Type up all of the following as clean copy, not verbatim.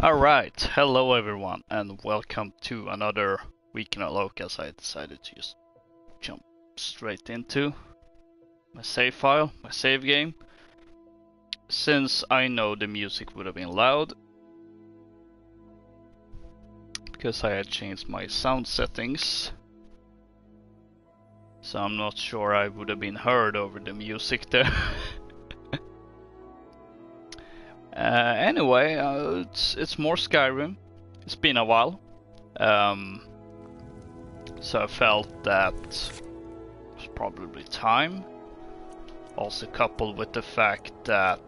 Alright, hello everyone, and welcome to another weekend at Loka, as I decided to just jump straight into my save file, my save game. Since I know the music would have been loud, because I had changed my sound settings, so I'm not sure I would have been heard over the music there. Anyway, it's more Skyrim. It's been a while, so I felt that it was probably time. Also coupled with the fact that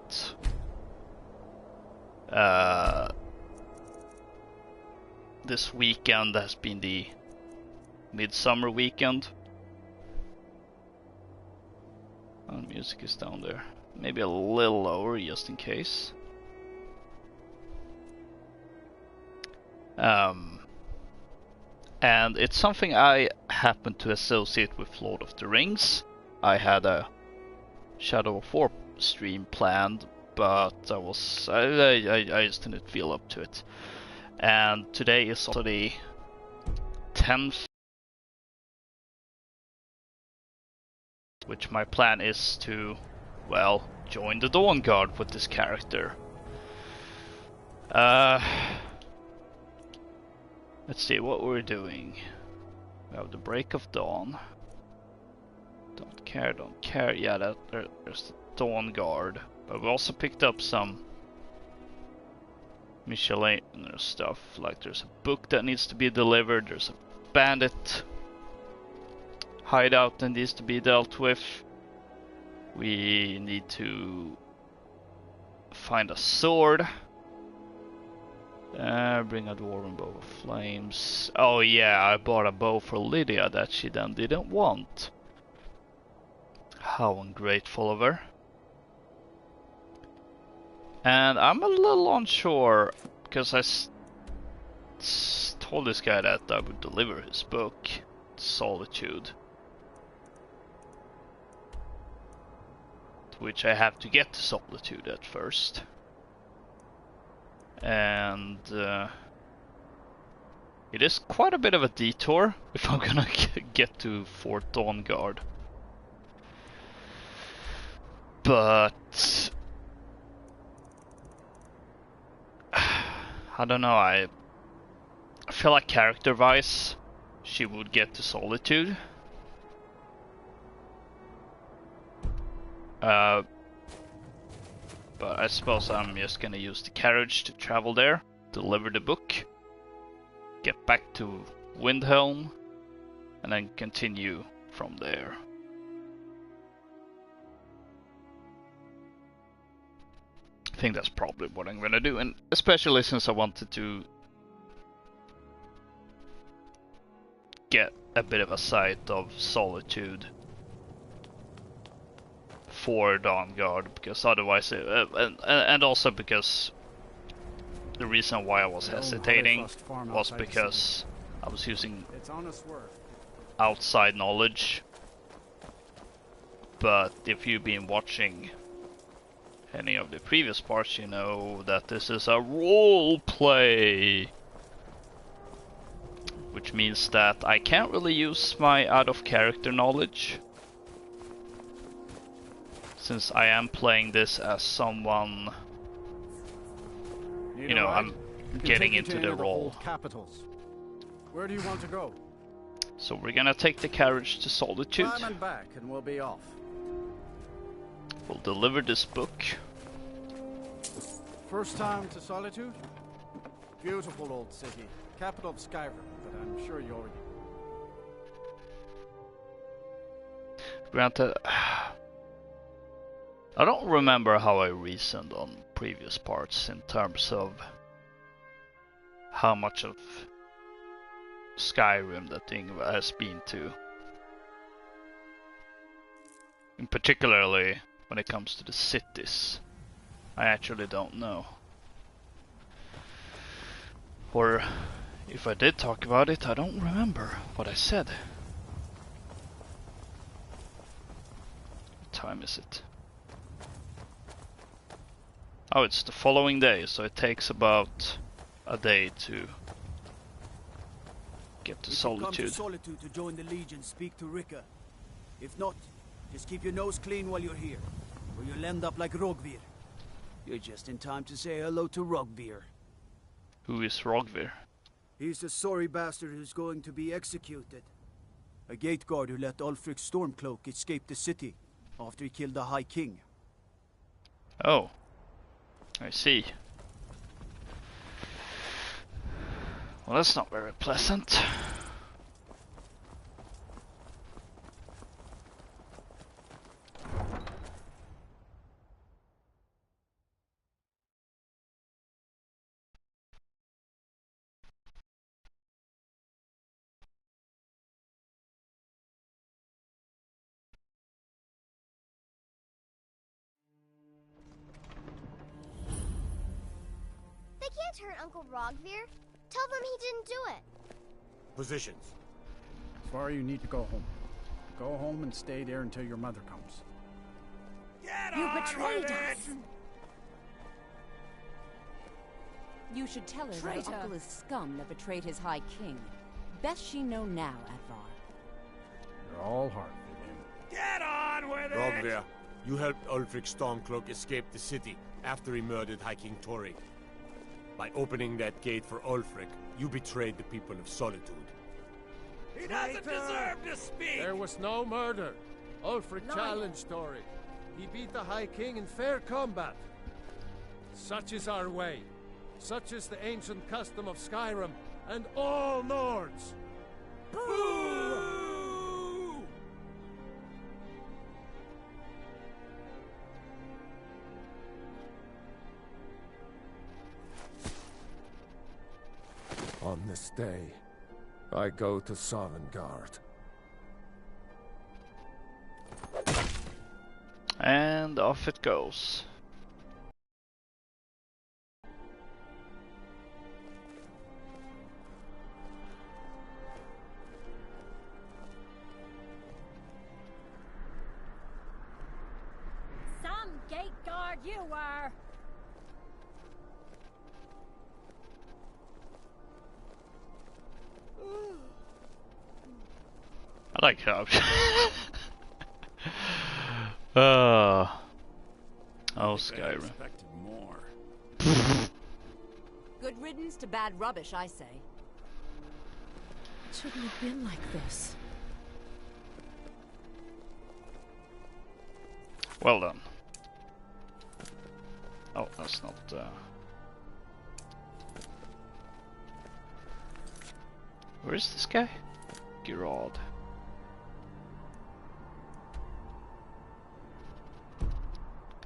this weekend has been the midsummer weekend. Oh, the music is down there. Maybe a little lower just in case. And it's something I happen to associate with Lord of the Rings. I had a Shadow of War stream planned, but I just didn't feel up to it. And today is also the 10th, which my plan is to, well, join the Dawnguard with this character. Let's see what we're doing. We have the Break of Dawn. Don't care. Yeah, there's the Dawnguard. But we also picked up some miscellaneous stuff. Like there's a book that needs to be delivered. There's a bandit hideout that needs to be dealt with. We need to find a sword. Bring a dwarven bow of flames. Oh yeah, I bought a bow for Lydia that she then didn't want. How ungrateful of her. And I'm a little unsure, because I told this guy that I would deliver his book, Solitude. To which I have to get to Solitude at first. And it is quite a bit of a detour if I'm gonna get to Fort Dawnguard. But I don't know, I feel like character-wise she would get to Solitude. But I suppose I'm just gonna use the carriage to travel there, deliver the book, get back to Windhelm, and then continue from there. I think that's probably what I'm gonna do, and especially since I wanted to get a bit of a sight of Solitude for Dawnguard, because otherwise and also because the reason why I was hesitating was because I was using outside knowledge. But if you've been watching any of the previous parts, you know that this is a role play, which means that I can't really use my out of character knowledge, since I am playing this as someone, you know, I'm getting into the role. Where do you want to go? So we're gonna take the carriage to Solitude. Climb and back and we'll be off. We'll deliver this book. First time to Solitude? Beautiful old city. Capital of Skyrim, but I'm sure you already... Granted, I don't remember how I reasoned on previous parts in terms of how much of Skyrim that Yngva has been to. In particularly when it comes to the cities. I actually don't know. Or if I did talk about it, I don't remember what I said. What time is it? Oh, it's the following day, so it takes about a day to get to If you come to Solitude. Solitude to join the Legion, speak to Rika. If not, just keep your nose clean while you're here, or you'll end up like Rogvir. You're just in time to say hello to Rogvir. Who is Rogvir? He's the sorry bastard who's going to be executed. A gate guard who let Ulfric Stormcloak escape the city after he killed the High King. Oh, I see. Well, that's not very pleasant. They can't hurt Uncle Rogvir. Tell them he didn't do it. Positions. Sorry, you need to go home. Go home and stay there until your mother comes. You betrayed us! You should tell her that Traitor. Uncle is scum that betrayed his High King. Best she know now, Advar. You're all heart, Vivian. Get on with it! Rogvir, you helped Ulfric Stormcloak escape the city after he murdered High King Torrig. By opening that gate for Ulfric, you betrayed the people of Solitude. He doesn't deserve to speak! There was no murder. Ulfric challenged Torrig. He beat the High King in fair combat. Such is our way. Such is the ancient custom of Skyrim and all Nords. Boo! On this day, I go to Dawnguard. And off it goes. Some gate guard you were! I like how. Oh, Skyrim. Expected more. Good riddance to bad rubbish, I say. It shouldn't have been like this. Well done. Oh, that's not. Where is this guy? Gerard.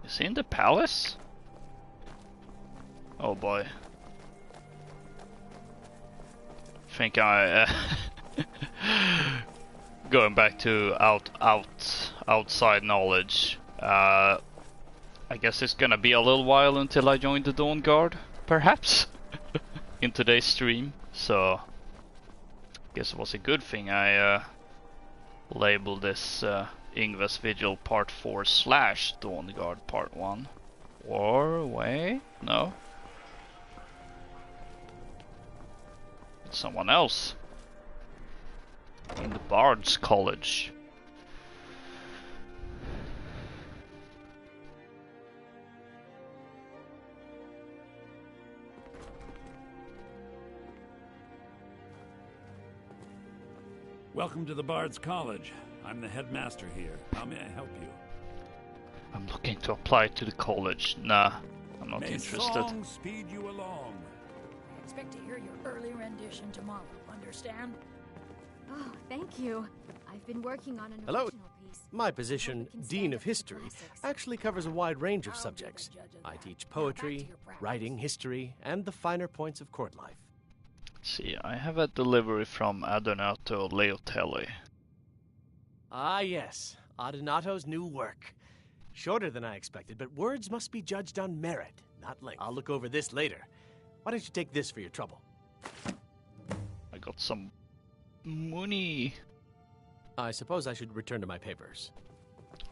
Is he in the palace? Oh boy. Think I going back to outside knowledge. I guess it's gonna be a little while until I join the Dawnguard, perhaps, in today's stream. So, guess it was a good thing I labeled this Yngva's Vigil Part 4 / Dawnguard Part 1. Or wait, no. It's someone else in the Bard's College. Welcome to the Bard's College. I'm the headmaster here. How may I help you? I'm looking to apply to the college. Nah, I'm not May interested. song speed you along. I expect to hear your early rendition tomorrow, understand? Oh, thank you. I've been working on an Hello. original piece. My position, Hope it can Dean stand of up to the History, classics. actually covers a wide range of I'll be the subjects. judge of I that. teach Now back poetry, to your practice. writing, history, and the finer points of court life. See, I have a delivery from Adonato Leotelli. Ah, yes. Adonato's new work. Shorter than I expected, but words must be judged on merit, not length. I'll look over this later. Why don't you take this for your trouble? I got some money. I suppose I should return to my papers.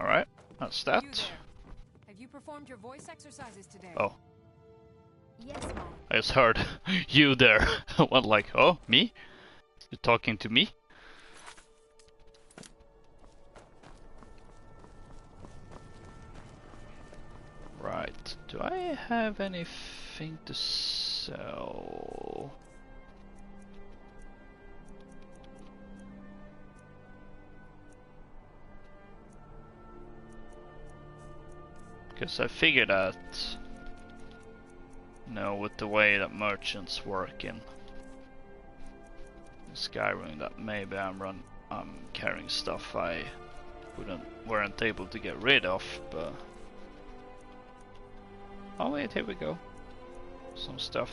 Alright, that's that. You there. Have you performed your voice exercises today? Oh, Yes, Mom. I just heard you there. I went like, oh, me? You're talking to me? Right. Do I have anything to sell? Because I figured that, you know, with the way that merchants work in Skyrim, that maybe I'm carrying stuff I weren't able to get rid of, but oh wait, here we go. Some stuff.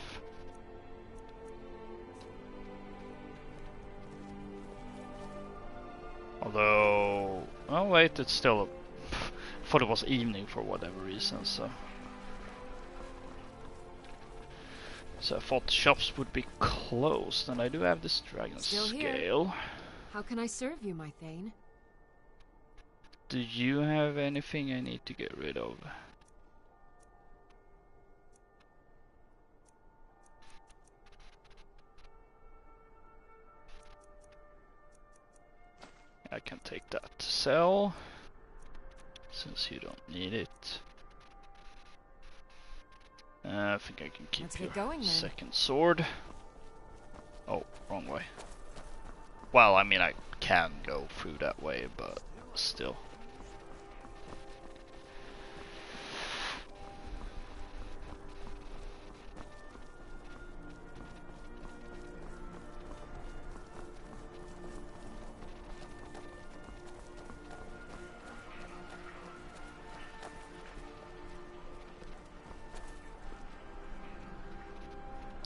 Although, oh wait, it's still I thought it was evening for whatever reason, so I thought the shops would be closed, and I do have this dragon scale. How can I serve you, my Thane? Do you have anything I need to get rid of? I can take that to sell, since you don't need it. I think I can keep your second sword. Oh, wrong way. Well, I mean, I can go through that way, but still.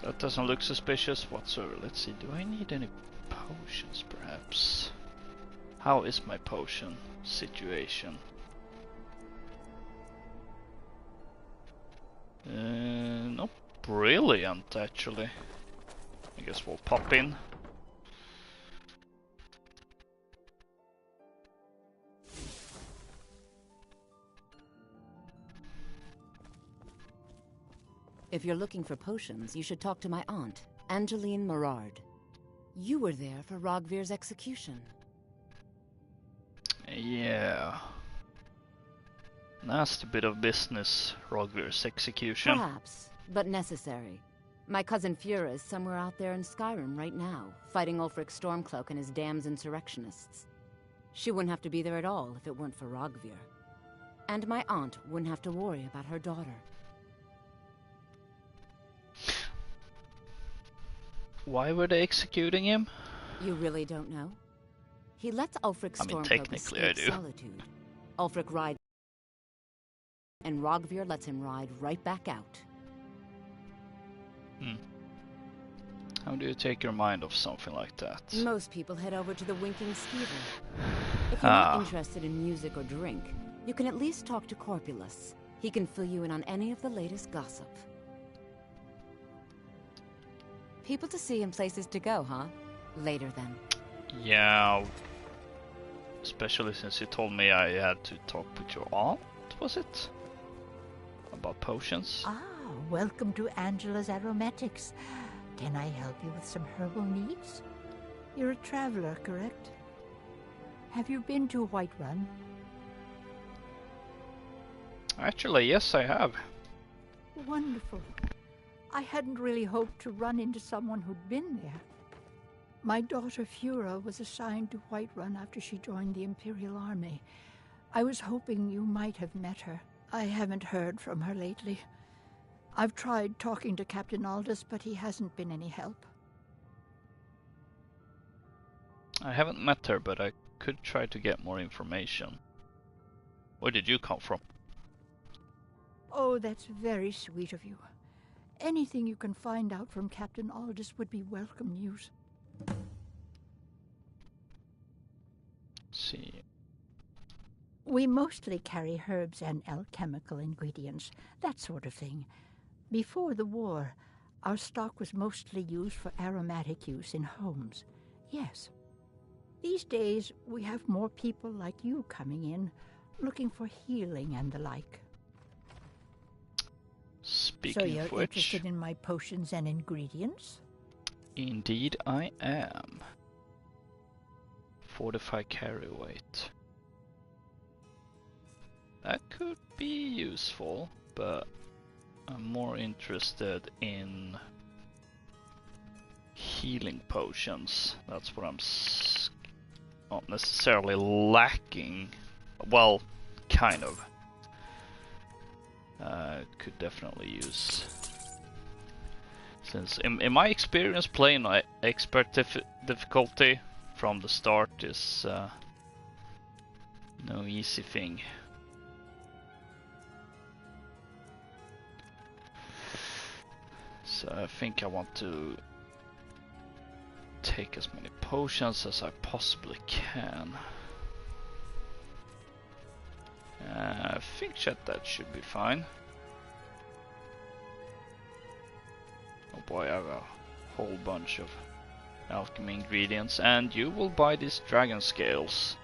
That doesn't look suspicious whatsoever. Let's see, do I need any potions perhaps? How is my potion situation? Not brilliant actually. I guess we'll pop in. If you're looking for potions, you should talk to my aunt, Angeline Morard. You were there for Rogvir's execution. Yeah. Nasty bit of business, Rogvir's execution. Perhaps, but necessary. My cousin Fura is somewhere out there in Skyrim right now, fighting Ulfric Stormcloak and his damned insurrectionists. She wouldn't have to be there at all if it weren't for Rogvir. And my aunt wouldn't have to worry about her daughter. Why were they executing him? You really don't know? He lets Ulfric Stormcloak technically I do. Solitude. Ulfric rides, and Rogvir lets him ride right back out. How do you take your mind off something like that? Most people head over to the Winking Skeever. If you're not interested in music or drink, you can at least talk to Corpulus. He can fill you in on any of the latest gossip. People to see and places to go, huh? Later then. Yeah. Especially since you told me I had to talk with your aunt, was it? About potions? Ah, welcome to Angela's Aromatics. Can I help you with some herbal needs? You're a traveler, correct? Have you been to Whiterun? Actually, yes, I have. Wonderful. I hadn't really hoped to run into someone who'd been there. My daughter Fura was assigned to Whiterun after she joined the Imperial Army. I was hoping you might have met her. I haven't heard from her lately. I've tried talking to Captain Aldous, but he hasn't been any help. I haven't met her, but I could try to get more information. Where did you come from? Oh, that's very sweet of you. Anything you can find out from Captain Aldous would be welcome news. Let's see. We mostly carry herbs and alchemical ingredients, that sort of thing. Before the war, our stock was mostly used for aromatic use in homes. Yes. These days, we have more people like you coming in, looking for healing and the like. Speaking So you're of which, interested in my potions and ingredients? indeed I am. 45 carry weight. That could be useful, but I'm more interested in healing potions. That's what I'm not necessarily lacking. Well, kind of. Could definitely use. Since in my experience playing expert difficulty from the start is no easy thing. So I think I want to take as many potions as I possibly can. I think that should be fine. Oh boy, I have a whole bunch of alchemy ingredients, and you will buy these dragon scales.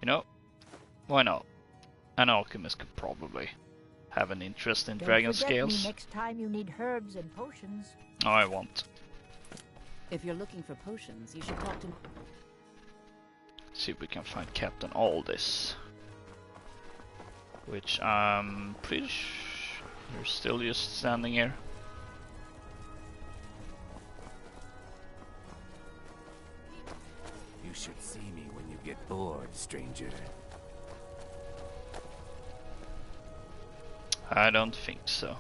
You know, why not? An alchemist could probably have an interest in dragon scales. Me next time you need herbs and potions. No, I won't. If you're looking for potions, you should talk to... See if we can find Captain Aldis. Which I'm pretty sure you're still just standing here. You should see me when you get bored, stranger. I don't think so.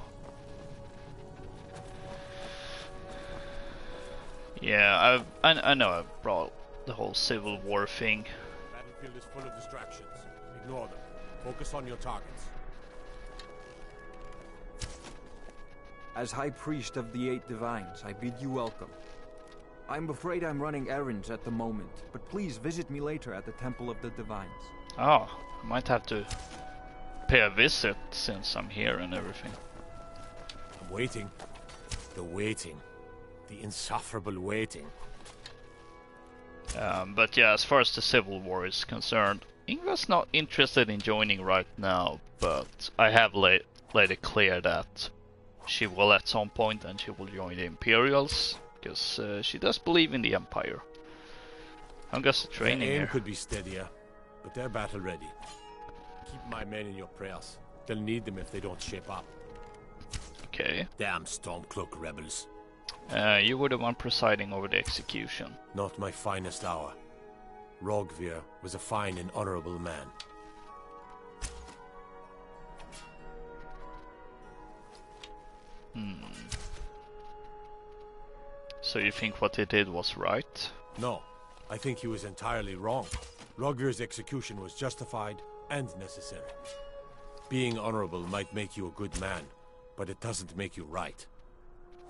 Yeah, I know I've brought the whole Civil War thing. The battlefield is full of distractions. Ignore them. Focus on your targets. As High Priest of the Eight Divines, I bid you welcome. I'm afraid I'm running errands at the moment, but please visit me later at the Temple of the Divines. Oh, I might have to pay a visit since I'm here and everything. I'm waiting. The waiting. The insufferable waiting. But yeah, as far as the Civil War is concerned, Yngva's not interested in joining right now, but I have laid it clear that she will at some point, and she will join the Imperials, because she does believe in the Empire. I'm just training Their aim here. could be steadier, but they're battle ready. Keep my men in your prayers. They'll need them if they don't shape up. Okay. Damn Stormcloak rebels. You were the one presiding over the execution. Not my finest hour. Rogvir was a fine and honorable man. So you think what he did was right? No, I think he was entirely wrong. Rogvir's execution was justified and necessary. Being honorable might make you a good man, but it doesn't make you right.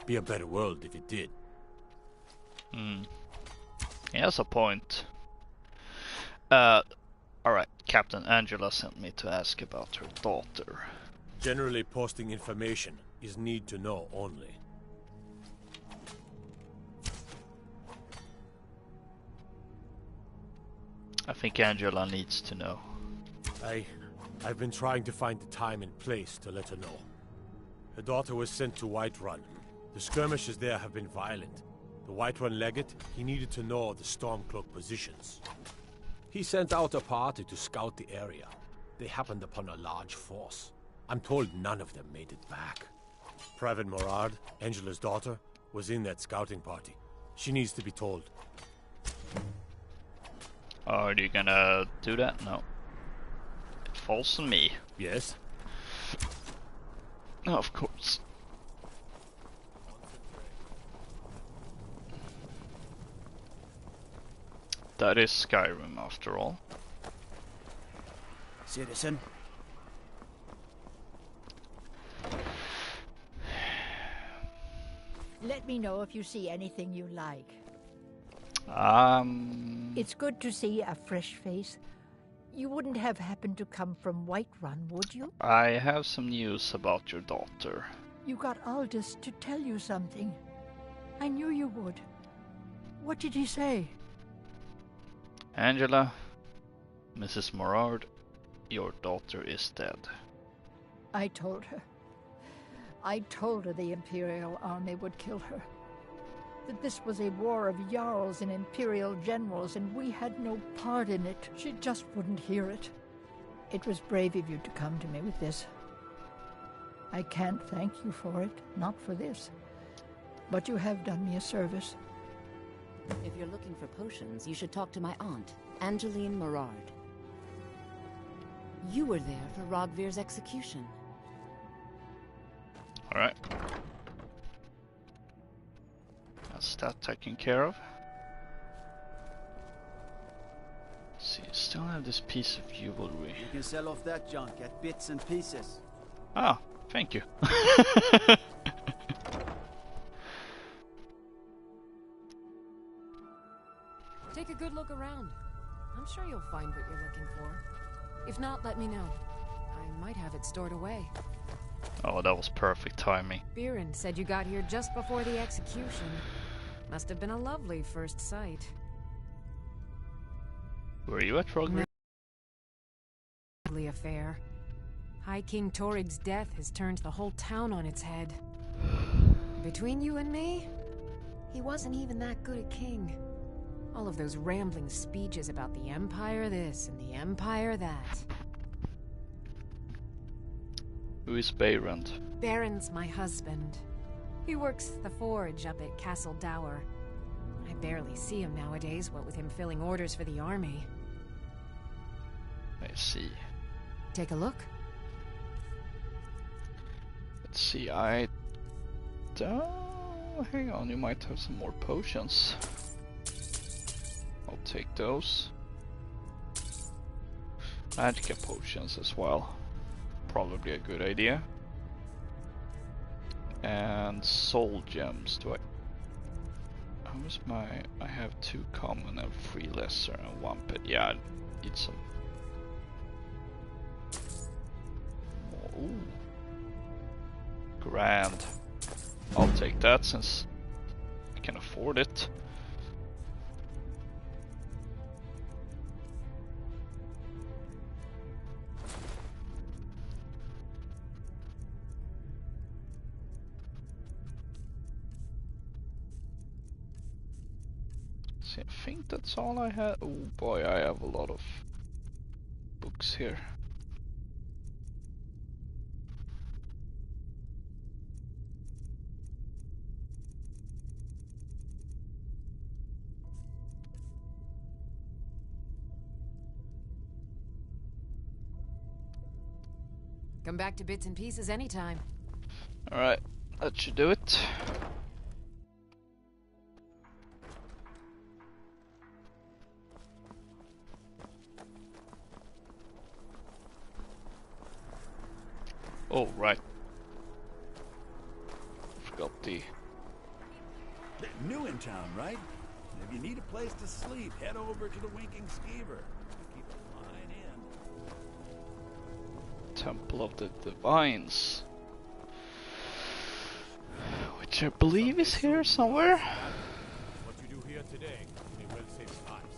Be a better world if it did. He has a point. Alright, Captain Angela sent me to ask about her daughter. Generally posting information is need to know only. I think Angela needs to know. I've been trying to find the time and place to let her know. Her daughter was sent to Whiterun. The skirmishes there have been violent. The Whiterun legate, he needed to know the Stormcloak positions. He sent out a party to scout the area. They happened upon a large force. I'm told none of them made it back. Private Morard, Angela's daughter, was in that scouting party. She needs to be told. Are you gonna do that? No. It falls on me. Yes? Of course. That is Skyrim after all. Citizen? Let me know if you see anything you like. It's good to see a fresh face. You wouldn't have happened to come from Whiterun, would you? I have some news about your daughter. You got Aldous to tell you something. I knew you would. What did he say? Angela, Mrs. Morard, your daughter is dead. I told her. I told her the Imperial army would kill her. That this was a war of Jarls and Imperial generals, and we had no part in it. She just wouldn't hear it. It was brave of you to come to me with this. I can't thank you for it, not for this. But you have done me a service. If you're looking for potions, you should talk to my aunt, Angeline Morard. You were there for Rogvir's execution. Alright. That's that taken care of. Let's see, still have this piece of jewelry. You can sell off that junk at bits and pieces. Ah, thank you. Take a good look around. I'm sure you'll find what you're looking for. If not, let me know. I might have it stored away. Oh, that was perfect timing. Biren said you got here just before the execution. Must have been a lovely first sight. Were you at Rogvir? Lovely affair. High King Torig's death has turned the whole town on its head. Between you and me, he wasn't even that good a king. All of those rambling speeches about the Empire this and the Empire that. Who is Beirand? Baron's my husband. He works the forge up at Castle Dower. I barely see him nowadays, what with him filling orders for the army. I see. Take a look. Let's see, I don't... Hang on, you might have some more potions. I'll take those. Magica potions as well. Probably a good idea. And soul gems. Do I... How is my... I have 2 common and 3 lesser and 1 pet. Yeah, I need some... more. Ooh. Grand. I'll take that since I can afford it. See, I think that's all I had. Oh boy, I have a lot of books here. Come back to bits and pieces anytime. Alright, that should do it. Oh, right. Forgot the... New in town, right? If you need a place to sleep, head over to the Winking Skeever. Keep a fine inn. Temple of the Divines. Which I believe is here somewhere. What you do here today may well save lives.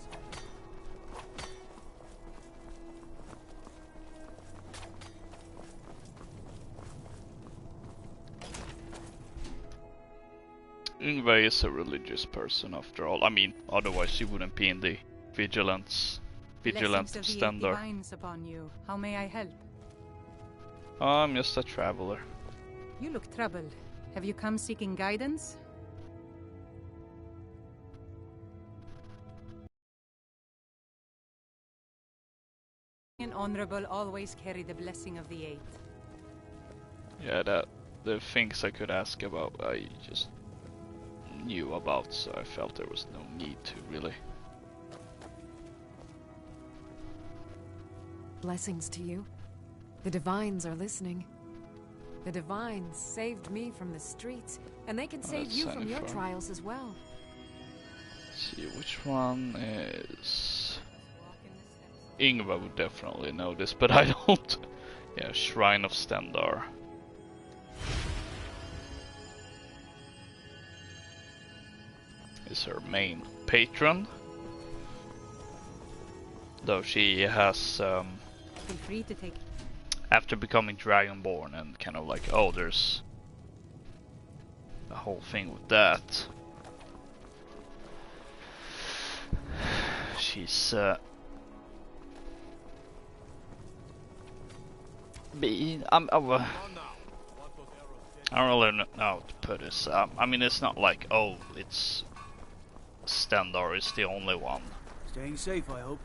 Yngva is a religious person after all. I mean, otherwise she wouldn't be in the vigilant standard. Upon you. How may I help? I'm just a traveler. You look troubled. Have you come seeking guidance? And honorable always carry the blessing of the Eight. Yeah, the things I could ask about, I just knew about, so I felt there was no need to really. Blessings to you. The Divines are listening. The Divines saved me from the streets, and they can save you from your trials as well. Let's see, which one is... Yngva would definitely know this, but I don't. Yeah, Shrine of Stendarr. Is her main patron. Though she has Feel free to take. After becoming Dragonborn and kind of like, oh, there's a whole thing with that. She's I don't really know how to put this. I mean, it's not like, oh, it's Stendarr is the only one. Staying safe, I hope.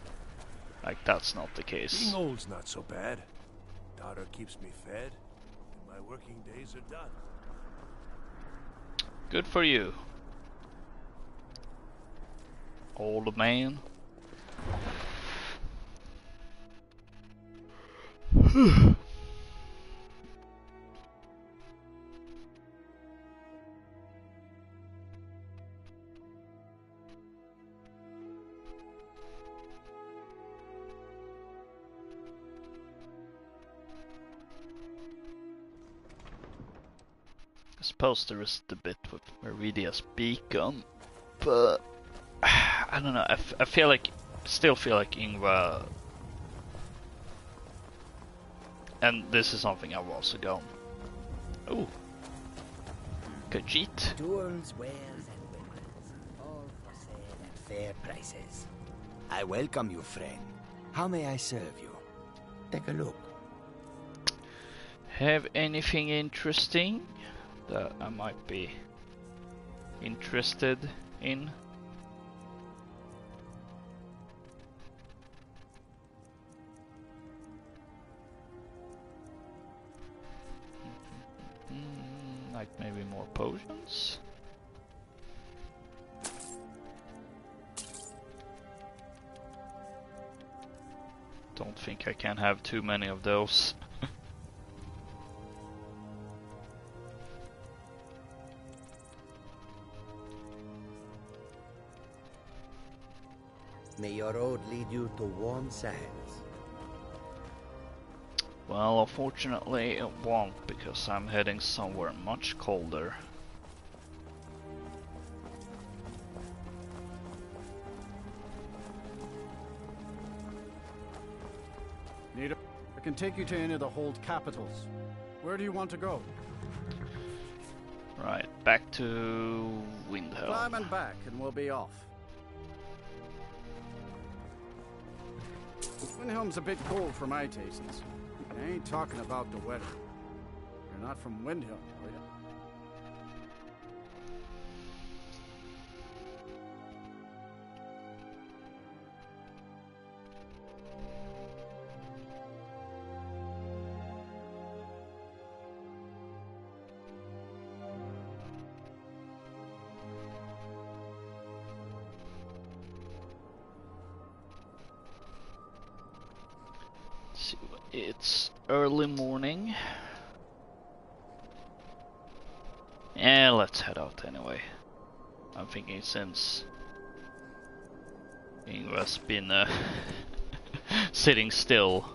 Like, that's not the case. Being old's not so bad. Daughter keeps me fed, and my working days are done. Good for you, old man. I suppose there is the bit with Meridia's beacon, but I don't know. I feel like, still feel like Yngva, and this is something I've also gone. Oh, Khajiit. Tools, wares, and weapons, all for sale at fair prices. I welcome you, friend. How may I serve you? Take a look. Have anything interesting that I might be interested in? Like maybe more potions? Don't think I can have too many of those. May your road lead you to warm sands. Well, unfortunately it won't, because I'm heading somewhere much colder. I can take you to any of the hold capitals. Where do you want to go? Right, back to Windhelm. Climb and back and we'll be off. Windhelm's a bit cold for my tastes. I ain't talking about the weather. You're not from Windhelm, are you? It's early morning. Yeah, let's head out anyway. I'm thinking since Yngva's been sitting still,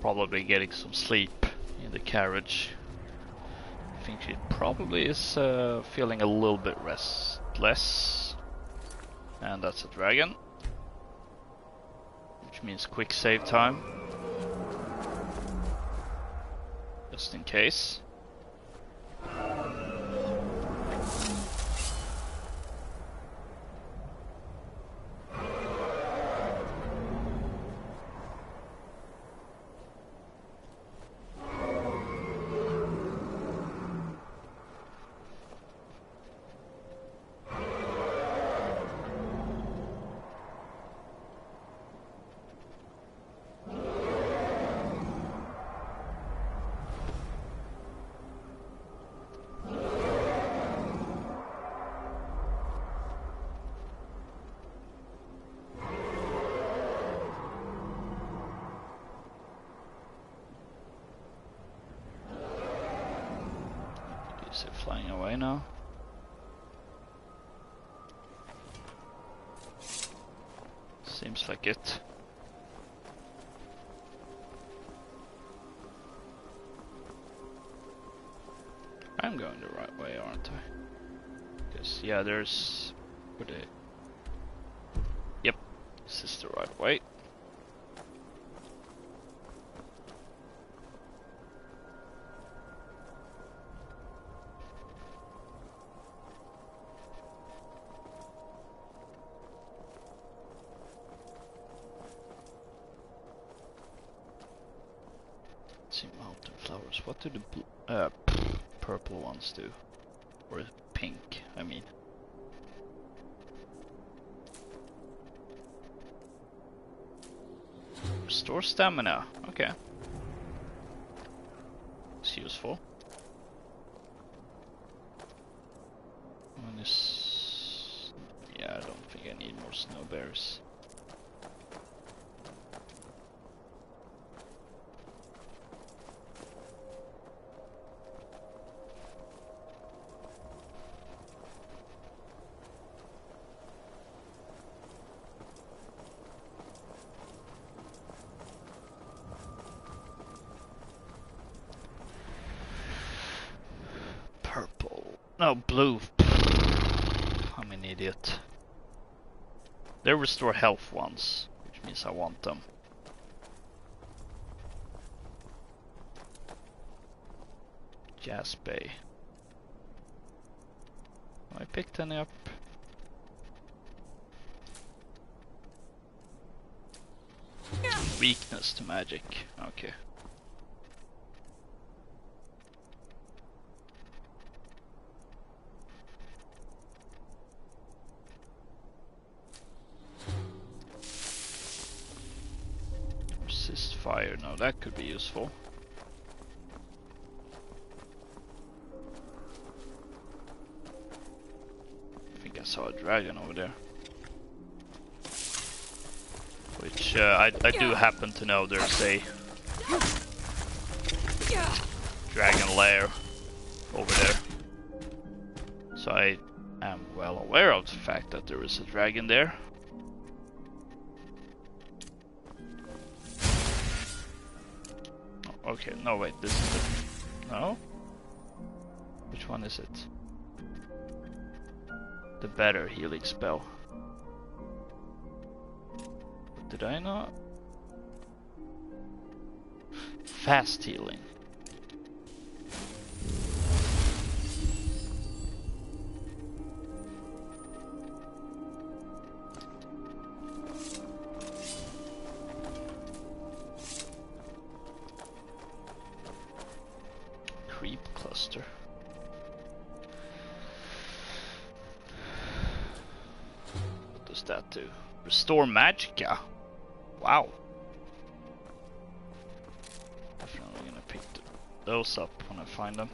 probably getting some sleep in the carriage. I think she probably is feeling a little bit restless. And that's a dragon, which means quick save time. Just in case. Is it flying away now? Seems like it. I'm going the right way, aren't I? Because yeah, there's Yep, this is the right way. see mountain flowers. What do the purple ones do? Or pink, I mean. Restore stamina. Okay. It's useful. Yeah, I don't think I need more snowberries. Purple. No, blue. I'm an idiot. They restore health once, which means I want them. Jaspe. Have I picked any up? Weakness to magic. Okay. Resist fire. No, that could be useful. I think I saw a dragon over there. Which I do happen to know there's a dragon lair over there. So I am well aware of the fact that there is a dragon there. Oh, okay, no wait, this is the... No? Which one is it? The better healing spell. Did I not? Fast healing. Creep cluster. What does that do? Restore magicka. Wow. Definitely gonna pick those up when I find them.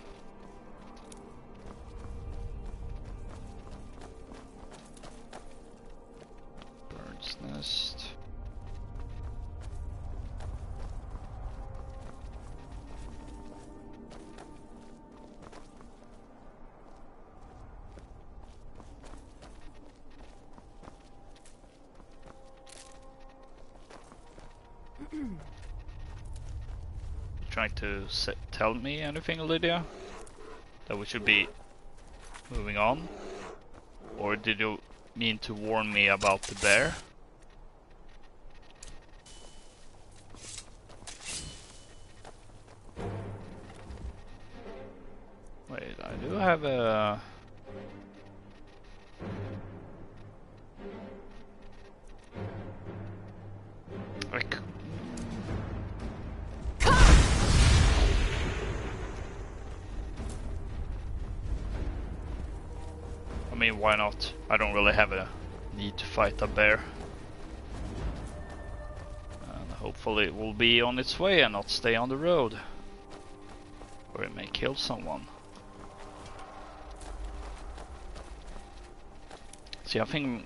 Bird's nest. Trying to tell me anything, Lydia? That we should be moving on? Or did you mean to warn me about the bear? Wait, I do have a... I mean, why not? I don't really have a need to fight a bear. And hopefully it will be on its way and not stay on the road. Or it may kill someone. See, I think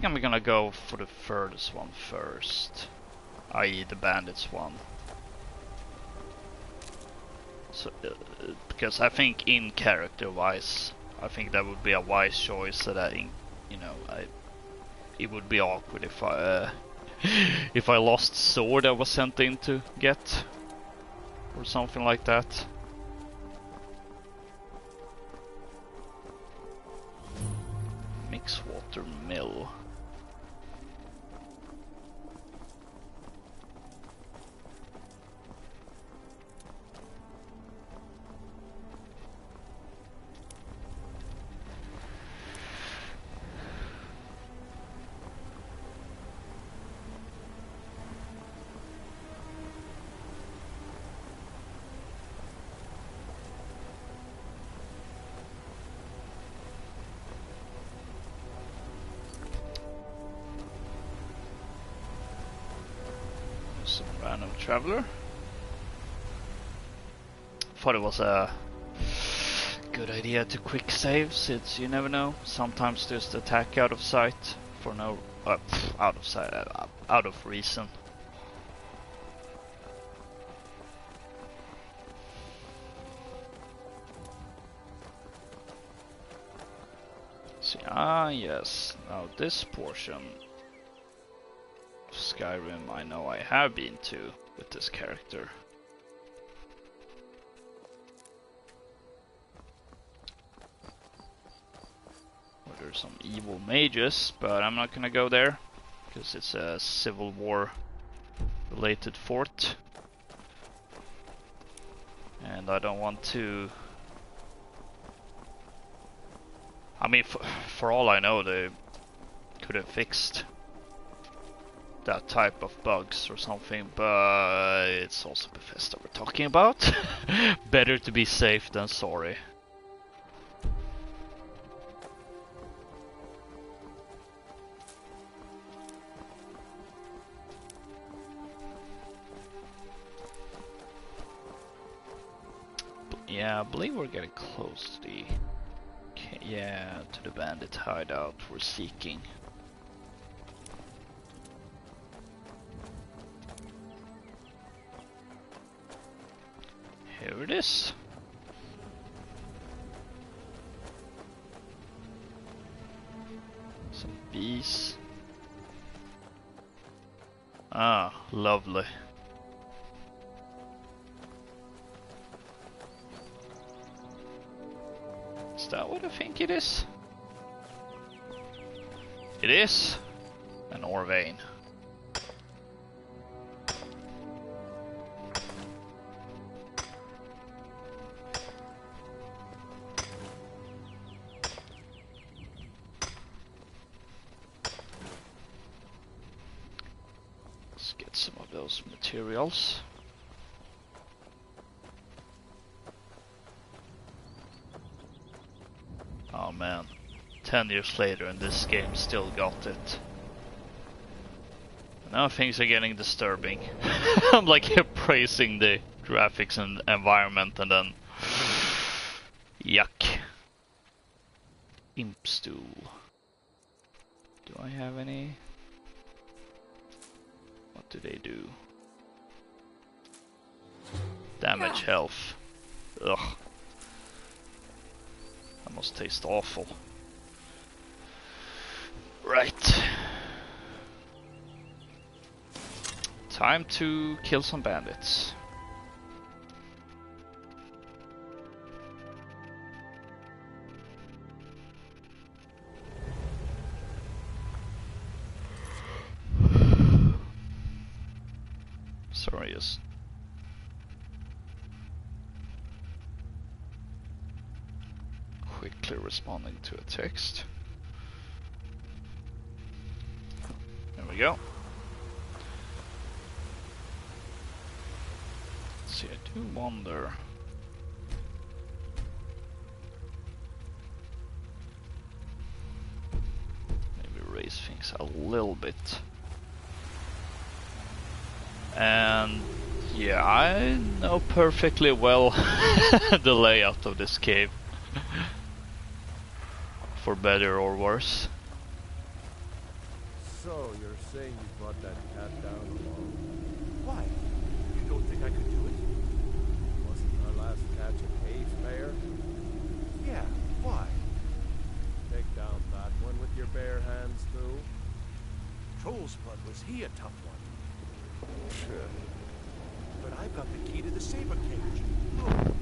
I'm gonna go for the furthest one first. I.e. the bandits one. So, because I think in character wise, I think that would be a wise choice. So that it would be awkward if I if I lost sword I was sent in to get or something like that. Mix water mill. Random traveler. Thought it was a good idea to quick save, since you never know. Sometimes just attack out of sight for no out of sight, out of reason. See, yes. Now this portion of Skyrim I know I have been to with this character. Where there's some evil mages, but I'm not gonna go there because it's a Civil War related fort. And I don't want to... I mean, for all I know, they could have fixed that type of bugs or something, but it's also Bethesda we're talking about. Better to be safe than sorry. Yeah, I believe we're getting close to the... yeah, to the bandit hideout we're seeking. Here it is. Some bees. Ah, lovely. Is that what I think it is? It is an ore vein. Let's get some of those materials. Oh man, 10 years later and this game still got it. Now things are getting disturbing. I'm like praising the graphics and environment and then... yuck. Imp stool. Do I have any? What do they do? Damage health. Ugh. That must taste awful. Right. Time to kill some bandits. Sorry, yes. Quickly responding to a text. There we go. Let's see, I do wonder. Maybe raise things a little bit. And yeah, I know perfectly well the layout of this cave. For better or worse. So, you're saying you brought that cat down alone? Why? You don't think I could do it? Wasn't our last catch a cave bear? Yeah, why? Take down that one with your bare hands, too. Troll's blood, was he a tough one? Sure. But I've got the key to the saber cage. Look.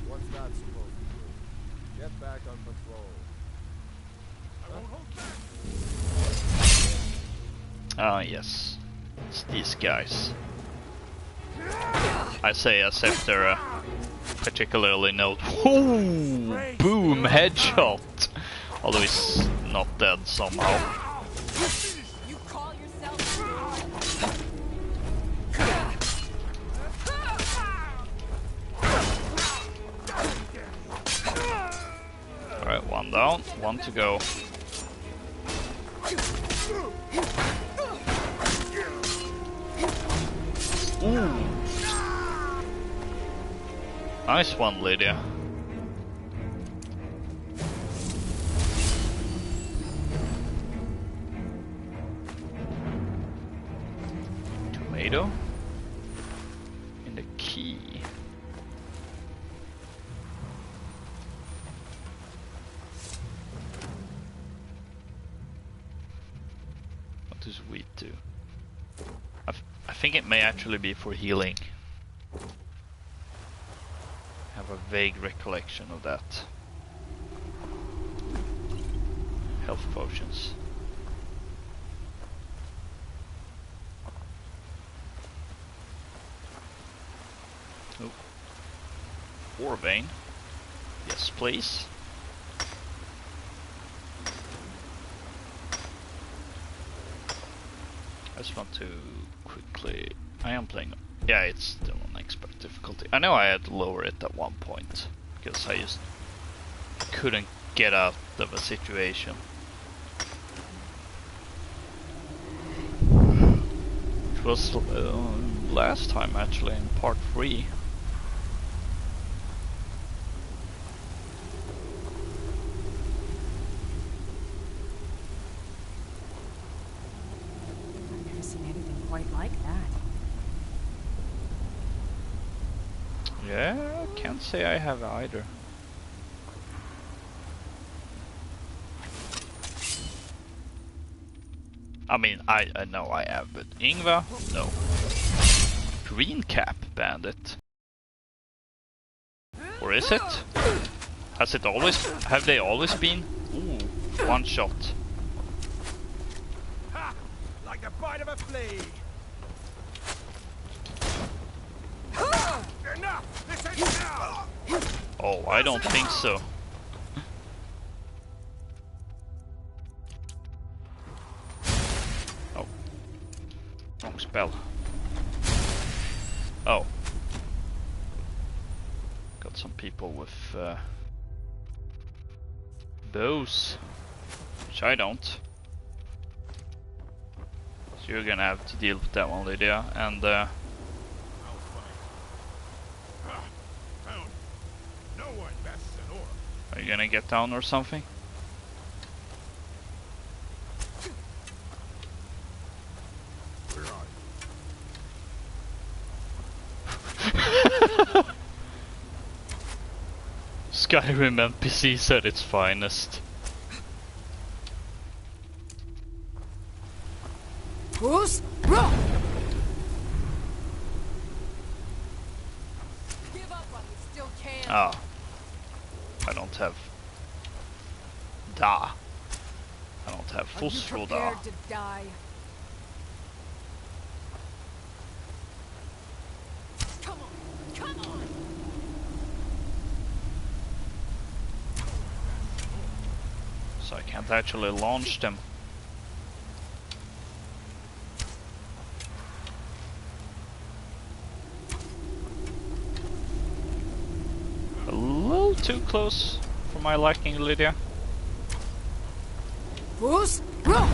What's that supposed to do? Get back on patrol. Ah, yes. It's these guys. I say as if they're a particularly note. Ooh, boom, headshot! Although he's not dead somehow. You call yourself... Alright, one down, one to go. Nice one, Lydia. Tomato. And the key. What does wheat do? I think it may actually be for healing. I have a vague recollection of that. Health potions. Oh. War vein. Yes, please. I just want to quickly... I am playing... Yeah, it's still on expert difficulty. I know I had to lower it at one point, because I just couldn't get out of a situation. Which was last time actually, in part 3. Quite like that. Yeah, can't say I have either. I mean, I know I have, but Yngva, no. Green cap bandit. Or is it? Has it always? Have they always been? Ooh, one shot. Ha! Like the bite of a flea. Enough! This ain't now! Oh, I don't think so. Oh. Wrong spell. Oh. Got some people with bows, which I don't. So you're gonna have to deal with that one, Lydia, and are you gonna get down or something? Where are you? Skyrim NPCs at its finest. Who's wrong? Give up while you still can. Ah. I don't have da. I don't have fosfro da. To die? Come on, come on! So I can't actually launch them. A little too close for my liking, Lydia. Who's wrong?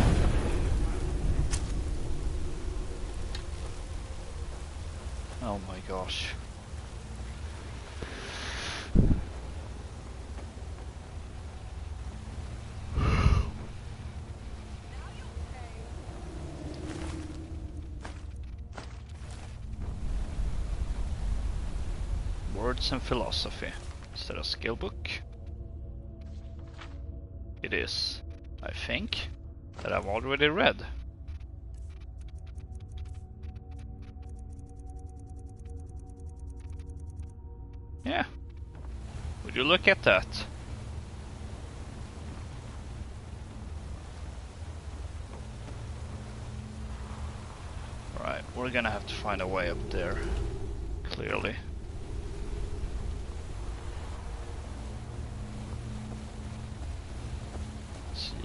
Oh my gosh. Words and philosophy. Is that a skill book? It is, I think, that I've already read. Yeah. Would you look at that? Right, we're gonna have to find a way up there, clearly.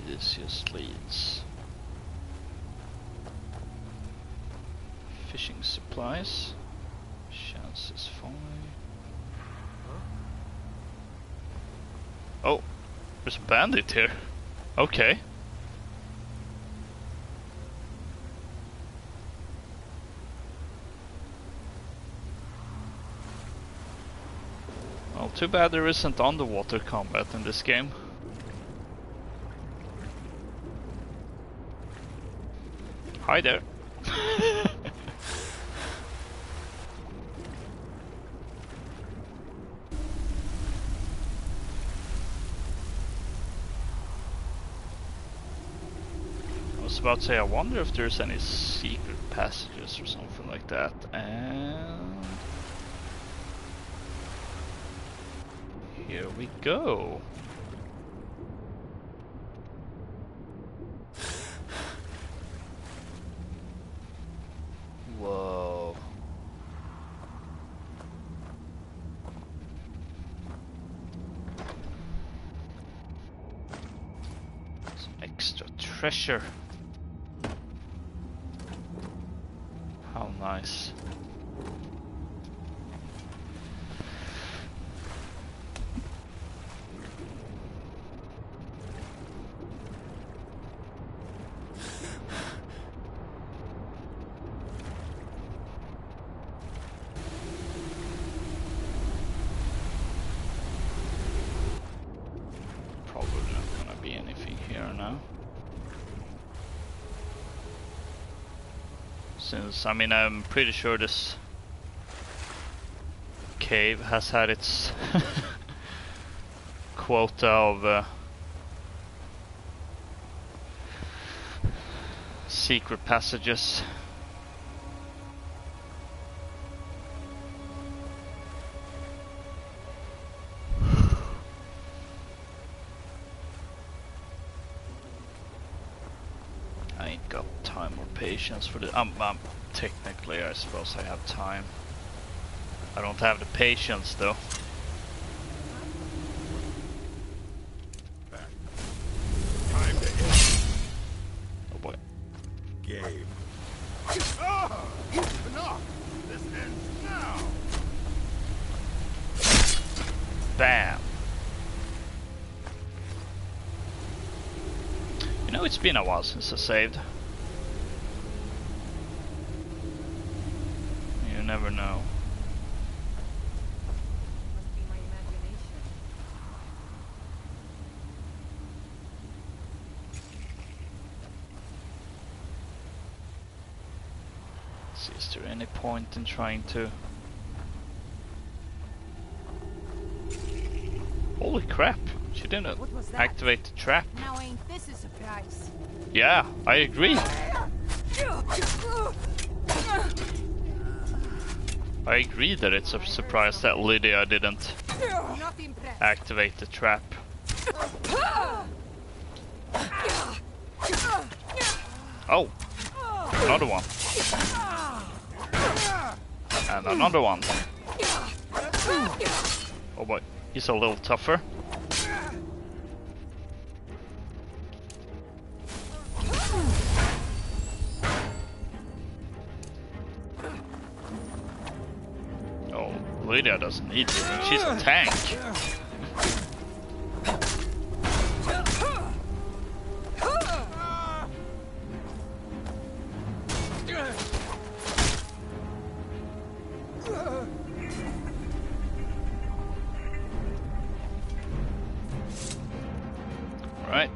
This just leads. Fishing supplies. Chances 5. Oh, there's a bandit here. Okay. Too bad there isn't underwater combat in this game. Hi there. I was about to say, I wonder if there's any secret passages or something like that, and here we go. Whoa. Some extra treasure. How nice. Probably not gonna be anything here now. Since, I mean, I'm pretty sure this cave has had its quota of secret passages. I ain't got time or patience for the. Technically, I suppose I have time. I don't have the patience, though. Time to end. Oh boy. Game. Enough! This ends now! Bam! You know, it's been a while since I saved. You never know. Must be my imagination. See, is there any point in trying to... Holy crap! She didn't activate the trap. Now ain't this a surprise? Yeah, I agree. I agree that it's a surprise that Lydia didn't activate the trap. Oh, another one. And another one. Oh boy, he's a little tougher. Oh, Lydia doesn't need it. She's a tank. Right.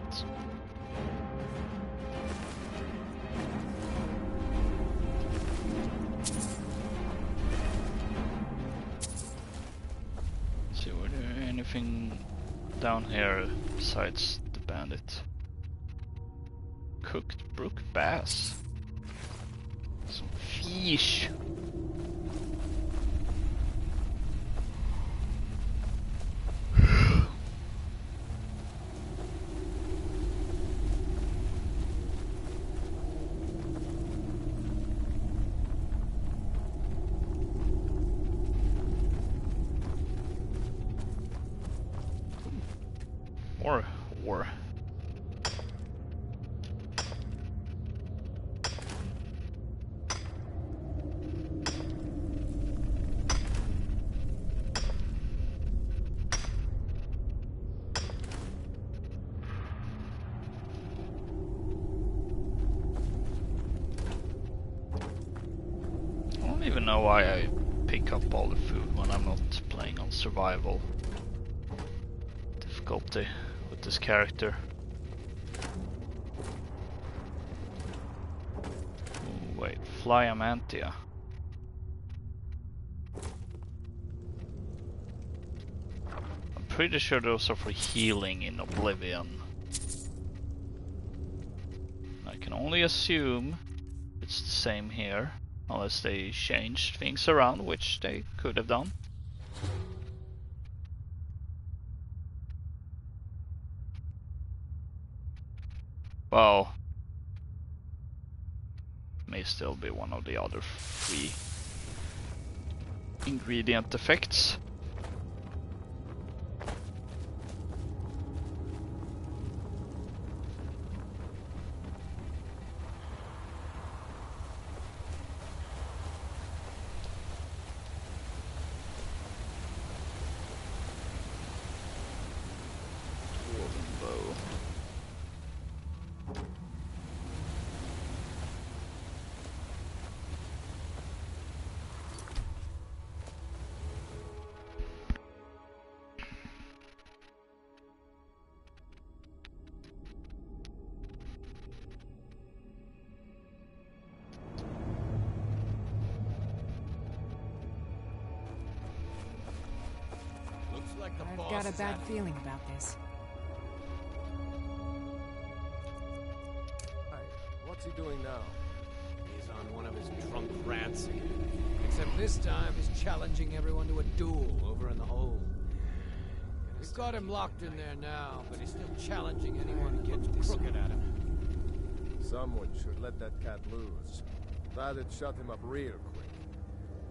See, were there anything down here besides the bandit? Cooked brook bass. Some fish. Or I don't even know why I pick up all the food when I'm not playing on survival. difficulty with this character. Ooh, wait, Flyamantia. I'm pretty sure those are for healing in Oblivion. I can only assume it's the same here, unless they changed things around, which they could have done. Well, may still be one of the other 3 ingredient effects. I've got a bad feeling about this. Hey, what's he doing now? He's on one of his drunk rants again. Except this time he's challenging everyone to a duel over in the hold. We've got him locked in there now, but he's still challenging anyone who gets crooked at him. Someone should let that cat loose. That'd shut him up real quick.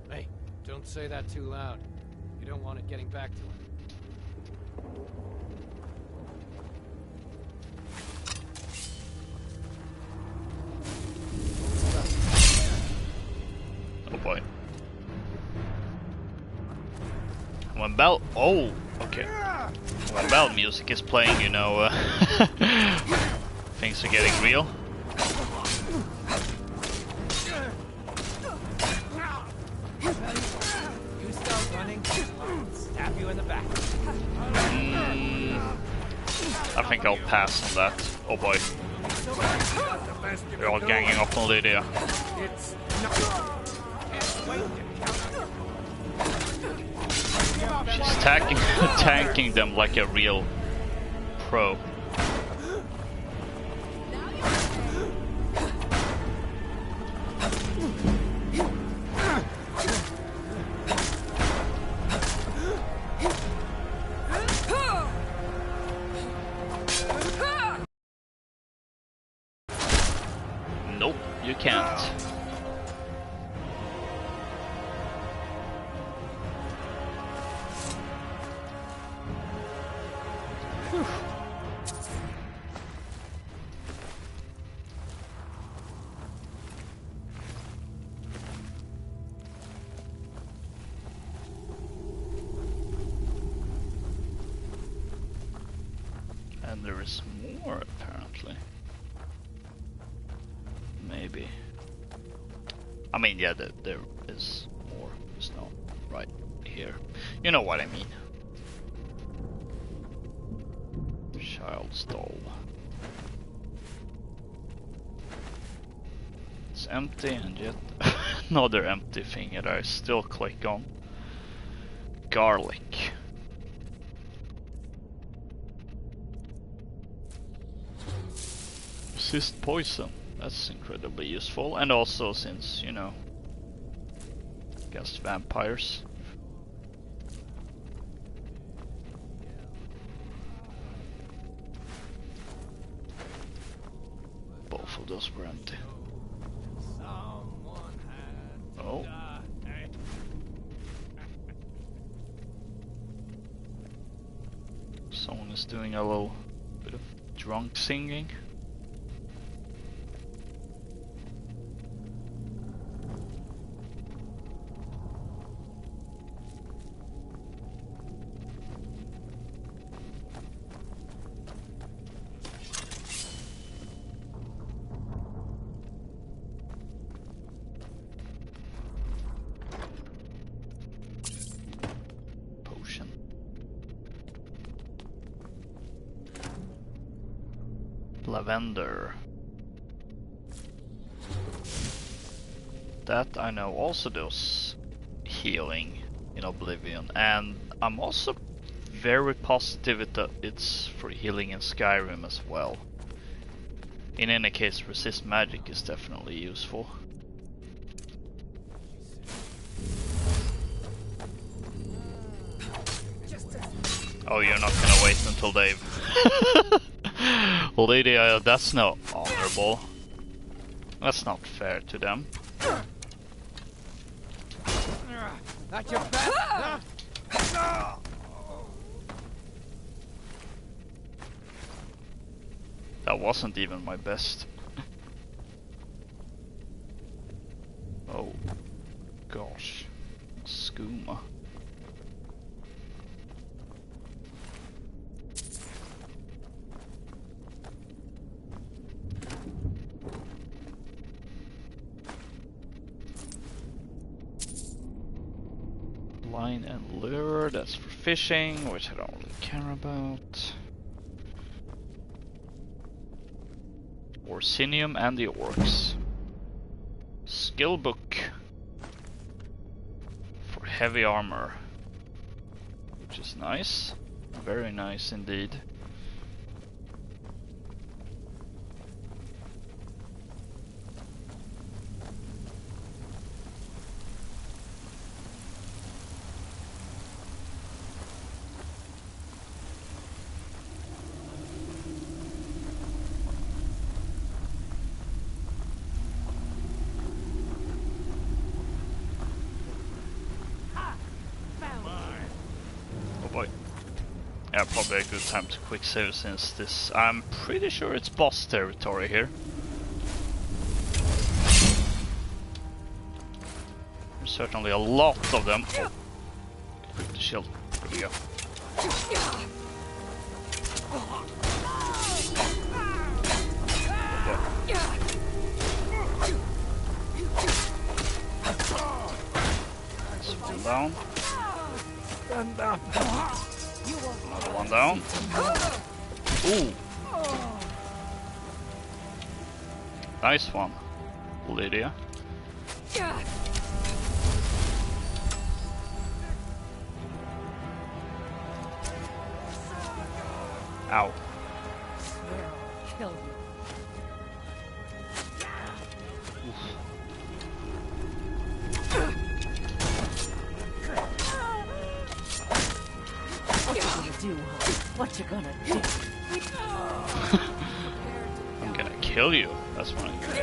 Hey, don't say that too loud. You don't want it getting back to him. Oh boy. When bell... Oh, okay. When bell music is playing, you know, things are getting real. You start running, stab you in the back. I think I'll pass on that. Oh boy. They're all ganging up on Lydia. She's tanking them like a real pro. Nope, you can't. And there is more, apparently. Maybe. I mean, yeah, there is more. It's not right here. You know what I mean. Child's doll. It's empty, and yet another empty thing that I still click on. Garlic. Resist poison. That's incredibly useful, and also since, you know, against vampires. Both of those were empty. Oh. Someone is doing a little bit of drunk singing. Lavender. That I know also does healing in Oblivion, and I'm also very positive that it's for healing in Skyrim as well. In any case, resist magic is definitely useful. Oh, you're not gonna wait until they've... Well, Lydia, that's not honorable. That's not fair to them. That's your best. That wasn't even my best. Oh gosh, skooma. Line and lure, that's for fishing, which I don't really care about. Orsinium and the orcs. Skill book for heavy armor, which is nice, very nice indeed. Yeah, probably a good time to quick save since this... I'm pretty sure it's boss territory here. There's certainly a lot of them. Oh. Equip the shield. There we go. That's one down. Another one down. Ooh. Nice one, Lydia. Ow. Kill you. What you gonna do? I'm gonna kill you. That's what I'm gonna do.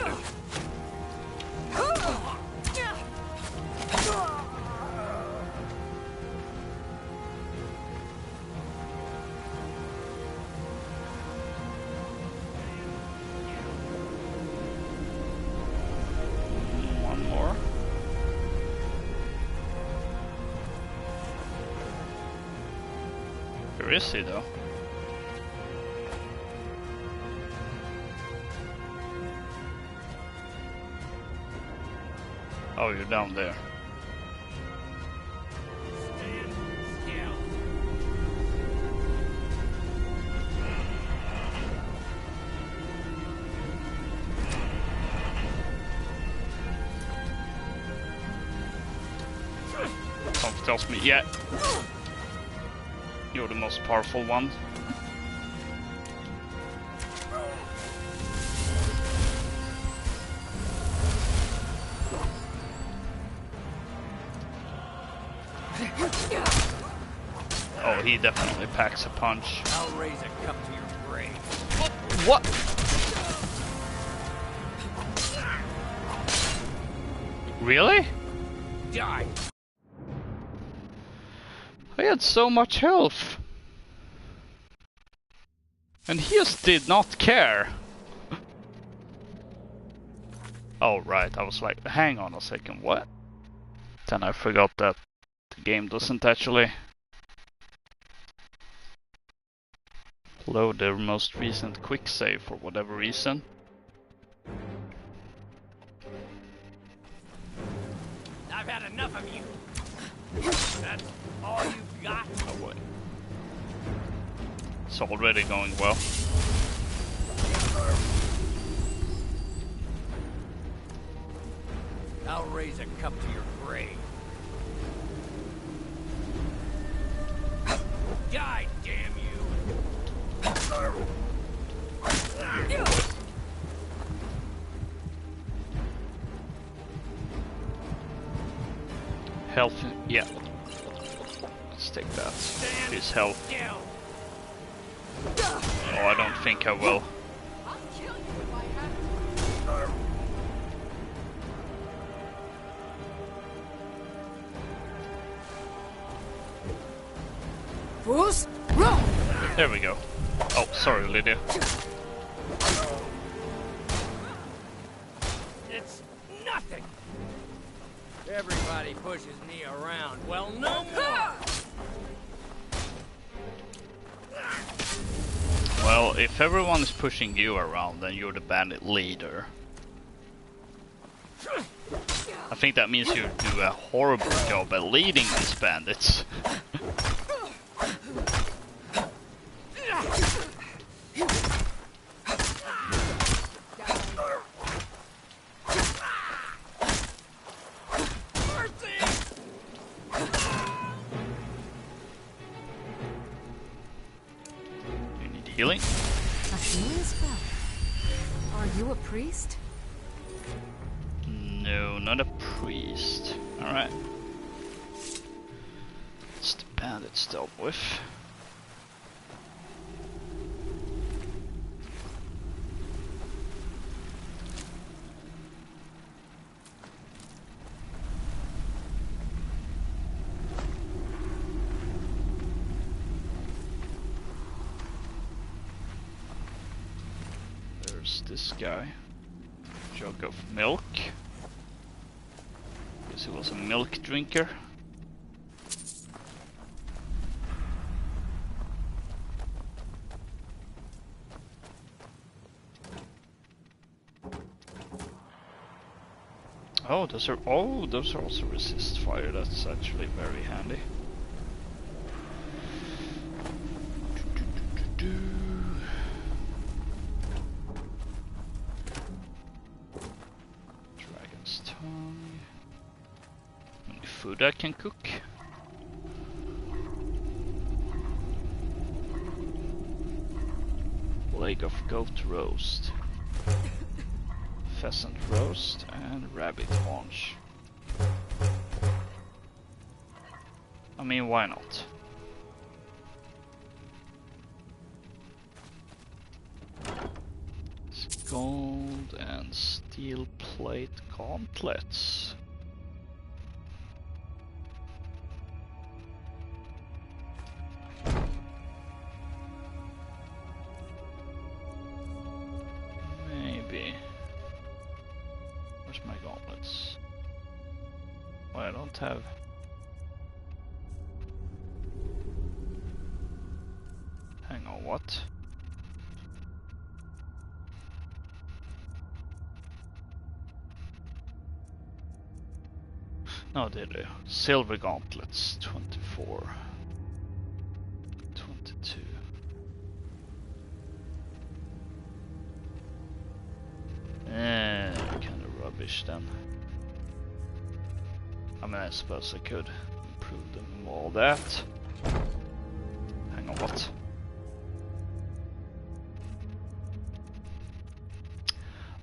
One more. Where is he though? Oh, you're down there. Something tells me, yeah. You're the most powerful one. Oh, he definitely packs a punch. I'll raise a cup to your grave. What? Really? Die. I had so much health. And he just did not care. Oh right, I was like, hang on a second, what? Then I forgot that the game doesn't actually load the most recent quick save for whatever reason. I've had enough of you. That's all you got? No way. It's already going well. I'll raise a cup to your grave. Die, damn you! Health, yeah. Let's take that. His health. Oh, I don't think I will. There we go. Oh, sorry, Lydia. It's nothing. Everybody pushes me around. Well, no more. Well, if everyone is pushing you around, then you're the bandit leader. I think that means you do a horrible job at leading these bandits. Healing? A healing spell? Are you a priest? No, not a priest. Alright. It's the bandits dealt with. This guy. Jug of milk. Guess he was a milk drinker. Oh, those are also resist fire. That's actually very handy. Food I can cook. Leg of goat roast, pheasant roast, and rabbit haunch. I mean, why not? It's gold and steel plate gauntlets. Have hang on, what? No, they do. Silver gauntlets, 24, 22. Kind of rubbish then. I mean, I suppose I could improve them and all that. Hang on, what?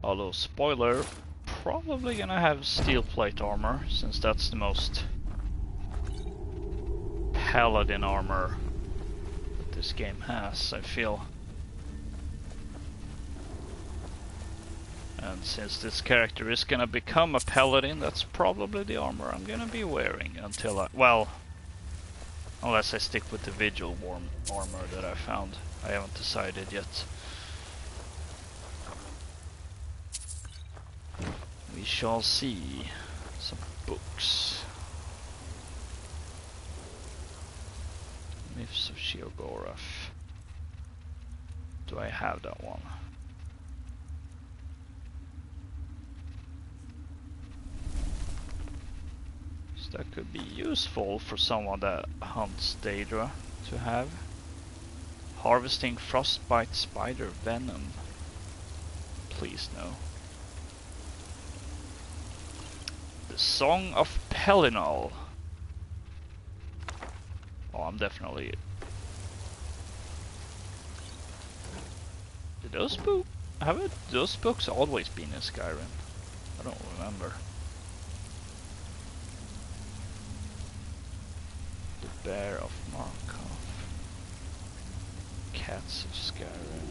Although, spoiler, probably gonna have steel plate armor, since that's the most paladin armor that this game has, I feel. And since this character is gonna become a paladin, that's probably the armor I'm gonna be wearing until I... well, unless I stick with the Vigil armor that I found. I haven't decided yet. We shall see. Some books. Myths of Sheogorath. Do I have that one? That could be useful for someone that hunts Daedra to have. Harvesting frostbite spider venom. please no. The Song of Pellinol. Oh, I'm definitely... Did those those books always been in Skyrim? I don't remember. The Bear of Markov. Cats of Skyrim.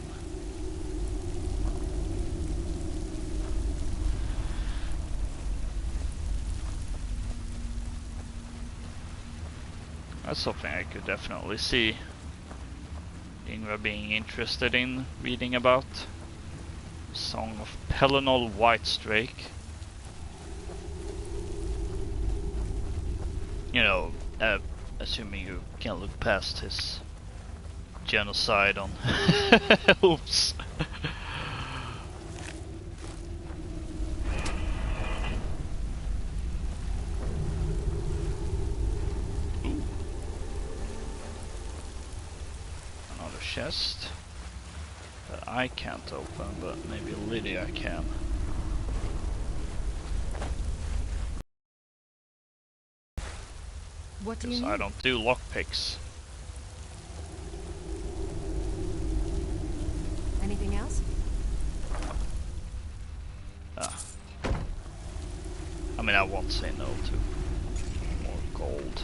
That's something I could definitely see Yngva being interested in reading about. Song of Pellinol Whitestrake. You know, assuming you can look past his genocide on... Oops. Chest that I can't open, but maybe Lydia can. What do you need? I don't do lockpicks. Anything else? I mean, I won't say no to more gold.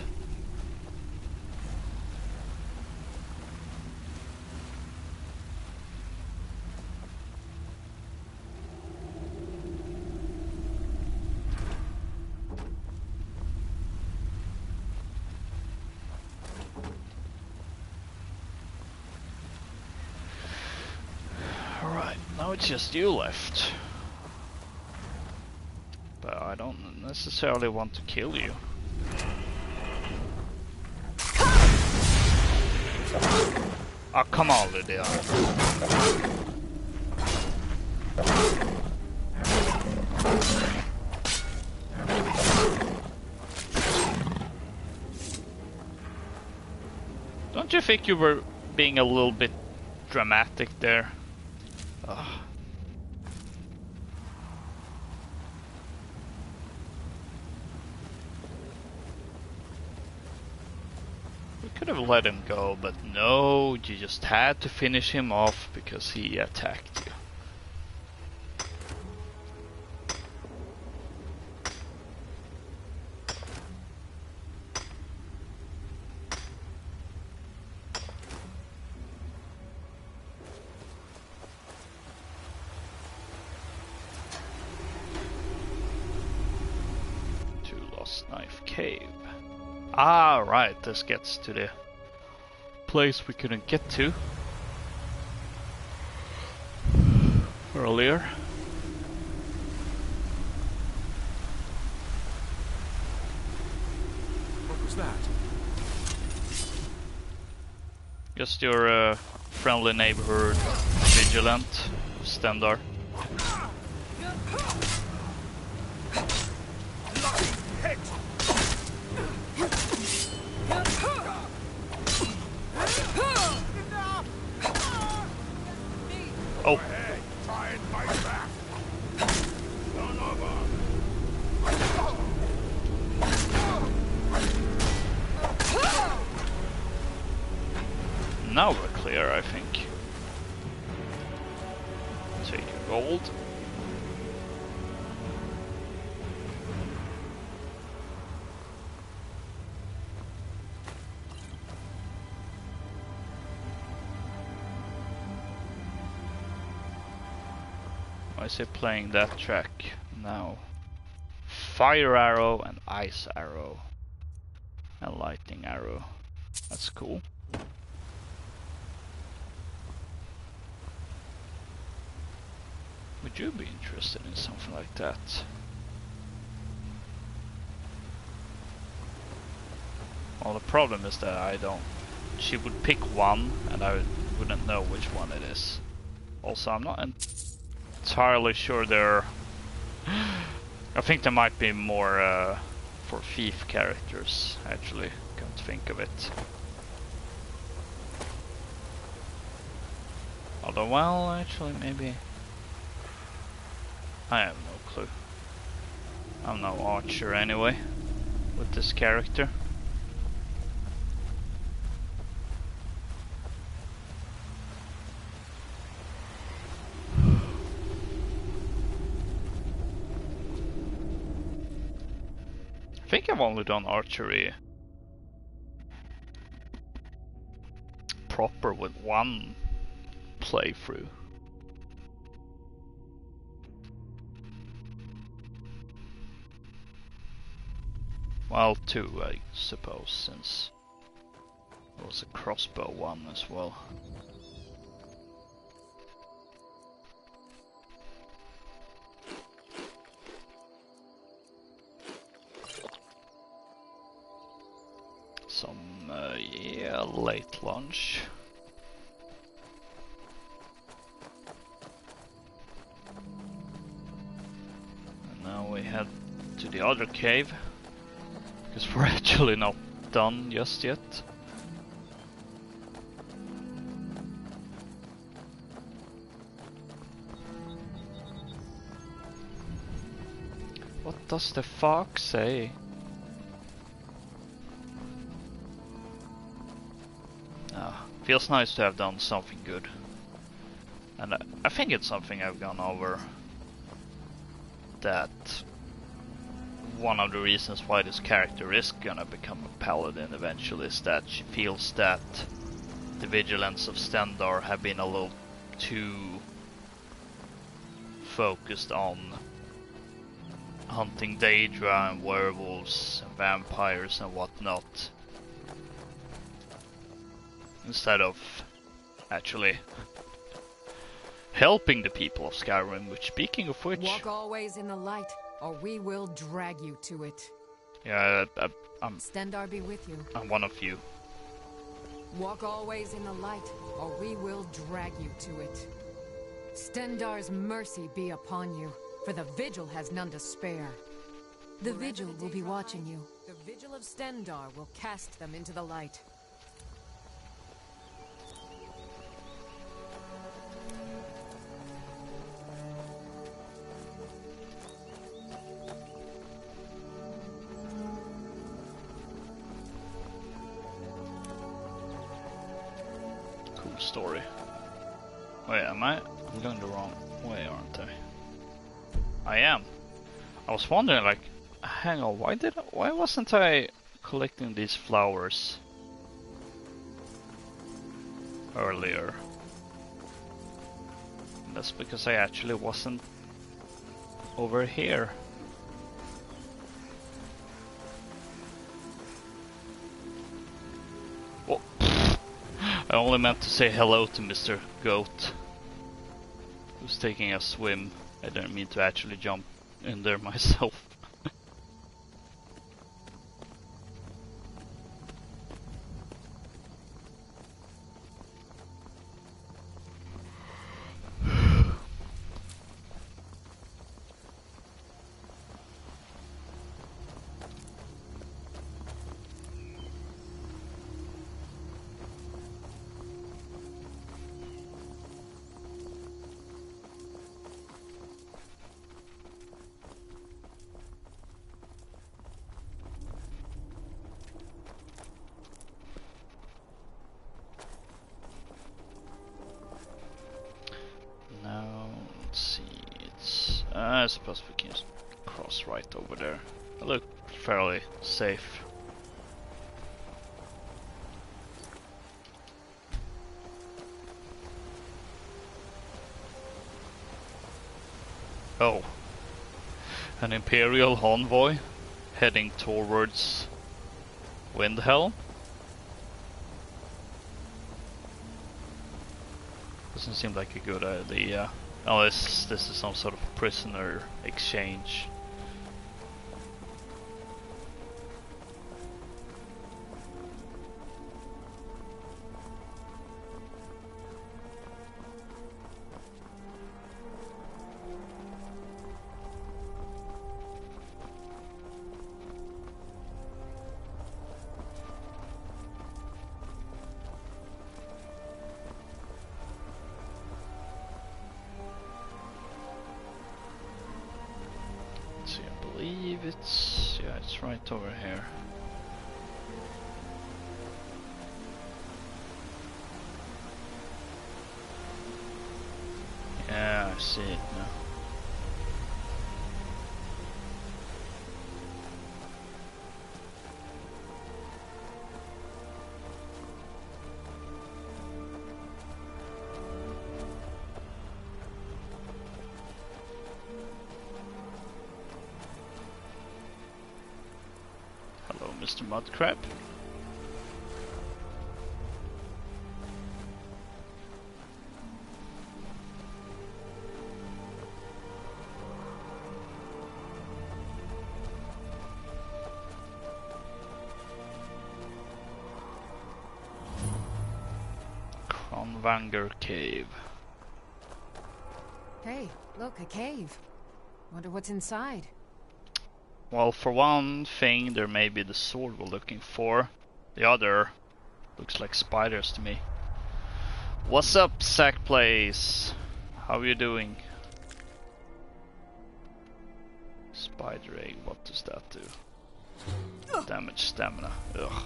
Now it's just you left. But I don't necessarily want to kill you. Oh, come on, Lydia. Don't you think you were being a little bit dramatic there? Ugh. We could have let him go, but no, you just had to finish him off because he attacked you. Knife Cave. Ah, right, this gets to the place we couldn't get to earlier. What was that? Just your friendly neighborhood vigilant, Stendar. Oh. Now we're clear, I think. Take your gold. Why is it playing that track now? Fire arrow and ice arrow and lightning arrow. That's cool. Would you be interested in something like that? Well, the problem is that I don't. She would pick one and I wouldn't know which one it is. Also, I'm not entirely sure there. I think there might be more for thief characters, actually, come to think of it. Although, well, actually, maybe I have no clue. I'm no archer anyway, with this character. I think I've only done archery proper with one playthrough. Well, two, I suppose, since there was a crossbow one as well. Some, yeah, late lunch. And now we head to the other cave. Because we're actually not done just yet. What does the fox say? Feels nice to have done something good. And I think it's something I've gone over, that one of the reasons why this character is gonna become a paladin eventually is that she feels that the vigilance of Stendarr have been a little too focused on hunting Daedra and werewolves and vampires and whatnot, instead of actually helping the people of Skyrim, which, speaking of which... Walk always in the light, or we will drag you to it. Yeah, I'm... Stendarr be with you. I'm one of you. Walk always in the light, or we will drag you to it. Stendarr's mercy be upon you, for the Vigil has none to spare. The Vigil will be watching you. The Vigil of Stendarr will cast them into the light. Story. Wait, am I? I'm going the wrong way, aren't I? I am. I was wondering, like, hang on, why wasn't I collecting these flowers earlier? That's because I actually wasn't over here. I only meant to say hello to Mr. Goat, who's taking a swim. I didn't mean to actually jump in there myself. I suppose we can just cross right over there. I look fairly safe. Oh, an Imperial convoy heading towards Windhelm? Doesn't seem like a good idea. Unless this is some sort of prisoner exchange. believe it's... yeah, it's right over here. Yeah, I see it now. Hello, Mr. Mudcrab. Vanger Cave. Hey, look, a cave. Wonder what's inside. Well, for one thing, there may be the sword we're looking for. The other looks like spiders to me. What's up, Sack Place? How are you doing? Spider egg, what does that do? Damage stamina. Ugh.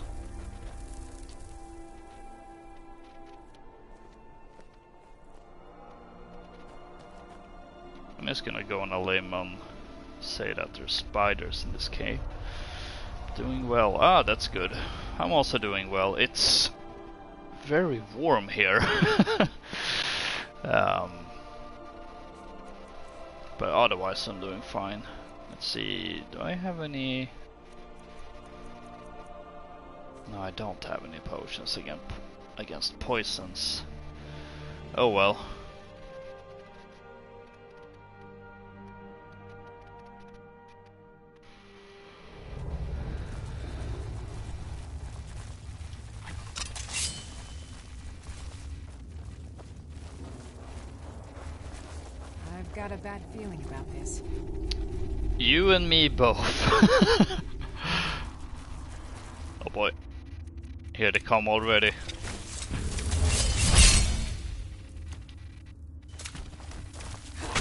I'm just gonna go on a limb and say that there's spiders in this cave. Doing well. Ah, that's good. I'm also doing well. It's very warm here. But otherwise I'm doing fine. Let's see, do I have any... No, I don't have any potions against poisons. Oh well. Got a bad feeling about this. You and me both. Oh boy. Here they come already.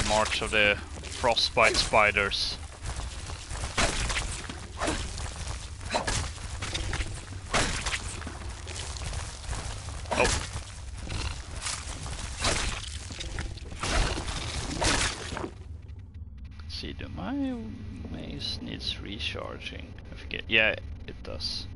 March of the frostbite spiders. Oh. Do my mace needs recharging? I forget. Yeah, it does.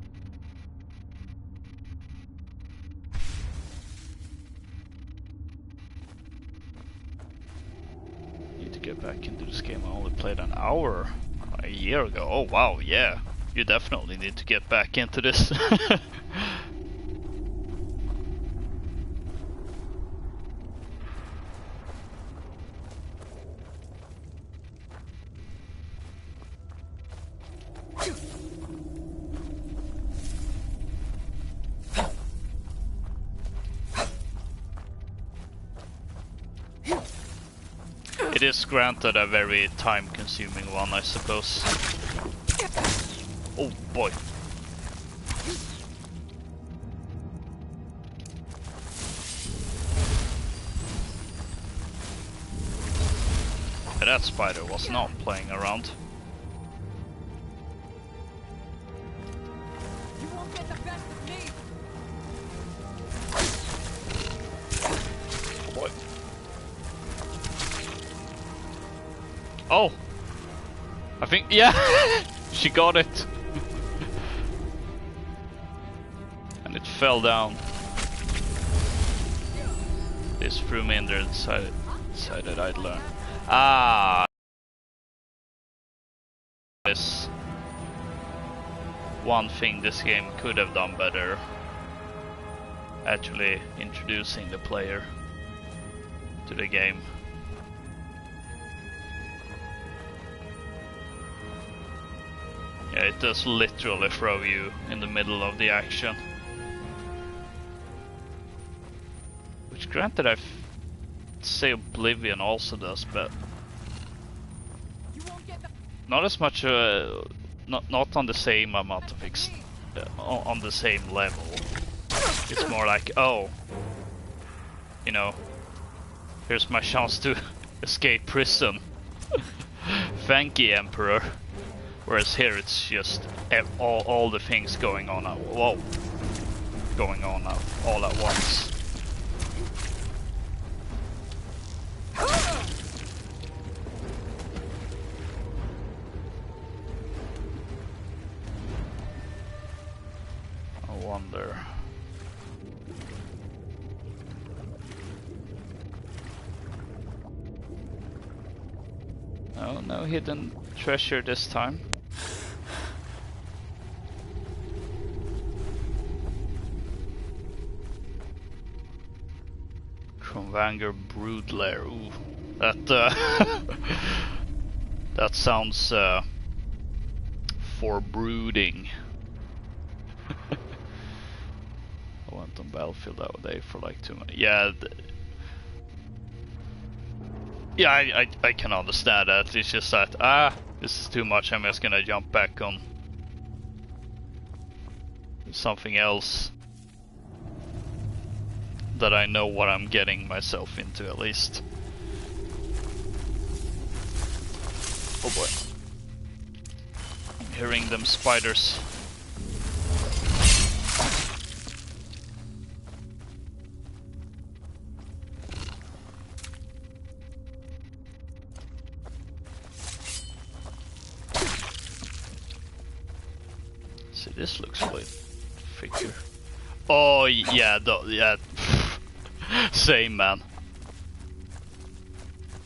Need to get back into this game. I only played an hour a year ago. Oh wow, yeah. You definitely need to get back into this. It is granted a very time-consuming one, I suppose. Oh boy. Yeah, that spider was not playing around. You won't get the best of me. Oh boy. Oh! I think, yeah! She got it! And it fell down. This threw me in there and decided I'd learn. Ah! This one thing this game could have done better. Actually introducing the player to the game. Yeah, it does literally throw you in the middle of the action. Which granted I'd say Oblivion also does, but not as much, not on the same amount of on the same level. It's more like, oh, you know, here's my chance to escape prison. Thank you, Emperor. Whereas here it's just all the things going on all at once. I wonder. Oh, no hidden treasure this time. Vanger Brood Lair. Ooh, that that sounds foreboding. I went on battlefield that day for like 2 minutes. Yeah, yeah, I can understand that. It's just that this is too much. I'm just gonna jump back on something else that I know what I'm getting myself into, at least. Oh boy. I'm hearing them spiders. See, this looks like figure. Oh yeah, yeah. Same, man.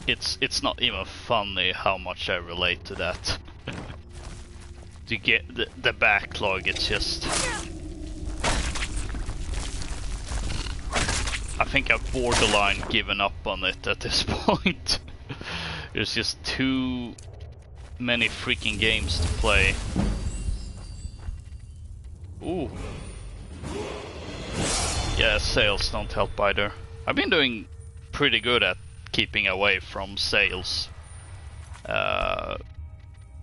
It's not even funny how much I relate to that. To get the backlog, it's just... I think I've borderline given up on it at this point. There's just too many freaking games to play. Ooh. Yeah, sales don't help either. I've been doing pretty good at keeping away from sales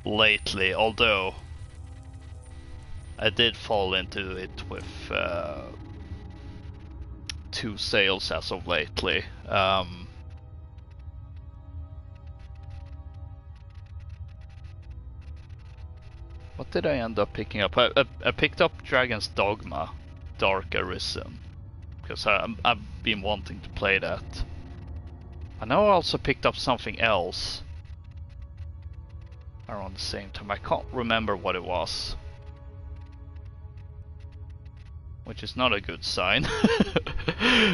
lately, although I did fall into it with 2 sales as of lately. What did I end up picking up? I picked up Dragon's Dogma, Dark Arisen, because I've been wanting to play that. I know I also picked up something else around the same time. I can't remember what it was, which is not a good sign.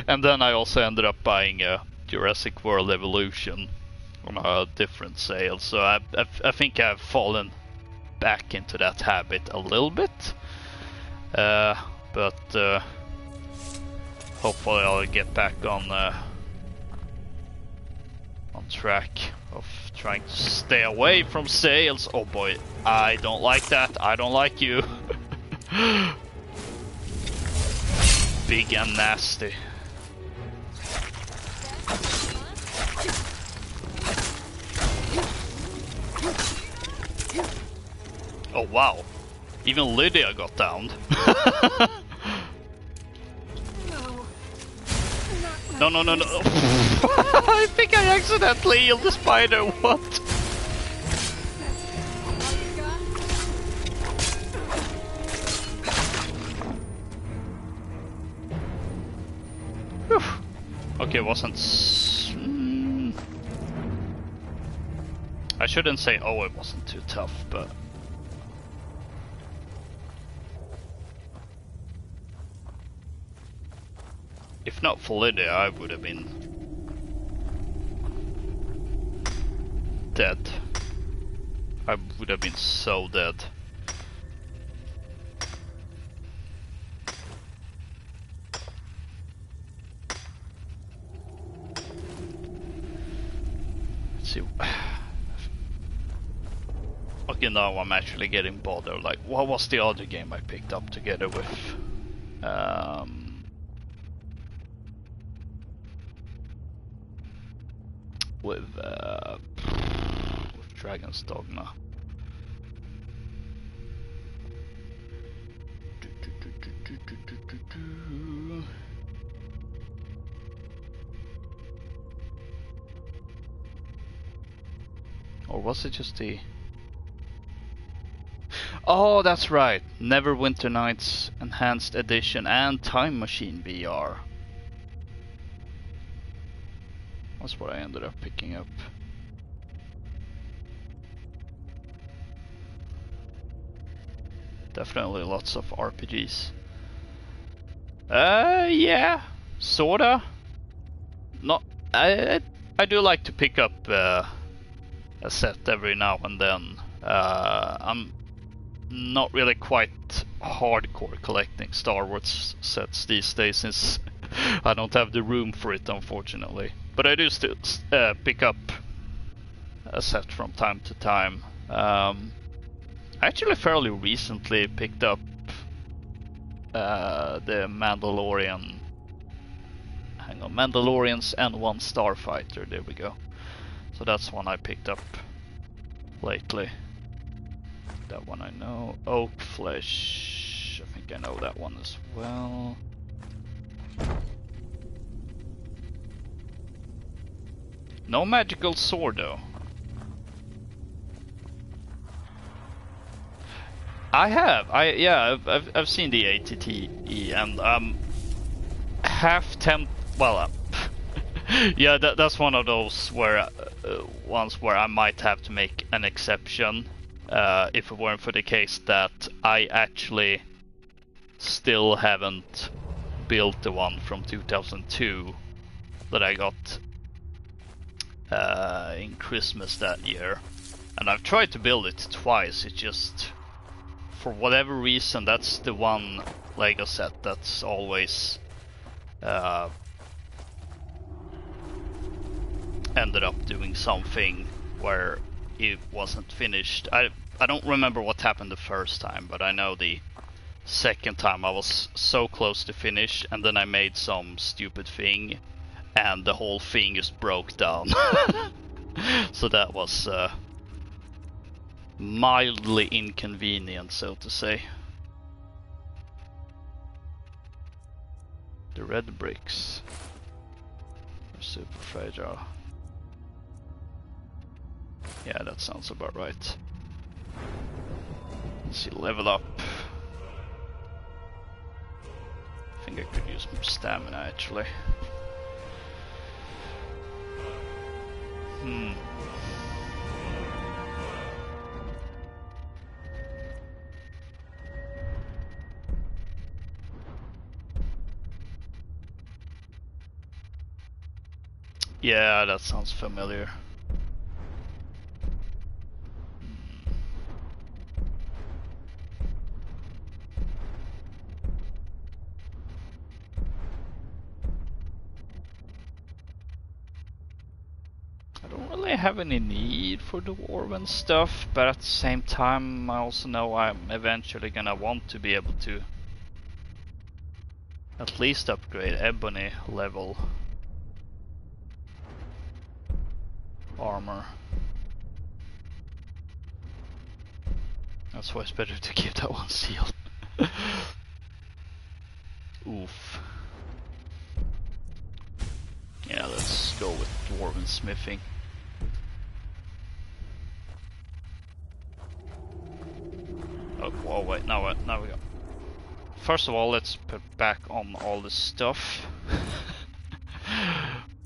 And then I also ended up buying a Jurassic World Evolution on a different sale, so I think I've fallen back into that habit a little bit, but hopefully I'll get back on track of trying to stay away from sales. Oh boy, I don't like that. I don't like you. Big and nasty. Oh wow, even Lydia got downed. No, no, no, no. I think I accidentally healed the spider. What? Whew. Okay, wasn't... I shouldn't say, oh, it wasn't too tough, but... If not for Lydia, I would have been dead. I would have been so dead. Let's see. Okay, now I'm actually getting bothered. Like, what was the other game I picked up together with? With Dragon's Dogma. Or was it just the... Oh, that's right. Neverwinter Nights Enhanced Edition and Time Machine VR. That's what I ended up picking up. Definitely lots of RPGs. Yeah, sorta. Not. I do like to pick up a set every now and then. I'm not really quite hardcore collecting Star Wars sets these days, since I don't have the room for it, unfortunately. But I do still pick up a set from time to time. Actually, fairly recently picked up the Mandalorian. Hang on, Mandalorians and one Starfighter. There we go. So that's one I picked up lately. That one I know. Oak Flesh. I think I know that one as well. No magical sword though. I have. I've seen the ATTE, and half tempted. Well, yeah, that's one of those where ones where I might have to make an exception, if it weren't for the case that I actually still haven't built the one from 2002 that I got in Christmas that year, and I've tried to build it twice. It just, for whatever reason, that's the one Lego set that's always ended up doing something where it wasn't finished. I don't remember what happened the first time, but I know the second time I was so close to finish, and then I made some stupid thing and the whole thing just broke down. So that was mildly inconvenient, so to say. The red bricks are super fragile. Yeah, that sounds about right. Let's see, level up. I think I could use more stamina actually. Yeah, that sounds familiar. I don't really have any need for the Dwarven stuff, but at the same time I also know I'm eventually gonna want to be able to at least upgrade Ebony level armor. That's why it's better to keep that one sealed. Oof. Yeah, let's go with Dwarven smithing. Oh wait, now we go. First of all, let's put back on all the stuff.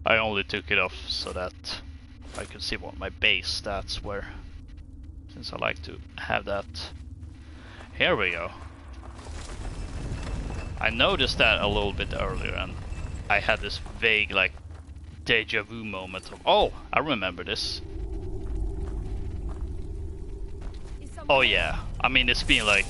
I only took it off so that I could see what my base stats were, since I like to have that. Here we go. I noticed that a little bit earlier, and I had this vague, like, deja vu moment of, oh, I remember this. Oh yeah, I mean, it's been like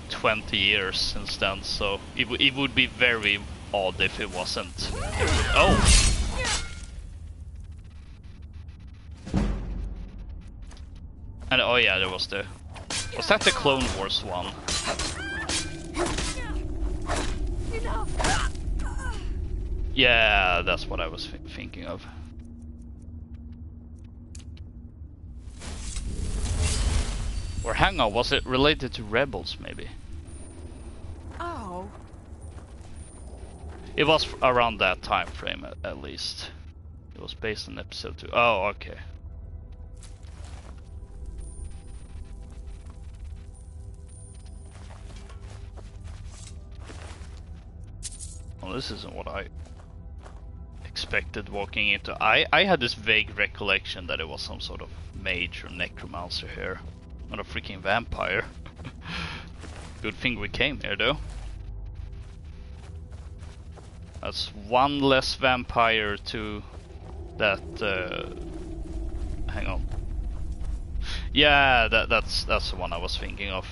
20 years since then, so it would be very odd if it wasn't. Oh! And oh yeah, there was the... Was that the Clone Wars one? Yeah, that's what I was thinking of. Or hang on, was it related to Rebels maybe? Oh. It was around that time frame at least. It was based on episode 2. Oh, okay. Well, this isn't what I expected walking into. I had this vague recollection that it was some sort of mage or necromancer here. Not a freaking vampire. Good thing we came here though. That's one less vampire to that hang on. Yeah, that's the one I was thinking of.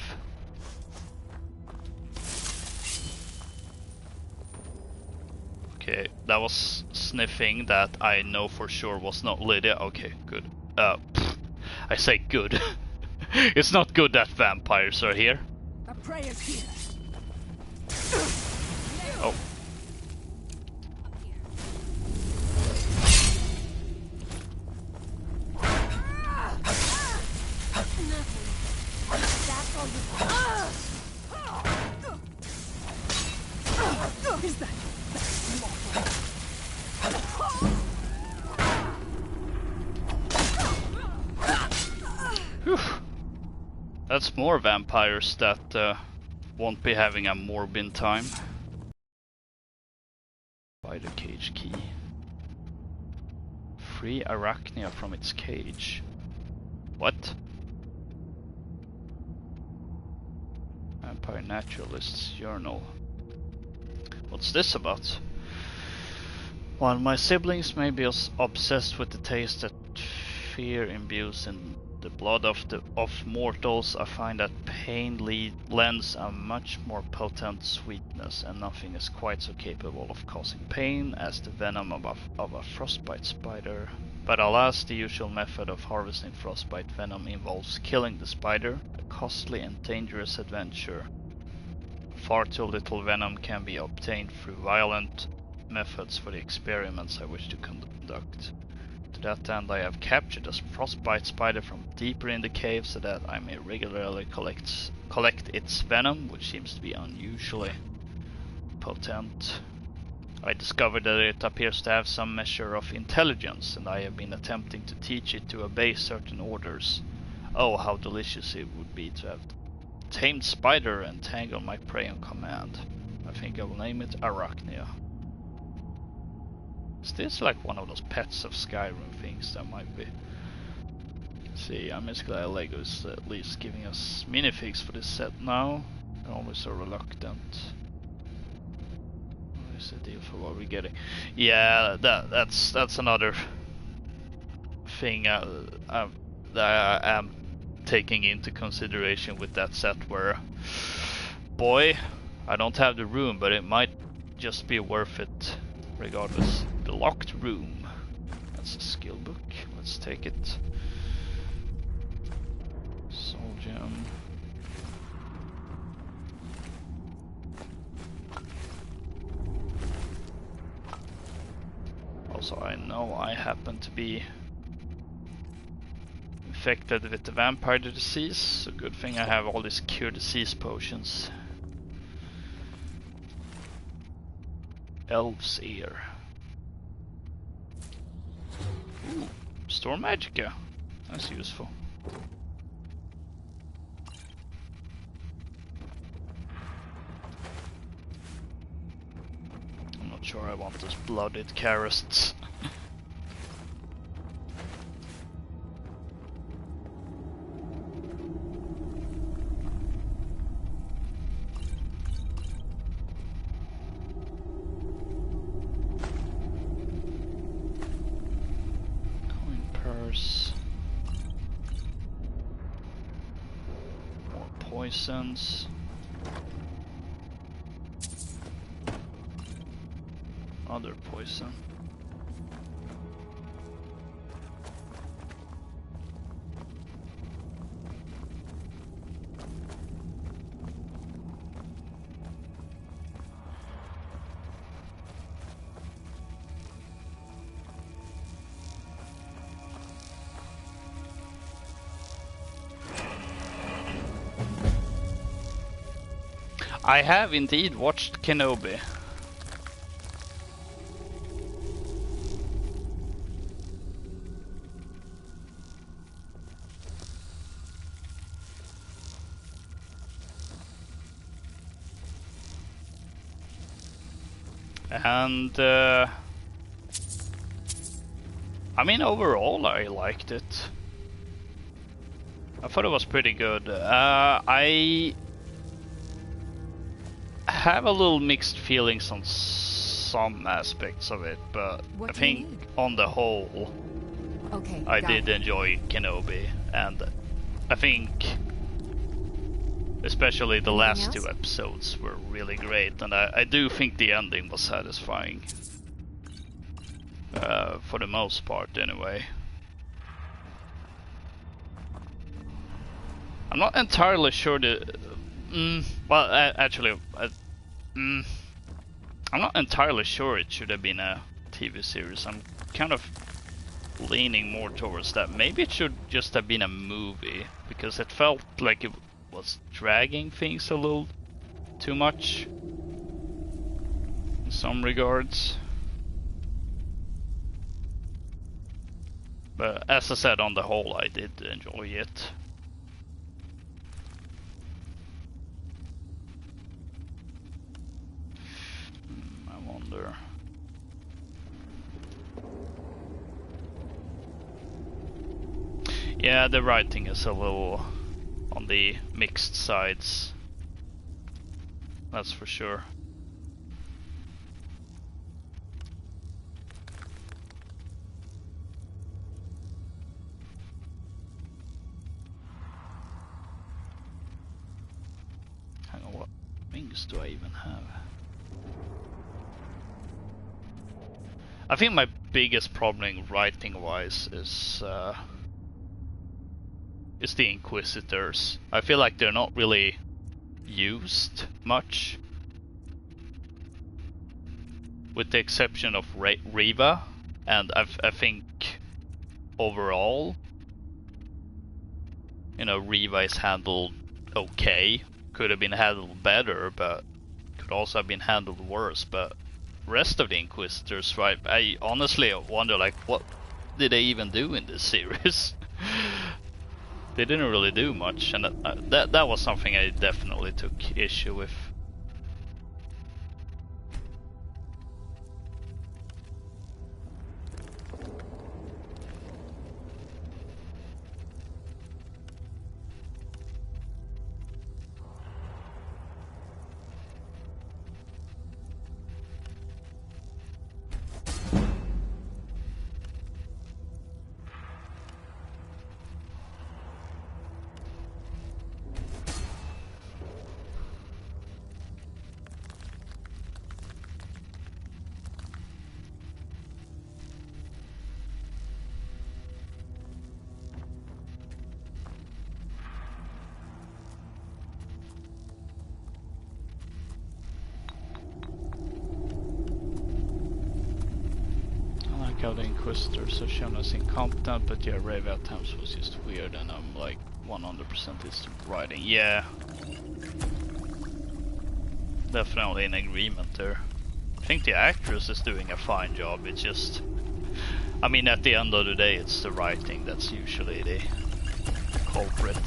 Okay, that was sniffing that I know for sure was not Lydia. Okay, good. I say good. It's not good that vampires are here. A prayer's here. Oh. Is that? Whew. That's more vampires that won't be having a morbin time. Spider cage key. Free Arachnia from its cage. What? Vampire Naturalist's Journal. What's this about? While my siblings may be obsessed with the taste that fear imbues in the blood of mortals, I find that pain lends a much more potent sweetness, and nothing is quite so capable of causing pain as the venom of a frostbite spider. But alas, the usual method of harvesting frostbite venom involves killing the spider, a costly and dangerous adventure. Far too little venom can be obtained through violent methods for the experiments I wish to conduct. To that end, I have captured a frostbite spider from deeper in the cave so that I may regularly collect its venom, which seems to be unusually potent. I discovered that it appears to have some measure of intelligence, and I have been attempting to teach it to obey certain orders. Oh, how delicious it would be to have tamed spider and tangle my prey on command. I think I will name it Arachnia. Is this like one of those pets of Skyrim things that might be? See, I'm basically Lego is at least giving us minifigs for this set now. I'm always so reluctant. What is the deal for what we're getting? Yeah, that's another thing that I am taking into consideration with that set, where boy, I don't have the room, but it might just be worth it regardless. The locked room. That's a skill book. Let's take it. Soul gem. Also, I know I happen to be infected with the vampire disease, so good thing I have all these cure disease potions. Elf's ear. Ooh, Storm Magica. That's useful. I'm not sure I want those blooded carrots. More poisons. Other poison. I have indeed watched Kenobi. And I mean, overall, I liked it. I thought it was pretty good. I have a little mixed feelings on some aspects of it, but I think on the whole, I did enjoy Kenobi, and I think especially the last two episodes were really great, and I do think the ending was satisfying. For the most part, anyway. I'm not entirely sure I'm not entirely sure it should have been a TV series. I'm kind of leaning more towards that. Maybe it should just have been a movie, because it felt like it was dragging things a little too much in some regards. But as I said, on the whole, I did enjoy it. I wonder. Yeah, the writing is a little on the mixed sides. That's for sure. Hang on, what wings do I even have? I think my biggest problem writing-wise is the Inquisitors. I feel like they're not really used much, with the exception of Riva, and I think overall, you know, Riva is handled okay. Could have been handled better, but could also have been handled worse. But rest of the Inquisitors, right? I honestly wonder, like, what did they even do in this series? They didn't really do much, and that was something I definitely took issue with. How the Inquisitors are shown as incompetent, but yeah, Rave at times was just weird, and I'm like 100% is writing. Yeah, definitely in agreement there. I think the actress is doing a fine job. It's just, I mean, at the end of the day, it's the writing that's usually the culprit.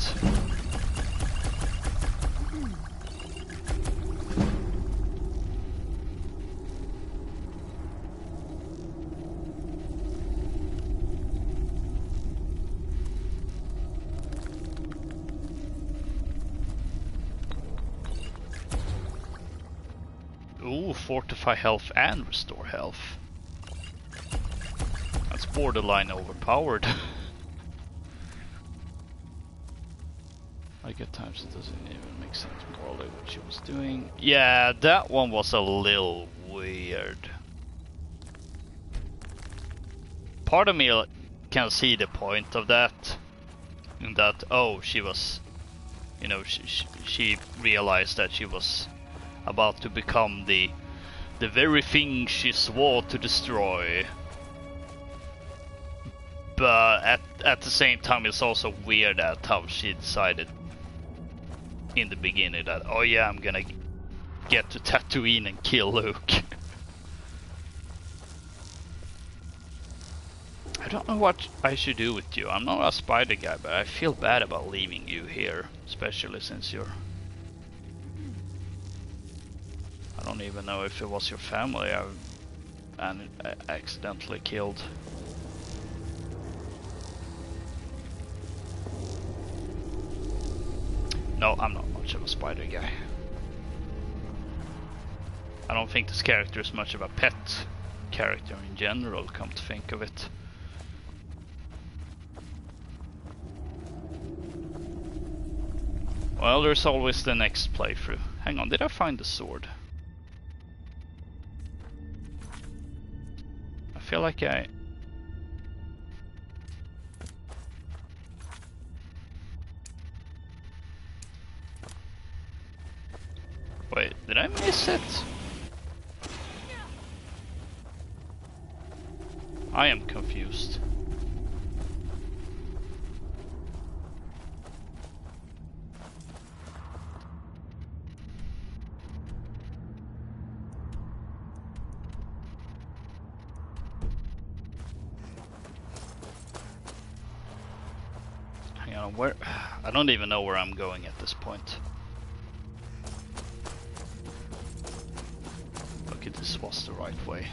Fortify health and restore health. That's borderline overpowered. Like at times it doesn't even make sense morally what she was doing. Yeah, that one was a little weird. Part of me can see the point of that. In that, oh, she was, you know, she realized that she was about to become the very thing she swore to destroy. But at the same time, it's also weird at how she decided in the beginning that, oh yeah, I'm gonna get to Tatooine and kill Luke. I don't know what I should do with you. I'm not a spider guy, but I feel bad about leaving you here, especially since you're... I don't even know if it was your family and accidentally killed. No, I'm not much of a spider guy. I don't think this character is much of a pet character in general, come to think of it. Well, there's always the next playthrough. Hang on, did I find the sword? I feel like I... Wait, did I miss it? I am confused. Hang on, where? I don't even know where I'm going at this point. Okay, this was the right way.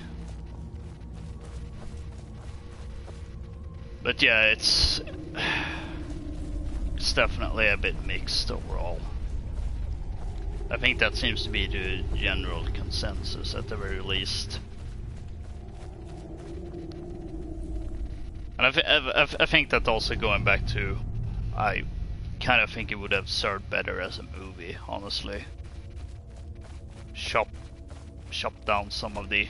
But yeah, it's definitely a bit mixed overall. I think that seems to be the general consensus at the very least. And I think that also going back to, I kind of think it would have served better as a movie, honestly. Chop down some of the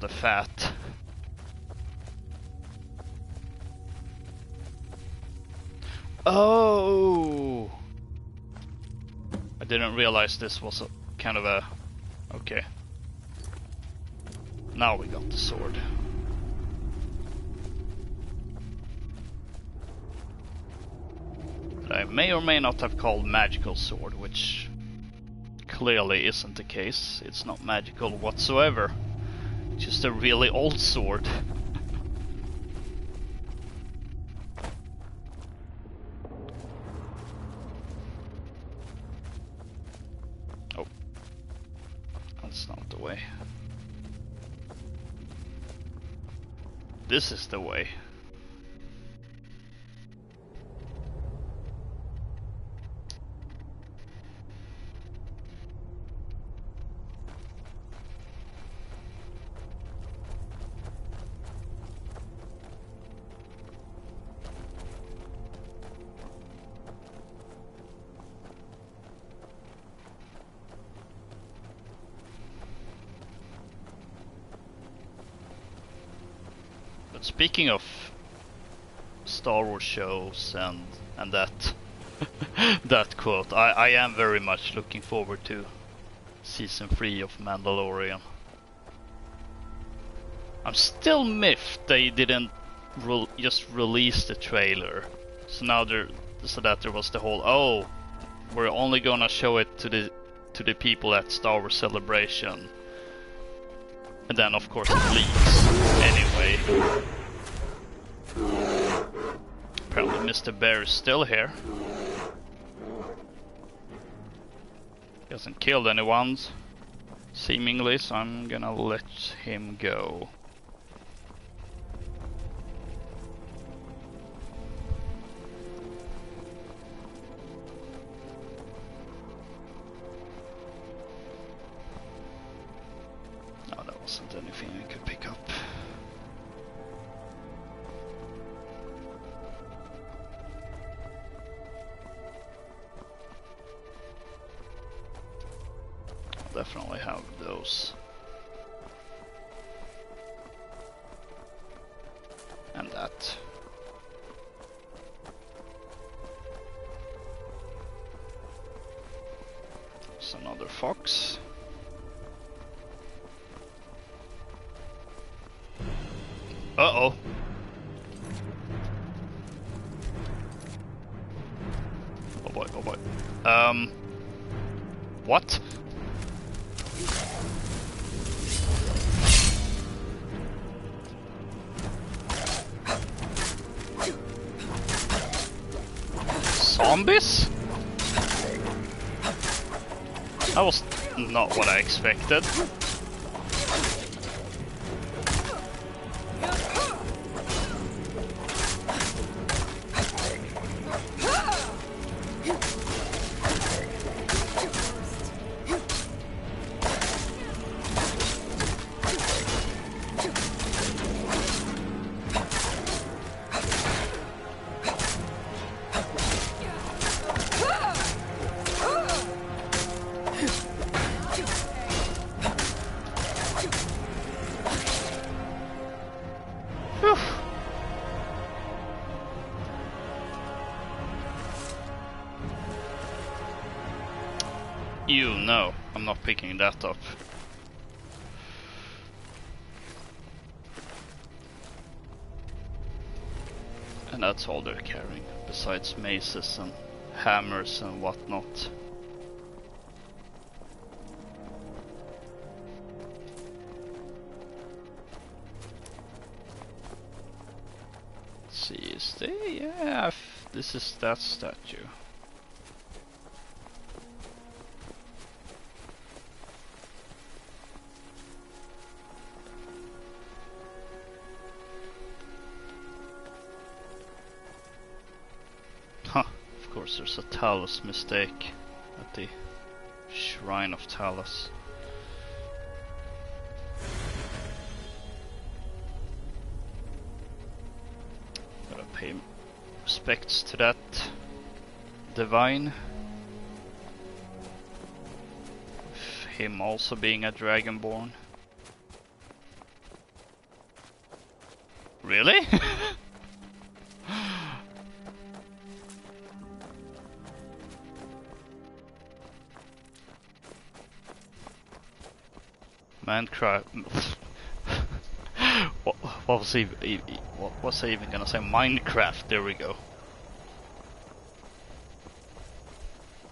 fat. Oh, I didn't realize this was a kind of a... Okay. Now we got the sword. That I may or may not have called magical sword, which clearly isn't the case. It's not magical whatsoever. Just a really old sword. Oh. That's not the way. This is the way. Speaking of Star Wars shows and that that quote, I am very much looking forward to season 3 of Mandalorian. I'm still miffed they didn't just release the trailer. So now so that there was the whole, oh, we're only gonna show it to the people at Star Wars Celebration. And then of course it leaks anyway. Apparently Mr. Bear is still here. He hasn't killed anyone, seemingly, so I'm gonna let him go. No, that wasn't anything I could pick up. Definitely have those. And that. There's another fox. Uh-oh. Oh boy, oh boy. What? Zombies? That was not what I expected. No, I'm not picking that up. And that's all they're carrying, besides maces and hammers and whatnot. Let's see, is they? Yeah, this is that statue. Of course, there's a Talus mistake at the Shrine of Talus. Gotta pay respects to that divine. With him also being a dragonborn. Really? Minecraft. what was I even gonna say? Minecraft. There we go.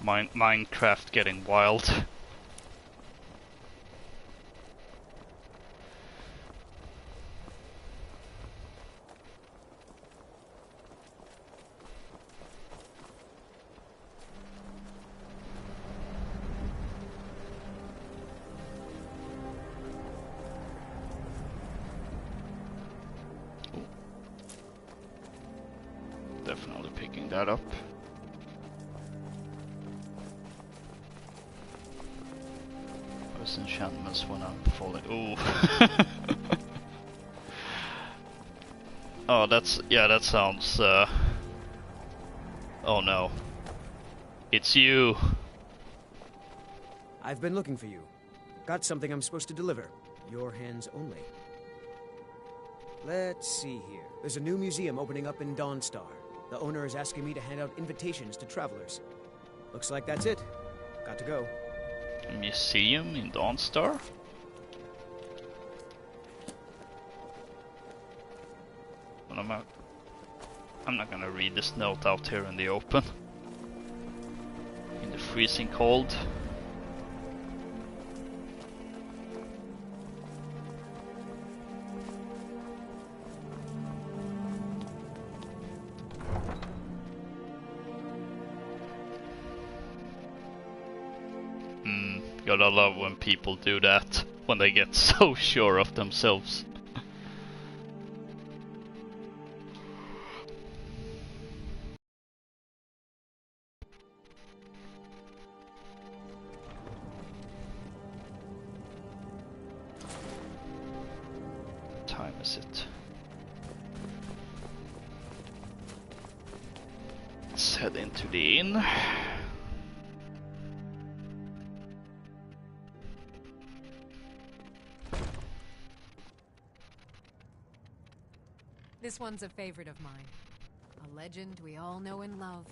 Minecraft getting wild. Definitely picking that up. Those enchantments when I'm falling. Ooh. Oh, that sounds. Oh no. It's you. I've been looking for you. Got something I'm supposed to deliver. Your hands only. Let's see here. There's a new museum opening up in Dawnstar. The owner is asking me to hand out invitations to travelers. Looks like that's it. Got to go. A museum in Dawnstar? Well, I'm not gonna read this note out here in the open. In the freezing cold. Gotta love when people do that, when they get so sure of themselves. What time is it? Let's head into the inn. This one's a favorite of mine. A legend we all know and love.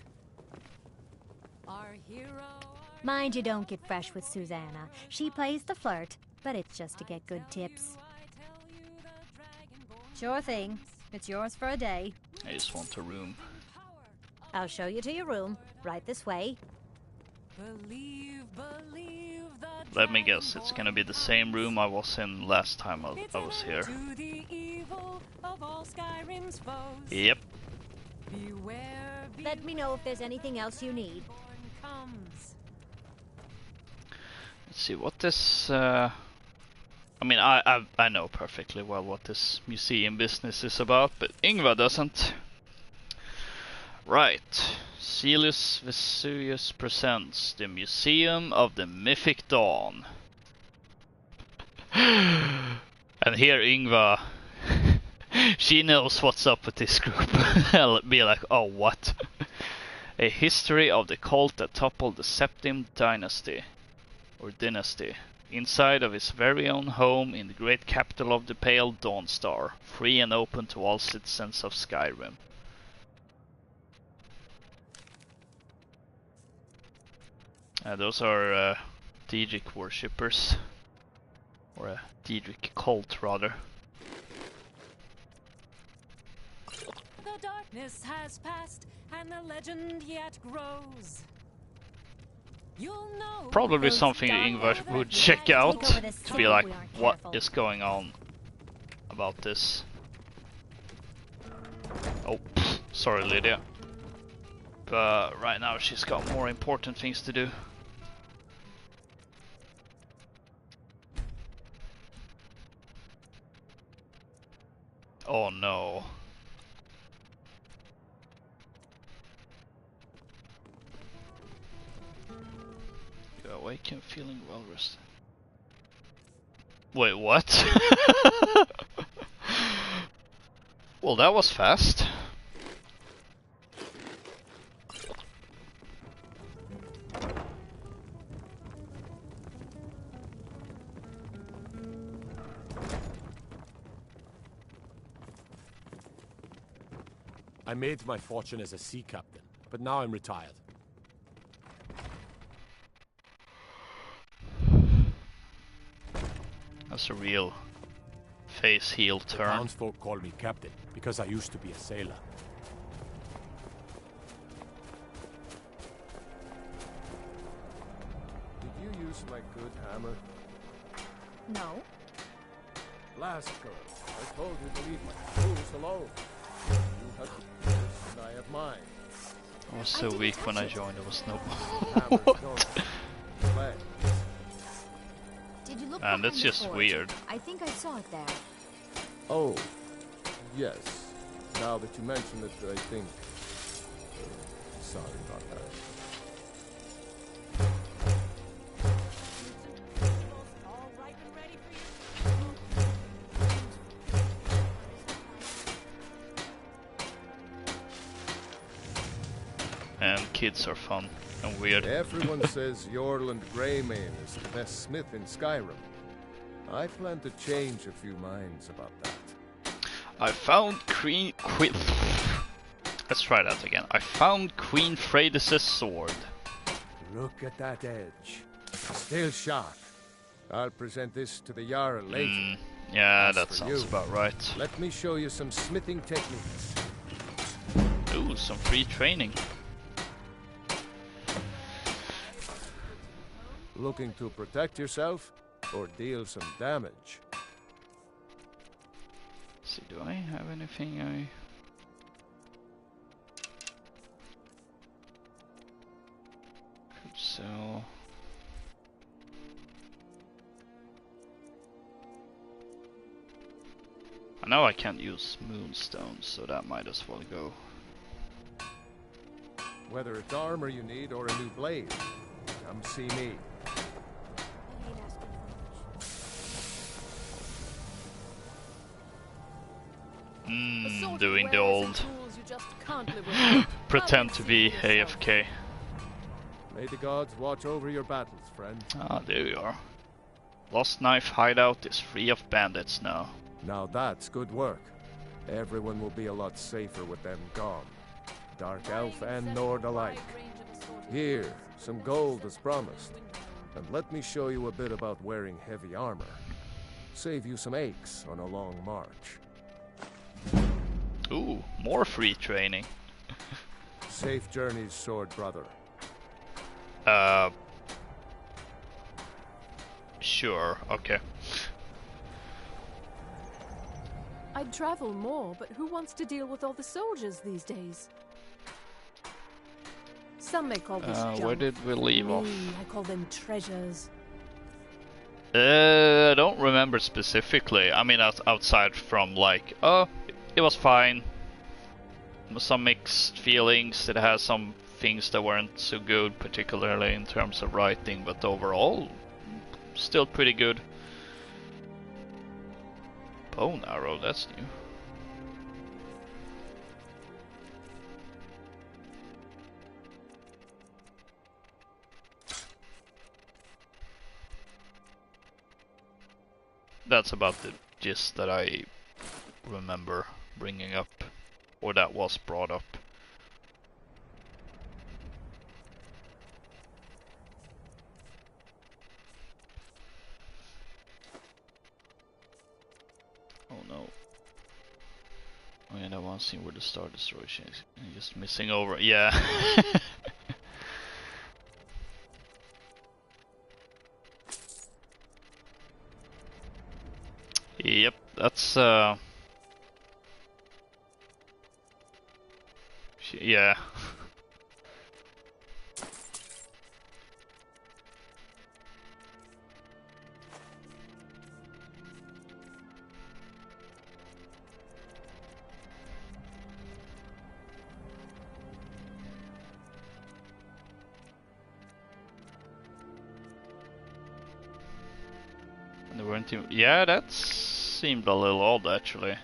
Our hero... Mind you don't get fresh with Susanna. She plays the flirt, but it's just to get good tips. Sure thing. It's yours for a day. I just want a room. I'll show you to your room. Right this way. Let me guess, it's gonna be the same room I was in last time I was here. Yep. Let me know if there's anything else you need. Let's see what this. I mean, I know perfectly well what this museum business is about, but Yngva doesn't. Right. Celius Vesuvius presents the Museum of the Mythic Dawn. And here Yngva, she knows what's up with this group. I'll be like, oh, what? A history of the cult that toppled the Septim dynasty, or dynasty, inside of his very own home in the great capital of the Pale Dawnstar, free and open to all citizens of Skyrim. Those are Daedric worshippers, or a Daedric cult rather. The darkness has passed, and the legend yet grows. You'll know Probably something that Yngva would check out to be like, what is going on about this? Oh, sorry Lydia. But right now she's got more important things to do. Oh no. To awaken feeling well rested. Wait, what? Well, that was fast. I made my fortune as a sea captain, but now I'm retired. That's a real face heel The turn. townsfolk call me captain because I used to be a sailor. Did you use my good hammer? No. Last girl, I told you to leave my tools alone. You have yours and I have mine. I was so weak when I joined, there was no... Hammers don't play. Did you look And that's behind the just forge? weird. I think I saw it there. Oh, yes. Now that you mention it, I think... sorry about that. And kids are fun and weird. Everyone says Yorland Greymane is the best smith in Skyrim. I plan to change a few minds about that. I found Queen... Let's try that again. I found Queen Freydis' sword. Look at that edge. Still sharp. I'll present this to the Jarl later. Yeah, As that for sounds you, about right. Let me show you some smithing techniques. Ooh, some free training. Looking to protect yourself or deal some damage? Let's see, do I have anything I... could sell? I know I can't use moonstones, so that might as well go. Whether it's armor you need or a new blade, come see me. Doing the old pretend to be AFK. May the gods watch over your battles, friend. Ah, there you are. Lost Knife hideout is free of bandits now. Now that's good work. Everyone will be a lot safer with them gone. Dark Elf and Nord alike. Here, some gold as promised. And let me show you a bit about wearing heavy armor. Save you some aches on a long march. Ooh, more free training. Safe journeys, sword brother. Sure, okay. I'd travel more, but who wants to deal with all the soldiers these days? Some may call this junk. Where did we leave off? Me, I call them treasures. I don't remember specifically. I mean, outside from like, oh, it was fine. Some mixed feelings. It has some things that weren't so good, particularly in terms of writing, but overall, still pretty good. Bone arrow, that's new. That's about the gist that I remember bringing up, or that was brought up. Oh no. Oh yeah, that one scene where the Star Destroyer is just missing over. Yeah. Yep, that's yeah. And they weren't even, yeah, that seemed a little odd actually.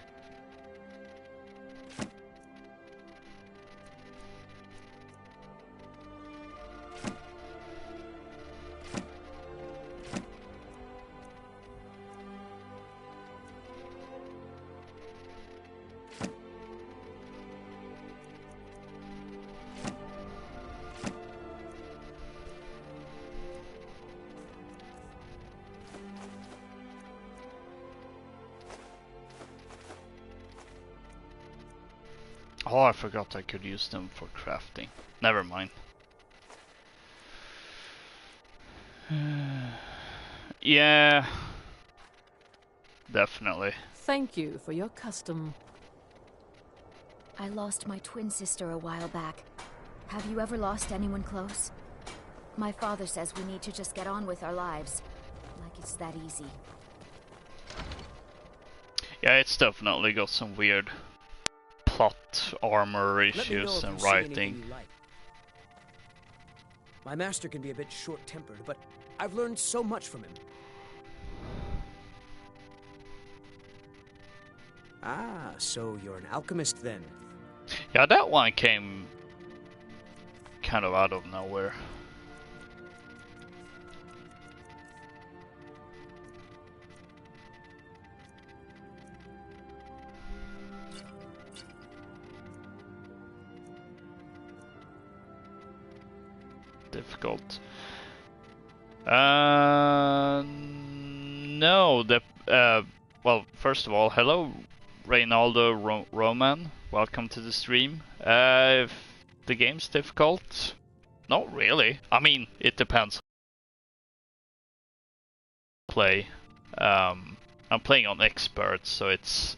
Oh, I forgot I could use them for crafting. Never mind. Yeah, definitely. Thank you for your custom. I lost my twin sister a while back. Have you ever lost anyone close? My father says we need to just get on with our lives. Like it's that easy. Yeah, it's definitely got some weird plot armor issues and writing. Like. My master can be a bit short-tempered, but I've learned so much from him. Ah, so you're an alchemist then? Yeah, that one came kind of out of nowhere. Difficult. No, well, first of all, hello Reynaldo Roman, welcome to the stream. If the game's difficult? Not really. I mean, it depends. Play. I'm playing on expert, so it's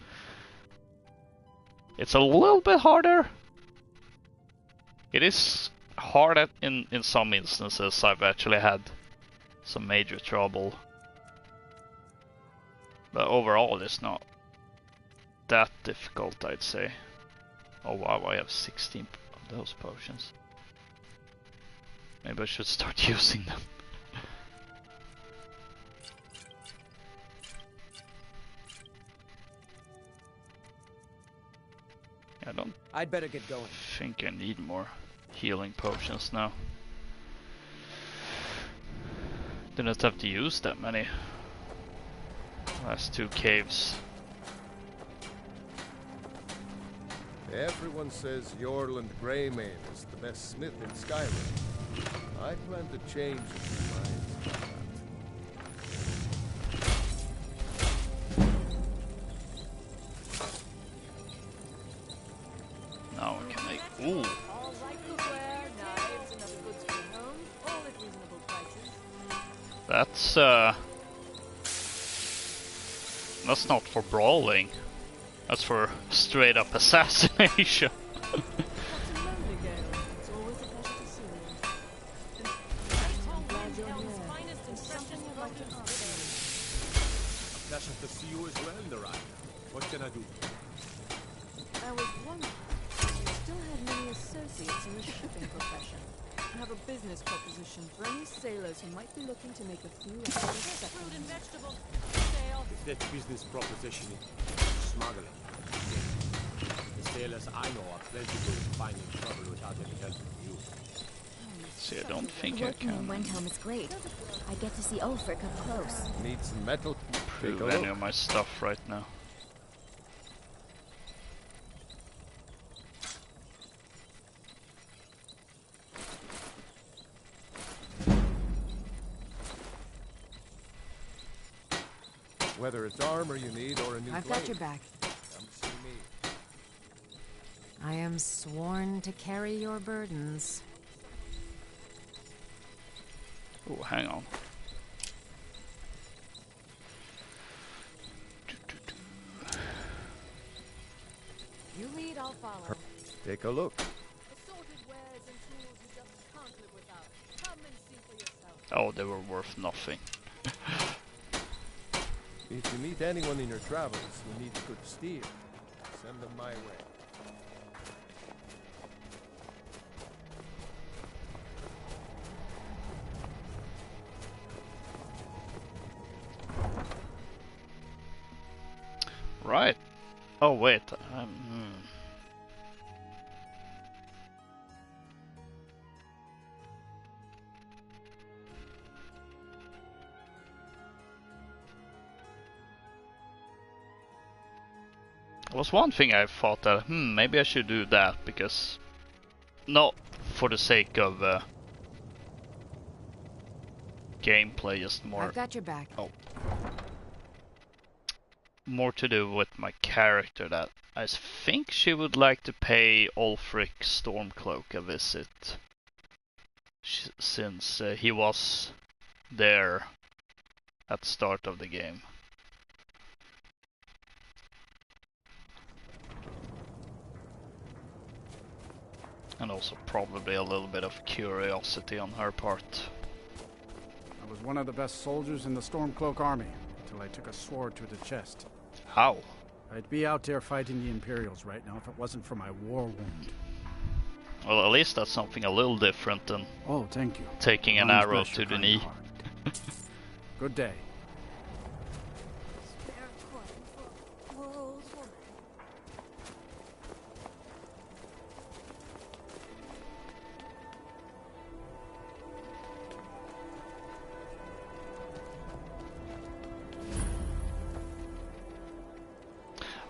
a little bit harder. It is hard in some instances. I've actually had some major trouble, but overall it's not that difficult, I'd say. Oh wow, I have 16 of those potions. Maybe I should start using them. I'd better get going. I think I need more healing potions now. Didn't have to use that many. Last two caves. Everyone says Yorland Greymane is the best smith in Skyrim. I plan to change his mind. Now we can make. Ooh! That's not for brawling. That's for straight up assassination. Pleasure to see you as well, Naraya. What can I do? I was wondering if you still had many associates in the shipping profession. I have a business proposition for any sailors who might be looking to make a few extra fruit and vegetables. Sale. If that business proposition is smuggling, the sailors I know are plenty good at finding trouble without any help from you. See, I don't think I Working in can Windhelm is great. I get to see Ulfric up close. Need some metal? prove any of my stuff right now. Whether it's armor you need or a new I've blade. got your back. Come see me. I am sworn to carry your burdens. Oh, hang on. You lead, I'll follow. Take a look. Assorted wares and tools you just can't live without. Come and see for yourself. Oh, they were worth nothing. If you meet anyone in your travels who needs good steel, send them my way. Right. Oh wait. There was one thing I thought that maybe I should do that, because not for the sake of gameplay, just more. I've got your back. Oh. More to do with my character, that I think she would like to pay Ulfric Stormcloak a visit, since he was there at the start of the game. And also probably a little bit of curiosity on her part. I was one of the best soldiers in the Stormcloak army until I took a sword to the chest. How? I'd be out there fighting the Imperials right now if it wasn't for my war wound. Well, at least that's something a little different than thank you. taking an Mine's arrow best to for the crying knee. hard. Good day.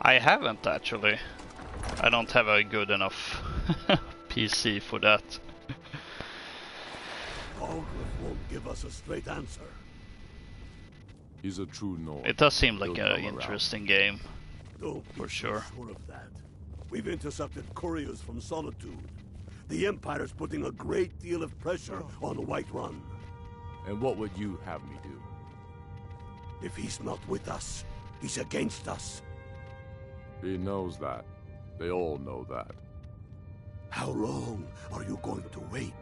I haven't actually. I don't have a good enough PC for that. Dawnguard won't give us a straight answer. He's a true Nord. It does seem like He'll an come interesting game. Don't for be sure. So sure of that. We've intercepted couriers from Solitude. The Empire's putting a great deal of pressure on Whiterun. And what would you have me do? If he's not with us, he's against us. He knows that. They all know that. How long are you going to wait?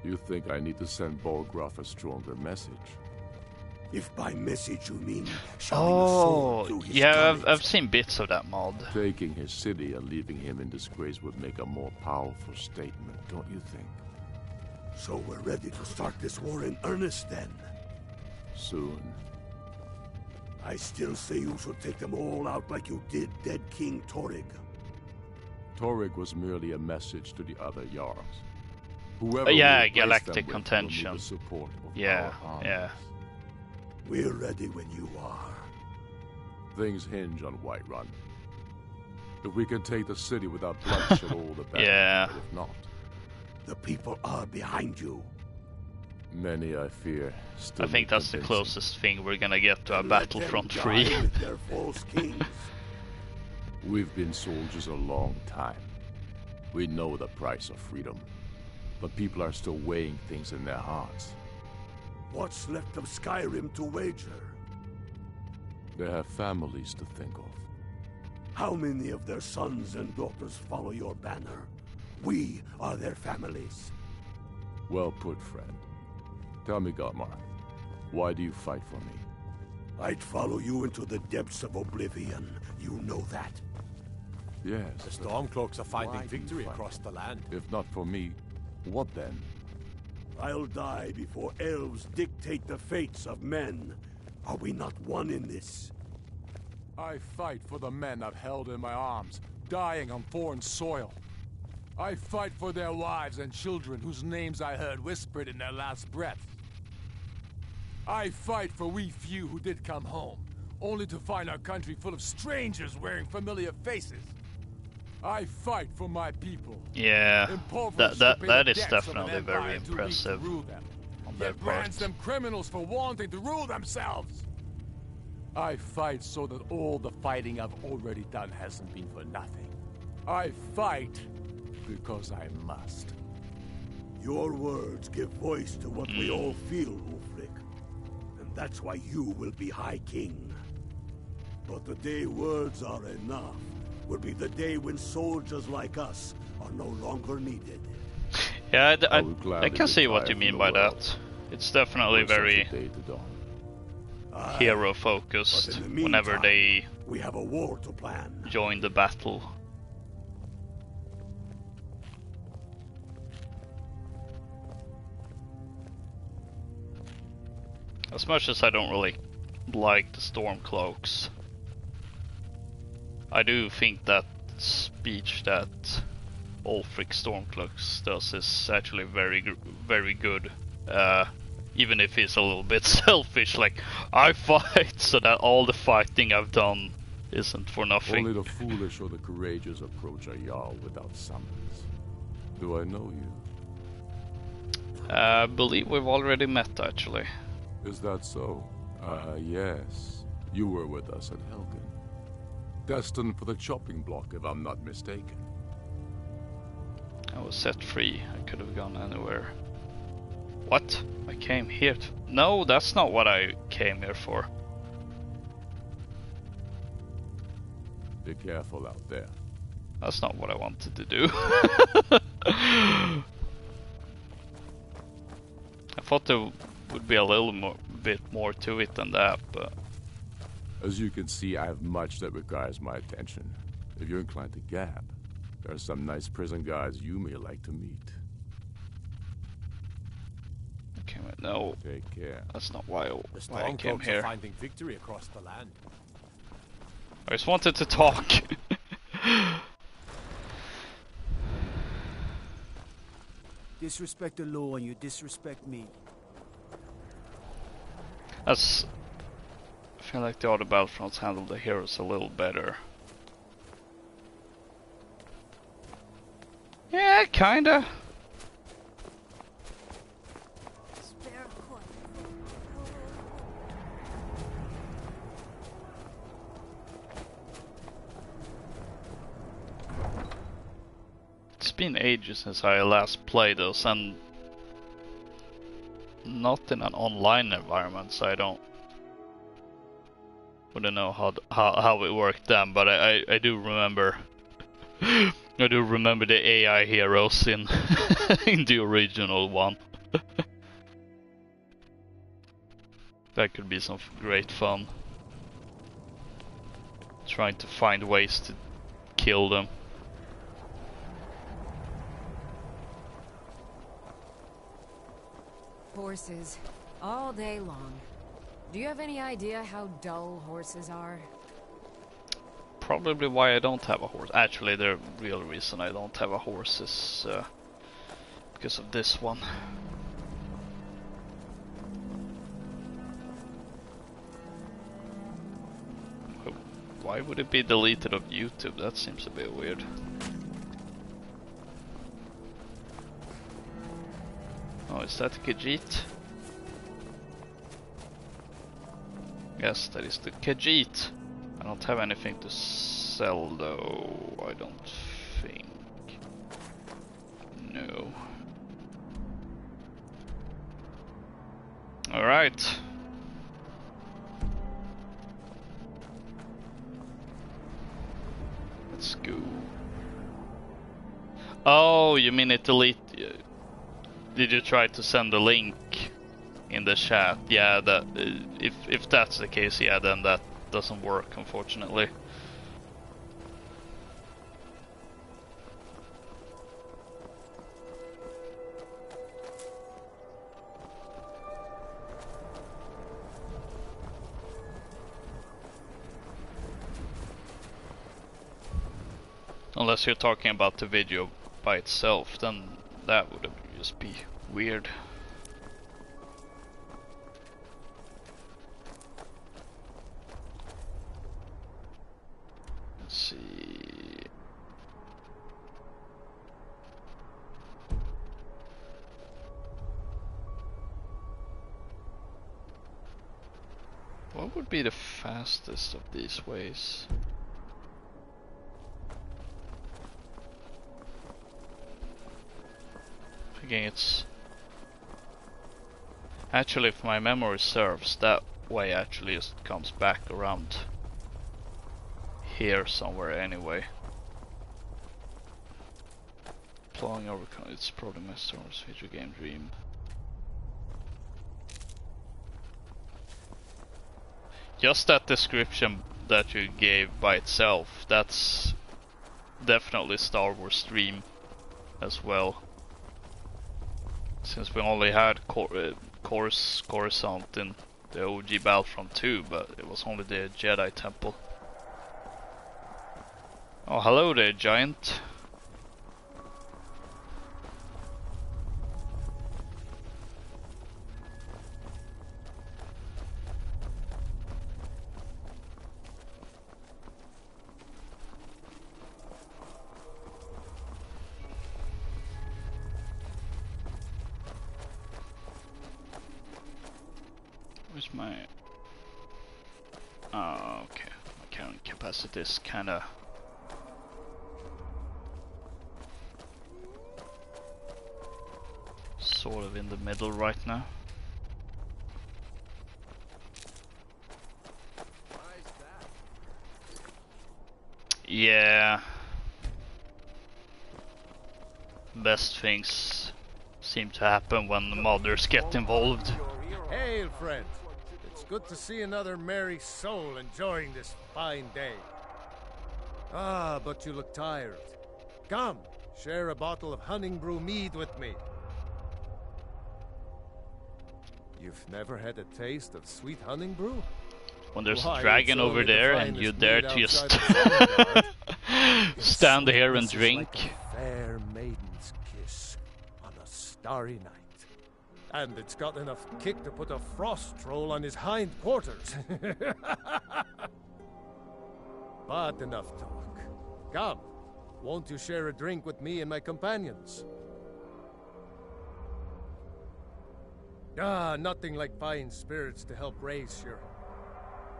You think I need to send Bolgraf a stronger message? If by message you mean shoving a sword through his yeah, tummy. I've seen bits of that mod. Taking his city and leaving him in disgrace would make a more powerful statement, don't you think? So we're ready to start this war in earnest then? Soon. I still say you should take them all out like you did dead King Torrig. Torrig was merely a message to the other Jarls. Whoever Yeah, we replace galactic them with will need contention. the support of Yeah, our armies. yeah. We're ready when you are. Things hinge on Whiterun. If we can take the city without bloodshed, all the better. Yeah. But if not, the people are behind you. Many, I fear, still I think need that's the convincing. closest thing we're gonna get to a And let Battlefront them 3. die with their false kings. We've been soldiers a long time. We know the price of freedom. But people are still weighing things in their hearts. What's left of Skyrim to wager? They have families to think of. How many of their sons and daughters follow your banner? We are their families. Well put, friend. Tell me, Godmar, why do you fight for me? I'd follow you into the depths of oblivion. You know that. Yes. The Stormcloaks are finding why do you victory fight? across the land. If not for me, what then? I'll die before elves dictate the fates of men. Are we not one in this? I fight for the men I've held in my arms, dying on foreign soil. I fight for their wives and children whose names I heard whispered in their last breath. I fight for we few who did come home, only to find our country full of strangers wearing familiar faces. I fight for my people. Yeah, impoverished that to pay that the is debts of an definitely empire very too weak to impressive rule them. on their Yet brands part. them criminals for wanting to rule themselves. I fight so that all the fighting I've already done hasn't been for nothing. I fight because I must. Your words give voice to what we all feel, Ulfric. And that's why you will be High King. But the day words are enough will be the day when soldiers like us are no longer needed. Yeah, I will I gladly can see what retire you from mean the by world. that. It's definitely For such a very day to dawn. hero focused But in the whenever meantime, they we have a war to plan. join the battle. As much as I don't really like the Stormcloaks, I do think that speech that Ulfric Stormcloaks does is actually very good. Even if he's a little bit selfish, like, I fight so that all the fighting I've done isn't for nothing. Only the foolish or the courageous approach a Jarl without summons. Do I know you? I believe we've already met, actually. Is that so? Yes. You were with us at Helgen. Destined for the chopping block, if I'm not mistaken. I was set free. I could have gone anywhere. What? I came here to... No, that's not what I came here for. Be careful out there. That's not what I wanted to do. I thought there would be a little bit more to it than that, but... As you can see, I have much that requires my attention. If you're inclined to gab, there are some nice prison guards you may like to meet. Okay, wait, no. Take care. That's not why The I came Stormcloaks here. are finding victory across the land. I just wanted to talk. Disrespect the law and you disrespect me. That's... I feel like the other Battlefronts handled the heroes a little better. Yeah, kinda. It's been ages since I last played those, and not in an online environment, so I wouldn't know how it worked then. But I do remember. I do remember the AI heroes in in the original one. That could be some great fun. Trying to find ways to kill them. Horses, all day long. Do you have any idea how dull horses are? Probably why I don't have a horse. Actually, the real reason I don't have a horse is because of this one. Why would it be deleted of YouTube? That seems a bit weird. Oh, is that Khajiit? Yes, that is the Khajiit. I don't have anything to sell though, I don't think. No. Alright. Let's go. Oh, you mean it delete... Did you try to send a link in the chat. Yeah, that if that's the case, yeah, then that doesn't work, unfortunately. Unless you're talking about the video by itself, then that would just be weird. Let's see. What would be the fastest of these ways? Again, it's actually, if my memory serves, that way actually just comes back around here somewhere anyway. Plowing over, it's probably my storm's video game dream. Just that description that you gave by itself, that's definitely Star Wars dream as well. Since we only had Coruscant in the OG Battlefront 2, but it was only the Jedi Temple. Oh, hello there, giant. Where's my... Oh, okay. My carrying capacity is kinda... sort of in the middle right now. Yeah. Best things seem to happen when the modders get involved. Hail, friend. It's good to see another merry soul enjoying this fine day. Ah, but you look tired. Come, share a bottle of honey brew mead with me. You've never had a taste of sweet honey brew? When there's a dragon over there and you dare to just stand here and drink. Like a fair maiden's kiss on a starry night. And it's got enough kick to put a frost troll on his hind quarters. But enough talk. Come, won't you share a drink with me and my companions? Ah, nothing like fine spirits to help raise your...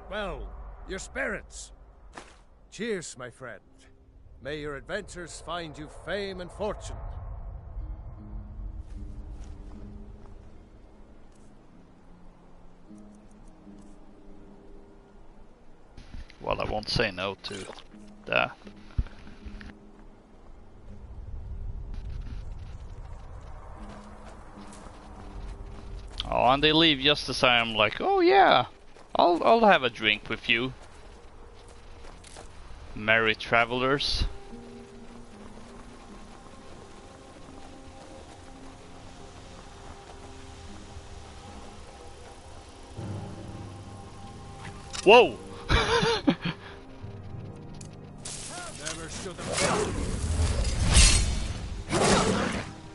well, your spirits. Cheers, my friend. May your adventures find you fame and fortune. Well, I won't say no to that. Oh, and they leave just as I'm like, oh yeah, I'll have a drink with you, merry travelers. Whoa! Never stood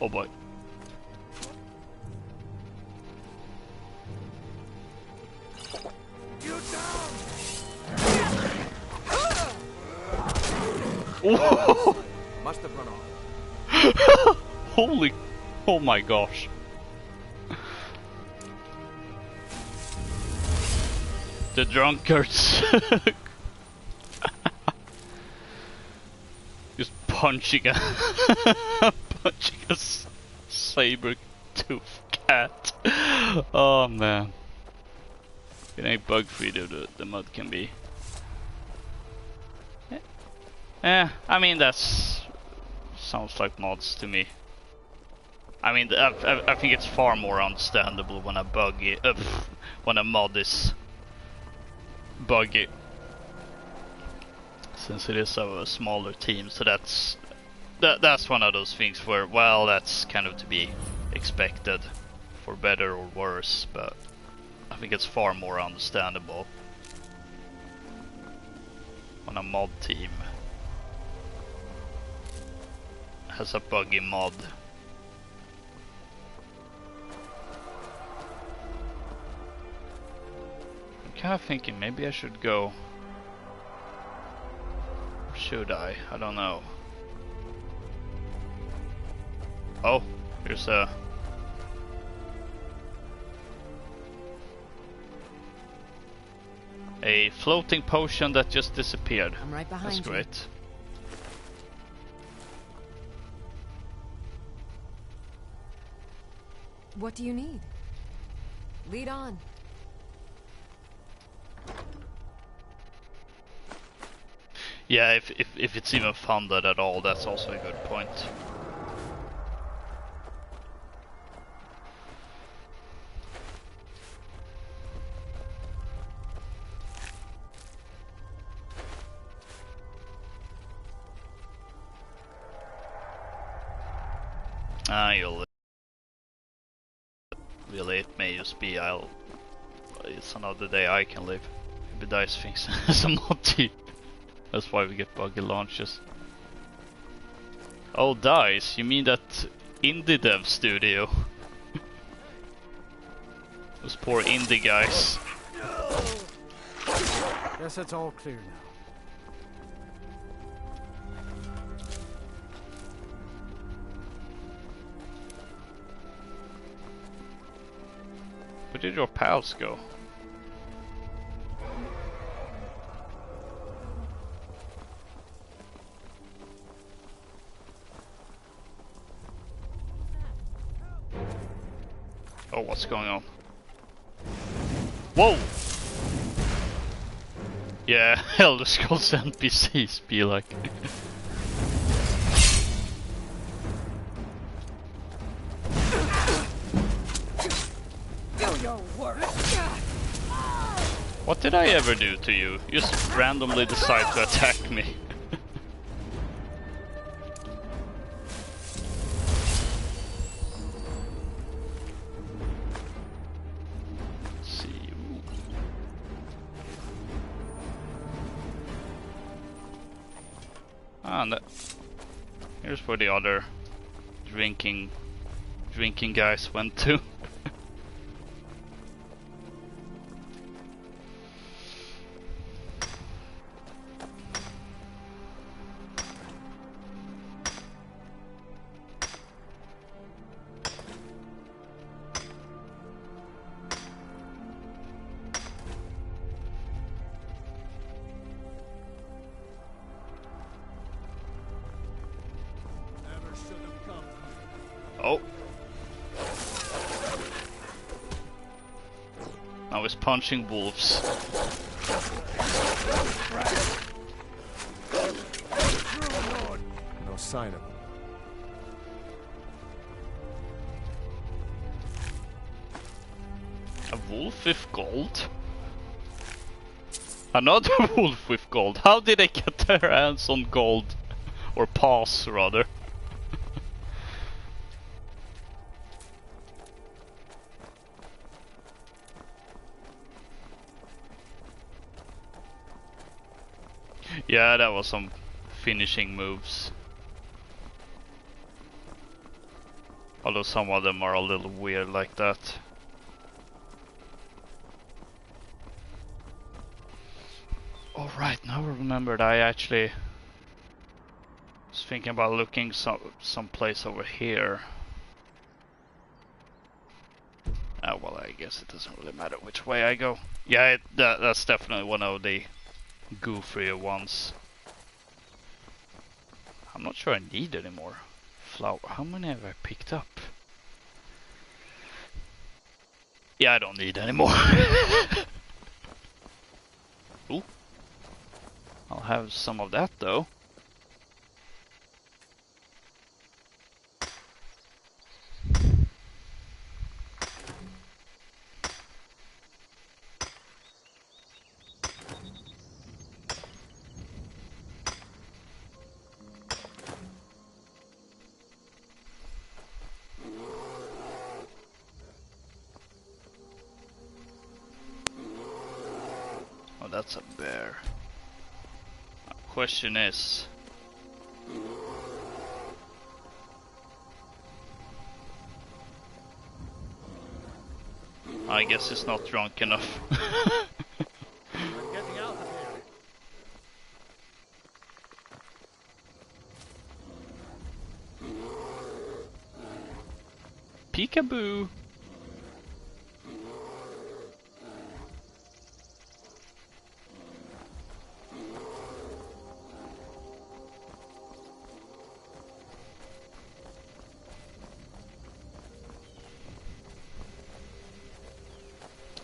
Oh boy. Must have run off. Holy, oh my gosh. The drunkards. Just punching a saber-tooth cat. Oh man. It ain't bug-free though, the mud can be. I mean that's sounds like mods to me. I mean, I think it's far more understandable when when a mod is buggy, since it is a smaller team. So that's one of those things where, well, that's kind of to be expected, for better or worse. But I think it's far more understandable when a mod team has a buggy mod. I'm kind of thinking maybe I should go. Or should I? I don't know. Oh, here's a floating potion that just disappeared. I'm right behind you. That's great. What do you need? Lead on. Yeah, if it's even funded at all, that's also a good point. You'll live. Really, it may just be it's another day I can live. Maybe Dice thinks as a mod team. That's why we get buggy launches. Oh, Dice, you mean that indie dev studio? Those poor indie guys. Guess it's all clear now. Where did your pals go? Oh, what's going on? Whoa! Yeah, Elder Scrolls NPCs be like. What did I ever do to you? You just randomly decide to attack me. Let's see. Ooh. Ah, and here's where the other drinking guys went to. Oh. Now he's punching wolves. No sign of him. A wolf with gold? Another wolf with gold. How did they get their hands on gold? Or paws, rather. Yeah, that was some finishing moves. Although some of them are a little weird like that. Alright, now I remembered I actually was thinking about looking some place over here. Well, I guess it doesn't really matter which way I go. Yeah, that's definitely one of the goofier ones. I'm not sure I need any more flower. How many have I picked up? Yeah, I don't need any more. Ooh. I'll have some of that though. that's a bear. Question is... I guess he's not drunk enough. I'm getting out of here. Peekaboo!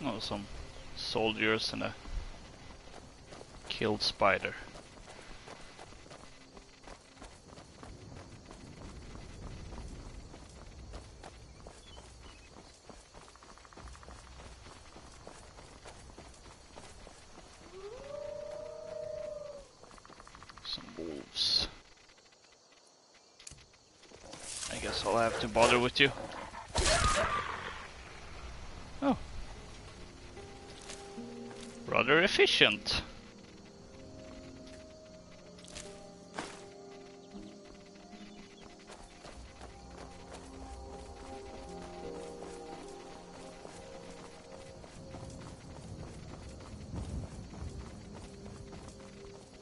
Oh, some soldiers and a killed spider. Some wolves. I guess I'll have to bother with you. Oh. Rather efficient.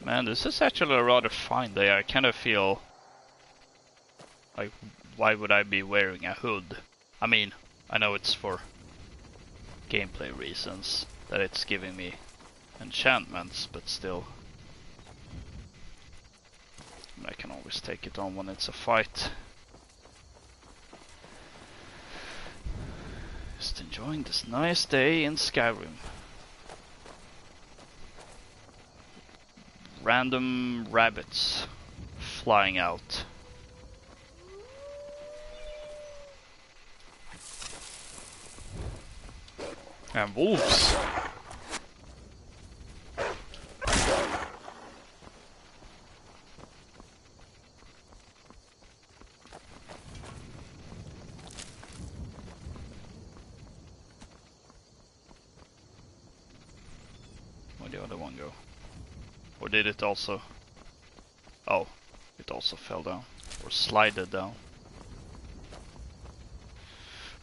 Man, this is actually a rather fine day. I kind of feel like, why would I be wearing a hood? I mean, I know it's for gameplay reasons that it's giving me enchantments, but still. I can always take it on when it's a fight. Just enjoying this nice day in Skyrim. Random rabbits flying out. And wolves. Where'd the other one go? Or did it also? Oh, it also fell down. Or slided down.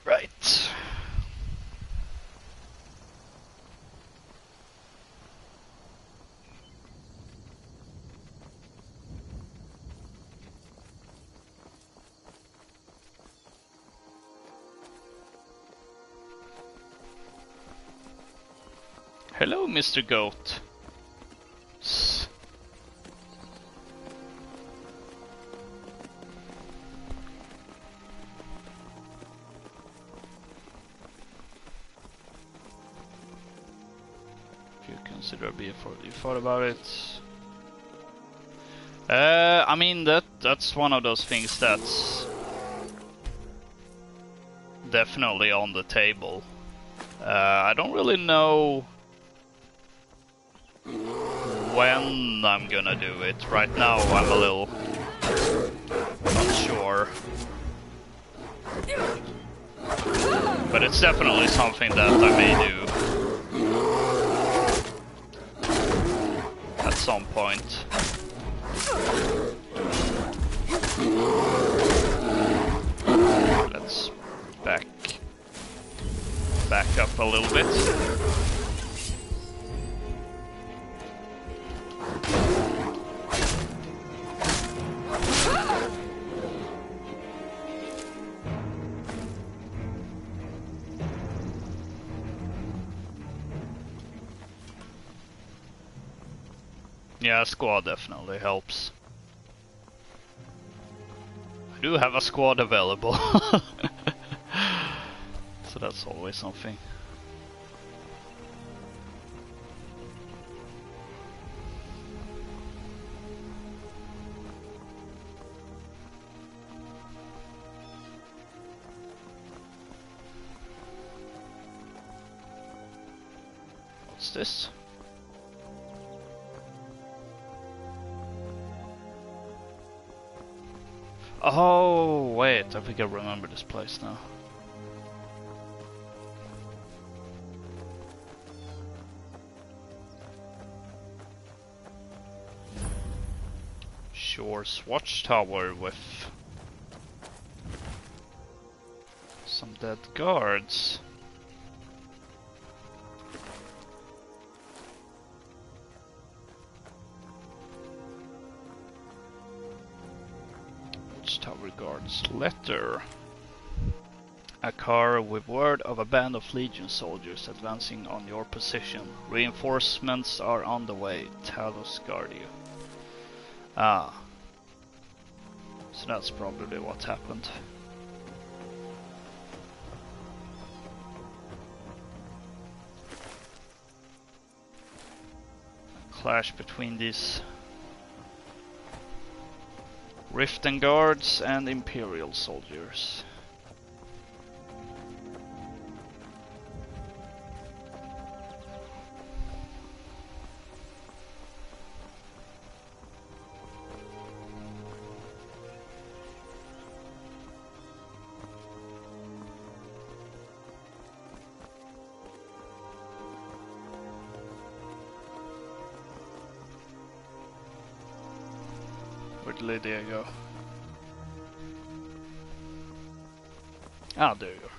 Right. Hello, Mr. Goat. You thought about it? I mean that's one of those things that's definitely on the table. I don't really know when I'm gonna do it. Right now I'm a little not sure. But it's definitely something that I may do at some point. Let's back up a little bit. Yeah, squad definitely helps. I do have a squad available. So that's always something. What's this? Oh, wait, I think I remember this place now. Shore's watchtower with some dead guards. Watchtower guards letter. A car with word of a band of Legion soldiers advancing on your position. Reinforcements are on the way. Talos guard you. Ah. So that's probably what happened. A clash between these Riften guards and Imperial soldiers. Where did Lydia go? Ah, there you are.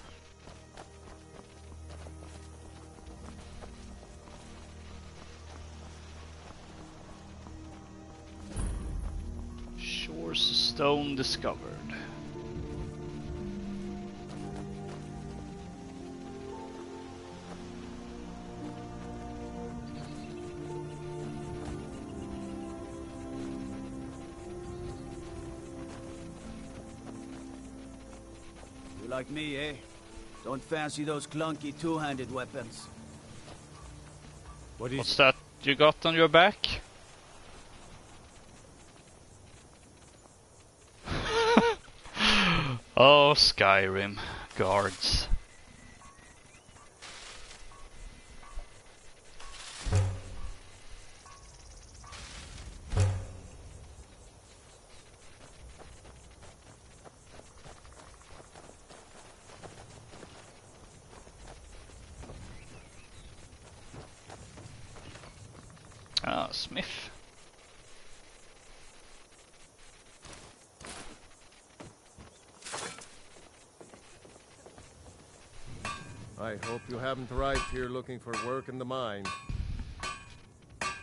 Shore's stone discovered. Like me, eh? Don't fancy those clunky two-handed weapons. What's that you got on your back? Oh, Skyrim guards. Ah, Smith. I hope you haven't arrived here looking for work in the mine.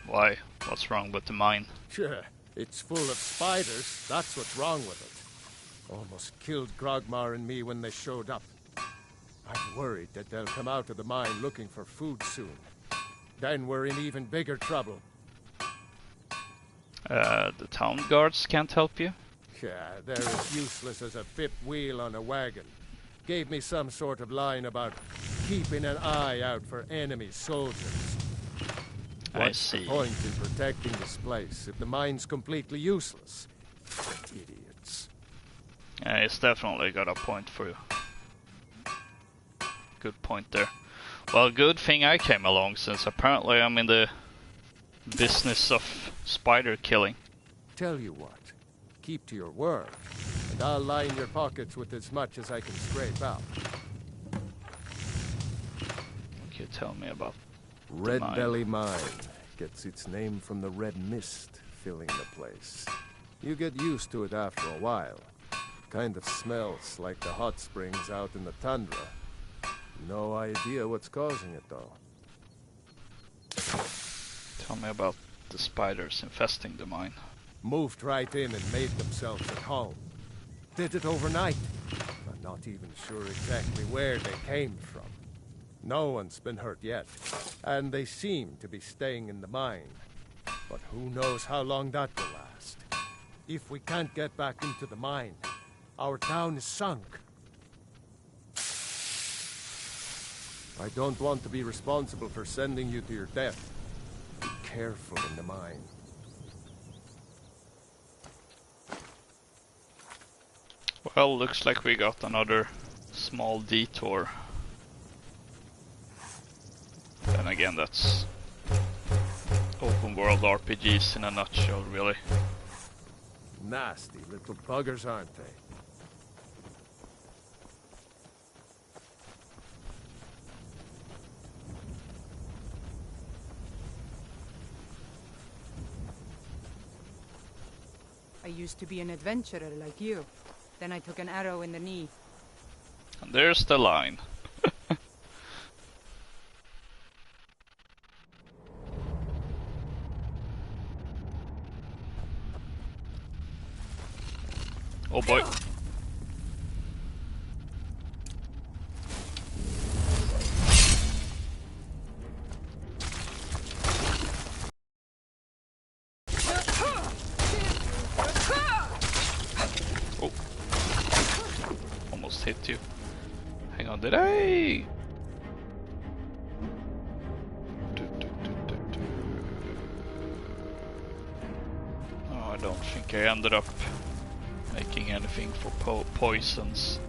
Why? What's wrong with the mine? Sure, it's full of spiders. That's what's wrong with it. Almost killed Grogmar and me when they showed up. I'm worried that they'll come out of the mine looking for food soon. Then we're in even bigger trouble. The town guards can't help you? Yeah, they're as useless as a fifth wheel on a wagon. Gave me some sort of line about keeping an eye out for enemy soldiers. What's the point in protecting this place if the mine's completely useless? Idiots. Yeah, he's definitely got a point for you. Good point there. Well, good thing I came along, since apparently I'm in the business of spider killing. Tell you what, keep to your word, and I'll line your pockets with as much as I can scrape out. Okay, tell me about Red Belly Mine gets its name from the red mist filling the place. You get used to it after a while. Kind of smells like the hot springs out in the tundra. No idea what's causing it, though. Tell me about the spiders infesting the mine. Moved right in and made themselves at home. Did it overnight. I'm not even sure exactly where they came from. No one's been hurt yet, and they seem to be staying in the mine. But who knows how long that will last. If we can't get back into the mine, our town is sunk. I don't want to be responsible for sending you to your death. Be careful in the mine. Well, looks like we got another small detour. Then again, that's open world RPGs in a nutshell, really. Nasty little buggers, aren't they? A used to be an adventurer like you. Then I took an arrow in the knee. And there's the line. Oh boy. Oh. Almost hit you. Hang on, did I? Oh, I don't think I ended up making anything for poisons.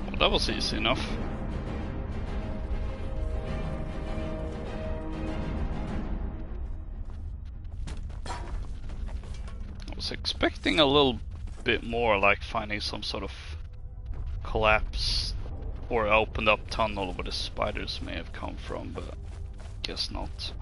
Well, that was easy enough. Expecting a little bit more, like finding some sort of collapse or opened up tunnel where the spiders may have come from, but guess not.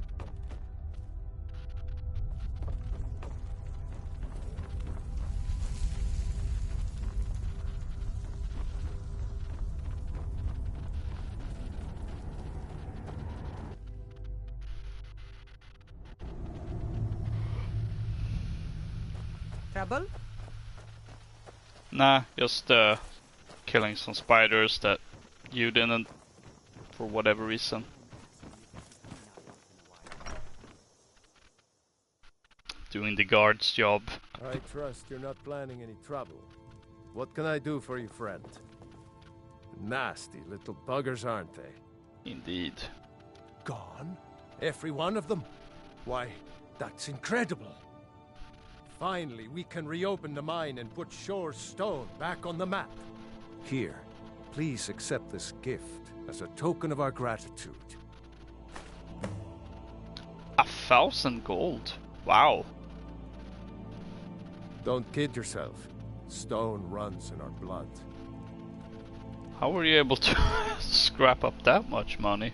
Trouble? Nah, just killing some spiders that you didn't, for whatever reason. Doing the guard's job. I trust you're not planning any trouble. What can I do for you, friend? Nasty little buggers, aren't they? Indeed. Gone? Every one of them? Why, that's incredible. Finally, we can reopen the mine and put Shore's stone back on the map. Here, please accept this gift as a token of our gratitude. 1,000 gold. Wow. Don't kid yourself. Stone runs in our blood. How were you able to scrap up that much money?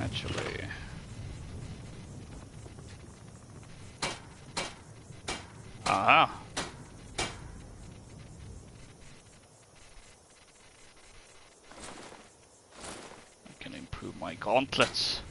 Actually, aha. I can improve my gauntlets.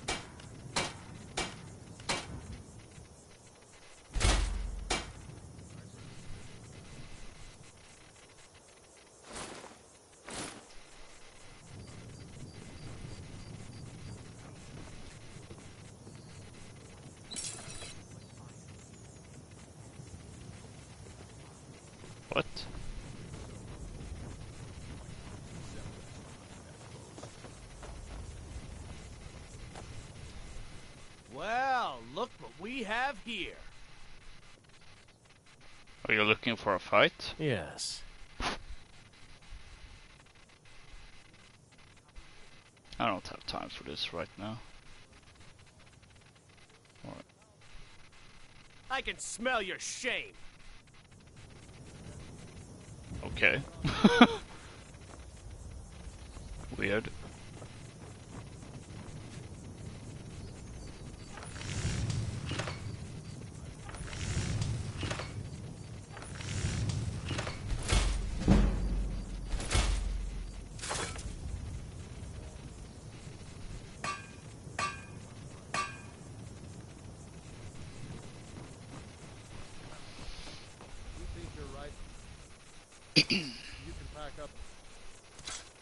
What? Well, look what we have here. Are you looking for a fight? Yes. I don't have time for this right now. Alright. I can smell your shame. Okay. Weird. You can pack up.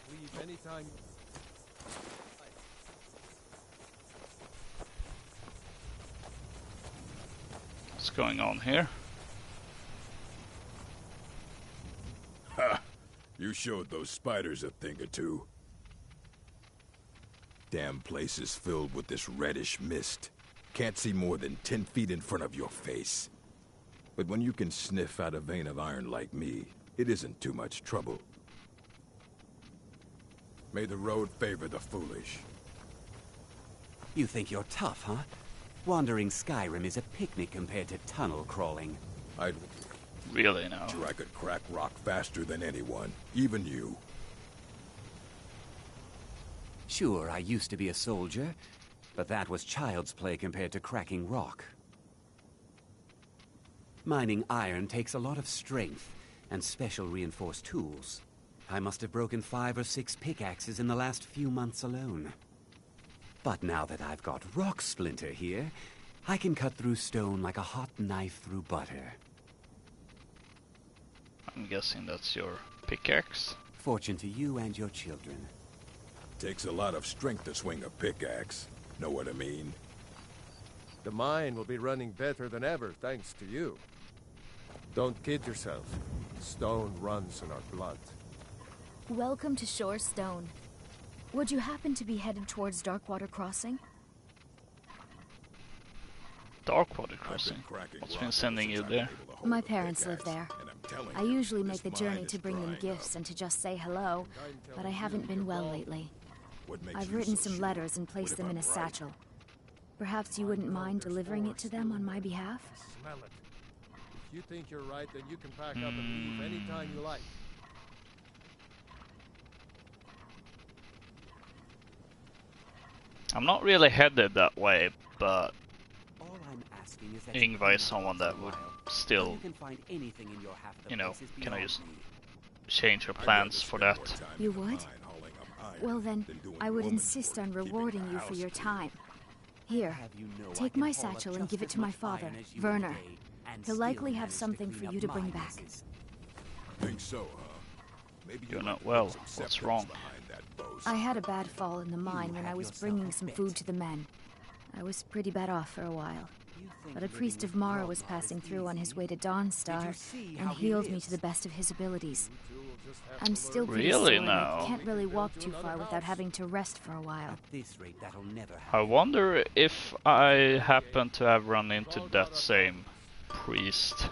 Leave anytime. What's going on here? Ha! You showed those spiders a thing or two. Damn place is filled with this reddish mist. can't see more than 10 feet in front of your face. But when you can sniff out a vein of iron like me, it isn't too much trouble. May the road favor the foolish. You think you're tough, huh? Wandering Skyrim is a picnic compared to tunnel crawling. I'd... Really now? Sure I could crack rock faster than anyone, even you. Sure, I used to be a soldier, but that was child's play compared to cracking rock. Mining iron takes a lot of strength and special reinforced tools. I must have broken 5 or 6 pickaxes in the last few months alone. But now that I've got Rock Splinter here, I can cut through stone like a hot knife through butter. I'm guessing that's your pickaxe. Fortune to you and your children. Takes a lot of strength to swing a pickaxe. Know what I mean? The mine will be running better than ever, thanks to you. Don't kid yourself. Stone runs in our blood. Welcome to Shore Stone. Would you happen to be headed towards Darkwater Crossing? Darkwater Crossing? What's been sending you there? My parents live there. I usually make the journey to bring them gifts and to just say hello, but I haven't been well lately. I've written some letters and placed them in a satchel. Perhaps you wouldn't mind delivering it to them on my behalf? Smell it. If you think you're right, then you can pack up and leave anytime you like. I'm not really headed that way, but All I'm asking is that Yngva is someone that would still, you can find anything in your half of the you know, places can I beyond just me. change your plans for that? You would? Well then, I would insist on rewarding you for your time. Here, take my satchel and give it to my father, Werner. He'll likely have something for you to bring back. Think so, huh? Maybe You're not well. What's wrong? I had a bad fall in the mine when I was bringing some food to the men. I was pretty bad off for a while. But a priest of Mara was passing through on his way to Dawnstar and healed me to the best of his abilities. I'm still pretty sore and I can't really walk too far without having to rest for a while. I wonder if I happen to have run into that same priest.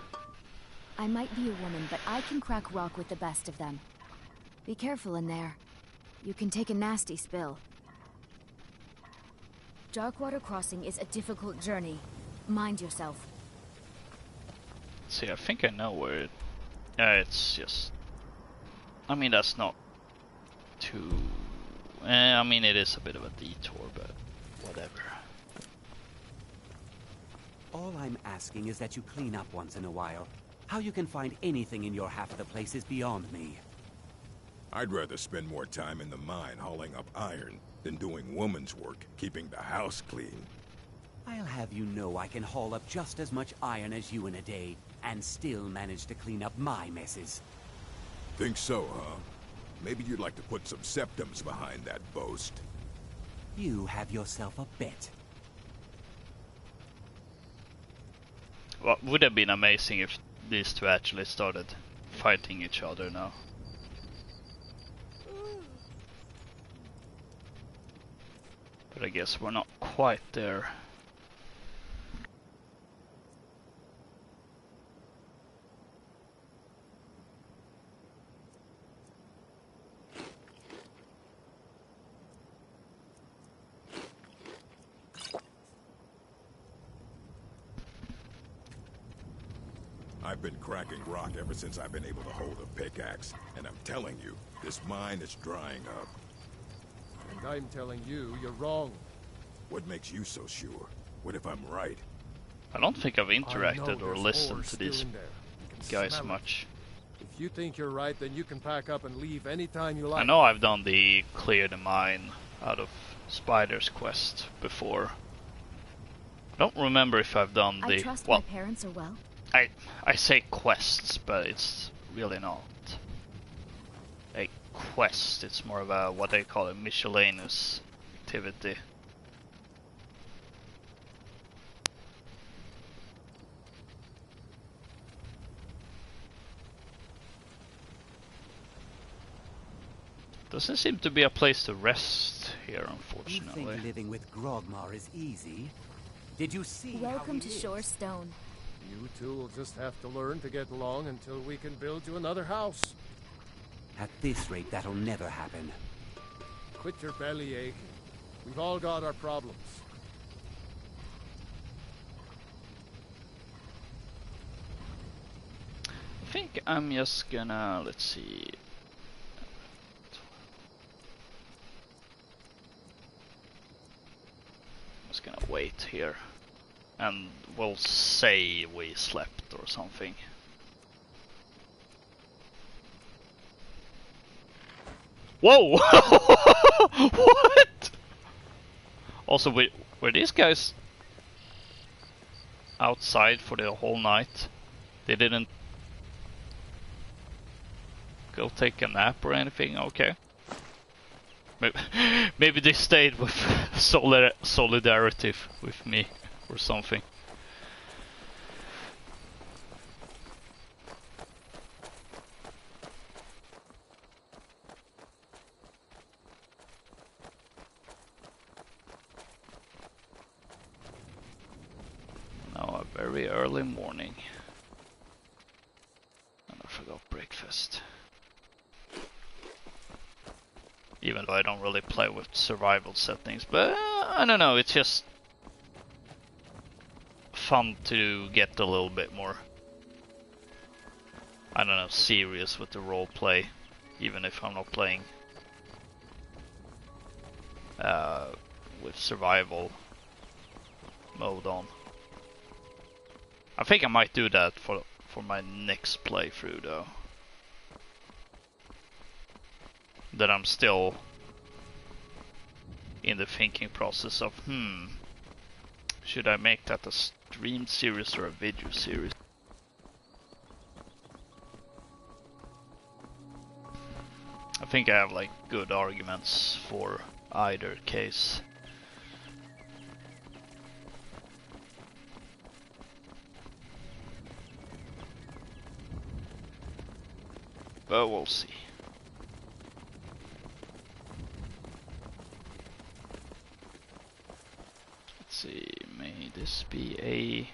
I might be a woman, but I can crack rock with the best of them. Be careful in there. You can take a nasty spill. Darkwater Crossing is a difficult journey. Mind yourself. See, I think I know where it... it's just... I mean, that's not too... I mean, it is a bit of a detour, but whatever. All I'm asking is that you clean up once in a while. How you can find anything in your half of the place is beyond me. I'd rather spend more time in the mine hauling up iron than doing woman's work, keeping the house clean. I'll have you know I can haul up just as much iron as you in a day, and still manage to clean up my messes. Think so, huh? Maybe you'd like to put some septums behind that boast. You have yourself a bet. Well, would have been amazing if these two actually started fighting each other now. But I guess we're not quite there. I've been cracking rock ever since I've been able to hold a pickaxe, and I'm telling you, this mine is drying up. And I'm telling you, you're wrong. What makes you so sure? What if I'm right? I don't think I've interacted or listened to these guys much. If you think you're right, then you can pack up and leave anytime you like. I know I've done the clear the mine out of Spider's quest before. I don't remember if I've done the... I trust my parents are well. I say quests, but it's really not a quest. It's more of a, what they call a miscellaneous activity. Doesn't seem to be a place to rest here, unfortunately. You think living with Grogmar is easy? Did you see? Welcome to Shorestone. You two will just have to learn to get along until we can build you another house. At this rate, that'll never happen. Quit your belly aching. We've all got our problems. I think I'm just gonna, let's see. I'm just gonna wait here. And we'll say we slept or something. Whoa! What? Also, were these guys outside for the whole night? They didn't go take a nap or anything? Okay. Maybe they stayed with solidarity with me or something. Now a very early morning. And I forgot breakfast. Even though I don't really play with survival settings, but I don't know, it's just fun to get a little bit more, I don't know, serious with the role play, even if I'm not playing with survival mode on. I think I might do that for my next playthrough though. That I'm still in the thinking process of, should I make that a streamed series or a video series? I think I have like good arguments for either case. But we'll see. See, may this be a...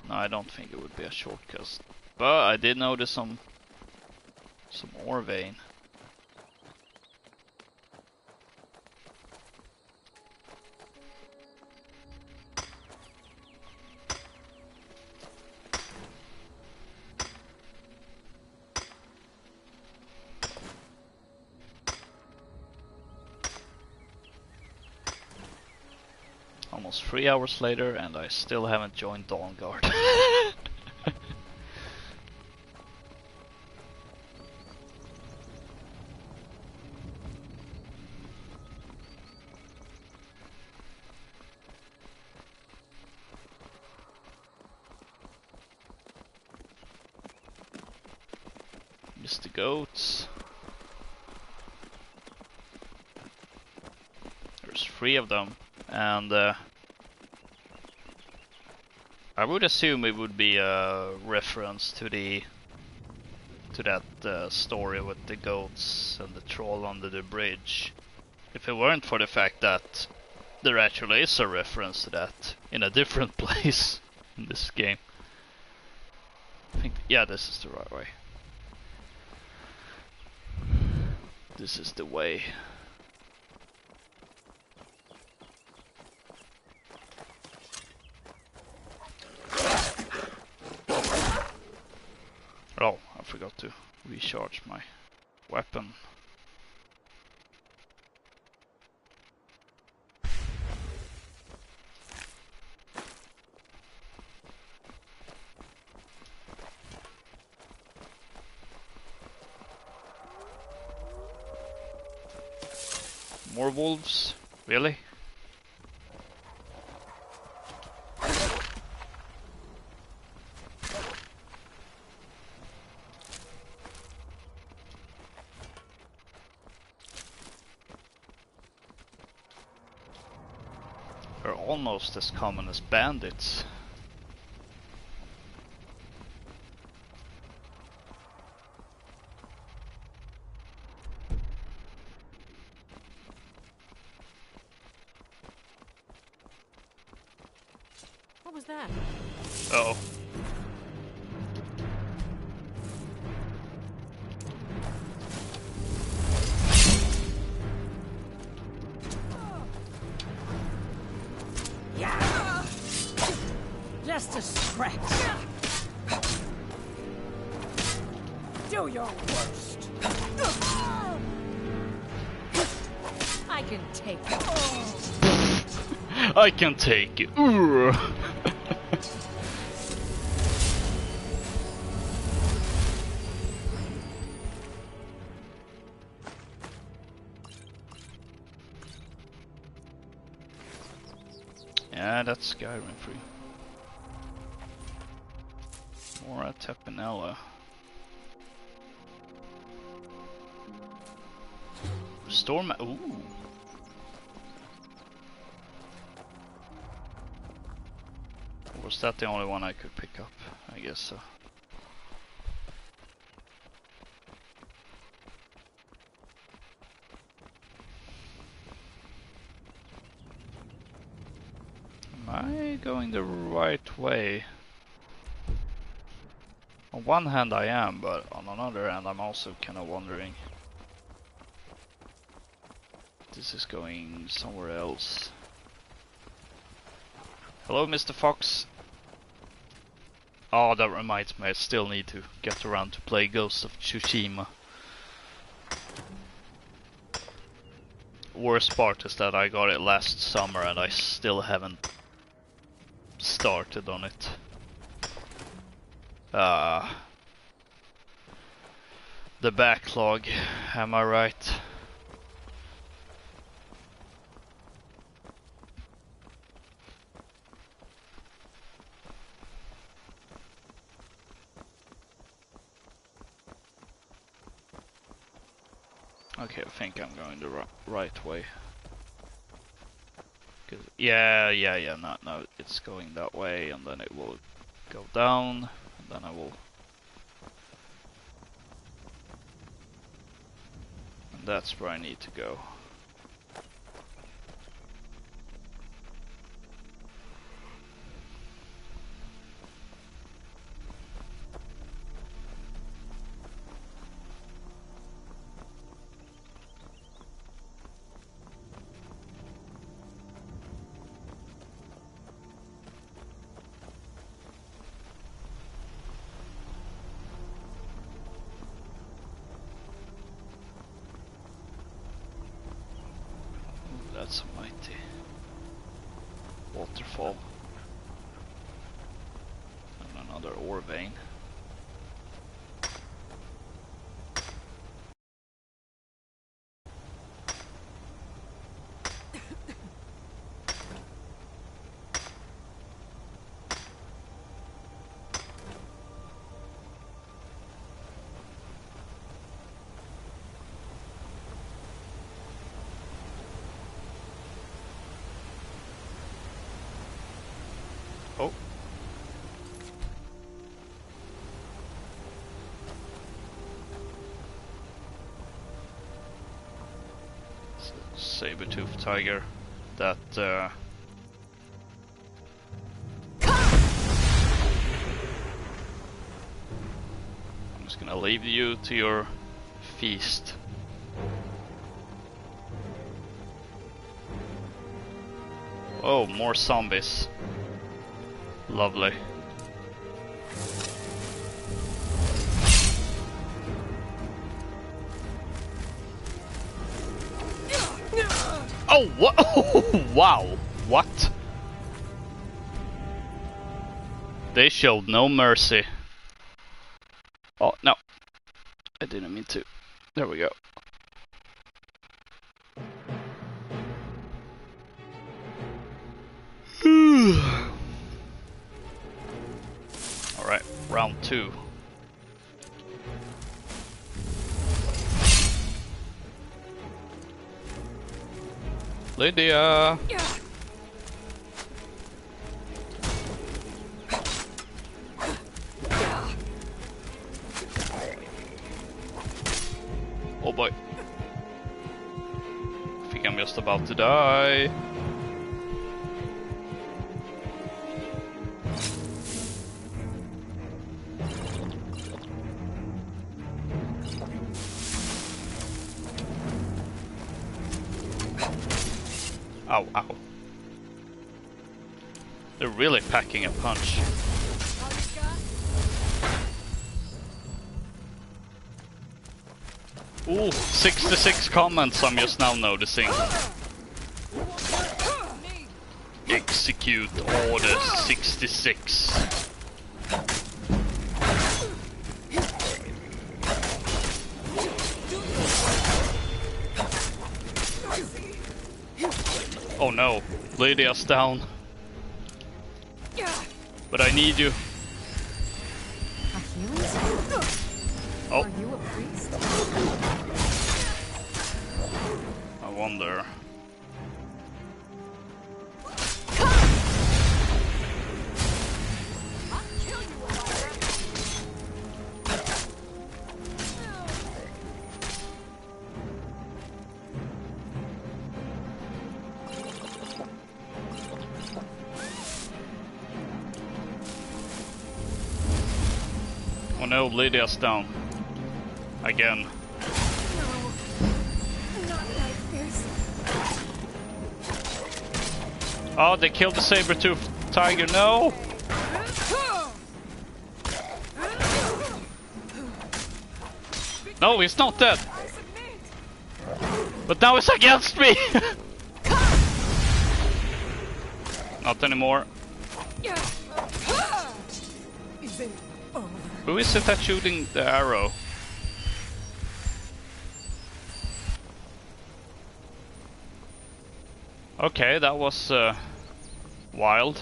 No, I don't think it would be a shortcut. But I did notice some ore vein. Almost 3 hours later, and I still haven't joined Dawnguard. Missed the goats. There's 3 of them. And I would assume it would be a reference to that story with the goats and the troll under the bridge. If it weren't for the fact that there actually is a reference to that in a different place in this game. I think, yeah, this is the right way. This is the way. Oh, I forgot to recharge my weapon. More wolves? Really? They're almost as common as bandits. What was that? Uh-oh. Yeah. Just a scratch. Do your worst. I can take it. I can take it. Ooh. Yeah, that's Skyrim free. Mora Tepinella. Storm. Ooh. Was that the only one I could pick up? I guess so. Am I going the right way? On one hand I am, but on another hand I'm also kind of wondering. This is going somewhere else. Hello, Mr. Fox. Oh, that reminds me, I still need to get around to play Ghost of Tsushima. Worst part is that I got it last summer and I still haven't started on it. The backlog, am I right? Okay, I think I'm going the right way. Yeah, no, it's going that way, and then it will go down, and then I will... And that's where I need to go. That's a mighty waterfall. And another ore vein. Oh. Saber-toothed tiger that I'm just gonna leave you to your feast. Oh, more zombies. Lovely. Oh, what? Oh, wow. What? They showed no mercy. Oh, no. I didn't mean to. There we go. Alright, round 2. Lydia! Oh boy. I think I'm just about to die. Ow, ow. They're really packing a punch. Ooh, 66 comments I'm just now noticing. Execute order 66. Oh no, Lydia's down. But I need you. A healing spell? Oh. Are you a priest? I wonder. Oh no, Lydia's down. Again. Oh, they killed the saber-toothed tiger, no! No, he's not dead! But now it's against me! Not anymore. Who is it that's shooting the arrow? Okay, that was wild.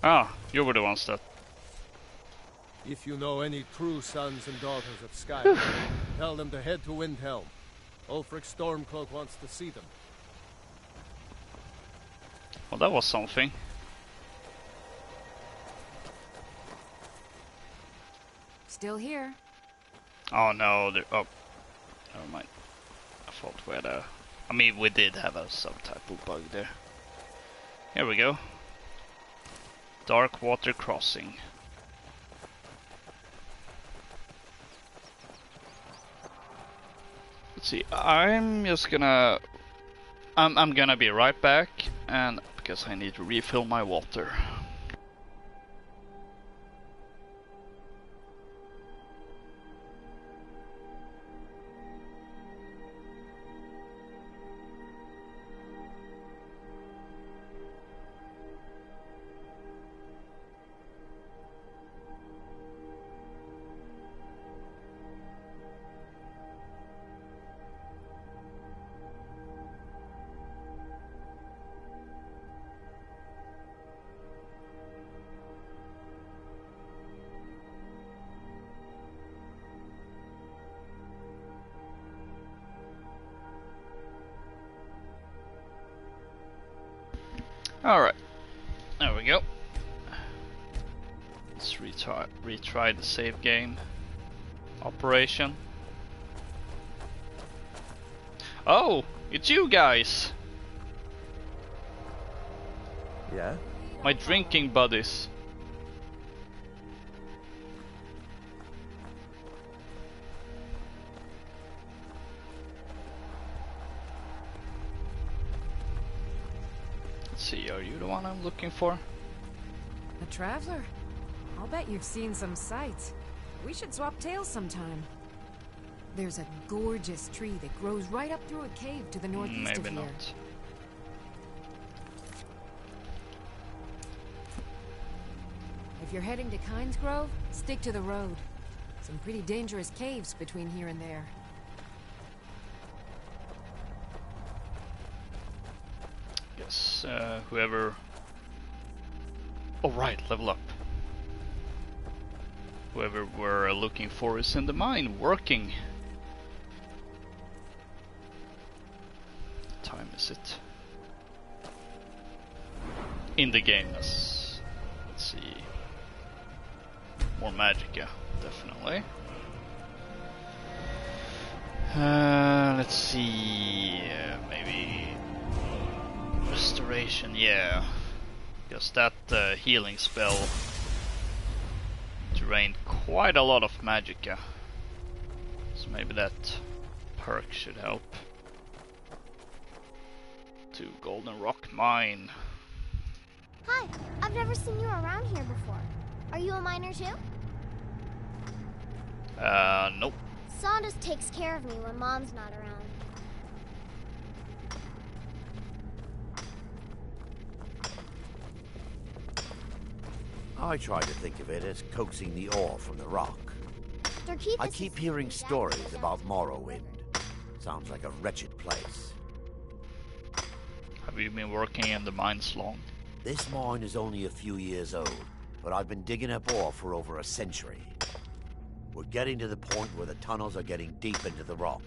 Ah, you were the ones that... If you know any true sons and daughters of Skyrim, tell them to head to Windhelm. Ulfric Stormcloak wants to see them. Well, that was something. Still here. Oh no, oh, never mind. I thought we had a... I mean, we did have a subtitle bug there. Here we go. Dark Water Crossing. Let's see, I'm just gonna... I'm gonna be right back, and because I need to refill my water. Alright, there we go. Let's retry the save game operation. Oh, it's you guys! Yeah? My drinking buddies. Let's see, are you the one I'm looking for? A traveler? I'll bet you've seen some sights. We should swap tales sometime. There's a gorgeous tree that grows right up through a cave to the northeast of here. Maybe not. If you're heading to Kynes Grove, stick to the road. Some pretty dangerous caves between here and there. Yes, whoever... Oh right, level up. Whoever we're looking for is in the mine, working. What time is it? In the game, let's see. More magic, yeah, definitely. Let's see, maybe restoration, yeah. Because that healing spell to drained quite a lot of magicka. So maybe that perk should help. To Golden Rock Mine. Hi, I've never seen you around here before. Are you a miner too? Nope. Saunders takes care of me when Mom's not around. I try to think of it as coaxing the ore from the rock. I keep hearing stories about Morrowind. Sounds like a wretched place. Have you been working in the mines long? This mine is only a few years old, but I've been digging up ore for over a century. We're getting to the point where the tunnels are getting deep into the rock.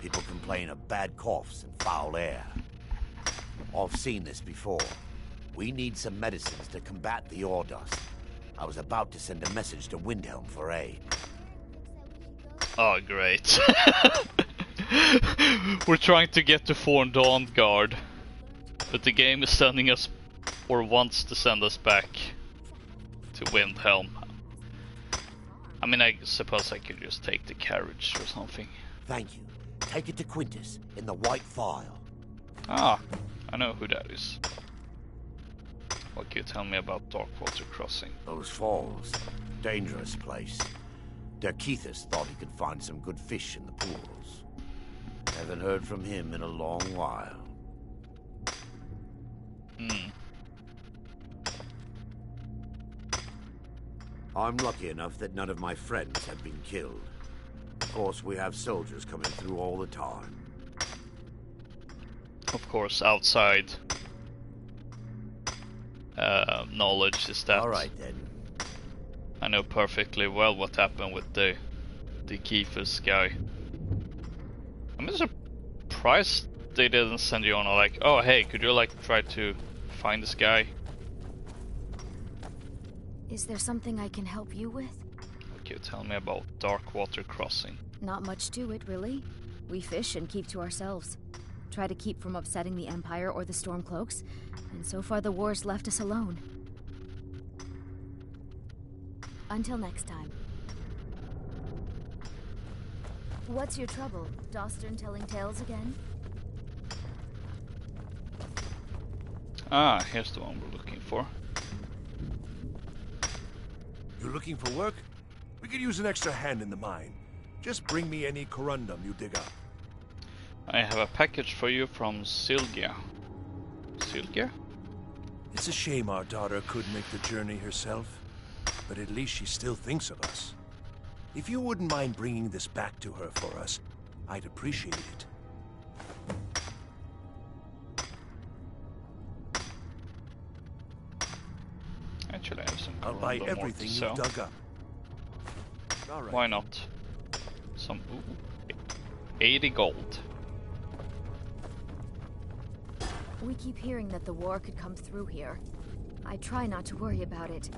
People complain of bad coughs and foul air. I've seen this before. We need some medicines to combat the ore dust. I was about to send a message to Windhelm for aid. Oh, great. We're trying to get to Dawnguard, but the game is sending us, or wants to send us back to Windhelm. I mean, I suppose I could just take the carriage or something. Thank you. Take it to Quintus in the White Phial. Ah, I know who that is. What can you tell me about Darkwater Crossing? Those falls. Dangerous place. Derkethus thought he could find some good fish in the pools. Haven't heard from him in a long while. I'm lucky enough that none of my friends have been killed. Of course, we have soldiers coming through all the time. Of course, outside knowledge is that. Alright then. I know perfectly well what happened with the Keithus guy. I'm surprised they didn't send you on like, oh hey, could you like try to find this guy? Is there something I can help you with? What can you tell me about Darkwater Crossing? Not much to it, really. We fish and keep to ourselves. Try to keep from upsetting the Empire or the Stormcloaks, and so far the war's left us alone. Until next time. What's your trouble? Dostern telling tales again? Ah, here's the one we're looking for. You're looking for work? We could use an extra hand in the mine. Just bring me any corundum you dig up. I have a package for you from Sylgia. Sylgia? It's a shame our daughter couldn't make the journey herself, but at least she still thinks of us. If you wouldn't mind bringing this back to her for us, I'd appreciate it. Actually, I have some. I'll buy everything you've dug up. All right. Why not? Some 80 gold. We keep hearing that the war could come through here. I try not to worry about it.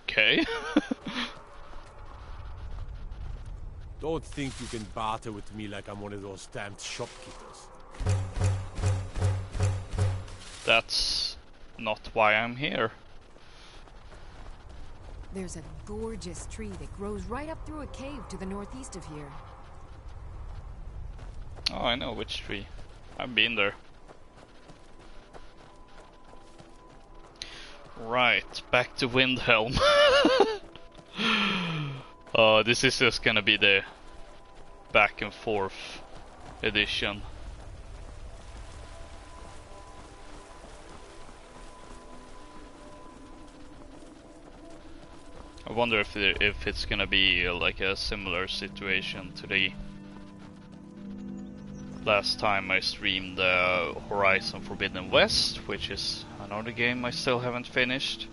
Okay. Don't think you can barter with me like I'm one of those damned shopkeepers. That's not why I'm here. There's a gorgeous tree that grows right up through a cave to the northeast of here. Oh, I know which tree. I've been there. Right, back to Windhelm. This is just gonna be the back and forth edition. I wonder if it's gonna be like a similar situation to the last time I streamed Horizon Forbidden West, which is another game I still haven't finished.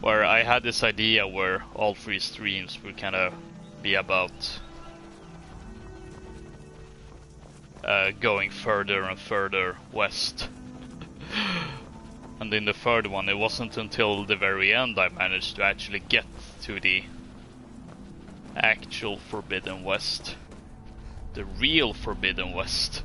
Where I had this idea where all 3 streams would kind of be about going further and further west. And in the third one, it wasn't until the very end I managed to actually get to the actual Forbidden West. The real Forbidden West.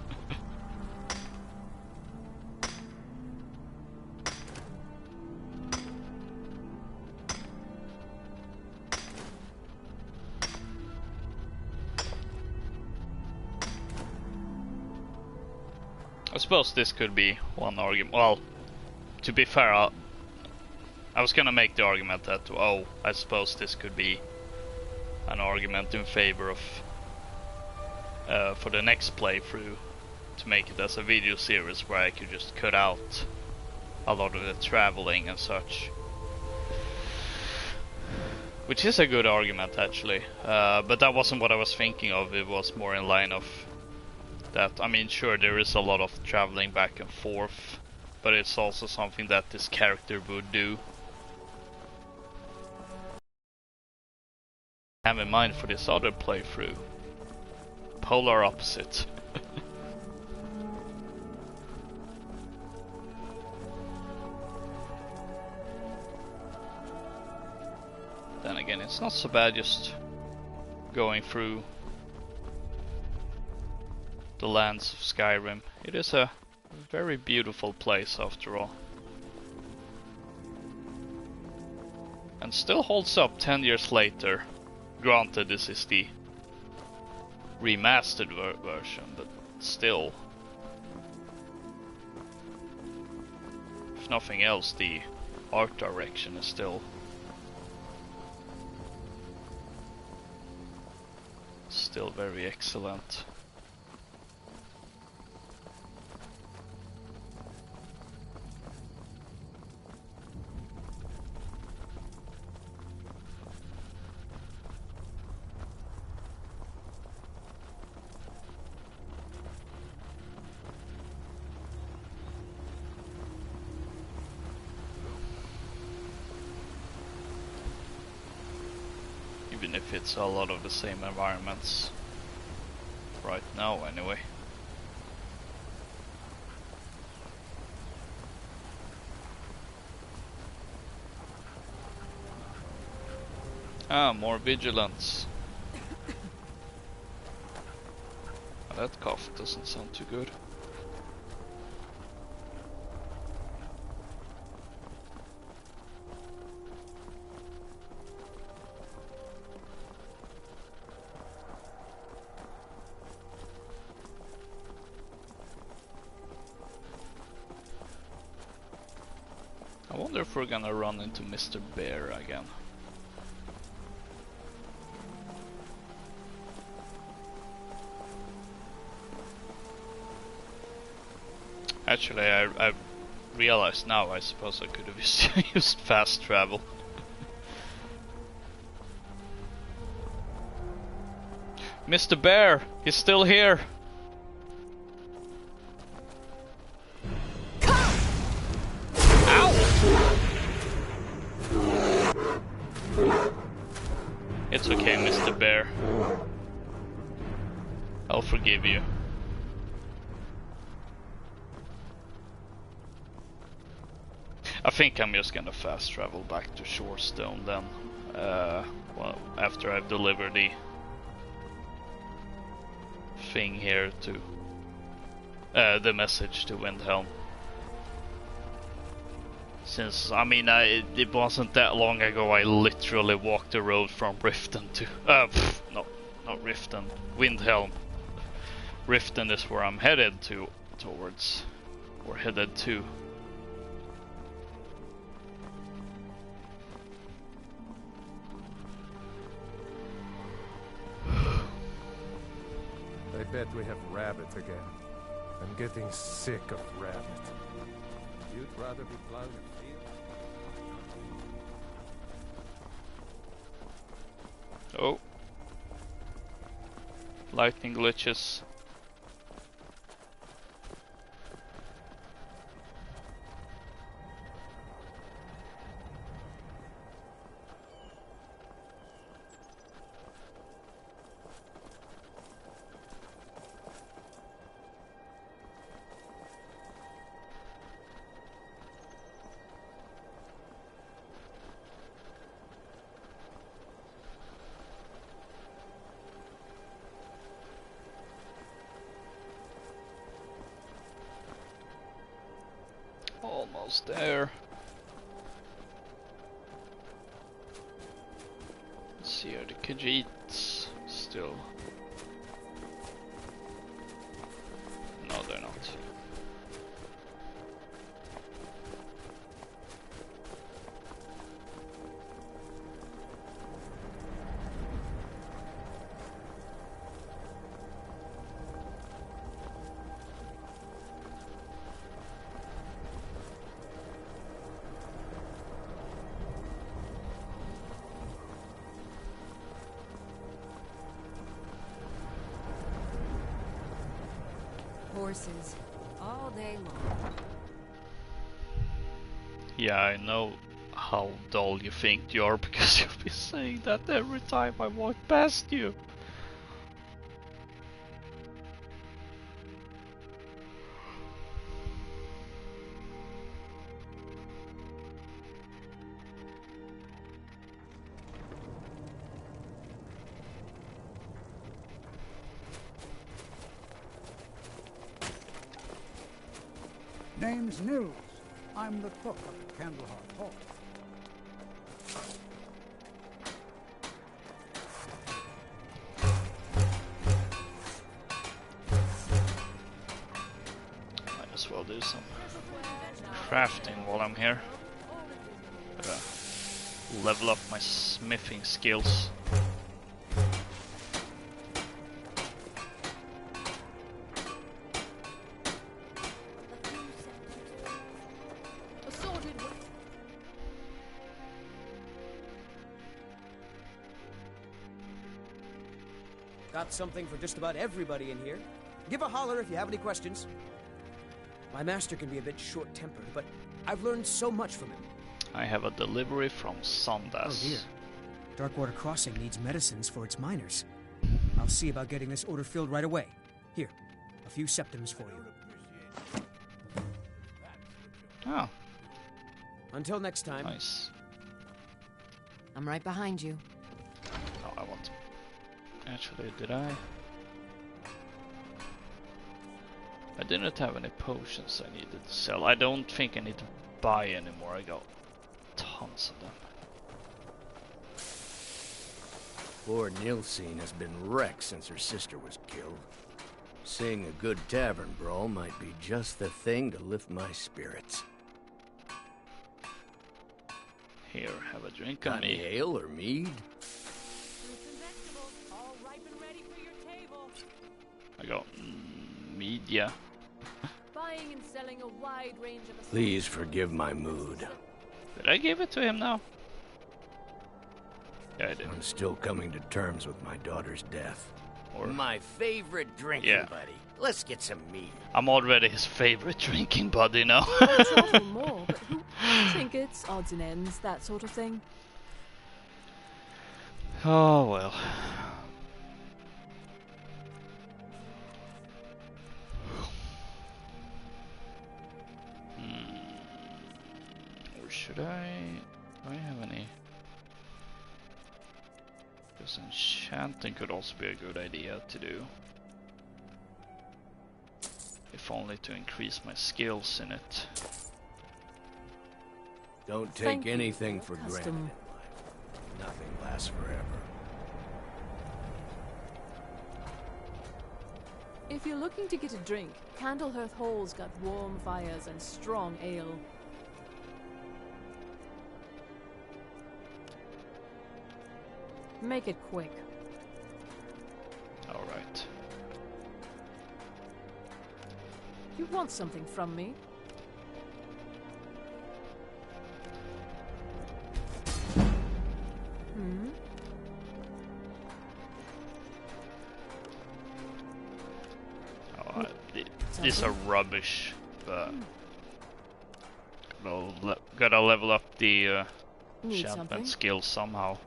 I suppose this could be one argument. Well, to be fair, I was gonna make the argument that, oh, I suppose this could be an argument in favor of for the next playthrough, to make it as a video series where I could just cut out a lot of the traveling and such. Which is a good argument actually, but that wasn't what I was thinking of. It was more in line of that, I mean, sure, there is a lot of traveling back and forth, but it's also something that this character would do. Have in mind for this other playthrough. Polar opposite. Then again, it's not so bad just going through the lands of Skyrim. It is a very beautiful place after all. And still holds up 10 years later. Granted, this is the remastered version, but still. If nothing else, the art direction is still very excellent. Even if it's a lot of the same environments right now anyway. Ah, more vigilance. That cough doesn't sound too good. I wonder if we're gonna run into Mr. Bear again. Actually, I realized now, I suppose I could have used fast travel. Mr. Bear, he's still here. It's okay, Mr. Bear. I'll forgive you. I think I'm just gonna fast travel back to Shorestone then. Well, after I've delivered the thing here to the message to Windhelm. Since, I mean, it wasn't that long ago I literally walked the road from Riften to... not Riften, Windhelm. Riften is where I'm headed towards, or headed to. I bet we have rabbit again. I'm getting sick of rabbit. You'd rather be plowing a field? Oh. Lightning glitches. Almost there. Let's see, are the Khajiits still? No, they're not. Horses, all day long. Yeah, I know how dull you think you are because you've been saying that every time I walk past you. Name's Nils. I'm the cook of the Candlehearth Hall. Might as well do some crafting while I'm here. Level up my smithing skills. Got something for just about everybody in here. Give a holler if you have any questions. My master can be a bit short-tempered, but I've learned so much from him. I have a delivery from Sandas. Oh dear. Darkwater Crossing needs medicines for its miners. I'll see about getting this order filled right away. Here, a few septims for you. Oh. Until next time. Nice. I'm right behind you. No, I want. Actually, did I? I didn't have any potions I needed to sell. I don't think I need to buy anymore. I got tons of them. Poor Nilsine has been wrecked since her sister was killed. Seeing a good tavern brawl might be just the thing to lift my spirits. Here, have a drink Got on me. any ale or mead? I got media. Buying and selling a wide range of Please forgive my mood. Did I give it to him now? Yeah, I did. I'm still coming to terms with my daughter's death. Or my favorite drinking buddy. Let's get some mead. I'm already his favorite drinking buddy now. Trouble more, but who trinkets, odds and ends, that sort of thing. Oh well. Or should I? Do I have any? Because enchanting could also be a good idea to do. If only to increase my skills in it. Don't take anything for granted in life. Nothing lasts forever. If you're looking to get a drink, Candlehearth Hall's got warm fires and strong ale. Make it quick. All right. You want something from me? Hmm? Oh, these are rubbish, but gotta level up the enchantment skills somehow.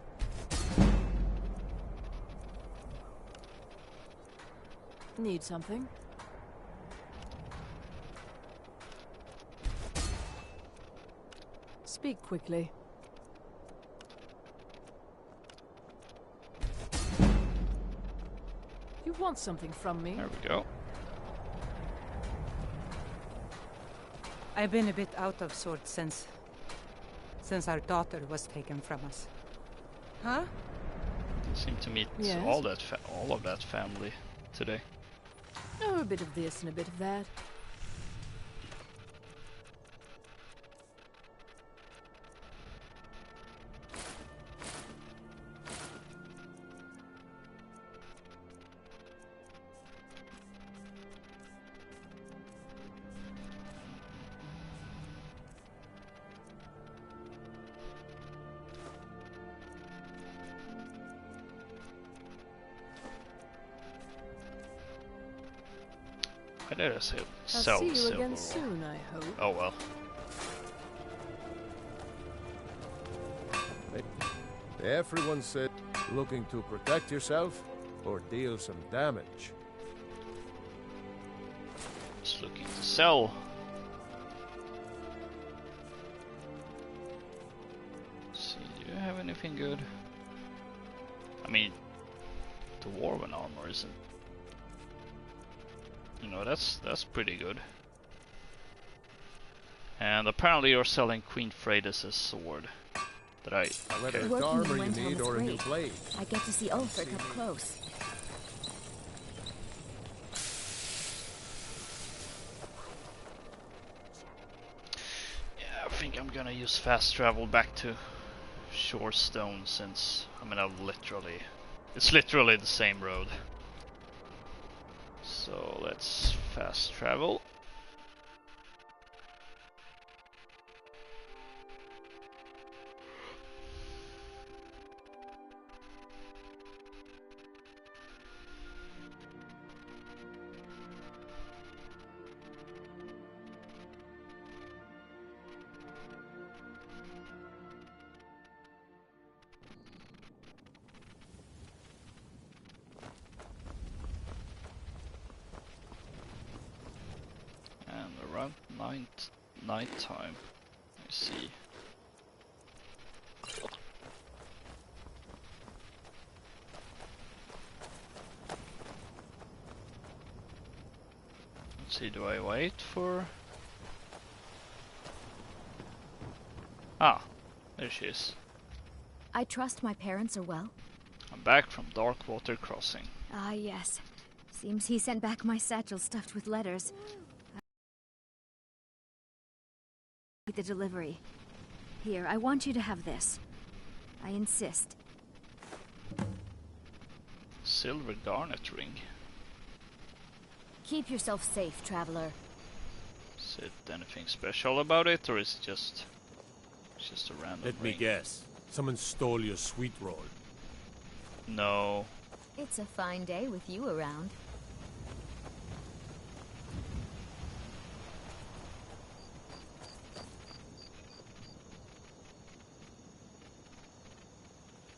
Need something? Speak quickly. You want something from me? There we go. I've been a bit out of sorts since our daughter was taken from us. Huh? Seem to meet Yes? all of that family today. Oh, a bit of this and a bit of that. Why did I say I'll sell see you silver again ore? soon, I hope. Oh well. Everyone said looking to protect yourself or deal some damage. Just looking to sell. See, do you have anything good? I mean, the Dwarven armor isn't. You know, that's pretty good. And apparently you're selling Queen Freydis' sword. That I Whether okay. it's armor you need or a new blade. I get to see Ulfric up close. Yeah, I think I'm gonna use fast travel back to Shorestone since I mean it's literally the same road. So let's fast travel. Around night time. I see. Let's see, do I wait for... Ah, there she is. I trust my parents are well. I'm back from Darkwater Crossing. Ah, yes. Seems he sent back my satchel stuffed with letters. The delivery. Here, I want you to have this. I insist. Silver garnet ring. Keep yourself safe, traveler. Is it anything special about it, or is it just a random Let me ring? guess. Someone stole your sweet roll. No. It's a fine day with you around.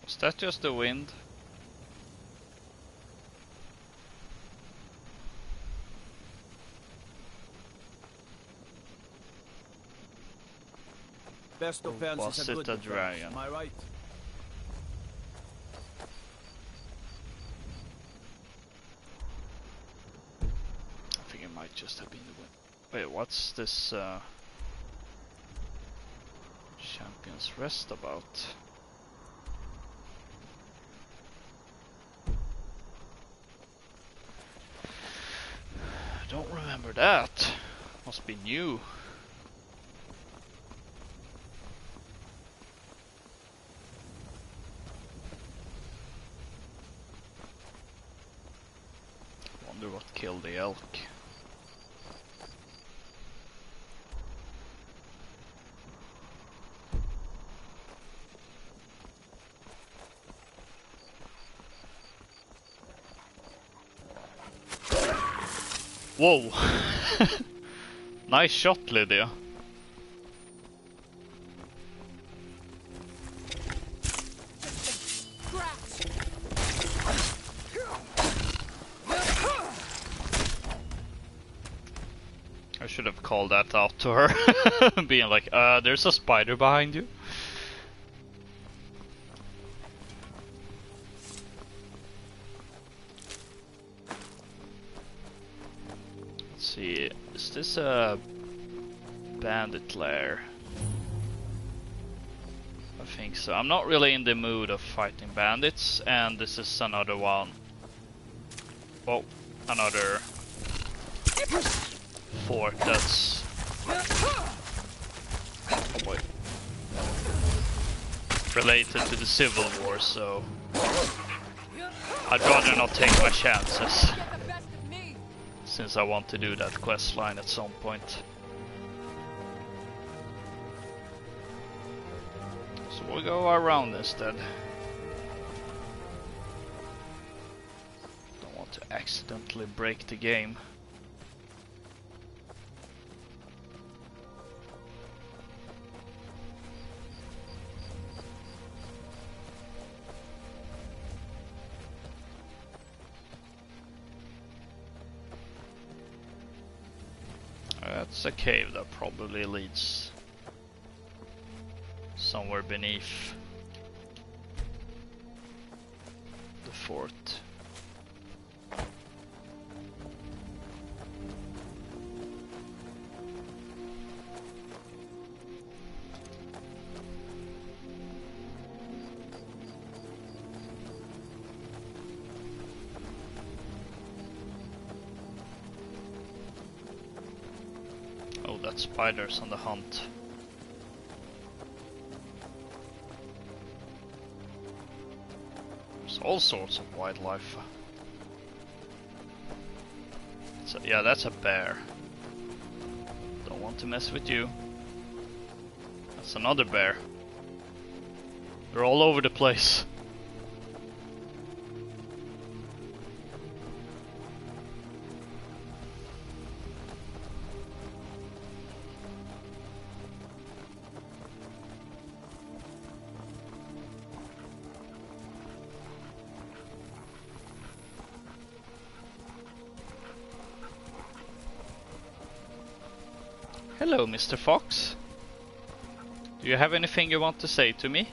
Was that just the wind? Best Or offense was is a it good a defense. dragon? Am I right? I think it might just have been the wind. Wait, what's this Champion's Rest about? I don't remember that. Must be new. Wonder what killed the elk. Whoa! Nice shot, Lydia. I should have called that out to her, being like, there's a spider behind you. Let's see, is this a Bandit lair. I think so. I'm not really in the mood of fighting bandits, and this is another one. Oh, another fort that's... Oh boy. Related to the Civil War, so I'd rather not take my chances, since I want to do that quest line at some point. So we'll go around instead. Don't want to accidentally break the game. That's a cave that probably leads somewhere beneath the fort. Oh, that's spiders on the hunt. There's all sorts of wildlife. So, yeah, that's a bear. Don't want to mess with you. That's another bear. They're all over the place. Hello, Mr. Fox. Do you have anything you want to say to me?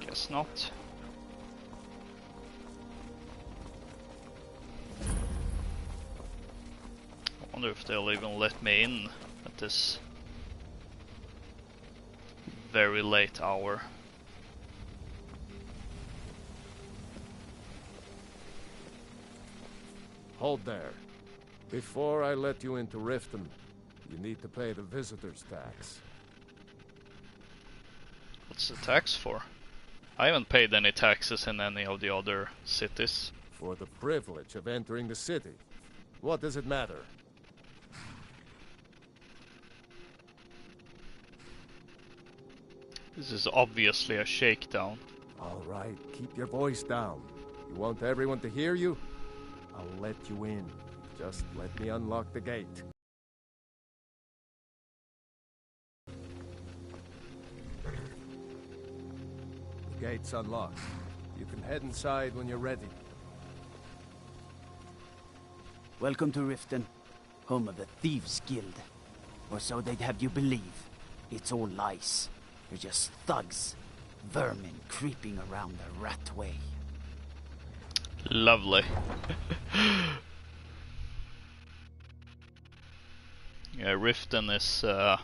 Guess not. I wonder if they'll even let me in at this very late hour. Hold there. Before I let you into Riften, you need to pay the visitor's tax. What's the tax for? I haven't paid any taxes in any of the other cities. For the privilege of entering the city. What does it matter? This is obviously a shakedown. All right, keep your voice down. You want everyone to hear you? I'll let you in. Just let me unlock the gate. The gate's unlocked. You can head inside when you're ready. Welcome to Riften, home of the Thieves' Guild. Or so they'd have you believe. It's all lies. They're just thugs, vermin creeping around the rat way. Lovely. Yeah, Riften is, how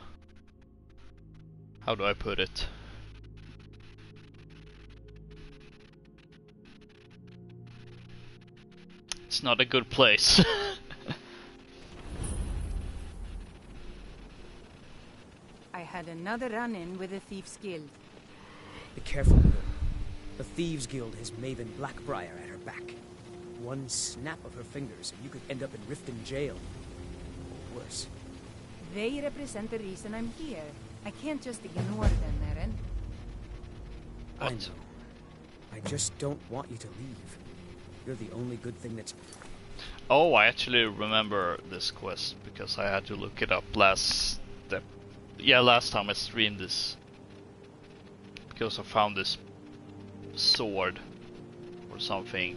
do I put it? It's not a good place. I had another run-in with the Thieves' Guild. Be careful, girl. The Thieves' Guild has Maven Blackbriar at her back. One snap of her fingers and you could end up in Riften jail. Or worse. They represent the reason I'm here. I can't just ignore them, Eren. I know. I just don't want you to leave. You're the only good thing that's... Oh, I actually remember this quest because I had to look it up last time I streamed this. Because I found this sword or something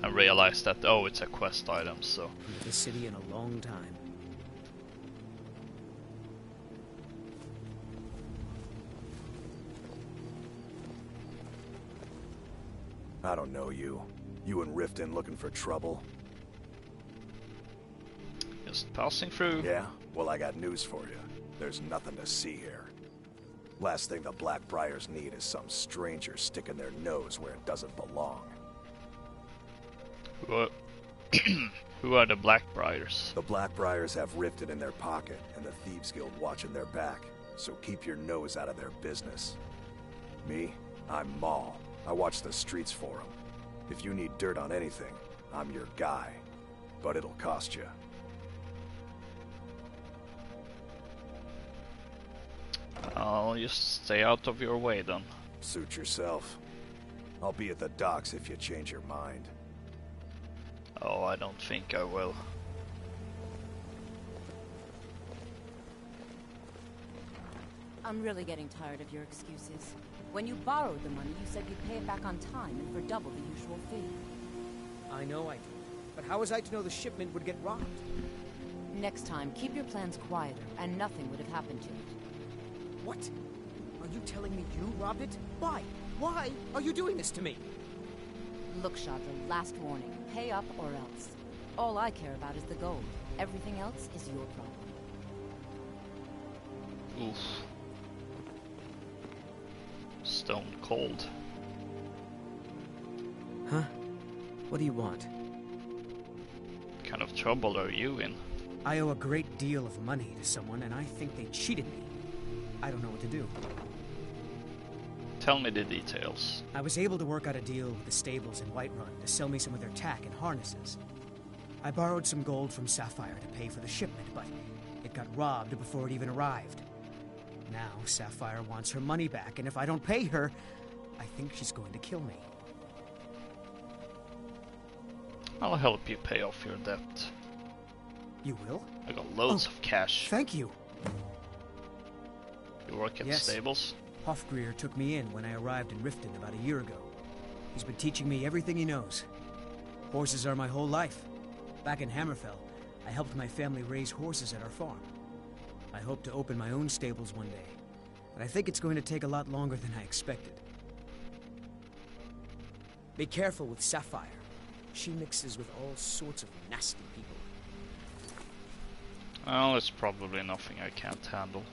and realized that, oh, it's a quest item, so... The city in a long time. I don't know you. You and Riften looking for trouble? Just passing through. Yeah? Well, I got news for you. There's nothing to see here. Last thing the Blackbriars need is some stranger sticking their nose where it doesn't belong. Who are the Blackbriars? The Blackbriars have Riften in their pocket, and the Thieves Guild watching their back. So keep your nose out of their business. Me? I'm Maul. I watch the streets for them. If you need dirt on anything, I'm your guy. But it'll cost you. I'll just stay out of your way then. Suit yourself. I'll be at the docks if you change your mind. Oh, I don't think I will. I'm really getting tired of your excuses. When you borrowed the money, you said you'd pay it back on time and for double the usual fee. I know I did. But how was I to know the shipment would get robbed? Next time, keep your plans quieter, and nothing would have happened to it. What? Are you telling me you robbed it? Why? Why are you doing this to me? Look, Chandra, last warning. Pay up or else. All I care about is the gold. Everything else is your problem. Oof. Stone cold. Huh? What do you want? What kind of trouble are you in? I owe a great deal of money to someone, and I think they cheated me. I don't know what to do. Tell me the details. I was able to work out a deal with the stables in Whiterun to sell me some of their tack and harnesses. I borrowed some gold from Sapphire to pay for the shipment, but it got robbed before it even arrived. Now Sapphire wants her money back, and if I don't pay her, I think she's going to kill me. I'll help you pay off your debt. You will? I got loads of cash. Thank you. You work at the stables? Hofgrir took me in when I arrived in Riften about a year ago. He's been teaching me everything he knows. Horses are my whole life. Back in Hammerfell, I helped my family raise horses at our farm. I hope to open my own stables one day, but I think it's going to take a lot longer than I expected. Be careful with Sapphire. She mixes with all sorts of nasty people. Well, it's probably nothing I can't handle.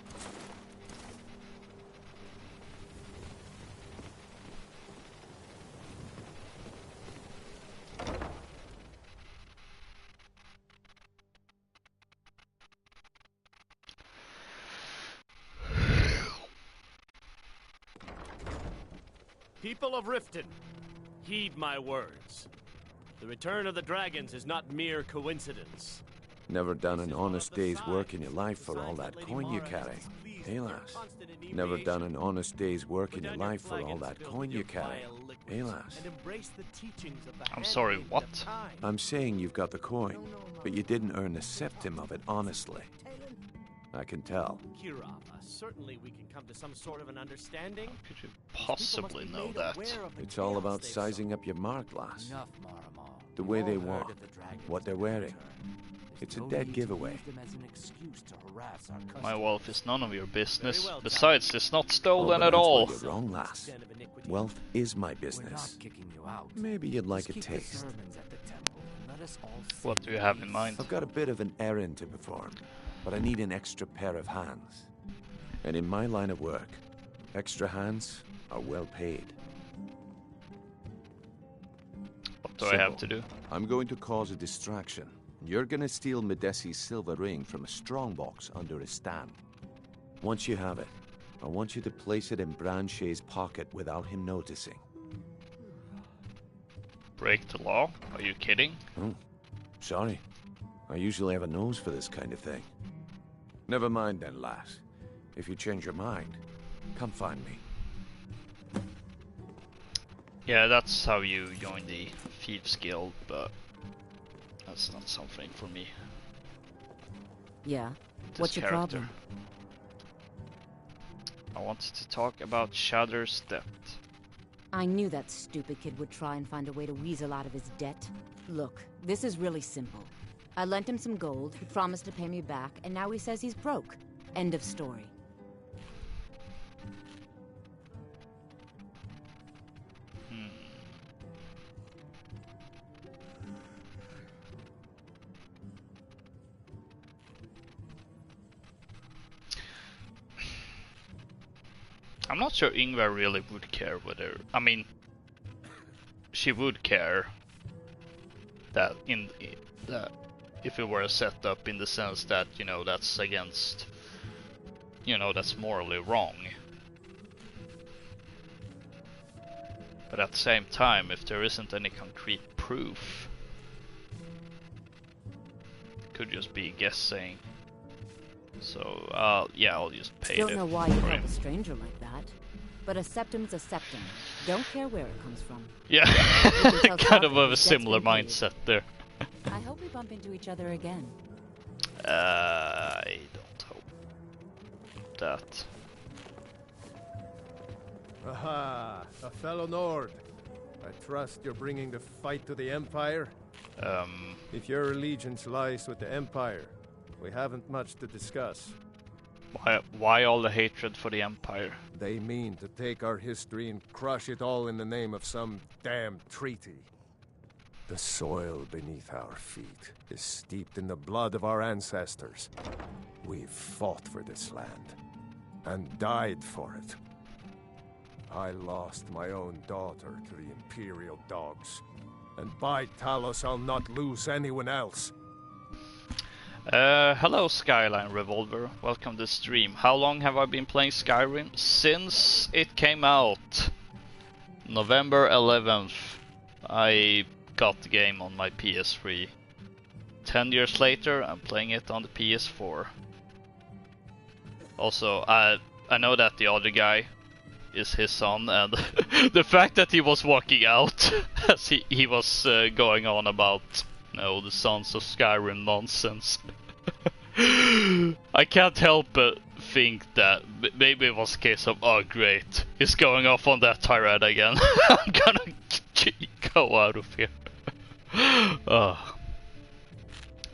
People of Riften, heed my words. The return of the dragons is not mere coincidence. Never done an honest day's work in your life for all that coin you carry. Hey, lass. Never done an honest day's work in your life for all that coin you carry. Hey, lass. I'm sorry, what? I'm saying you've got the coin, but you didn't earn a septim of it honestly. I can tell. Kirava, certainly we can come to some sort of an understanding. How could you possibly know that? It's all about sizing up your mark, lass. The way they walk, what they're wearing. It's a dead giveaway. My wealth is none of your business. Besides, it's not stolen at all. You're wrong, lass. Wealth is my business. Maybe you'd like a taste. What do you have in mind? I've got a bit of an errand to perform, but I need an extra pair of hands. And in my line of work, extra hands are well paid. What do I have to do? I'm going to cause a distraction. You're gonna steal Medesi's silver ring from a strongbox under a stand. Once you have it, I want you to place it in Branche's pocket without him noticing. Break the law? Are you kidding? Oh, sorry. I usually have a nose for this kind of thing. Never mind then, lass. If you change your mind, come find me. Yeah, that's how you join the Thieves Guild, but that's not something for me. Yeah? This What's your character. problem? I wanted to talk about Shadow's debt. I knew that stupid kid would try and find a way to weasel out of his debt. Look, this is really simple. I lent him some gold, he promised to pay me back, and now he says he's broke. End of story. I'm not sure Yngva really would care whether... I mean, she would care that that if it were set up in the sense that, you know, that's against, you know, that's morally wrong. But at the same time, if there isn't any concrete proof, it could just be guessing. So, yeah, I'll just pay it. Don't know why you'd help a stranger like that. But a septum's a septum. Don't care where it comes from. Yeah, kind of a similar mindset there. I hope we bump into each other again. I don't hope that. Aha, a fellow Nord. I trust you're bringing the fight to the Empire? If your allegiance lies with the Empire, we haven't much to discuss. Why all the hatred for the Empire? They mean to take our history and crush it all in the name of some damn treaty. The soil beneath our feet is steeped in the blood of our ancestors. We've fought for this land and died for it. I lost my own daughter to the Imperial dogs, and by Talos I'll not lose anyone else. Hello Skyline Revolver, welcome to the stream. How long have I been playing Skyrim? Since it came out, November 11th, I got the game on my PS3. 10 years later, I'm playing it on the PS4. Also, I know that the other guy is his son, and the fact that he was walking out as he was going on about, you know, the Sons of Skyrim nonsense. I can't help but think that maybe it was a case of, oh great, he's going off on that tirade again. I'm gonna go out of here.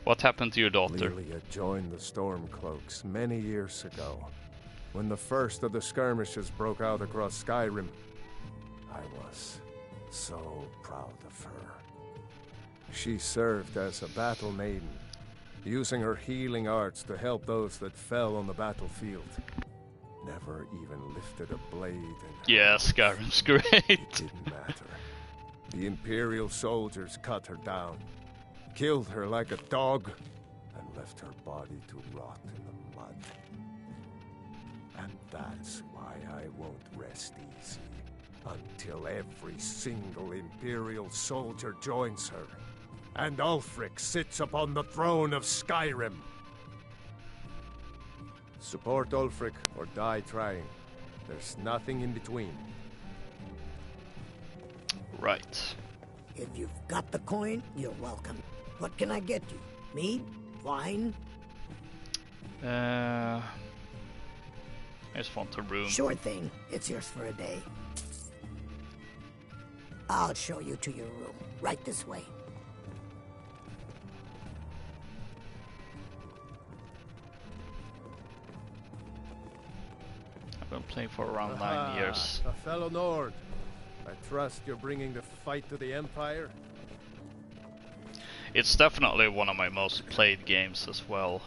What happened to your daughter? Lelia joined the Stormcloaks many years ago, when the first of the skirmishes broke out across Skyrim. I was so proud of her. She served as a battle maiden, using her healing arts to help those that fell on the battlefield. Never even lifted a blade in yeah, Skyrim's great. It didn't matter. The Imperial soldiers cut her down, killed her like a dog, and left her body to rot in the mud. And that's why I won't rest easy until every single Imperial soldier joins her, and Ulfric sits upon the throne of Skyrim. Support Ulfric or die trying. There's nothing in between. Right. If you've got the coin, you're welcome. What can I get you? Mead? Wine? I just want a room. Sure thing. It's yours for a day. I'll show you to your room. Right this way. I've been playing for around 9 years. A fellow Nord. I trust you're bringing the fight to the Empire? It's definitely one of my most played games as well.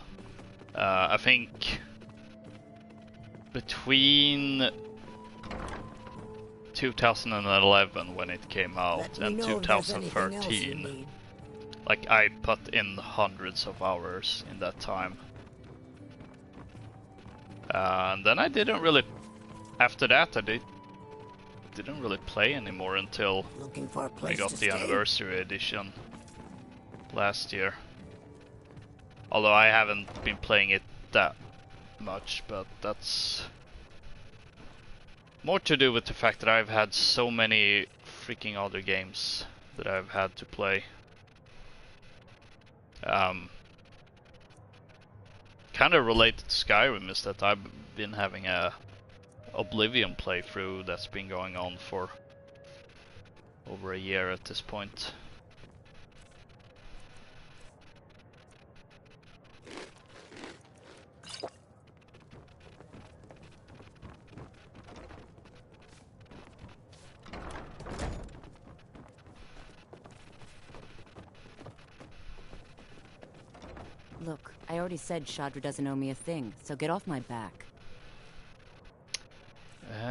I think between 2011 when it came out and 2013, like I put in hundreds of hours in that time. And then I didn't really, after that I didn't really play anymore until I got the anniversary edition last year. Although I haven't been playing it that much, but that's more to do with the fact that I've had so many freaking other games that I've had to play. Kind of related to Skyrim is that I've been having a Oblivion playthrough that's been going on for over a year at this point. Look, I already said Shadra doesn't owe me a thing, so get off my back. Do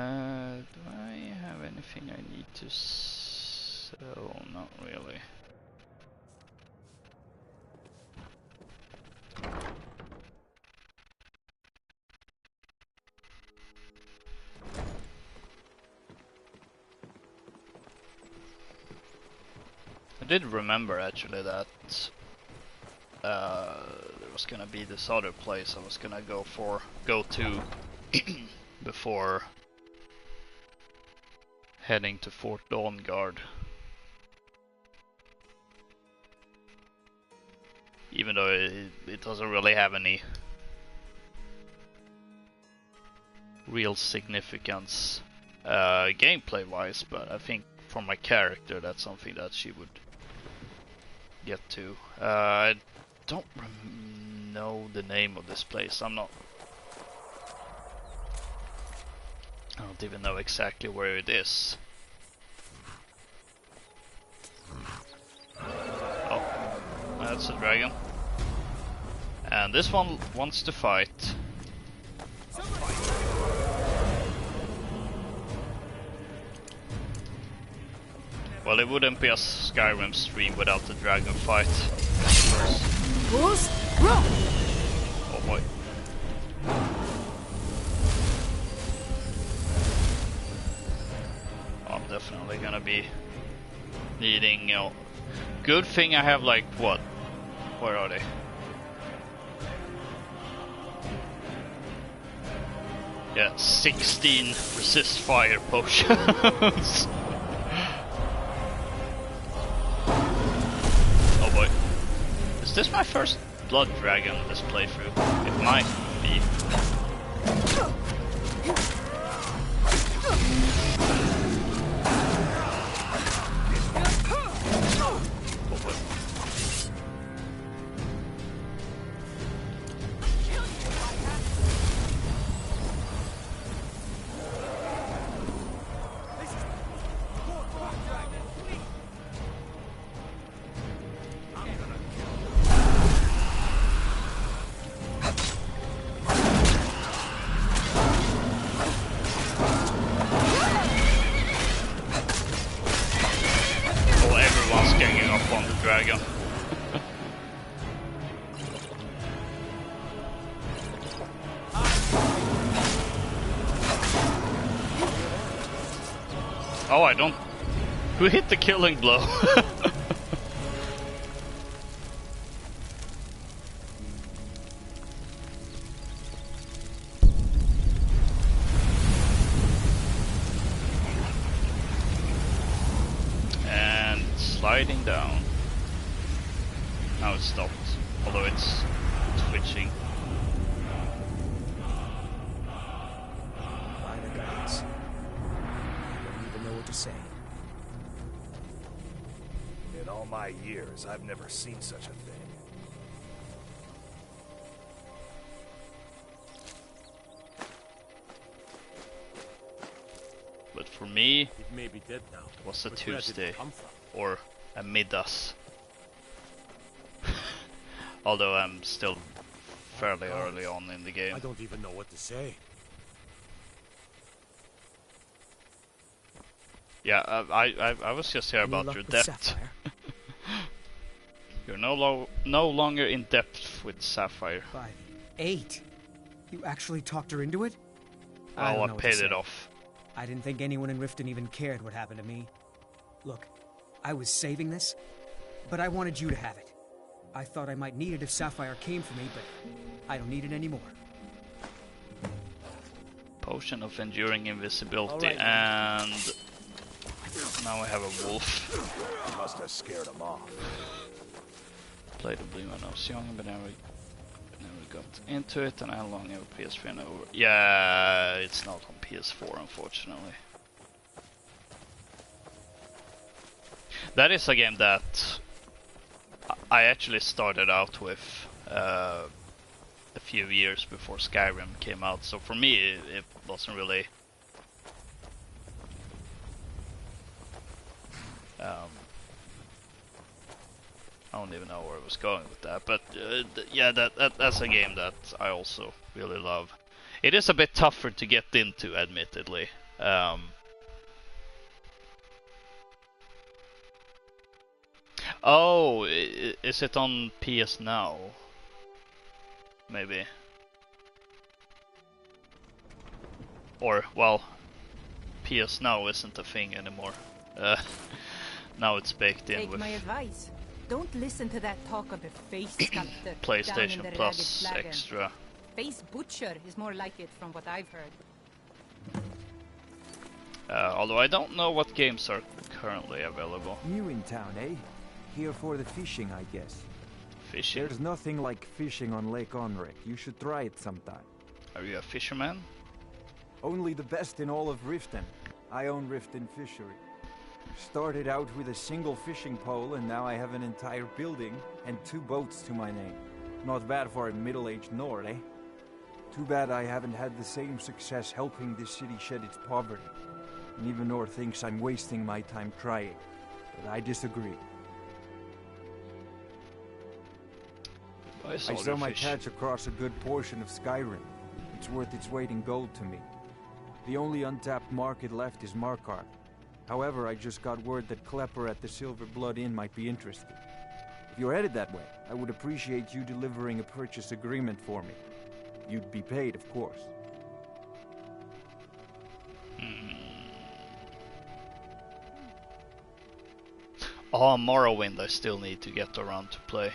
I have anything I need to sell? Not really. I did remember actually that there was gonna be this other place I was gonna go to before heading to Fort Dawnguard. Even though it doesn't really have any real significance gameplay wise, but I think for my character that's something that she would get to. I don't know the name of this place. I don't even know exactly where it is. Oh, that's a dragon. And this one wants to fight. Well, it wouldn't be a Skyrim stream without the dragon fight. Oh boy. I'm definitely gonna be needing, you know, good thing I have like what? Where are they? Yeah, 16 resist fire potions. Oh boy. Is this my first blood dragon this playthrough? It might be. Oh boy. Oh, I don't... Who hit the killing blow? And sliding down. Now it's stopped, although it's twitching. To say. In all my years, I've never seen such a thing. But for me, it may be dead now. It was a Tuesday or a middas. Although I'm still fairly early on in the game. I don't even know what to say. Yeah, I was just here about your debt. You're no longer in depth with Sapphire. 5, 8. You actually talked her into it? Oh, I paid it off. I didn't think anyone in Riften even cared what happened to me. Look, I was saving this, but I wanted you to have it. I thought I might need it if Sapphire came for me, but I don't need it anymore. Potion of enduring invisibility, and now I have a wolf. Must have scared him off. Played the Blue when I was young, but never got into it, and I long have a PS3 and over. Yeah, it's not on PS4, unfortunately. That is a game that I actually started out with a few years before Skyrim came out, so for me it wasn't really I don't even know where I was going with that, but yeah, that's a game that I also really love. It is a bit tougher to get into, admittedly. Oh, is it on PS Now? Maybe. Or, well, PS Now isn't a thing anymore. Now it's baked in Take with my advice. Don't listen to that talk of a face sculptor PlayStation down in the Plus Ragged Flagon. Extra. Face butcher is more like it from what I've heard. Although I don't know what games are currently available. New in town, eh? Here for the fishing, I guess. Fishing? There's nothing like fishing on Lake Onric. You should try it sometime. Are you a fisherman? Only the best in all of Riften. I own Riften Fishery. Started out with a single fishing pole, and now I have an entire building and 2 boats to my name. Not bad for a middle-aged Nord, eh? Too bad I haven't had the same success helping this city shed its poverty. And even Nord thinks I'm wasting my time trying. But I disagree. I sell my catch across a good portion of Skyrim. It's worth its weight in gold to me. The only untapped market left is Markarth. However, I just got word that Klepper at the Silver Blood Inn might be interested. If you're headed that way, I would appreciate you delivering a purchase agreement for me. You'd be paid, of course. Oh, Morrowind I still need to get around to play.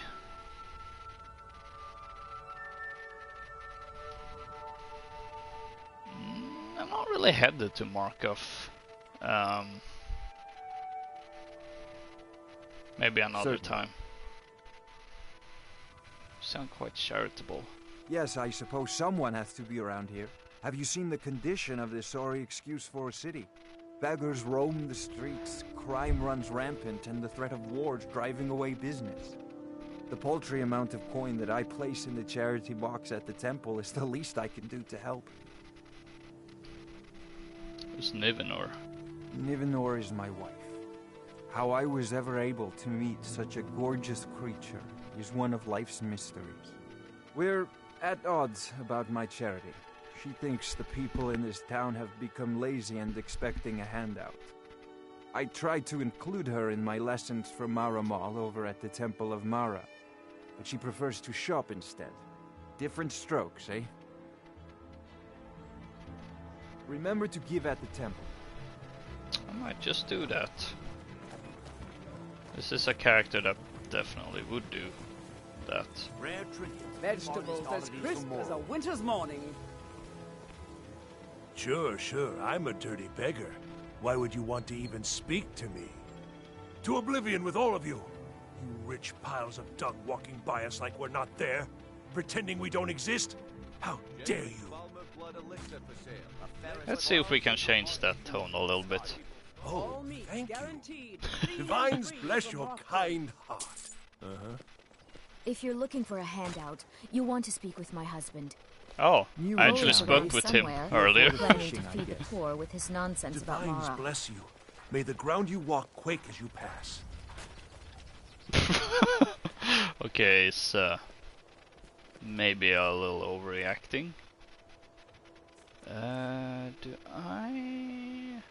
I'm not really headed to Markov. Maybe another time. You sound quite charitable. Yes, I suppose someone has to be around here. Have you seen the condition of this sorry excuse for a city? Beggars roam the streets, crime runs rampant, and the threat of war's driving away business. The paltry amount of coin that I place in the charity box at the temple is the least I can do to help. Who's Nivenor? Nivenor is my wife. How I was ever able to meet such a gorgeous creature is one of life's mysteries. We're at odds about my charity. She thinks the people in this town have become lazy and expecting a handout. I tried to include her in my lessons from Mara Mall over at the Temple of Mara, but she prefers to shop instead. Different strokes, eh? Remember to give at the temple. I might just do that. This is a character that definitely would do that. Rare trinkets. Vegetables as crisp as a winter's morning. Sure, I'm a dirty beggar. Why would you want to even speak to me? To oblivion with all of you! You rich piles of dung walking by us like we're not there, pretending we don't exist? How dare you! Let's see if we can change that tone a little bit. Oh, thank you. Divines bless your kind heart. If you're looking for a handout, you want to speak with my husband. Oh, I actually spoke with him earlier. Planning to feed the poor with his nonsense about Divines Mara. bless you. May the ground you walk quake as you pass. Okay, it's maybe a little overreacting. Do I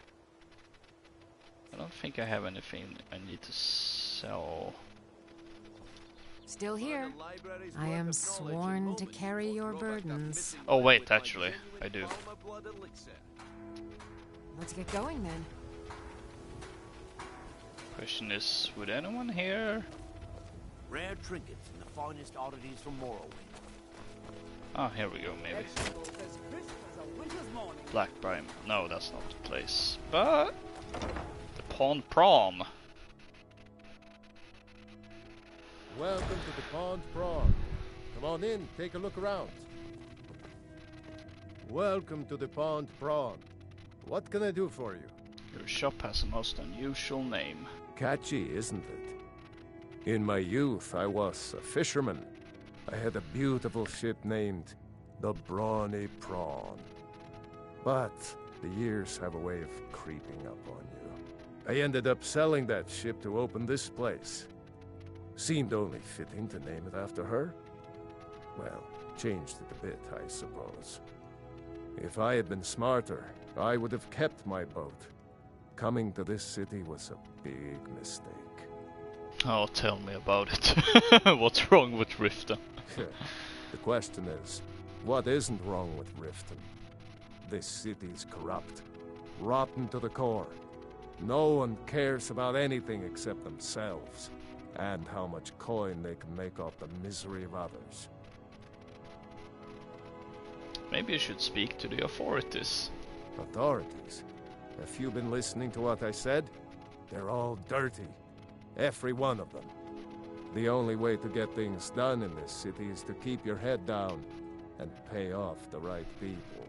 don't think I have anything I need to sell. Still here. I am sworn to carry your burdens. Oh wait, actually, I do. Let's get going then. Question is, would anyone here? Rare trinkets and the finest oddities from Morrowind. Oh, here we go, maybe. Blackbrine. No, that's not the place. But the Pond Prom. Welcome to the Pond Prawn. Come on in, take a look around. Welcome to the Pond Prawn. What can I do for you? Your shop has a most unusual name. Catchy, isn't it? In my youth, I was a fisherman. I had a beautiful ship named the Brawny Prawn. But the years have a way of creeping up on you. I ended up selling that ship to open this place. Seemed only fitting to name it after her. Well, changed it a bit, I suppose. If I had been smarter, I would have kept my boat. Coming to this city was a big mistake. Oh, tell me about it. What's wrong with Riften? The question is, what isn't wrong with Riften? This city's corrupt, rotten to the core. No one cares about anything except themselves, and how much coin they can make off the misery of others. Maybe you should speak to the authorities. Authorities? Have you been listening to what I said? They're all dirty. Every one of them. The only way to get things done in this city is to keep your head down and pay off the right people.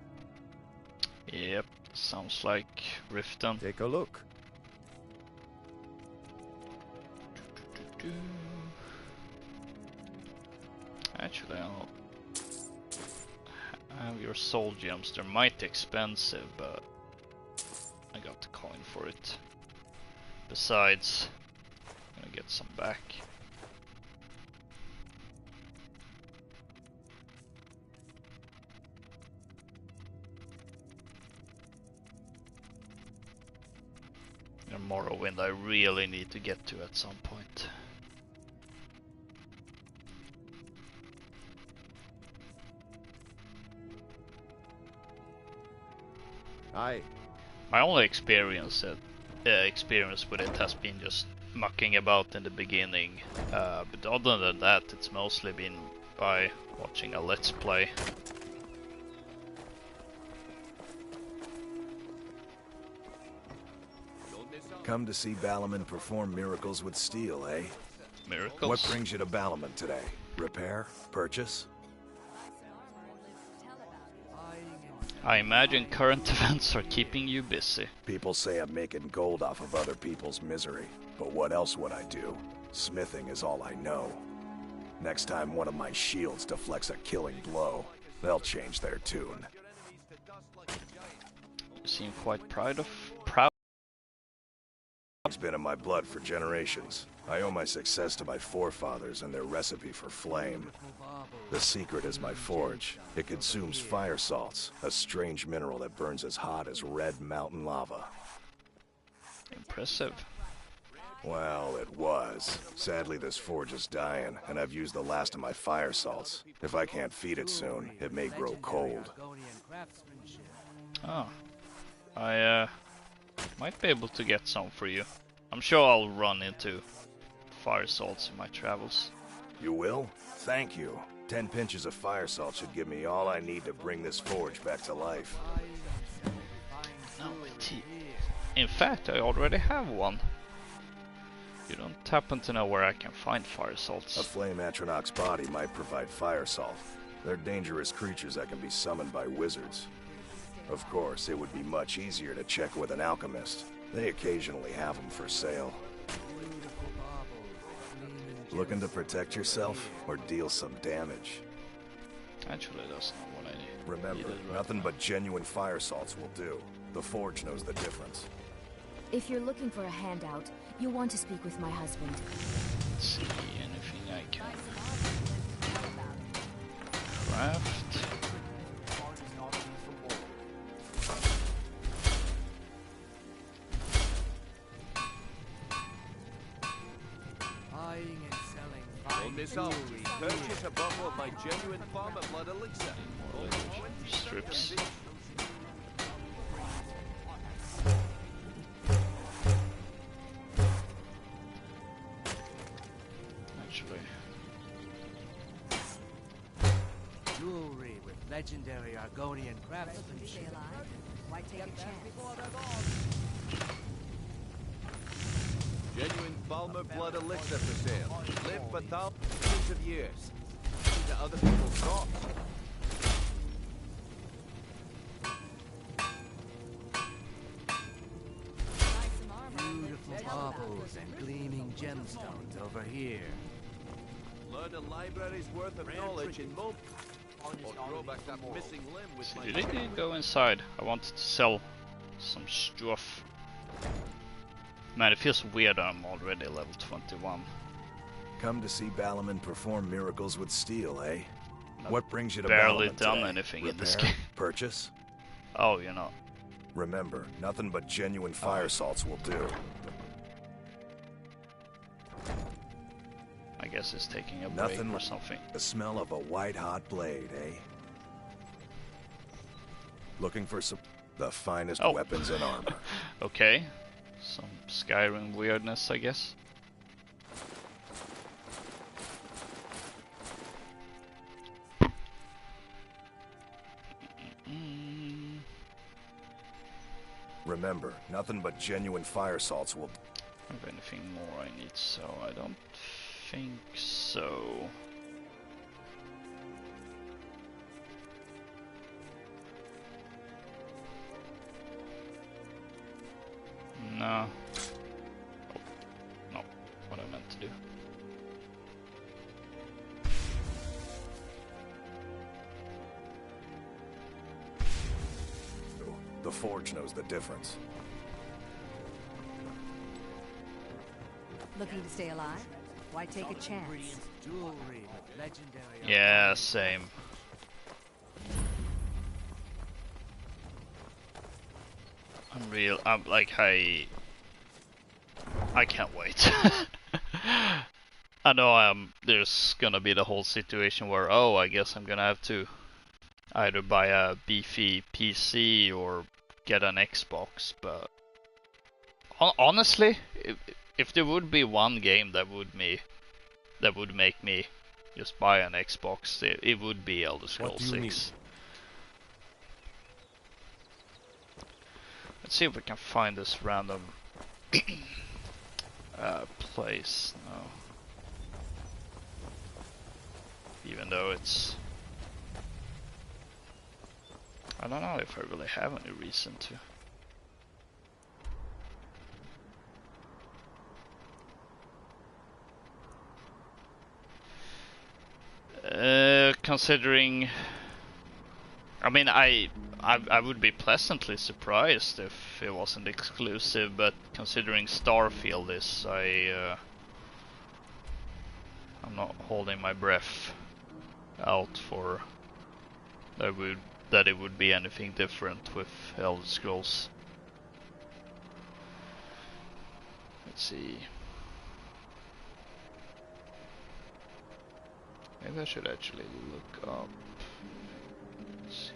Yep, sounds like Riften. Take a look. Actually, I'll have your soul gems. They're mighty expensive, but I got the coin for it. Besides, I'm gonna get some back. And Morrowind I really need to get to at some point. My only experience with it has been just mucking about in the beginning, but other than that, it's mostly been by watching a Let's Play. Come to see Balaman perform miracles with steel, eh? Miracles? What brings you to Balaman today? Repair? Purchase? I imagine current events are keeping you busy. People say I'm making gold off of other people's misery, but what else would I do? Smithing is all I know. Next time one of my shields deflects a killing blow, they'll change their tune. You seem quite proud. It's been in my blood for generations. I owe my success to my forefathers and their recipe for flame. The secret is my forge. It consumes fire salts, a strange mineral that burns as hot as red mountain lava. Impressive. Well, it was. Sadly, this forge is dying, and I've used the last of my fire salts. If I can't feed it soon, it may grow cold. Oh. I might be able to get some for you. I'm sure I'll run into fire salts in my travels. You will? Thank you. 10 pinches of fire salt should give me all I need to bring this forge back to life. No, in fact, I already have one. You don't happen to know where I can find fire salts? A flame Atronach's body might provide fire salt. They're dangerous creatures that can be summoned by wizards. Of course, it would be much easier to check with an alchemist. They occasionally have them for sale. Looking to protect yourself or deal some damage? Actually, that's not what I need. Remember, nothing but genuine fire salts will do. The forge knows the difference. If you're looking for a handout, you'll want to speak with my husband. Let's see, anything I can craft. Miss out. Purchase a bottle of my genuine farmer blood elixir. Strips. Actually. Jewelry with legendary Argonian craftsmanship. Why take a chance? Genuine Falmer blood elixir for sale. Live for thousands of years. Into other people's crops. Beautiful marbles and gleaming gemstones over here. Learn a library's worth of knowledge in Mob. Or grow back that missing limb with my... Did it go inside? I wanted to sell some stuff. Man, it feels weird I'm already level 21. Come to see Balaman perform miracles with steel, eh? What brings you to barely Balaman done today? anything Repair? in this game. Purchase? Oh, you're not. Remember, nothing but genuine fire salts will do. I guess it's taking a Nothing break or something. The smell of a white-hot blade, eh? Looking for the finest weapons and armor. Okay. Some Skyrim weirdness, I guess. Remember, nothing but genuine fire salts will... Have anything more I need, so I don't think so. No. Oh, no, what I meant to do. The Forge knows the difference. Looking to stay alive? Why take a chance? Yeah, same. I'm like, I can't wait. I know there's gonna be the whole situation where, oh, I guess I'm gonna have to either buy a beefy PC or get an Xbox, but honestly, if there would be one game that would make me just buy an Xbox, it would be Elder Scrolls 6. Let's see if we can find this random place now. Even though it's... I don't know if I really have any reason to. Considering... I mean, I would be pleasantly surprised if it wasn't exclusive, but considering Starfield is, I'm not holding my breath out for that it would be anything different with Elder Scrolls. Let's see. Maybe I should actually look up. Let's see.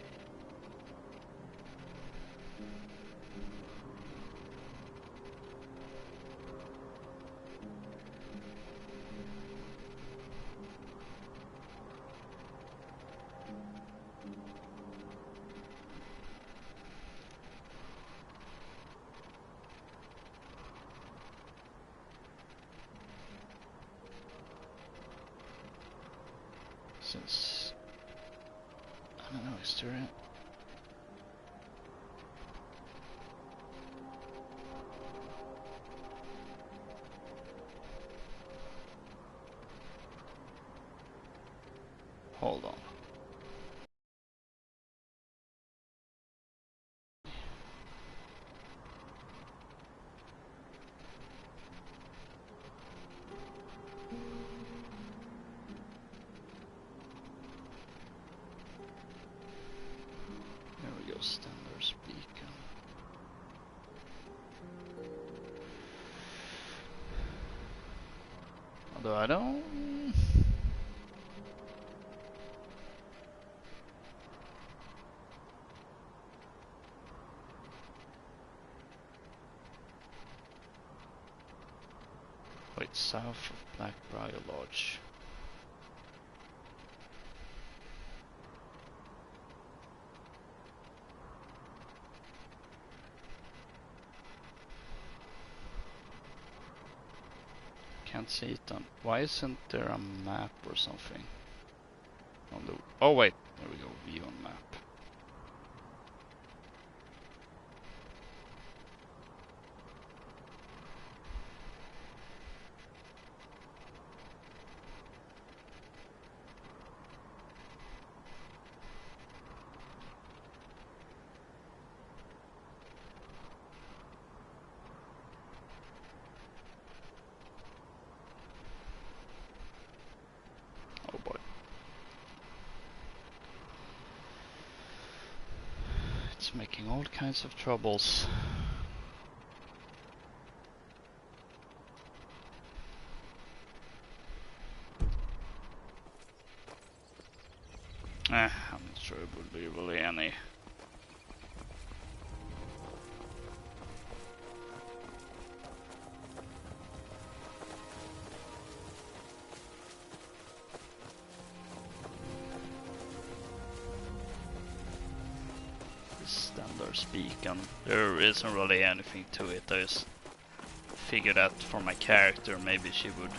Since I don't know, is there a... Hold on. There we go, Stendar's beacon. Although I don't... Wait, south of Blackbriar Lodge. Can't see it on... Why isn't there a map or something? On the... Oh wait, there we go, view on map. It's making all kinds of troubles. I'm not sure it would be really any. Standard speak, and there isn't really anything to it. I just figured that for my character, maybe she would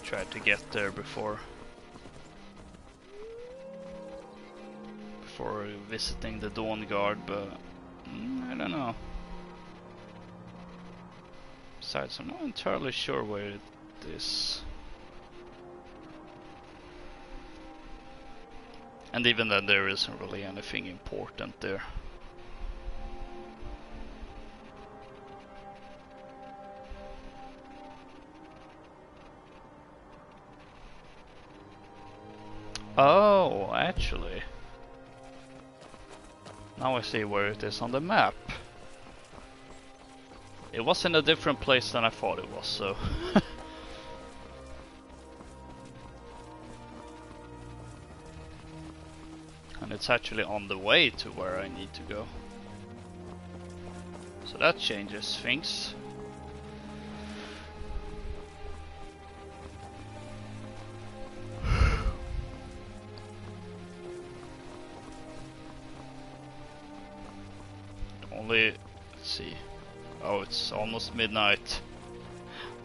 try to get there before visiting the Dawnguard, but I don't know. Besides, I'm not entirely sure where it is. And even then, there isn't really anything important there. Oh, actually. Now I see where it is on the map. It was in a different place than I thought it was, so... And it's actually on the way to where I need to go. So that changes things. Let's see. Oh, it's almost midnight.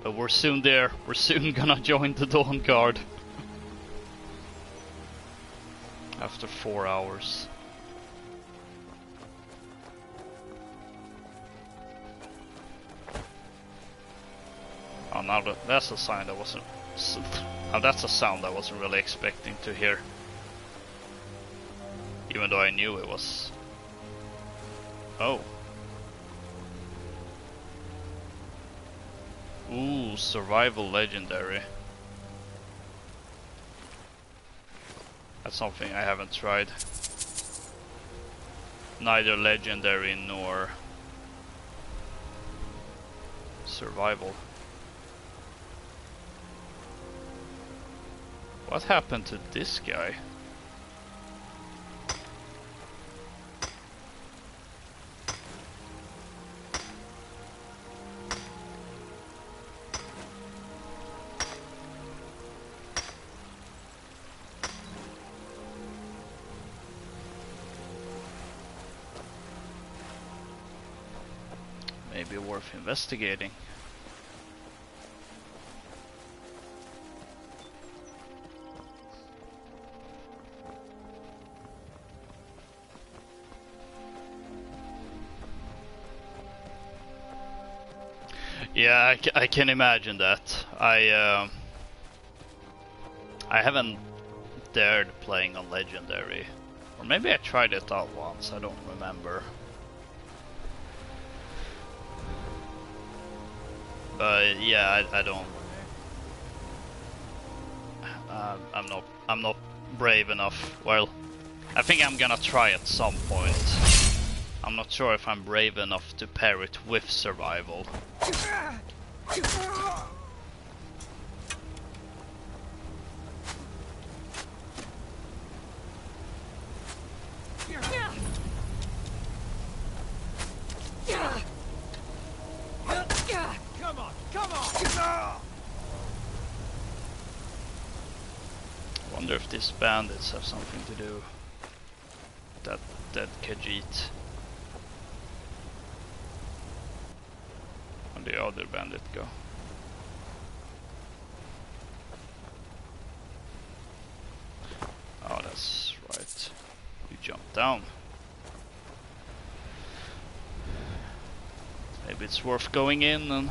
But we're soon there. We're soon gonna join the Dawnguard. After 4 hours. Oh, now that's a sign that wasn't. Oh, that's a sound I wasn't really expecting to hear. Even though I knew it was. Oh. Ooh, survival legendary. That's something I haven't tried. Neither legendary nor survival. What happened to this guy? Maybe worth investigating. Yeah, I can imagine that. I haven't dared playing on legendary, or maybe I tried it out once. I don't remember. But yeah, I don't. I'm not brave enough. Well, I think I'm gonna try at some point. I'm not sure if I'm brave enough to pair it with survival. I wonder if these bandits have something to do with that dead Khajiit. Where'd the other bandit go? Oh, that's right. You jumped down. Maybe it's worth going in and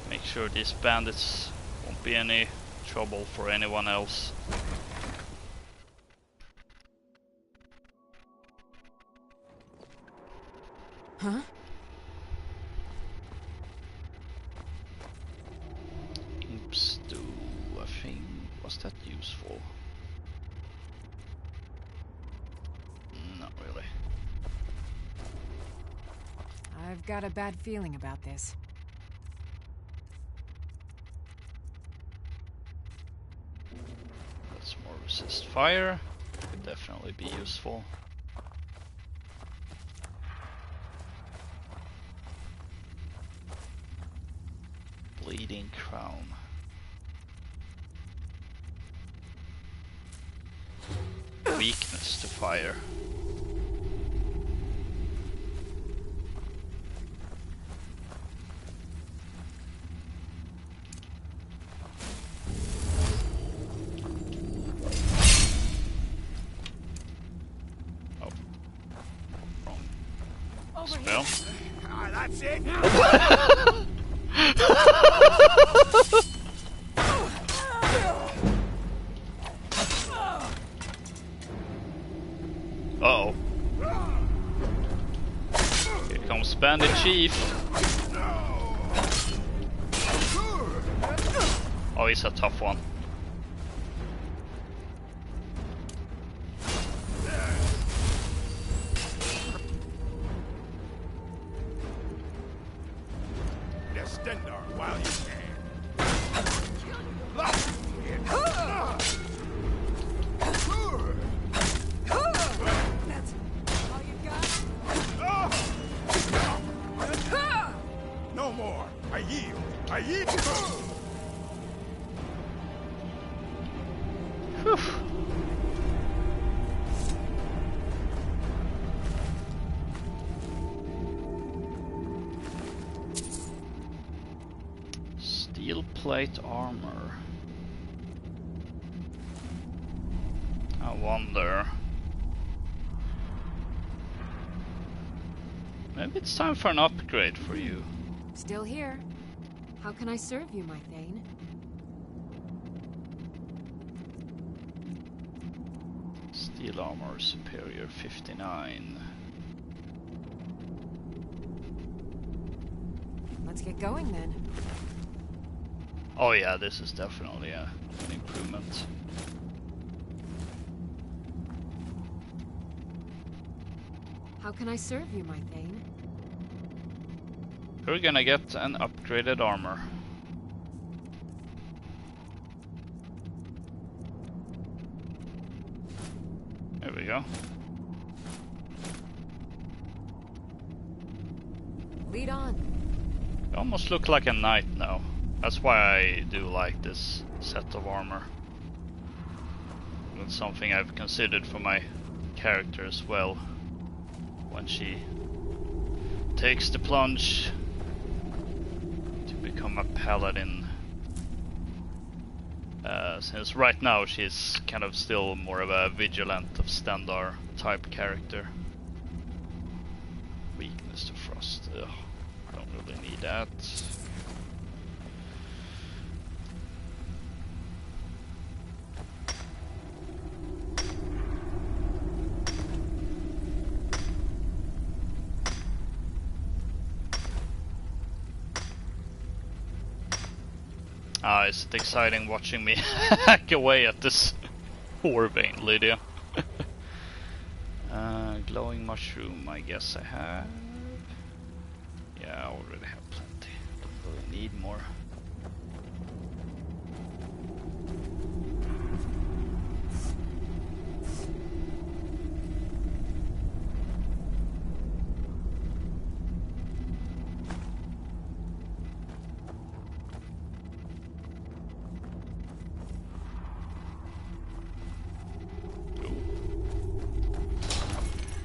make sure these bandits won't be any trouble for anyone else. Huh? Imp stew, I think. Was that useful? I've got a bad feeling about this. That's more resist fire. Could definitely be useful. Bleeding crown. Weakness to fire. Oh. Wrong. Spell. That's it. Uh-oh. Here comes Bandit Chief. Oh, he's a tough one. Descender while you can. No more. I yield. I yield. Whew. Steel plate armor. I wonder. Maybe it's time for an upgrade for you. Still here. How can I serve you, my Thane? Steel armor superior 59. Let's get going then. Oh yeah, this is definitely an improvement. How can I serve you, my Thane? We're gonna get an upgraded armor. There we go. Lead on. You almost look like a knight now. That's why I do like this set of armor. That's something I've considered for my character as well. When she takes the plunge to become a paladin. Since right now she's kind of still more of a vigilant of standard type character. Weakness to frost. Ugh, don't really need that. Is it exciting watching me hack away at this Warbane, Lydia? Glowing mushroom, I guess I have. Yeah, I already have plenty. Don't really need more.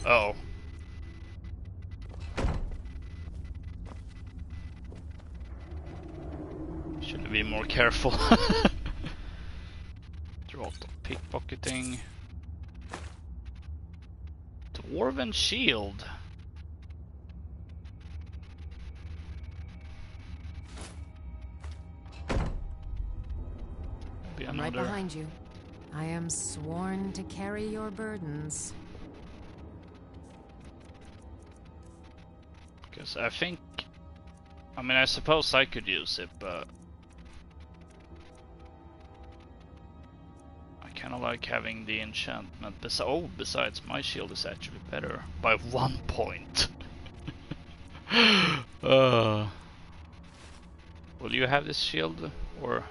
Uh-oh. Should be more careful. Draught of pickpocketing. Dwarven shield. I'm right behind you. I am sworn to carry your burdens. Because I think... I mean, I suppose I could use it, but... I kind of like having the enchantment. Besides, my shield is actually better by 1 point. Will you have this shield, or?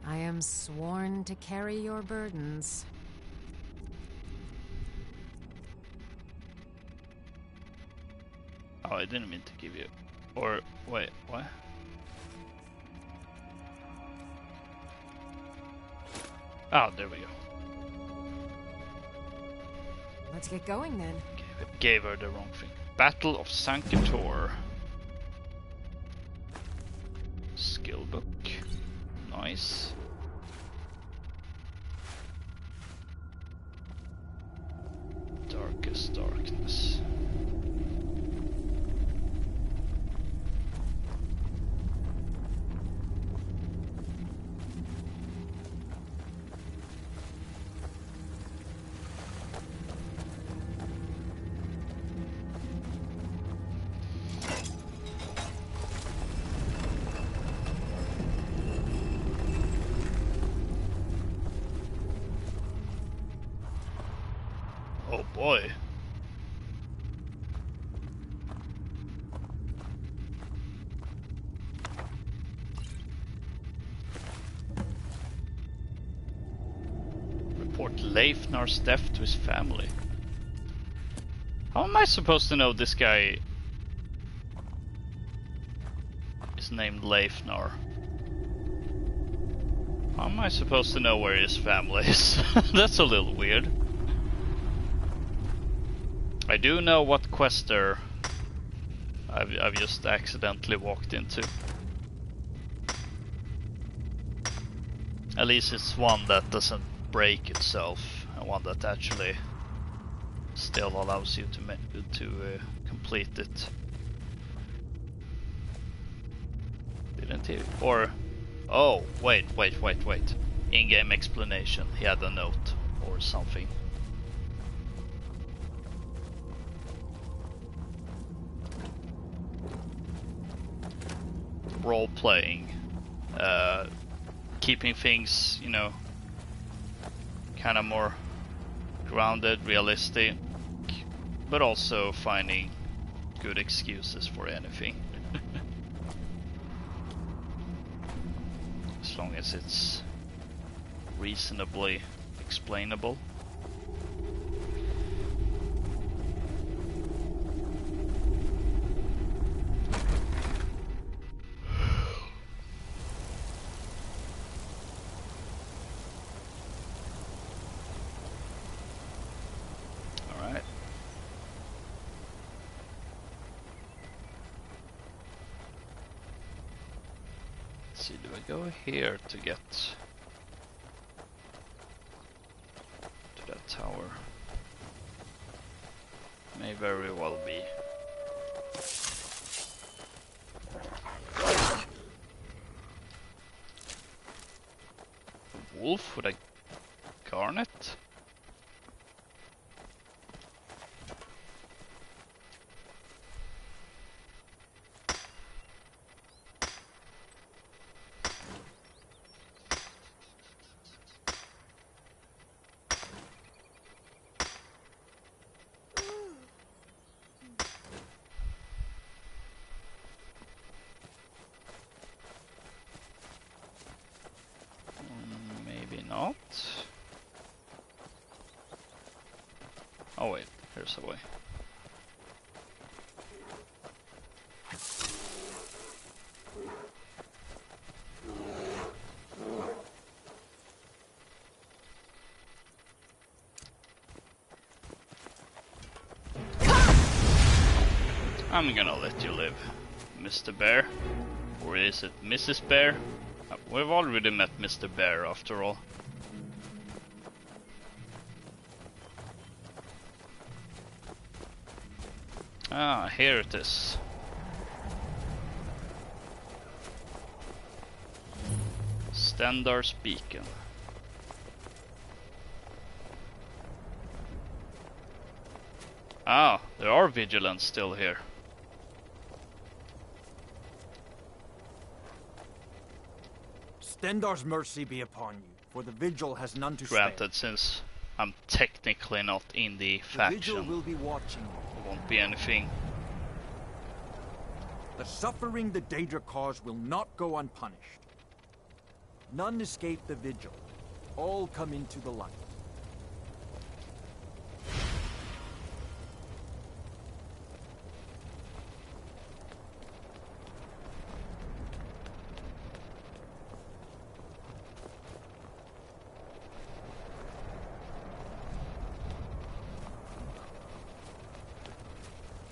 I am sworn to carry your burdens. Oh, I didn't mean to give you. Or wait, what? Oh, there we go. Let's get going then. Gave her the wrong thing. Battle of Sankator. Skill book. Nice. Darkest darkness. Oh boy. Report Leifnar's death to his family. How am I supposed to know this guy is named Leifnar? How am I supposed to know where his family is? That's a little weird. I do know what quester I've just accidentally walked into. At least it's one that doesn't break itself, and one that actually still allows you to complete it. Didn't he? Or oh, wait. In-game explanation. He had a note or something. Role playing, keeping things, you know, kind of more grounded, realistic, but also finding good excuses for anything. As long as it's reasonably explainable. See, do I go here to get to that tower? May very well be. A wolf with a garnet? Not. Oh wait, here's a way. I'm gonna let you live, Mr. Bear. Or is it Mrs. Bear? We've already met Mr. Bear after all. Ah, here it is. Stendar's Beacon. Ah, there are vigilants still here. Stendar's mercy be upon you, for the Vigil has none to Granted, since I'm technically not in the faction, Vigil will be watching you. there won't be anything The suffering the Daedra cause will not go unpunished. None escape the Vigil. All come into the light.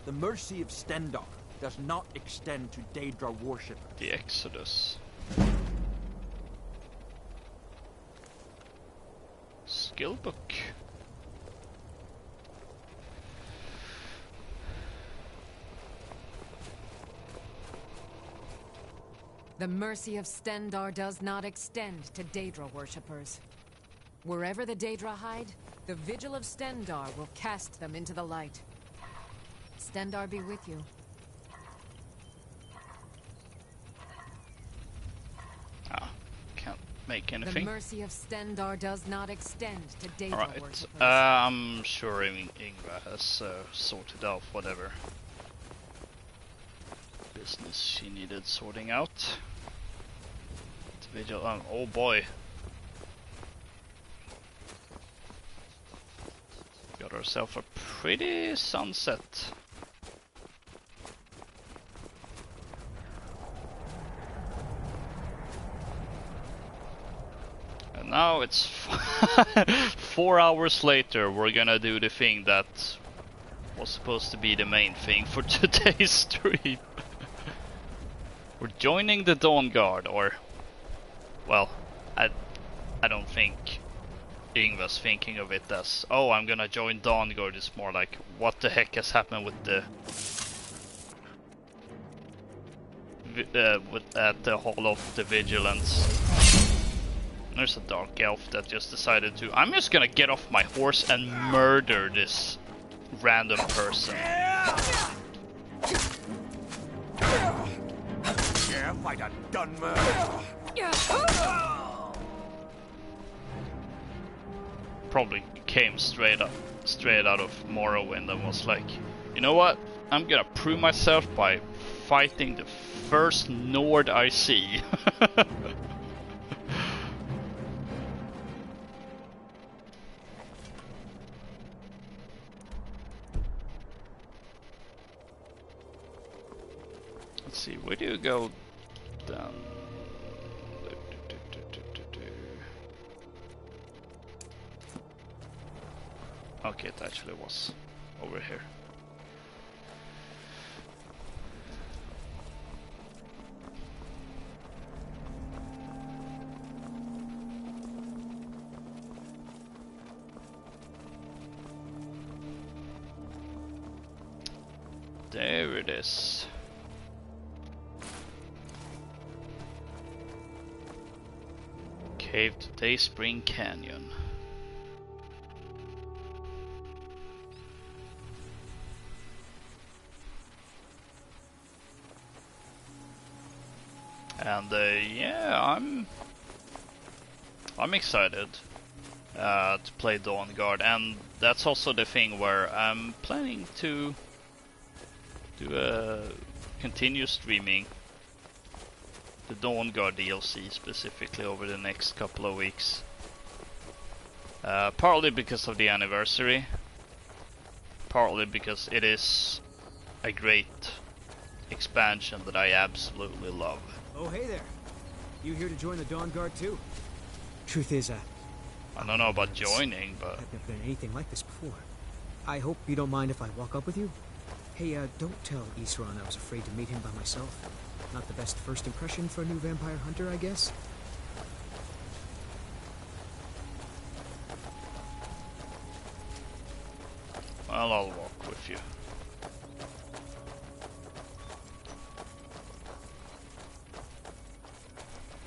The mercy of Stendarr does not extend to Daedra worship. The Exodus. Skill book. The mercy of Stendarr does not extend to Daedra worshippers. Wherever the Daedra hide, the Vigil of Stendarr will cast them into the light. Stendarr be with you. Can't make anything. The mercy of Stendarr does not extend to Daedra Alright, worshippers. I'm sure Yngva has sorted out whatever business she needed sorting out. The Vigil, oh boy. Got herself a pretty sunset. And now it's 4 hours later, we're gonna do the thing that was supposed to be the main thing for today's stream. We're joining the Dawnguard, or... well, I don't think Yngva's thinking of it as, oh, I'm gonna join Dawnguard. It's more like, what the heck has happened with the... at the Hall of the Vigilance. There's a dark elf that just decided to, I'm just gonna get off my horse and murder this random person. Yeah, if I'd have done murder. Probably came straight out of Morrowind and was like, you know what? I'm gonna prove myself by fighting the first Nord I see. Let's see, where do you go down? Okay, it actually was over here. There it is. Cave to Dayspring Canyon. And yeah, I'm excited to play Dawnguard, and that's also the thing where I'm planning to continue streaming the Dawnguard DLC specifically over the next couple of weeks. Partly because of the anniversary, partly because it is a great expansion that I absolutely love. Oh, hey there. You here to join the Dawnguard too? Truth is, I don't know about joining, but I've never been anything like this before. I hope you don't mind if I walk up with you. Hey, don't tell Isran I was afraid to meet him by myself. Not the best first impression for a new vampire hunter, I guess. well, I'll walk with you.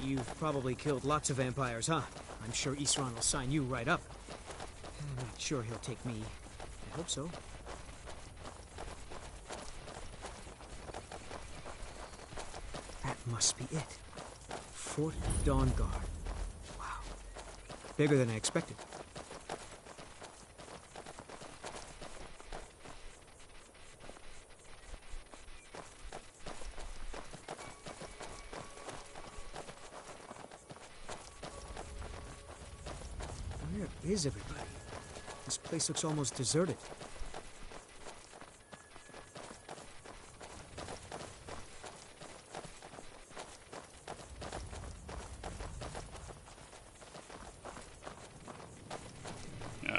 You've probably killed lots of vampires, huh? I'm sure Isran will sign you right up. I'm not sure he'll take me. I hope so. That must be it. Fort Dawnguard. Wow. Bigger than I expected. Where is everybody? This place looks almost deserted.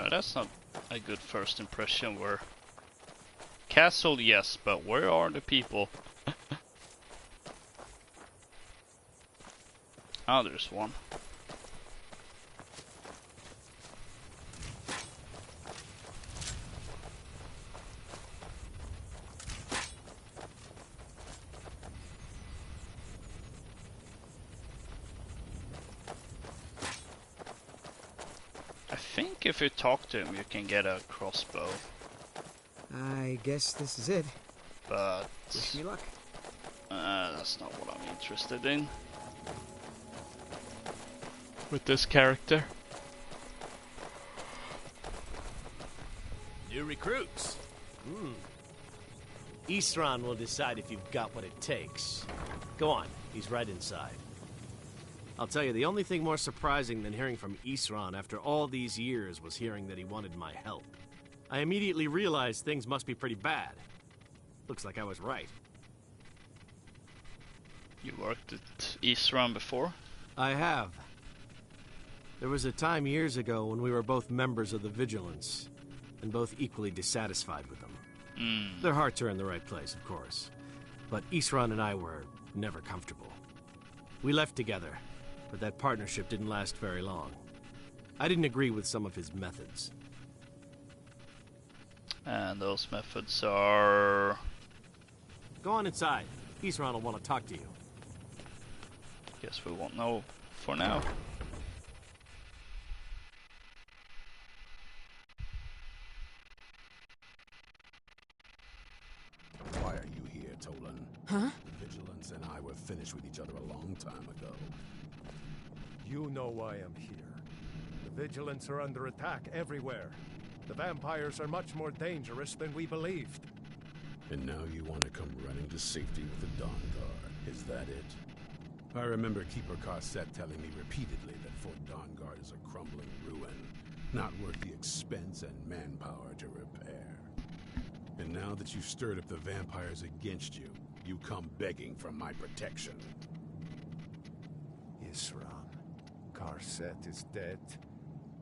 That's not a good first impression. Where castle, yes, but where are the people? Oh, there's one. I think if you talk to him, you can get a crossbow. I guess this is it. But wish me luck. That's not what I'm interested in. With this character. New recruits. Isran will decide if you've got what it takes. Go on, he's right inside. I'll tell you, the only thing more surprising than hearing from Isran after all these years was hearing that he wanted my help. I immediately realized things must be pretty bad. Looks like I was right. You worked at Isran before? I have. There was a time years ago when we were both members of the Vigilance, and both equally dissatisfied with them. Their hearts are in the right place, of course. But Isran and I were never comfortable. We left together, but that partnership didn't last very long. I didn't agree with some of his methods. And those methods are... Go on inside. Isran will want to talk to you. Guess we won't know for now. Why are you here, Tolan? Huh? The Vigilance and I were finished with each other a long time ago. You know why I'm here. The Vigilance are under attack everywhere. The vampires are much more dangerous than we believed. And now you want to come running to safety with the Dawnguard. Is that it? I remember Keeper Carset telling me repeatedly that Fort Dawnguard is a crumbling ruin, not worth the expense and manpower to repair. And now that you've stirred up the vampires against you, you come begging for my protection. Isran, Carset is dead.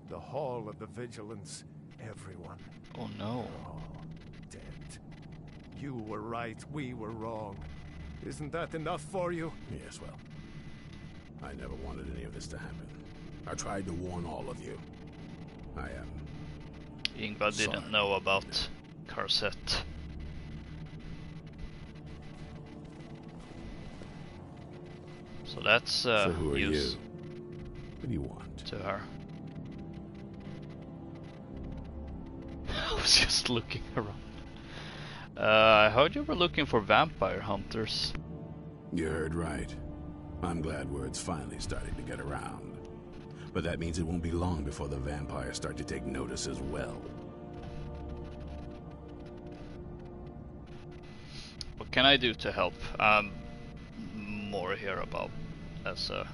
The Hall of the Vigilance, everyone. Oh no. All dead. You were right, we were wrong. Isn't that enough for you? Yes, well, I never wanted any of this to happen. I tried to warn all of you. I am. Yngva didn't know about Carset. So that's so who are you? use What do you want? To her. I was just looking around. I heard you were looking for vampire hunters. You heard right. I'm glad word's finally starting to get around. But that means it won't be long before the vampires start to take notice as well. What can I do to help? More here about as a...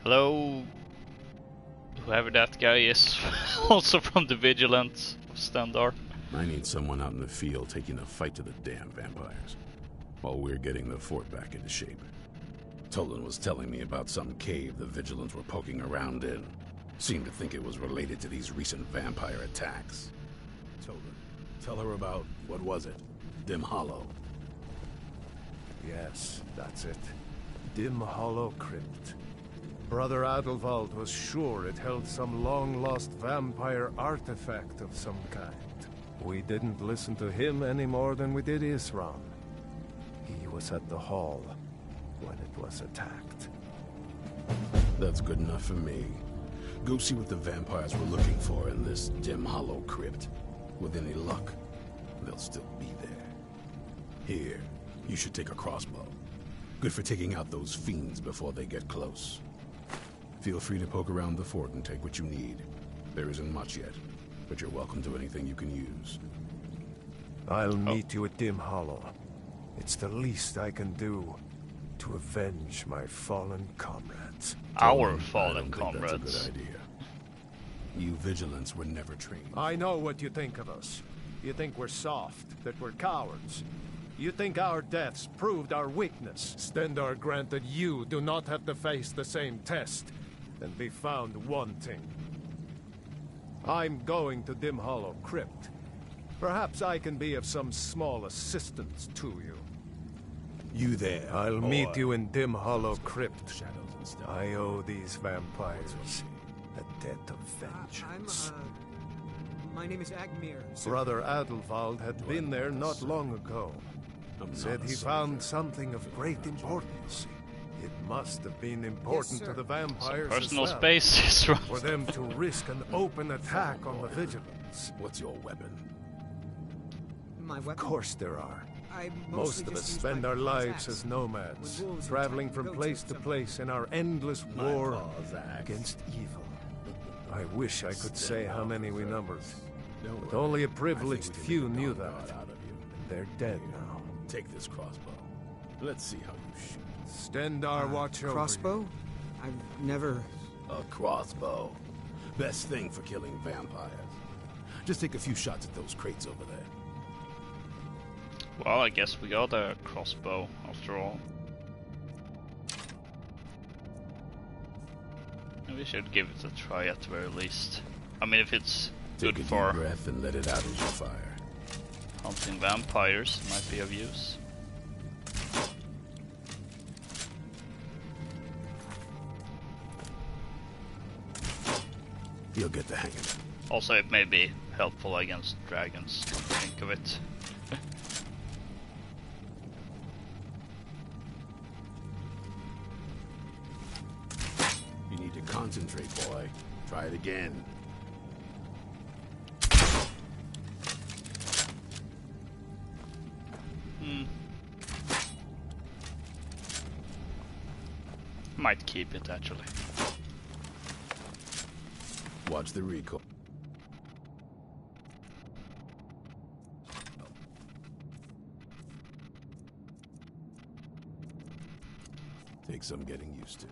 Hello? Whoever that guy is, also from the Vigilance Standard. I need someone out in the field taking the fight to the damn vampires, while we're getting the fort back into shape. Tolan was telling me about some cave the Vigilants were poking around in. Seemed to think it was related to these recent vampire attacks. Tolan, tell her about, what was it? Dim Hollow. Yes, that's it. Dim Hollow Crypt. Brother Adelwald was sure it held some long-lost vampire artifact of some kind. We didn't listen to him any more than we did Isran. He was at the hall when it was attacked. That's good enough for me. Go see what the vampires were looking for in this Dim Hollow Crypt. With any luck, they'll still be there. Here, you should take a crossbow. Good for taking out those fiends before they get close. Feel free to poke around the fort and take what you need. There isn't much yet, but you're welcome to anything you can use. I'll meet you at Dim Hollow. It's the least I can do to avenge my fallen comrades. Our fallen comrades. That's a good idea. You vigilants were never trained. I know what you think of us. You think we're soft, that we're cowards. You think our deaths proved our weakness. Stendarr granted you do not have to face the same test and be found wanting. I'm going to Dim Hollow Crypt. Perhaps I can be of some small assistance to you. You there? I'll meet you in Dim Hollow Crypt. I owe these vampires a debt of vengeance. My name is Agmir. Brother Adelwald had been there not long ago. Said he found something of great importance. It must have been important to the vampires personal as well, space is right. for them to risk an open attack on the Vigilance. What's your weapon? My weapon? Of course there are. I Most of us spend our lives as nomads, traveling from place to place in our endless war against evil. I wish I could say how many we numbered, but only a privileged few knew that. They're dead now. Take this crossbow. Let's see how you shoot. Stendarr, watch over Crossbow? you. I've never... A crossbow. Best thing for killing vampires. Just take a few shots at those crates over there. Well, I guess we got a crossbow after all. Maybe we should give it a try at the very least. I mean, if it's Take good a for deep breath and let it out as you fire. hunting vampires, might be of use. You'll get the hang of it. Also, it may be helpful against dragons, come to think of it. You need to concentrate, boy. Try it again. Might keep it, actually. Watch the recoil. Take some getting used to.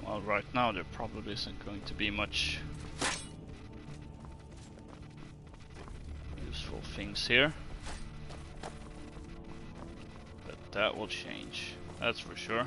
Well, right now there probably isn't going to be much useful things here. But that will change, that's for sure.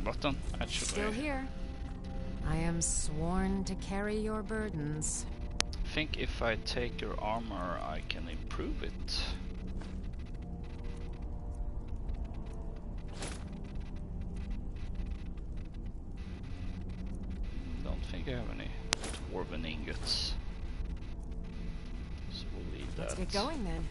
Button, actually. Still here. I am sworn to carry your burdens. I think if I take your armor, I can improve it. Don't think I have any dwarven ingots. So we'll leave that. Let's get going then.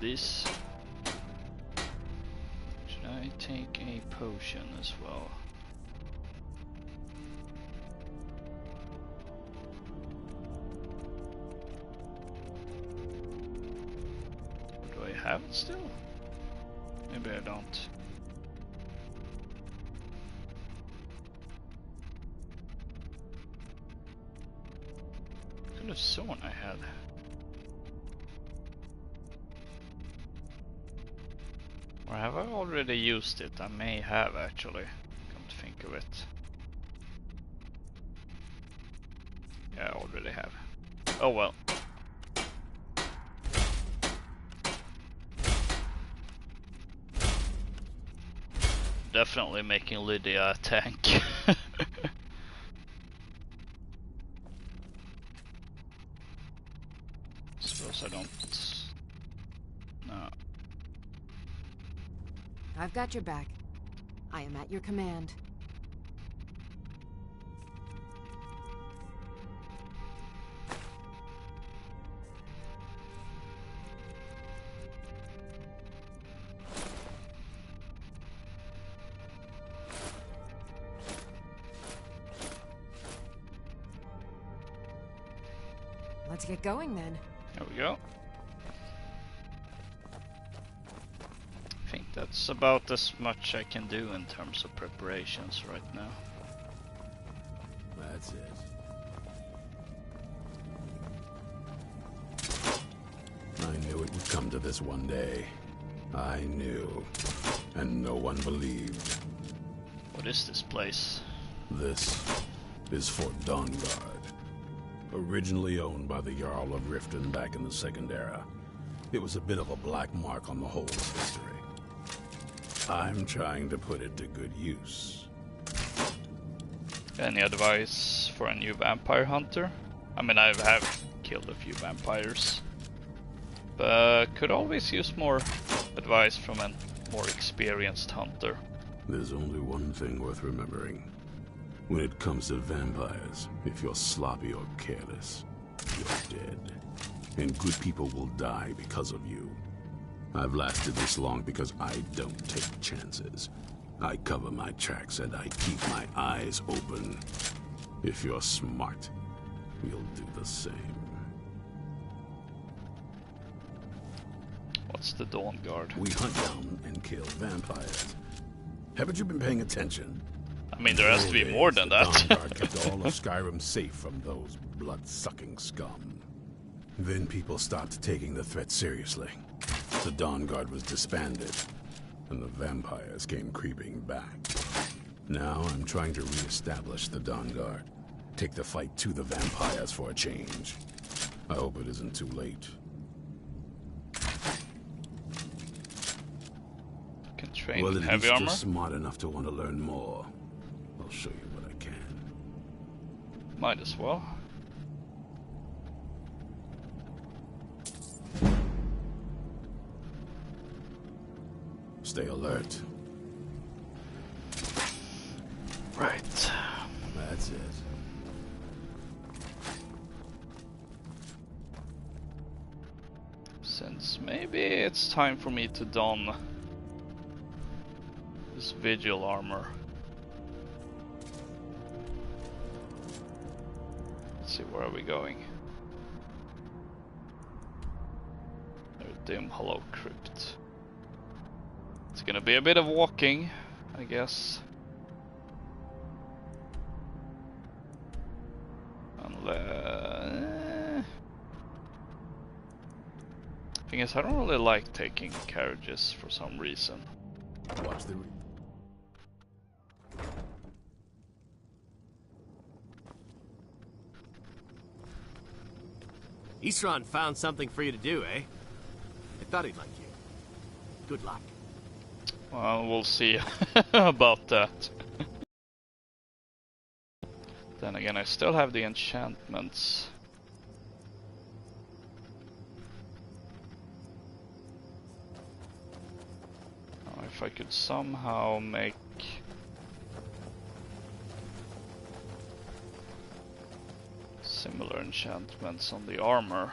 This. Should I take a potion as well? Do I have it still? Maybe I don't. Could have sworn I had. Or have I already used it? I may have actually, come to think of it. Yeah, I already have. Oh well. Definitely making Lydia a tank. Suppose I don't... No. I've got your back. I am at your command. Let's get going then. There we go. I think that's about as much I can do in terms of preparations right now. That's it. I knew it would come to this one day. I knew. And no one believed. What is this place? This is Fort Dawnguard. Originally owned by the Jarl of Riften back in the Second Era. It was a bit of a black mark on the whole history. I'm trying to put it to good use. Any advice for a new vampire hunter? I mean, I have killed a few vampires, but could always use more advice from a more experienced hunter. There's only one thing worth remembering. When it comes to vampires, if you're sloppy or careless, you're dead. And good people will die because of you. I've lasted this long because I don't take chances. I cover my tracks and I keep my eyes open. If you're smart, you'll do the same. What's the Dawnguard? We hunt down and kill vampires. Haven't you been paying attention? I mean, there has to be more than that. The Dawnguard kept all of Skyrim safe from those blood-sucking scum. Then people stopped taking the threat seriously. The Dawnguard was disbanded, and the vampires came creeping back. Now I'm trying to re-establish the Dawnguard. Take the fight to the vampires for a change. I hope it isn't too late. Can train well, in at heavy least armor? you're smart enough to want to learn more. I'll show you what I can. Might as well. Stay alert. Right. That's it. Since maybe it's time for me to don this Vigil armor. Let's see, where are we going? Dim Hollow Crypt. It's gonna be a bit of walking, I guess. Thing is, I don't really like taking carriages for some reason. Watch the Isran found something for you to do, eh? I thought he'd like you. Good luck. Well, we'll see about that. Then again, I still have the enchantments. Now, if I could somehow make similar enchantments on the armor.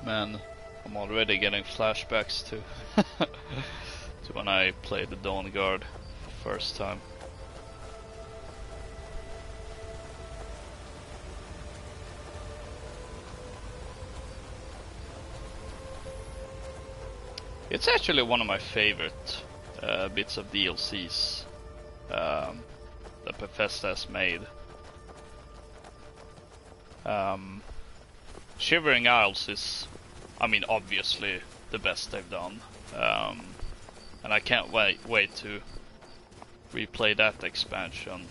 Man, I'm already getting flashbacks to to when I played the Dawnguard for the first time. It's actually one of my favorite bits of DLCs that Bethesda has made. Shivering Isles is, I mean, obviously the best they've done, and I can't wait to replay that expansion.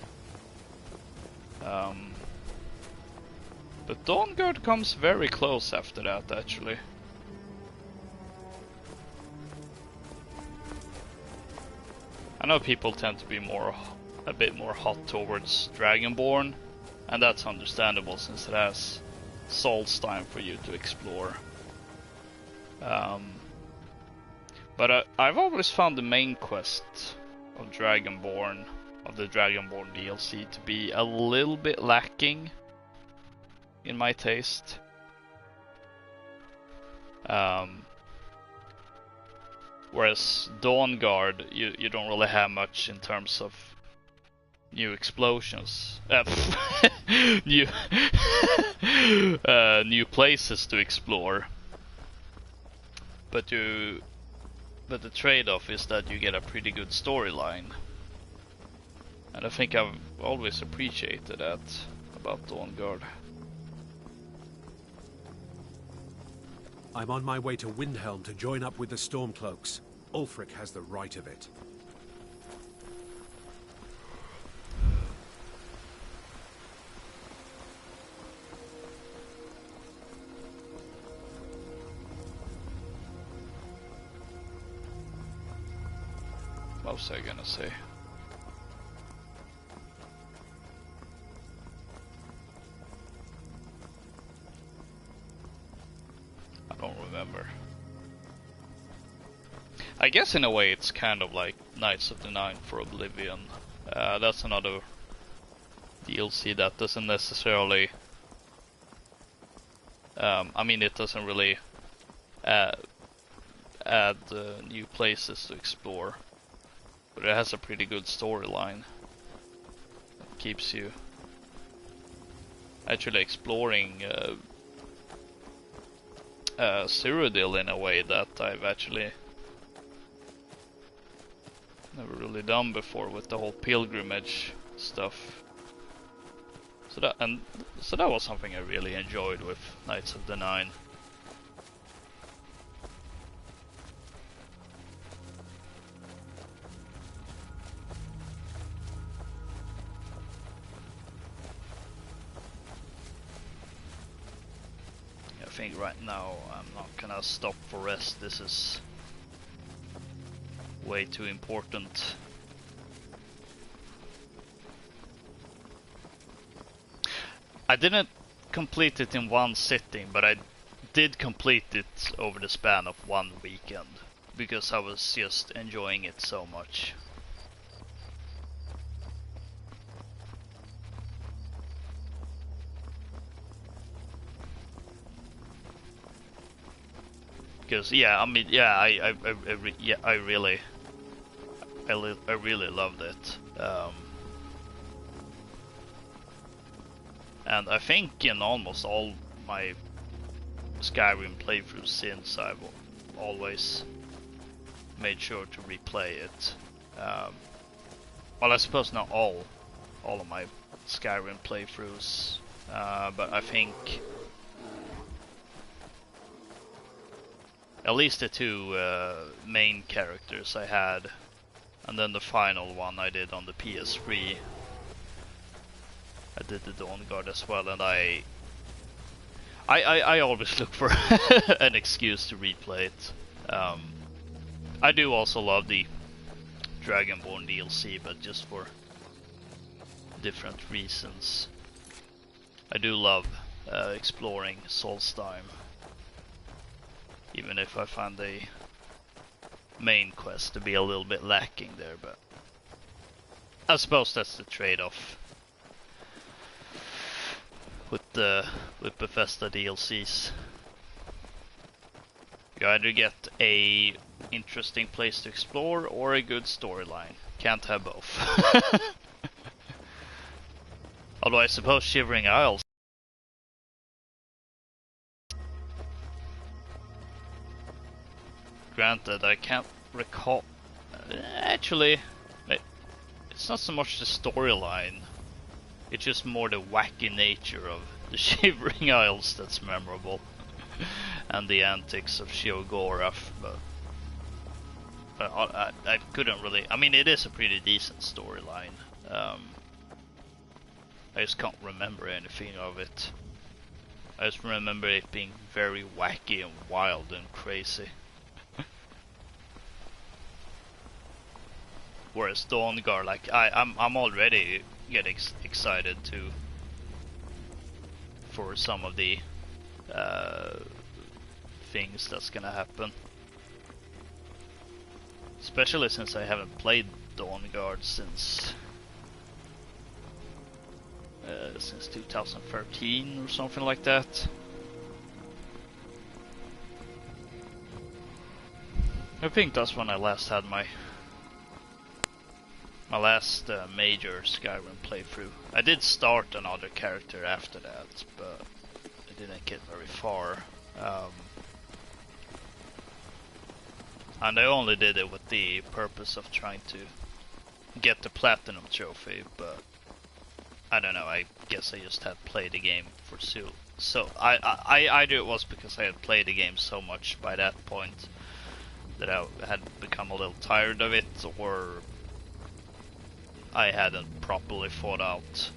But Dawnguard comes very close after that, actually. I know people tend to be a bit more hot towards Dragonborn, and that's understandable since it has Solstheim for you to explore. But I've always found the main quest of the Dragonborn DLC to be a little bit lacking in my taste. Whereas Dawnguard, you don't really have much in terms of new explosions, new new places to explore. But the trade-off is that you get a pretty good storyline, and I think I've always appreciated that about Dawnguard. I'm on my way to Windhelm to join up with the Stormcloaks. Ulfric has the right of it. What was I gonna say? I don't remember. I guess in a way it's kind of like Knights of the Nine for Oblivion. That's another DLC that doesn't necessarily... I mean, it doesn't really add new places to explore, but it has a pretty good storyline that keeps you actually exploring Cyrodiil in a way that I've actually never really done before with the whole pilgrimage stuff. So that was something I really enjoyed with Knights of the Nine. I think right now I'm not gonna stop for rest. This is way too important. I didn't complete it in one sitting, but I did complete it over the span of one weekend because I was just enjoying it so much. Because yeah, I mean, yeah, I really loved it. And I think in almost all my Skyrim playthroughs since, I've always made sure to replay it. Well, I suppose not all of my Skyrim playthroughs, but I think at least the two main characters I had, and then the final one I did on the PS3. I did the Dawnguard as well, and I always look for an excuse to replay it. I do also love the Dragonborn DLC, but just for different reasons. I do love exploring Solstheim, even if I find the main quest to be a little bit lacking there, but I suppose that's the trade-off with Bethesda DLCs. You either get a interesting place to explore or a good storyline. Can't have both. Although I suppose Shivering Isles granted, I can't recall. Actually, it's not so much the storyline. It's just more the wacky nature of the Shivering Isles that's memorable, and the antics of Sheogorath. But I couldn't really. I mean, it is a pretty decent storyline. I just can't remember anything of it. I just remember it being very wacky and wild and crazy. Whereas Dawnguard, like I'm already getting excited for some of the things that's gonna happen. Especially since I haven't played Dawnguard since 2013 or something like that. I think that's when I last had my last major Skyrim playthrough. I did start another character after that, but I didn't get very far. And I only did it with the purpose of trying to get the Platinum Trophy, but I don't know, I guess I just had played the game for so I either it was because I had played the game so much by that point that I had become a little tired of it, or I hadn't properly thought out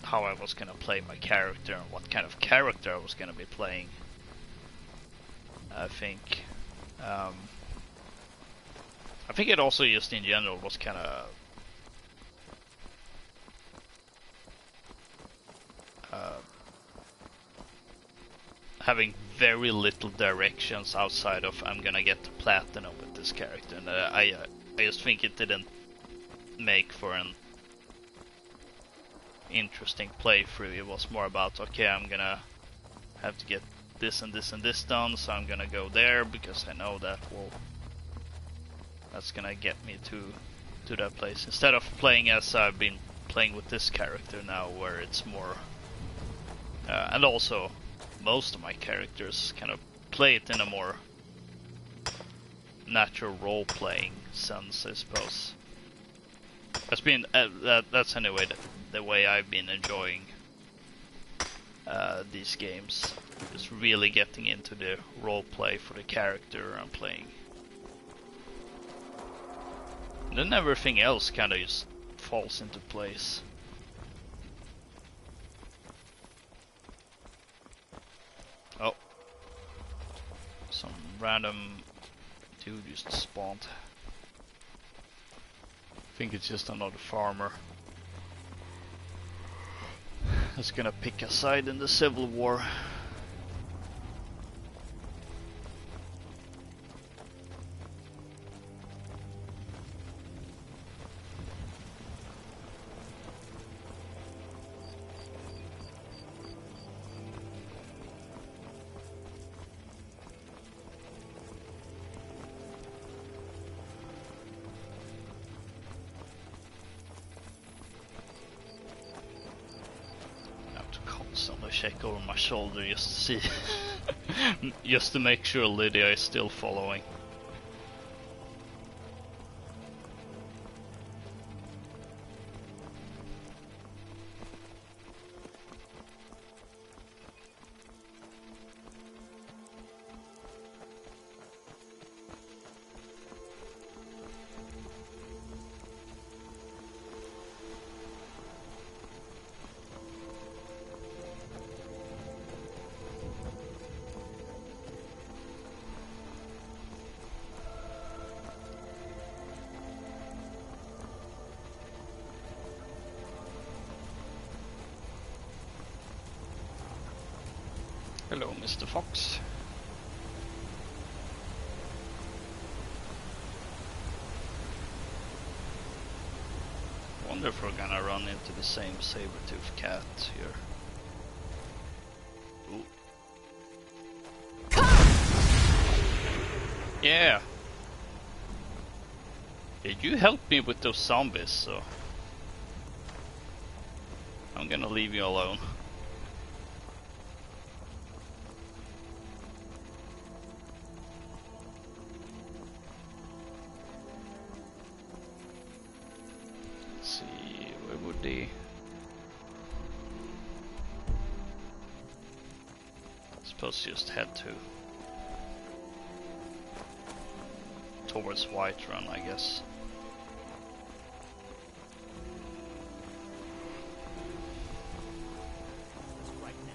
how I was gonna play my character and what kind of character I was gonna be playing. I think it also just in general was kind of having very little directions outside of I'm gonna get the platinum with this character, and I just think it didn't make for an interesting playthrough. It was more about, okay, I'm gonna have to get this and this and this done, so I'm gonna go there because I know that's gonna get me to that place, instead of playing as I've been playing with this character now, where it's more and also most of my characters kind of play it in a more natural role-playing sense, I suppose. That's anyway the way I've been enjoying these games, just really getting into the role-play for the character I'm playing. And then everything else kind of just falls into place. Oh, some random dude just spawned. I think it's just another farmer that's gonna pick a side in the civil war. Check over my shoulder just to see, just to make sure Lydia is still following. Hello, Mr. Fox. Wonder if we're gonna run into the same saber-toothed cat here. Ooh. Yeah. Did you help me with those zombies? So I'm gonna leave you alone. the... Suppose just head towards Whiterun, I guess. Right now.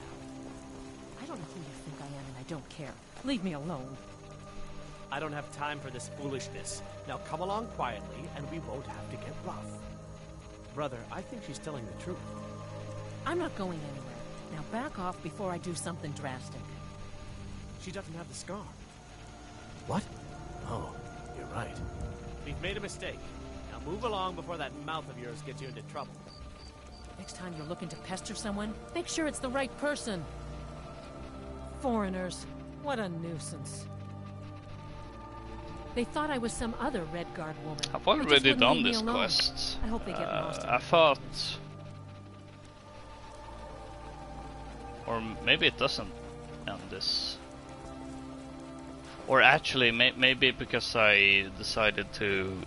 I don't know who you think I am, and I don't care. Leave me alone. I don't have time for this foolishness. Now come along quietly, and we won't have to get rough. Brother, I think she's telling the truth. I'm not going anywhere. Now back off before I do something drastic. She doesn't have the scar. What? Oh, you're right. We've made a mistake. Now move along before that mouth of yours gets you into trouble. Next time you're looking to pester someone, make sure it's the right person. Foreigners, what a nuisance. They thought I was some other Redguard woman. I've already done this quest. I hope they get lost. I thought... Or maybe it doesn't end this. Or actually, maybe because I decided to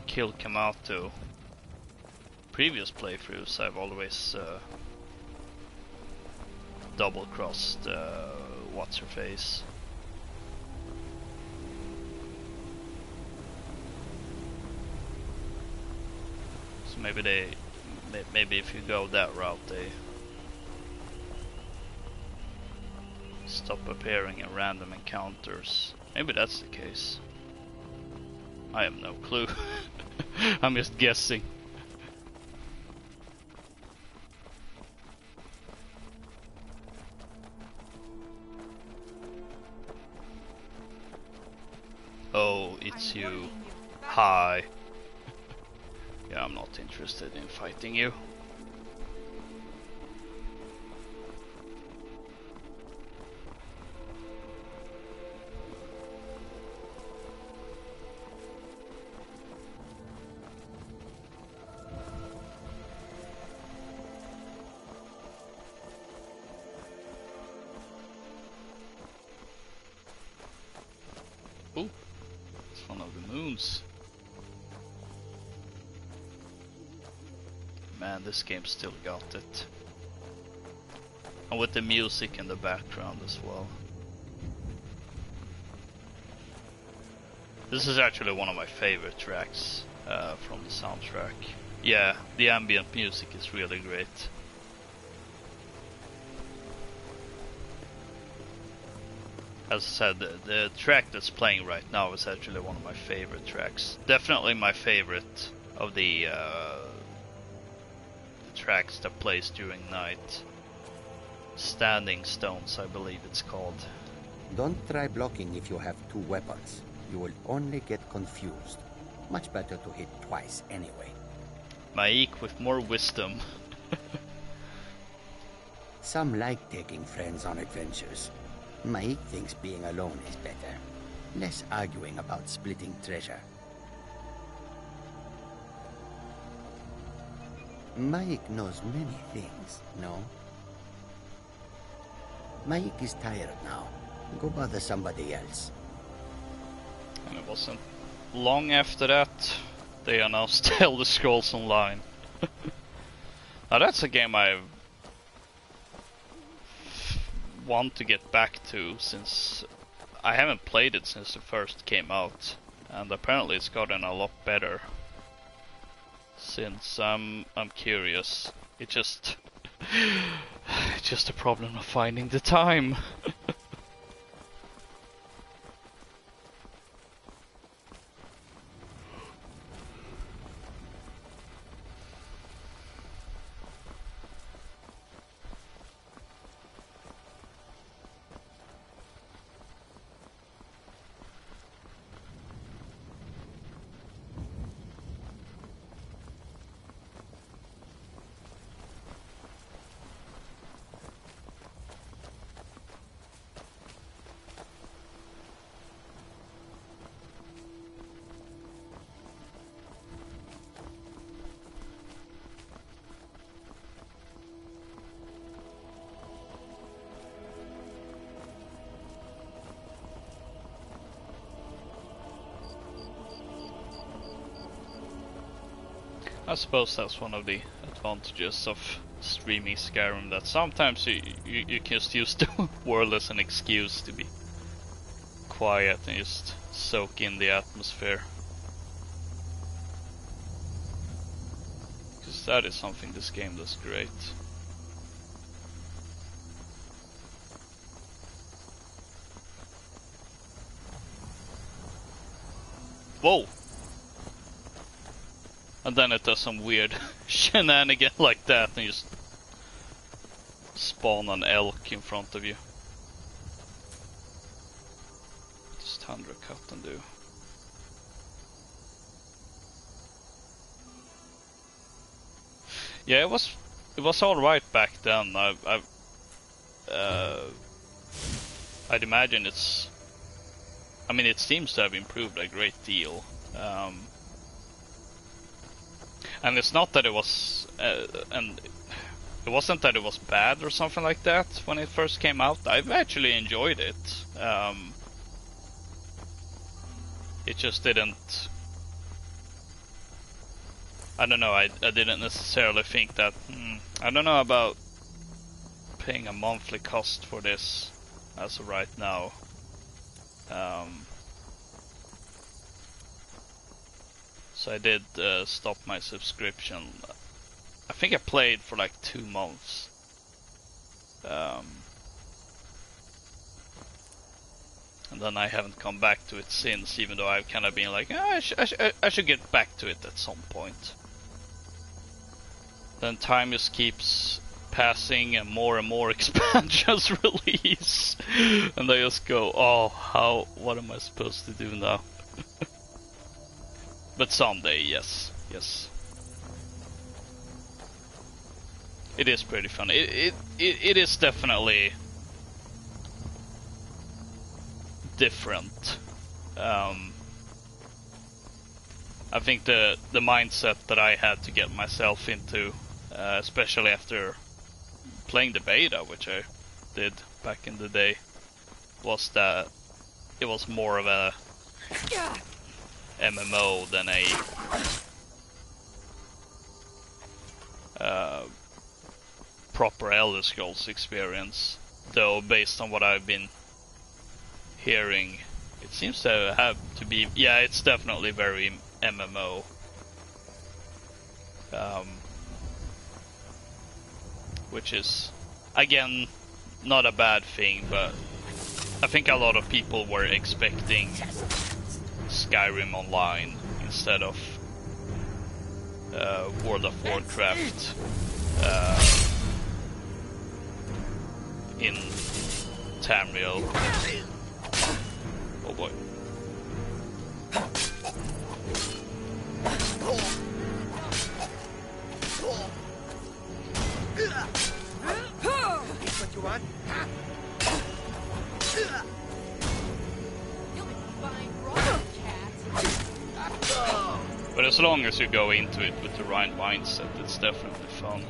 kill Kamato previous playthroughs, I've always double-crossed what's-her-face. So maybe if you go that route, they stop appearing in random encounters. Maybe that's the case. I have no clue. I'm just guessing. Oh, it's you. Hi. Yeah, I'm not interested in fighting you. Oh, it's one of the moons. Man, this game still got it. And with the music in the background as well. This is actually one of my favorite tracks from the soundtrack. Yeah, the ambient music is really great. As I said, the track that's playing right now is actually one of my favorite tracks. Definitely my favorite of the tracks that plays during night. Standing Stones, I believe it's called. Don't try blocking if you have two weapons. You will only get confused. Much better to hit twice anyway. Maik with more wisdom. Some like taking friends on adventures. Maik thinks being alone is better. Less arguing about splitting treasure. Maik knows many things, no? Maik is tired now. Go bother somebody else. And it wasn't long after that they announced Elder Scrolls Online. Now that's a game I want to get back to, since I haven't played it since it first came out, and apparently it's gotten a lot better since. I'm curious. It's just it's just a problem of finding the time. I suppose that's one of the advantages of streaming Skyrim, that sometimes you can just use the world as an excuse to be quiet and just soak in the atmosphere. Because that is something this game does great. Whoa! And then it does some weird shenanigan like that and just spawn an elk in front of you. What does Tundra Cotton do? Yeah, it was all right back then. I'd imagine it's. I mean, it seems to have improved a great deal. And it's not that it was, and it wasn't that it was bad or something like that when it first came out. I've actually enjoyed it. It just didn't. I don't know. I didn't necessarily think that. I don't know about paying a monthly cost for this as of right now. So I did stop my subscription. I think I played for like 2 months. And then I haven't come back to it since, even though I've kind of been like, I should get back to it at some point. Then time just keeps passing and more expansions release. And I just go, oh, what am I supposed to do now? But someday, yes. It is pretty fun. It is definitely different. I think the mindset that I had to get myself into, especially after playing the beta, which I did back in the day, was that it was more of a MMO than a proper Elder Scrolls experience. Though based on what I've been hearing, it seems to have to be, yeah, it's definitely very MMO. Which is, again, not a bad thing, but I think a lot of people were expecting Skyrim Online instead of World of Warcraft in Tamriel. Oh boy. What you want? But as long as you go into it with the right mindset, it's definitely fun.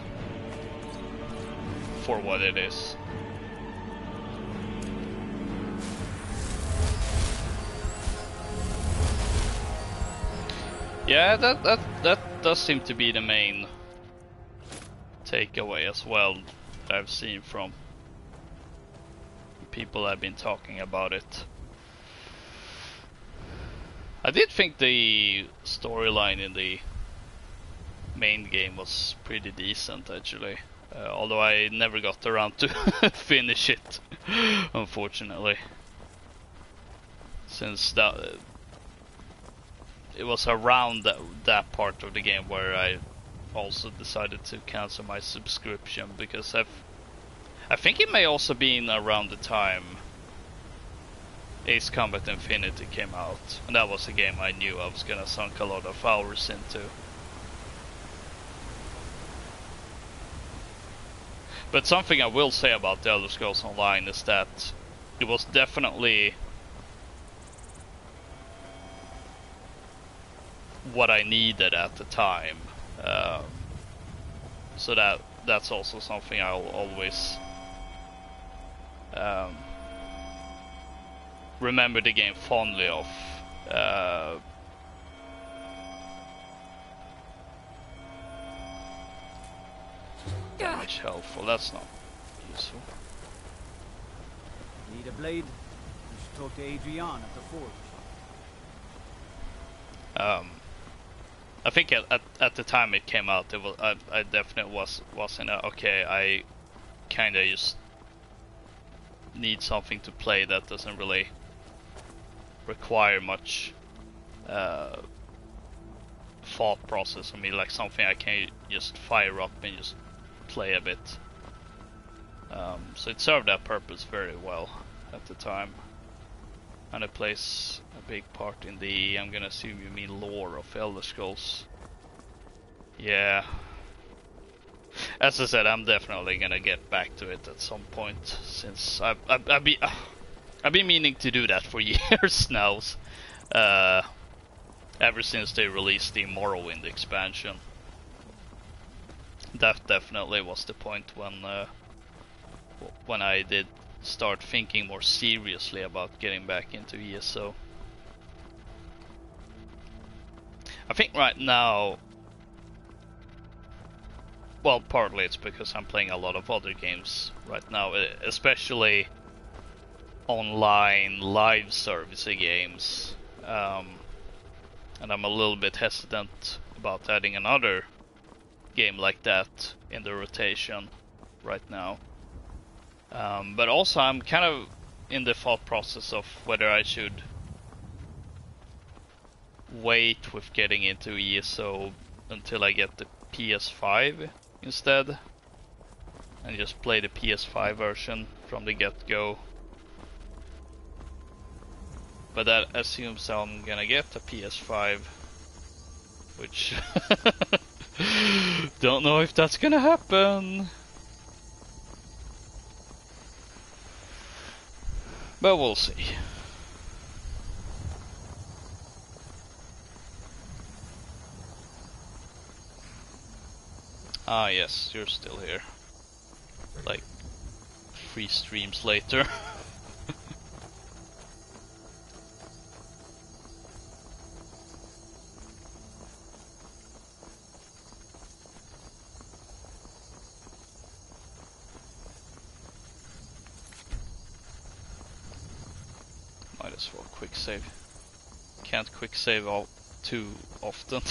For what it is. Yeah, that does seem to be the main takeaway as well that I've seen from people that have been talking about it. I did think the storyline in the main game was pretty decent, actually. Although I never got around to finish it, unfortunately. Since it was around that part of the game where I also decided to cancel my subscription, because I think it may also been around the time Ace Combat Infinity came out, and that was a game I knew I was gonna sunk a lot of hours into. But something I will say about the Elder Scrolls Online is that it was definitely what I needed at the time. So that's also something I'll always remember the game fondly of. damage health. Well, that's not useful. Need a blade? You should talk to Adrian at the forge. I think at the time it came out, it was I definitely was in a okay. I kind of just need something to play that doesn't really require much thought process on me, like something I can just fire up and just play a bit. So it served that purpose very well at the time, and it plays a big part in the, I'm gonna assume you mean lore of Elder Scrolls. Yeah. As I said, I'm definitely gonna get back to it at some point, since I've been meaning to do that for years now. Ever since they released the Morrowind expansion. That definitely was the point when I did start thinking more seriously about getting back into ESO. I think right now, well, partly it's because I'm playing a lot of other games right now, especially online live service games, and I'm a little bit hesitant about adding another game like that in the rotation right now. But also I'm kind of in the thought process of whether I should wait with getting into ESO until I get the PS5 instead, and just play the PS5 version from the get-go. But that assumes I'm gonna get a PS5, which don't know if that's gonna happen. But we'll see. Ah yes, you're still here. Like 3 streams later. Might as well quick save. Can't quick save all too often.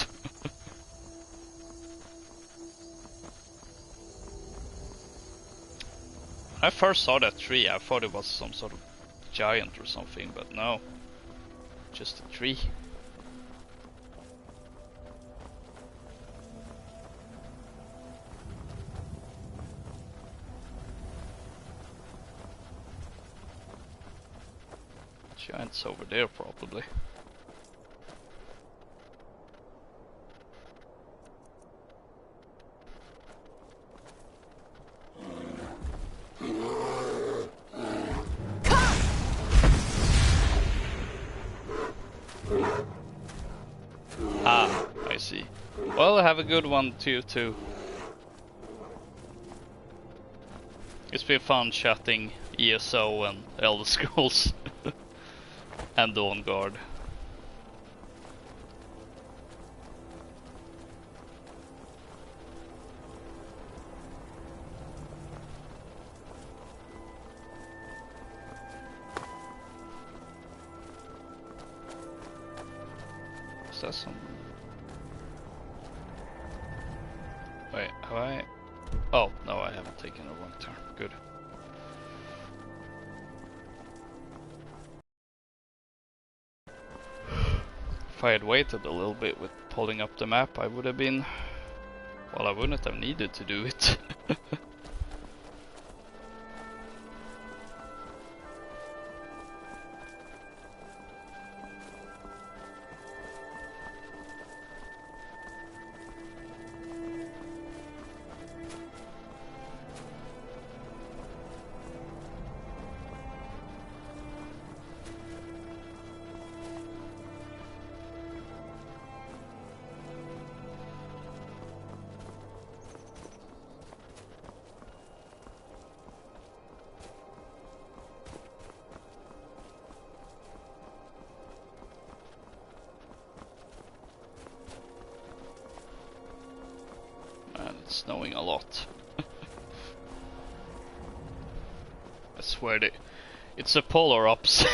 When I first saw that tree, I thought it was some sort of giant or something, but no, just a tree. Giant's over there probably. Ah, I see. Well, have a good one to you too. It's been fun chatting ESO and Elder Scrolls and Dawnguard. Is that some... Wait, have I... Oh, no, I haven't taken a wrong turn. Good. If I had waited a little bit with pulling up the map, I would have been... Well, I wouldn't have needed to do it. Snowing a lot. That's where it's a polar opposite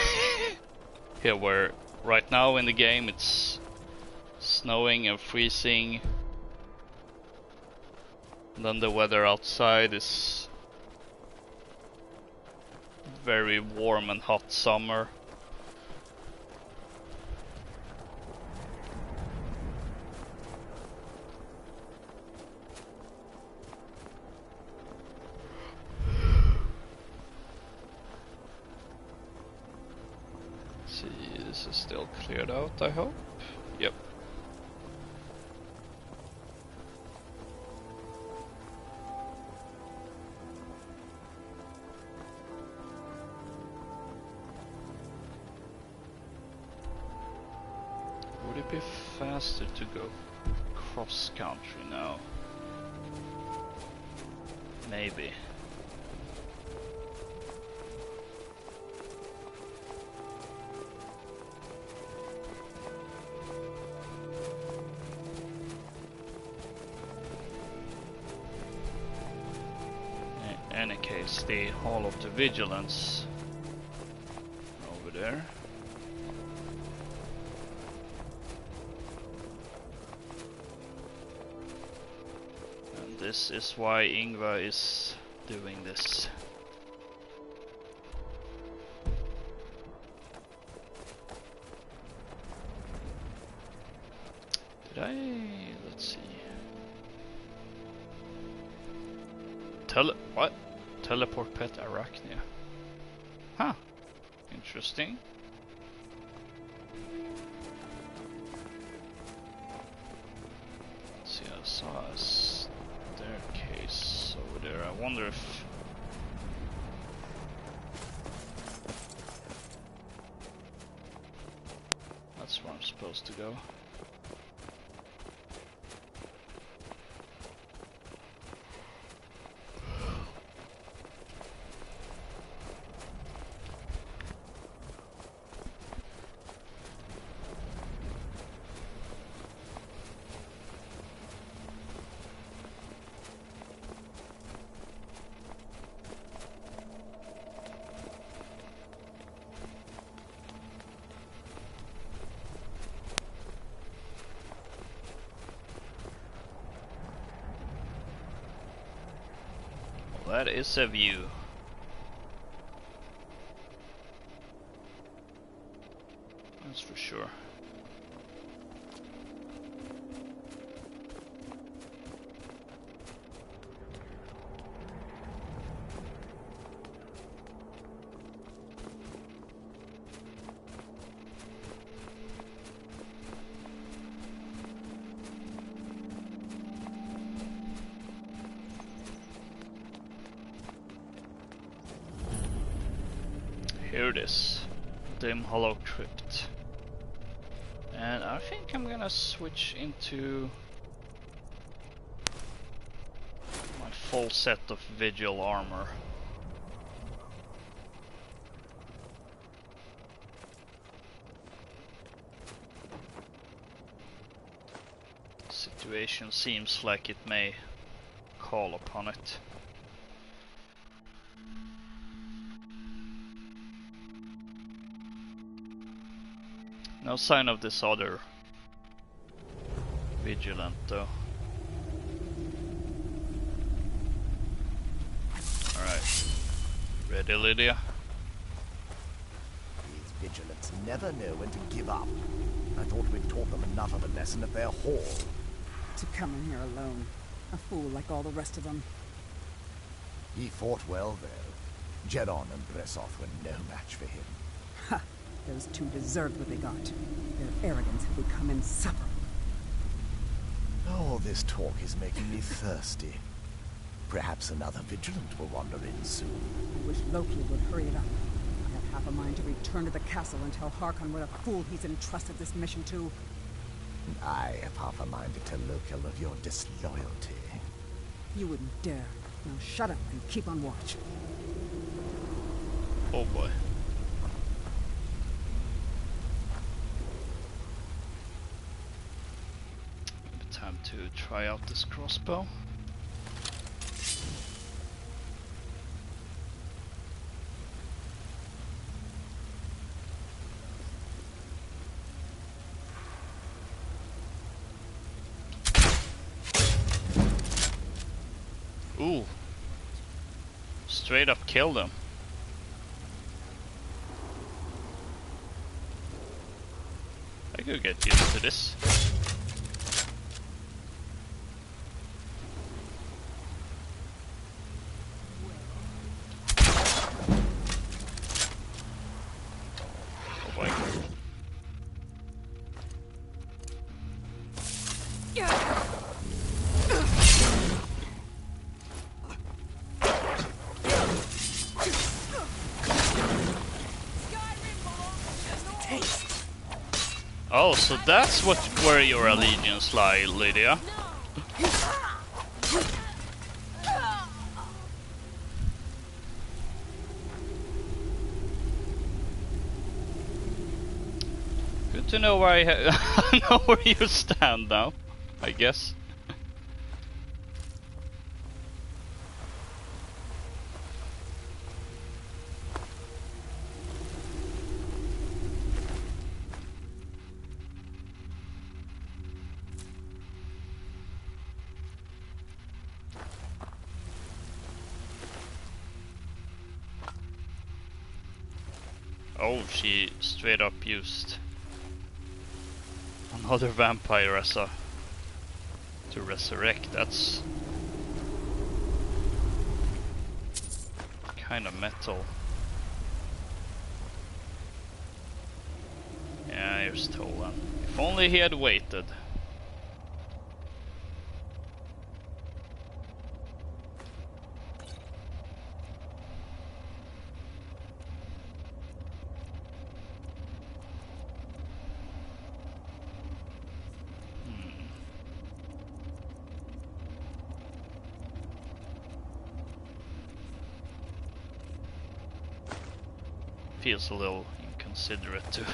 here, where right now in the game it's snowing and freezing, and then the weather outside is very warm and hot summer. This is still cleared out, I hope. Yep. Would it be faster to go cross country now? Maybe. In any case, the Hall of the Vigilance over there. And this is why Yngva is doing this. Let's see. What? Teleport pet Arachnia. Huh. Interesting. Let's see, I saw a staircase over there. I wonder if... that's where I'm supposed to go. That is a view. That's for sure. Here it is, Dim Hollow Crypt. And I think I'm gonna switch into my full set of Vigil armor. The situation seems like it may call upon it. No sign of this other vigilant though. Alright. Ready, Lydia? These vigilants never know when to give up. I thought we'd taught them enough of a lesson at their hall. To come in here alone. A fool like all the rest of them. He fought well, though. Jedon and Bressoth were no match for him. Ha! Those two deserved what they got. Their arrogance had become insufferable. All this talk is making me thirsty. Perhaps another vigilant will wander in soon. I wish Loki would hurry it up. I have half a mind to return to the castle and tell Harkon what a fool he's entrusted this mission to. And I have half a mind to tell Loka of your disloyalty. You wouldn't dare. Now shut up and keep on watch. Oh boy. Time to try out this crossbow. Ooh. Straight up killed him. I could get used to this. Oh boy. Oh, so that's where your allegiance lie, Lydia. Good to know where I know where you stand now, I guess. Oh, she straight up used another vampire as a to resurrect. That's kind of metal. Yeah, you're stolen. If only he had waited. Feels a little inconsiderate to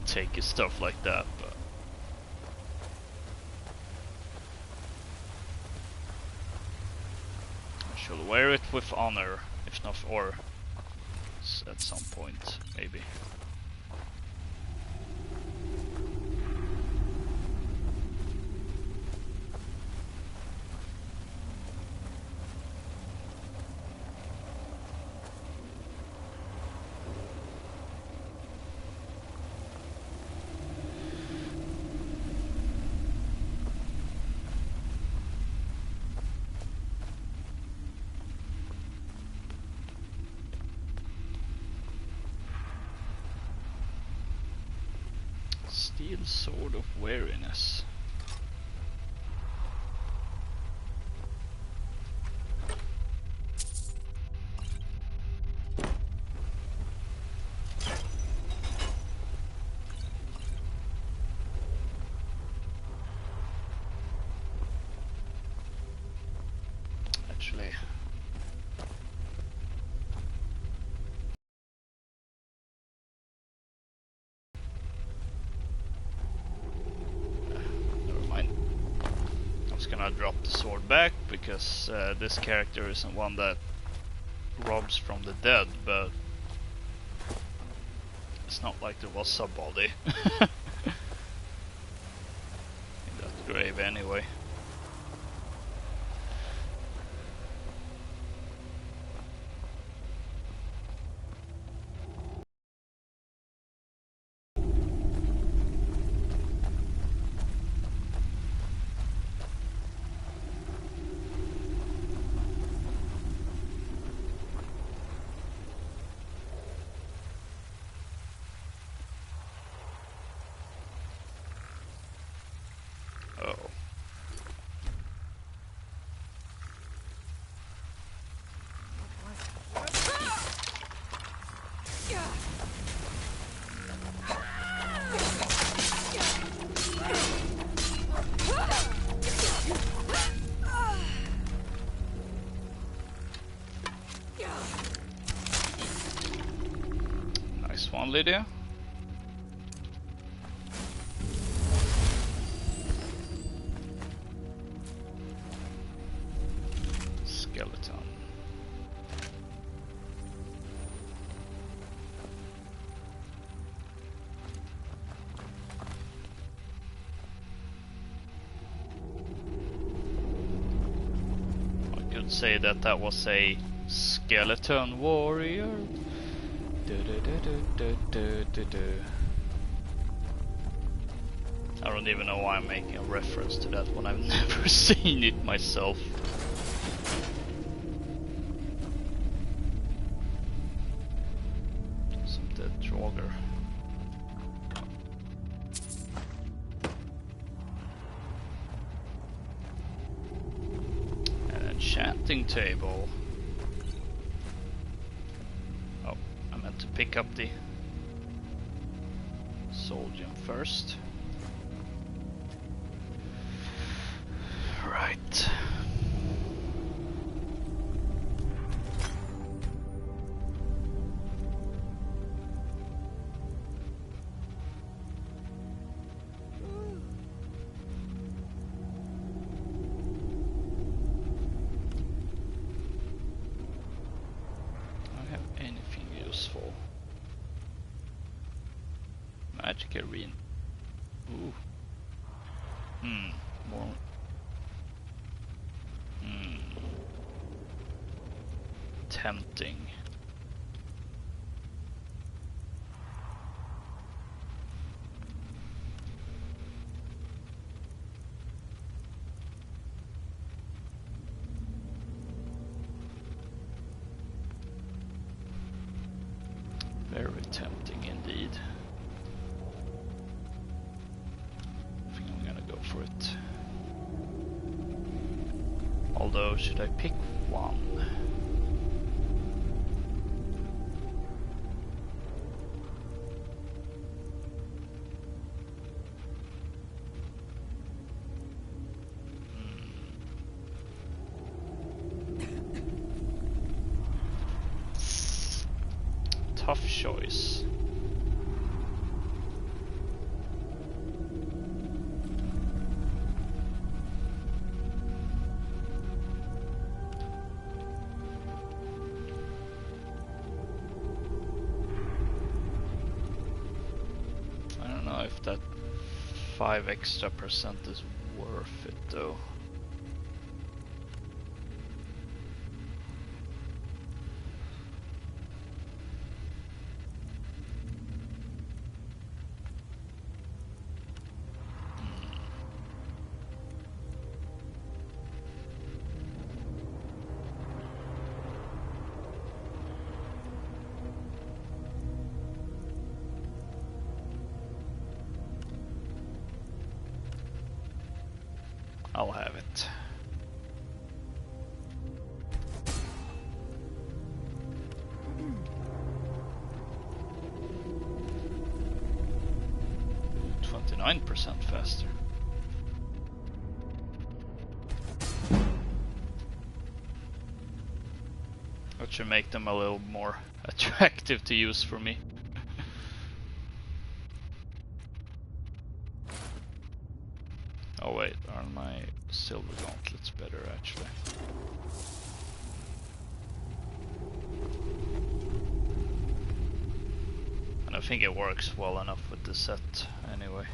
take his stuff like that, but I should wear it with honor, if not, or at some point, maybe. Steel Sword of Wariness. Actually, gonna drop the sword back because this character isn't one that robs from the dead, but it's not like there was a body in that grave anyway. Nice one, Lydia. Skeleton. say that that was a skeleton warrior. I don't even know why I'm making a reference to that when I've never seen it myself. Some dead Draugr. An enchanting table. Oh, I meant to pick up the soul gem first. Right. Don't have anything useful. Magic arena. Ooh. More. Tempting. Very tempting indeed. I think I'm gonna go for it. Although, should I pick one? Tough choice. I don't know if that 5% extra is worth it though. I'll have it. %29 faster. That should make them a little more attractive to use for me. Oh wait, aren't my silver gauntlets better actually? And I think it works well enough with the set anyway.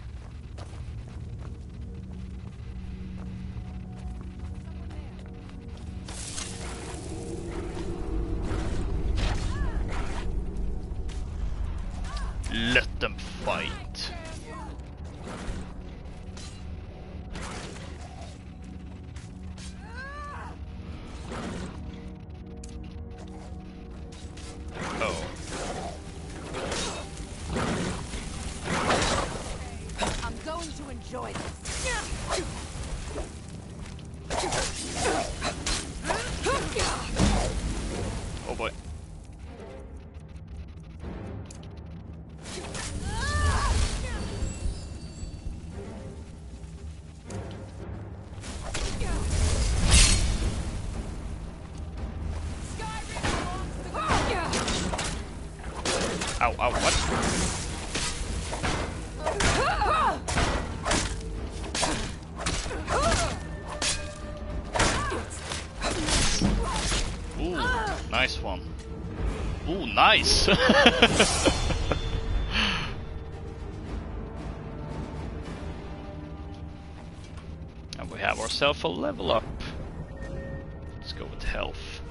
Let them fight. Enjoy this. Oh boy. Ow, ow, what? Nice one. Ooh, nice! And we have ourselves a level up. Let's go with health.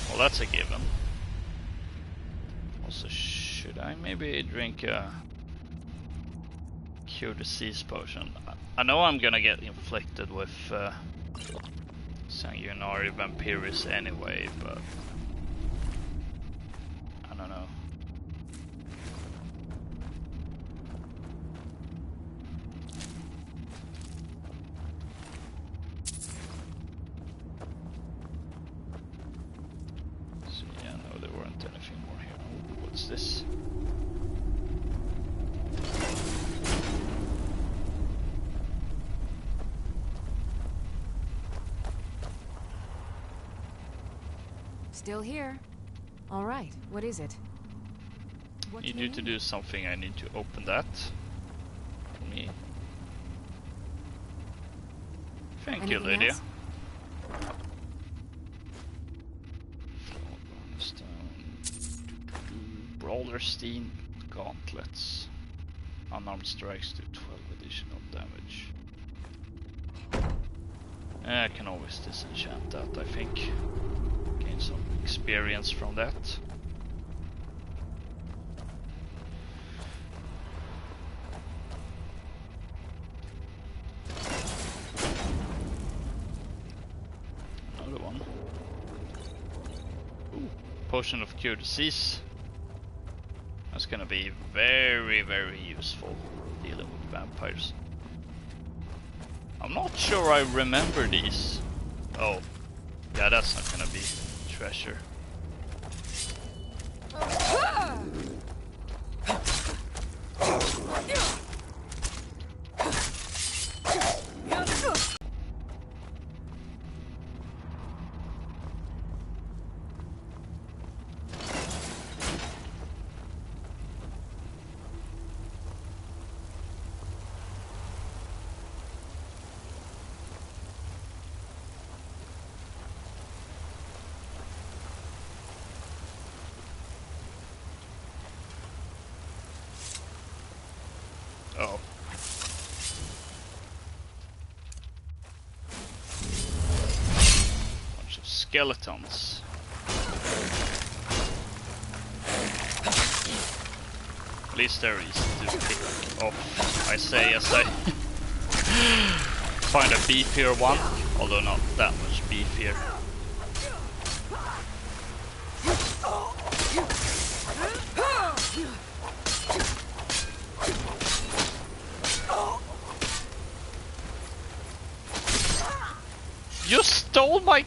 Well, that's a given. Also, should I maybe drink a cure disease potion? I know I'm gonna get inflicted with sanguinary vampiris anyway, but I don't know. So yeah, no, there weren't anything more here. Ooh, what's this? Still here. All right, what is it? You need to do something. I need to open that for me. Thank you, Anything Lydia. else? Brawlerstein gauntlets. Unarmed strikes do 12 additional damage. I can always disenchant that, I think. Gain some experience from that. Another one. Ooh, potion of cure disease. That's gonna be very, very useful dealing with vampires. I'm not sure I remember these. Oh, yeah, that's not gonna be treasure. Oh. Bunch of skeletons. At least they're easy to pick off, I say, as I find a beefier one, although not that much beefier. You stole my...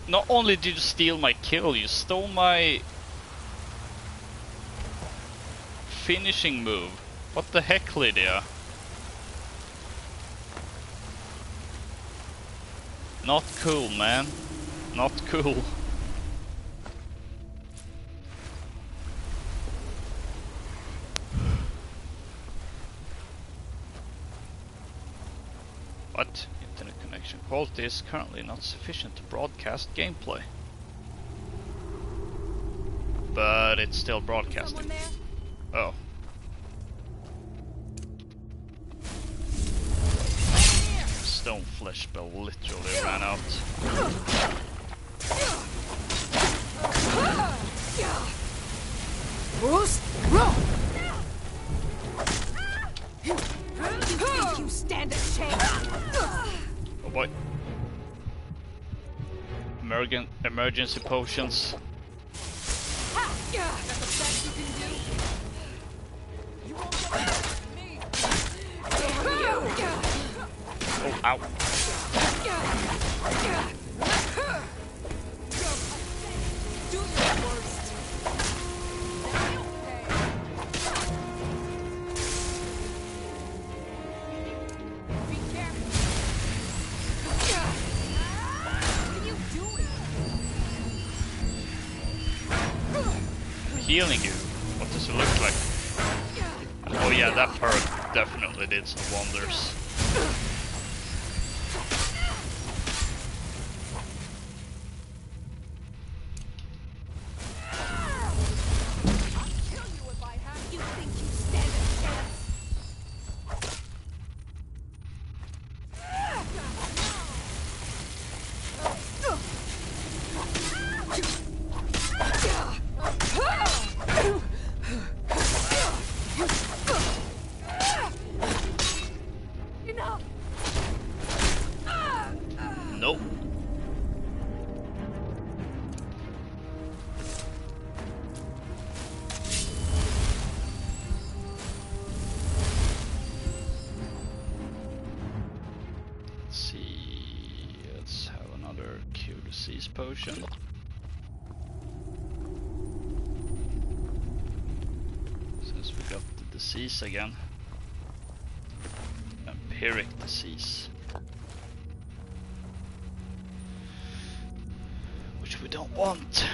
Not only did you steal my kill, you stole my... finishing move. What the heck, Lydia? Not cool, man. Not cool. What? Internet connection quality is currently not sufficient to broadcast gameplay. But it's still broadcasting. Oh. Stone flesh spell literally ran out. Bruce, roll! You think you stand a chance? Oh boy. Emergency potions. That's the best you can do. You won't get past me. Oh, ow. Do your worst. Be careful. What are you doing? Healing you. What does it look like? Oh yeah, that perk definitely did some wonders. disease potion. Since we got the disease again. Vampiric disease. Which we don't want.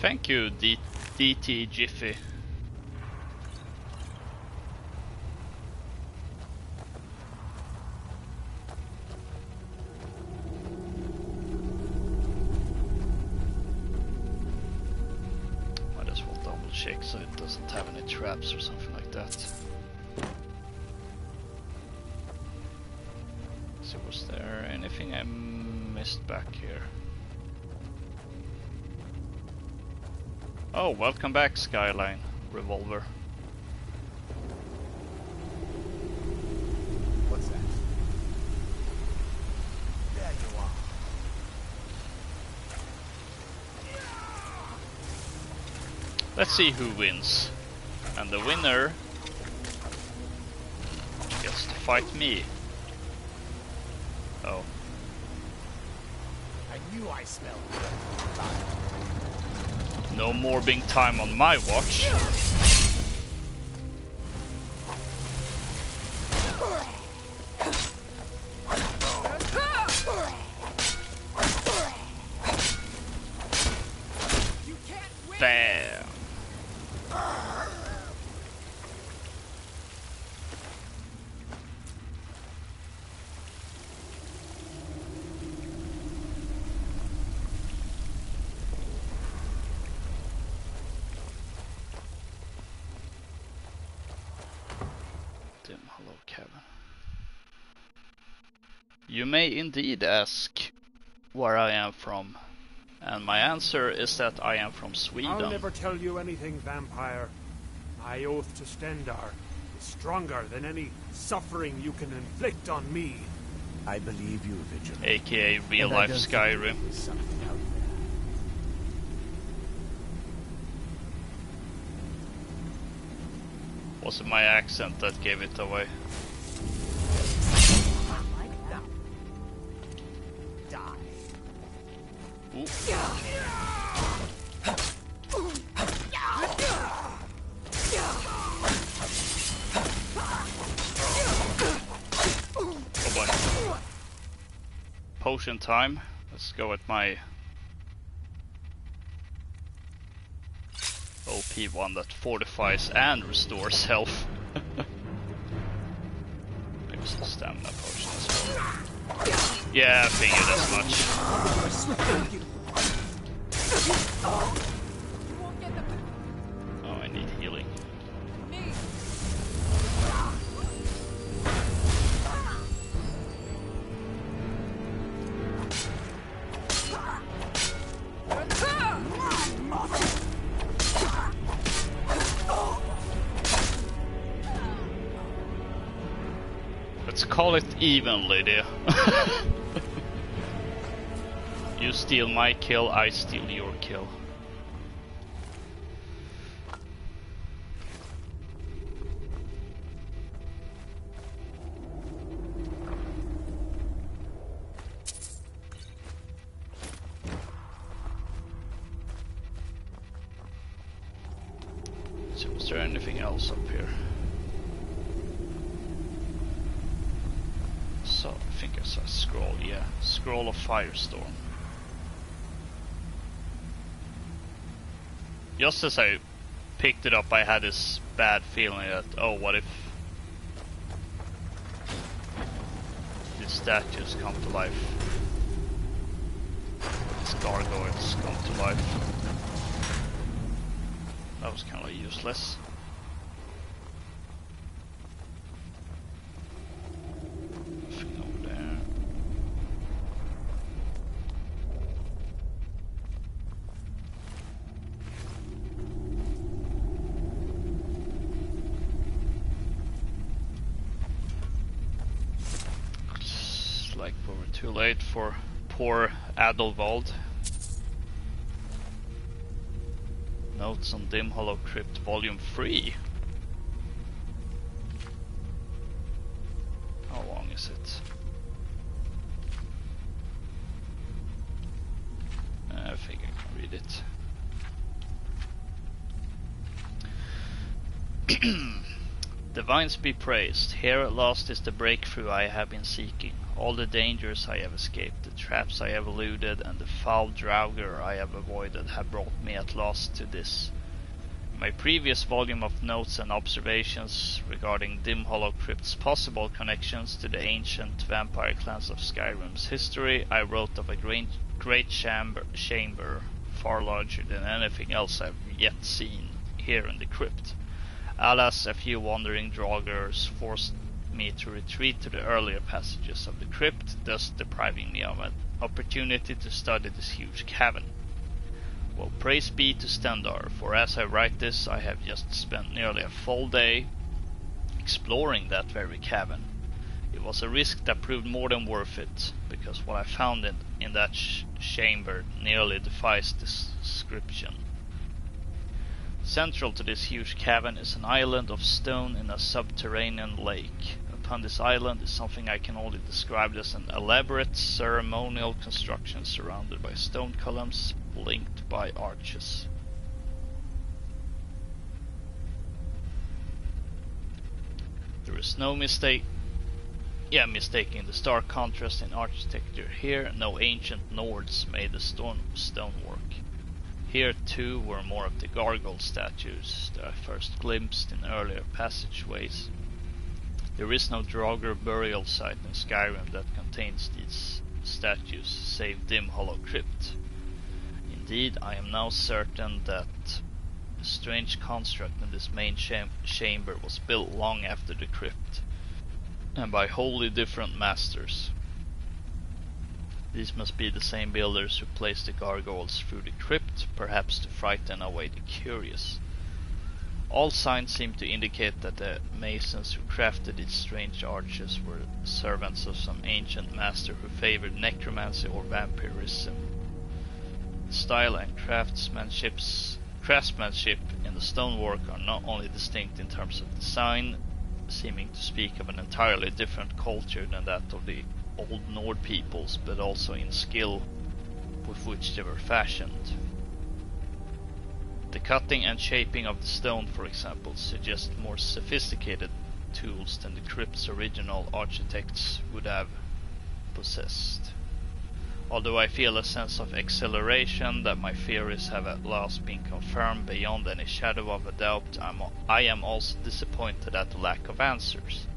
Thank you, DT Jiffy. Might as well double check so it doesn't have any traps or something like that. So was there anything I missed back here? Oh, welcome back, Skyline Revolver. What's that? There you are. Let's see who wins. And the winner gets to fight me. Oh. I knew I smelled. No morbing time on my watch. Bam. You may indeed ask where I am from, and my answer is that I am from Sweden. I'll never tell you anything, vampire. My oath to Stendar is stronger than any suffering you can inflict on me. I believe you, Vigil. AKA real life Skyrim. Was it my accent that gave it away? Ooh. Oh boy. Potion time. Let's go with my OP one that fortifies and restores health. Maybe some stamina potion as well. Yeah, I figured as much. Oh, I need healing. Let's call it evenly, dear. You steal my kill, I steal your kill. So is there anything else up here? So I think I saw a scroll, yeah. Scroll of Firestorm. Just as I picked it up, I had this bad feeling that, oh, what if these statues come to life? These gargoyles come to life. That was kind of useless. Nothing over there. like we were too late for poor Adelwald. Notes on Dim Hollow Crypt Volume 3. How long is it? I think I can read it. Divines be praised. Here at last is the breakthrough I have been seeking. All the dangers I have escaped, the traps I have eluded, and the foul Draugr I have avoided have brought me at last to this. In my previous volume of notes and observations regarding Dim Hollow Crypt's possible connections to the ancient vampire clans of Skyrim's history, I wrote of a great chamber far larger than anything else I've yet seen here in the crypt. Alas, a few wandering Draugrs forced me to retreat to the earlier passages of the crypt, thus depriving me of an opportunity to study this huge cavern. Well, praise be to Stendarr, for as I write this, I have just spent nearly a full day exploring that very cavern. It was a risk that proved more than worth it, because what I found in that chamber nearly defies description. Central to this huge cavern is an island of stone in a subterranean lake. Upon this island is something I can only describe as an elaborate ceremonial construction surrounded by stone columns linked by arches. There is no mistaking the stark contrast in architecture here. No ancient Nords made the stonework. Here too were more of the gargoyle statues that I first glimpsed in earlier passageways. There is no Draugr burial site in Skyrim that contains these statues, save Dim Hollow Crypt. Indeed, I am now certain that the strange construct in this main chamber was built long after the crypt, and by wholly different masters. These must be the same builders who placed the gargoyles through the crypt, perhaps to frighten away the curious. All signs seem to indicate that the masons who crafted these strange arches were servants of some ancient master who favored necromancy or vampirism. The style and craftsmanship in the stonework are not only distinct in terms of design, seeming to speak of an entirely different culture than that of the Old Nord peoples, but also in skill with which they were fashioned. The cutting and shaping of the stone, for example, suggest more sophisticated tools than the crypt's original architects would have possessed. Although I feel a sense of exhilaration that my theories have at last been confirmed beyond any shadow of a doubt, I am also disappointed at the lack of answers.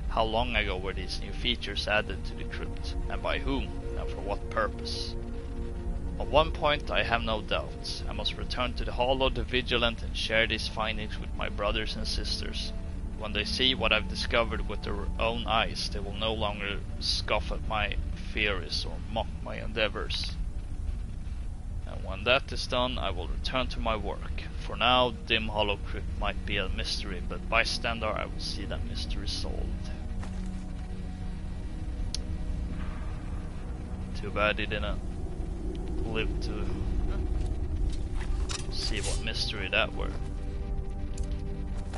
How long ago were these new features added to the crypt, and by whom, and for what purpose? On one point I have no doubts. I must return to the Hall of the Vigilant and share these findings with my brothers and sisters. When they see what I've discovered with their own eyes, they will no longer scoff at my theories or mock my endeavors. And when that is done, I will return to my work. For now, Dim Hollow Crypt might be a mystery, but by Stendarr I will see that mystery solved. Too bad he didn't live to see what mystery that would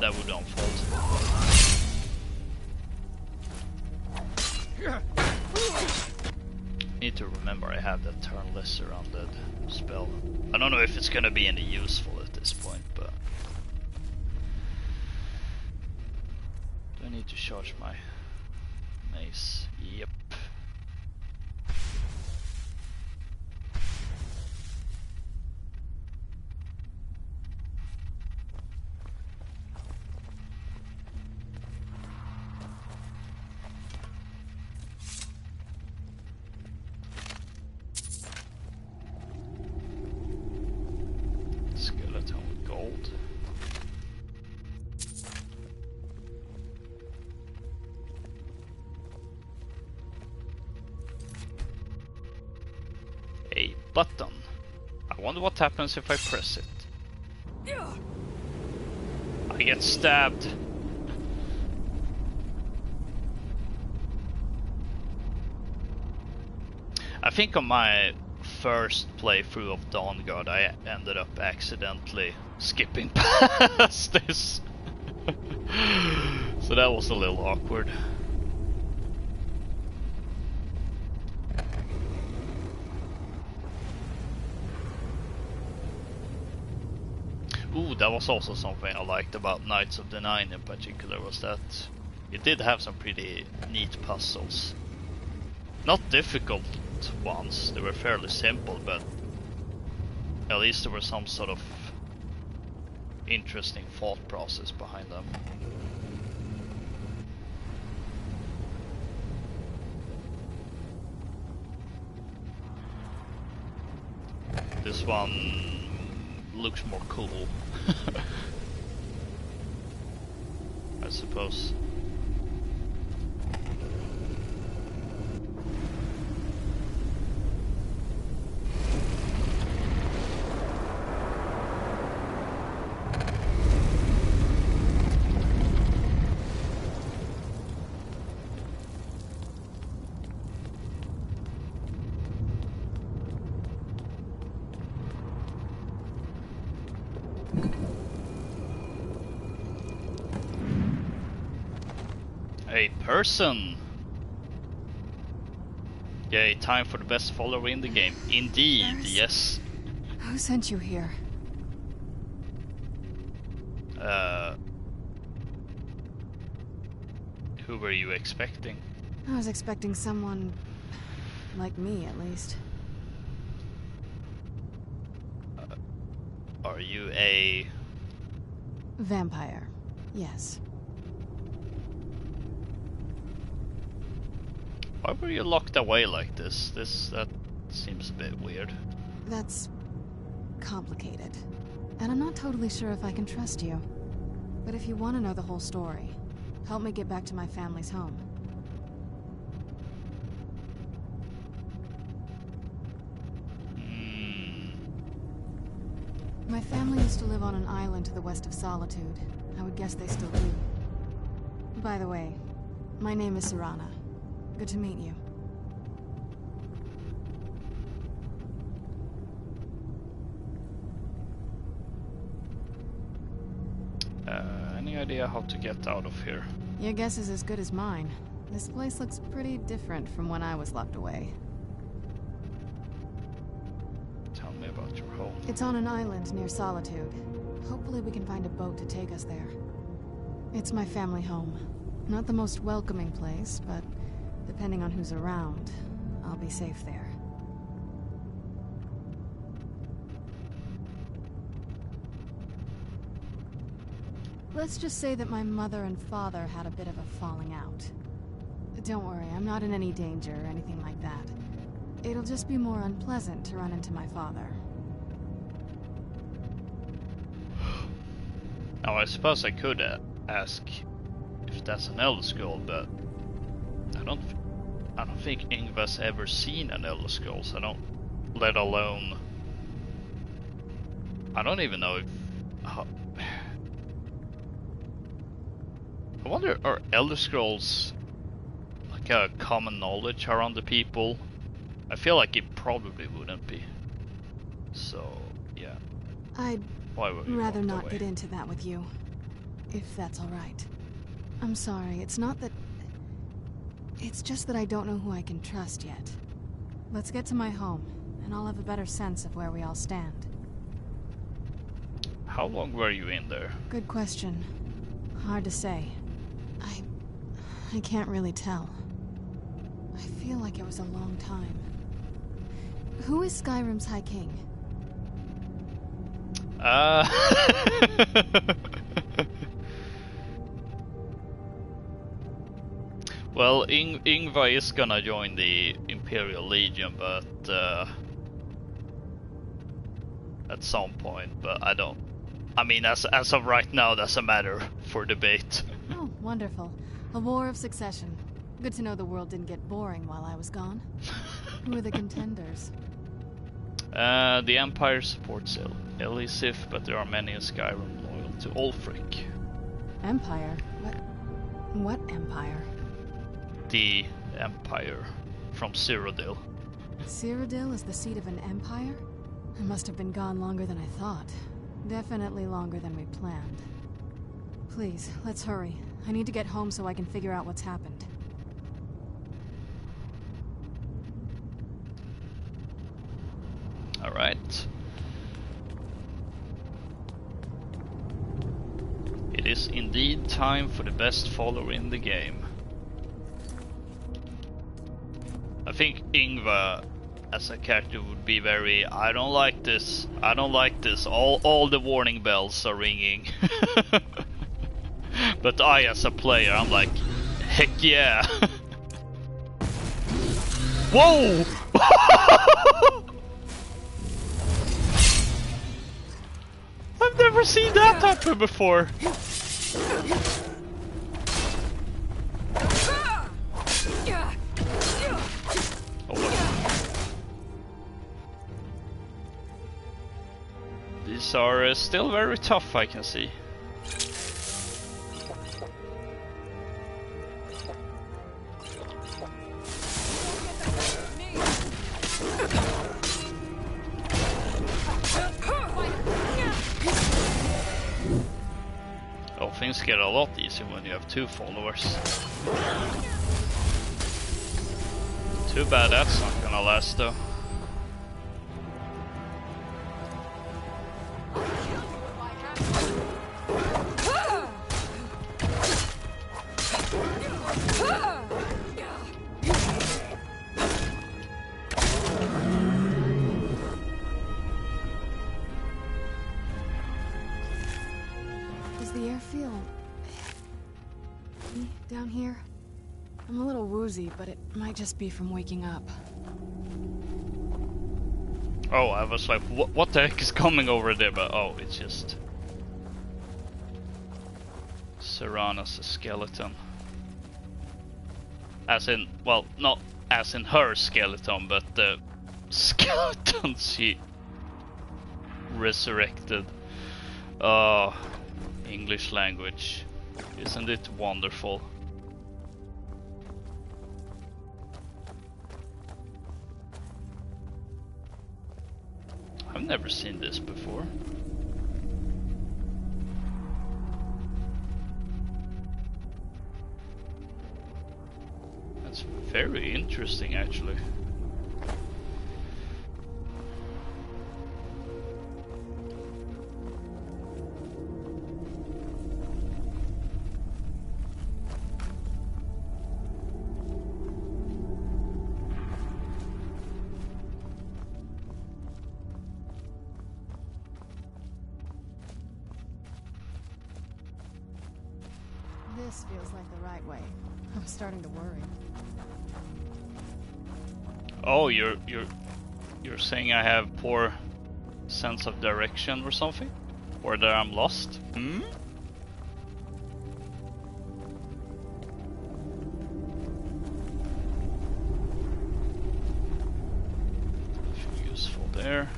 unfold. Need to remember I have that turn lesser undead spell. I don't know if it's gonna be any useful at this point, but do I need to charge my mace? Yep. Button. I wonder what happens if I press it. I get stabbed. I think on my first playthrough of Dawnguard, I ended up accidentally skipping past this. So that was a little awkward. Ooh, that was also something I liked about Knights of the Nine in particular, was that it did have some pretty neat puzzles. Not difficult ones, they were fairly simple, but at least there was some sort of interesting thought process behind them. This one looks more cool, I suppose. A person! Yay, time for the best follower in the game. Indeed, yes. Who sent you here? Who were you expecting? I was expecting someone like me, at least. Are you a... vampire, yes. Why were you locked away like this? That seems a bit weird. That's complicated. And I'm not totally sure if I can trust you. But if you want to know the whole story, help me get back to my family's home. My family used to live on an island to the west of Solitude. I would guess they still do. By the way, my name is Serana. Good to meet you. Any idea how to get out of here? Your guess is as good as mine. This place looks pretty different from when I was locked away. Tell me about your home. It's on an island near Solitude. Hopefully we can find a boat to take us there. It's my family home. Not the most welcoming place, but depending on who's around, I'll be safe there. Let's just say that my mother and father had a bit of a falling out. Don't worry, I'm not in any danger or anything like that. It'll just be more unpleasant to run into my father. Now I suppose I could ask if that's an Elder Scroll, but I don't think Yngva's ever seen an Elder Scrolls. Let alone, I don't even know if. I wonder, are Elder Scrolls like a common knowledge around the people? I feel like it probably wouldn't be. So, yeah. I'd Why were you rather locked not away? get into that with you, if that's all right. I'm sorry, it's not that... It's just that I don't know who I can trust yet. Let's get to my home, and I'll have a better sense of where we all stand. How long were you in there? Good question. Hard to say. I can't really tell. I feel like it was a long time. Who is Skyrim's High King? Well, Yngva is gonna join the Imperial Legion, but at some point. But I mean, as of right now, that's a matter for debate. Oh, wonderful. A war of succession. Good to know the world didn't get boring while I was gone. Who are the contenders? The Empire supports Elisif, but there are many in Skyrim loyal to Ulfric. Empire? What Empire? The Empire from Cyrodiil. Cyrodiil is the seat of an empire? It must have been gone longer than I thought. Definitely longer than we planned. Please, let's hurry. I need to get home so I can figure out what's happened. Alright. It is indeed time for the best follower in the game. I think Yngva as a character would be very, I don't like this, I don't like this, all the warning bells are ringing. But I as a player, I'm like, heck yeah. Whoa! I've never seen that happen before. These are still very tough, I can see. Oh, things get a lot easier when you have 2 followers. Too bad that's not gonna last though. Does the air feel down here? I'm a little woozy, but it might just be from waking up. Oh, I was like, what the heck is coming over there? But oh, it's just Serana's skeleton. As in, well, not as in her skeleton, but the skeleton she resurrected. Oh, English language. Isn't it wonderful? I've never seen this before. That's very interesting, actually. This feels like the right way. I'm starting to worry. Oh, you're saying I have poor sense of direction or something? Or that I'm lost? Hmm? Nothing useful there.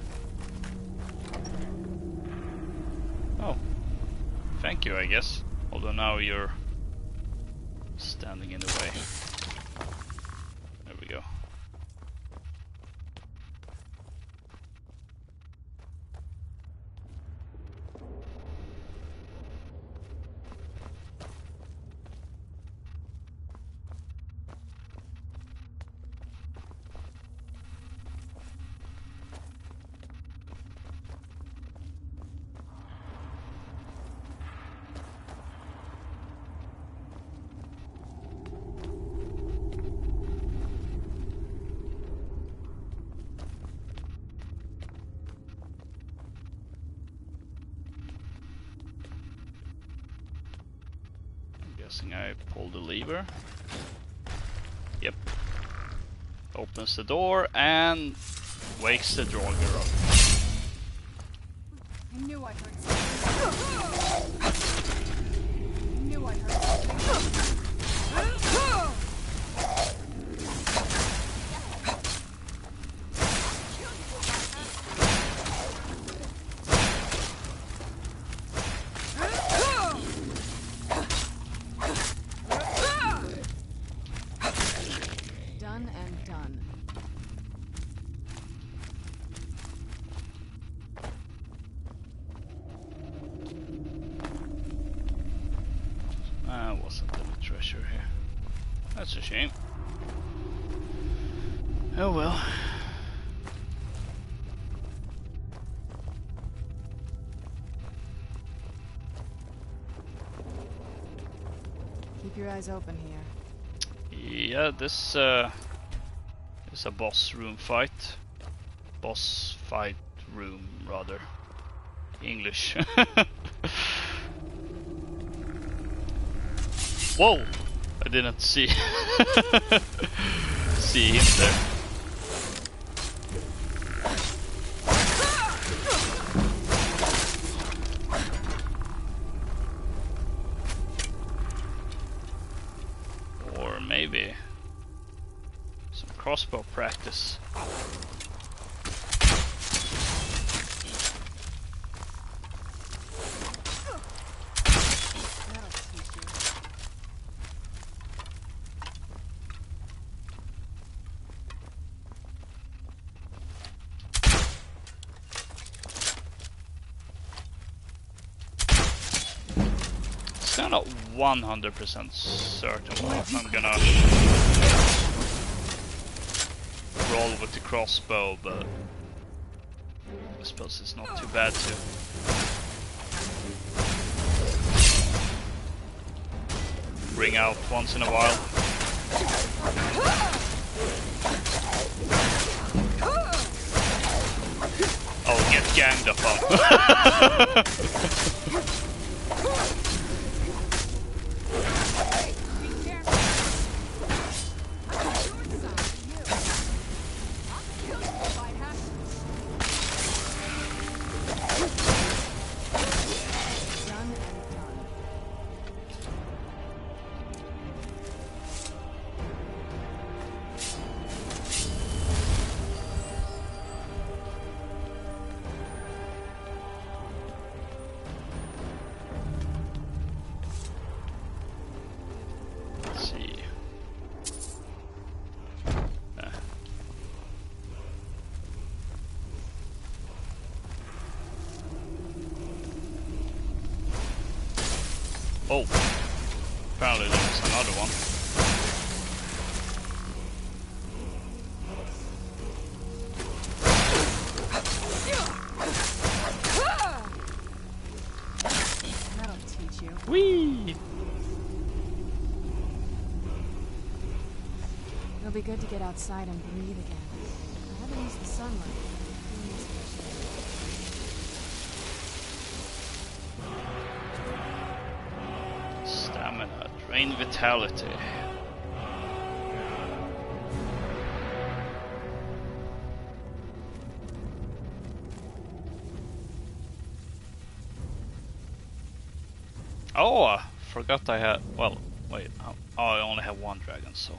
Oh. Thank you, I guess. Although now you're standing in the way. There we go. I pull the lever. Yep. Opens the door and wakes the Dawnguard up. I knew I heard something. I knew I heard something. Shame. Oh well. Keep your eyes open here. Yeah, this is a boss room fight. Boss fight room, rather. English. Whoa! I didn't see see him there. Or maybe some crossbow practice. I'm not 100% certain what I'm gonna roll with the crossbow, but I suppose it's not too bad to bring out once in a while. Oh, get ganged up on. Oh, apparently there's another one. That'll teach you. Whee! It'll be good to get outside and breathe again. I haven't used the sunlight. Stamina, drain vitality. Oh, I forgot I had. Well, wait. Oh, I only have one dragon, so.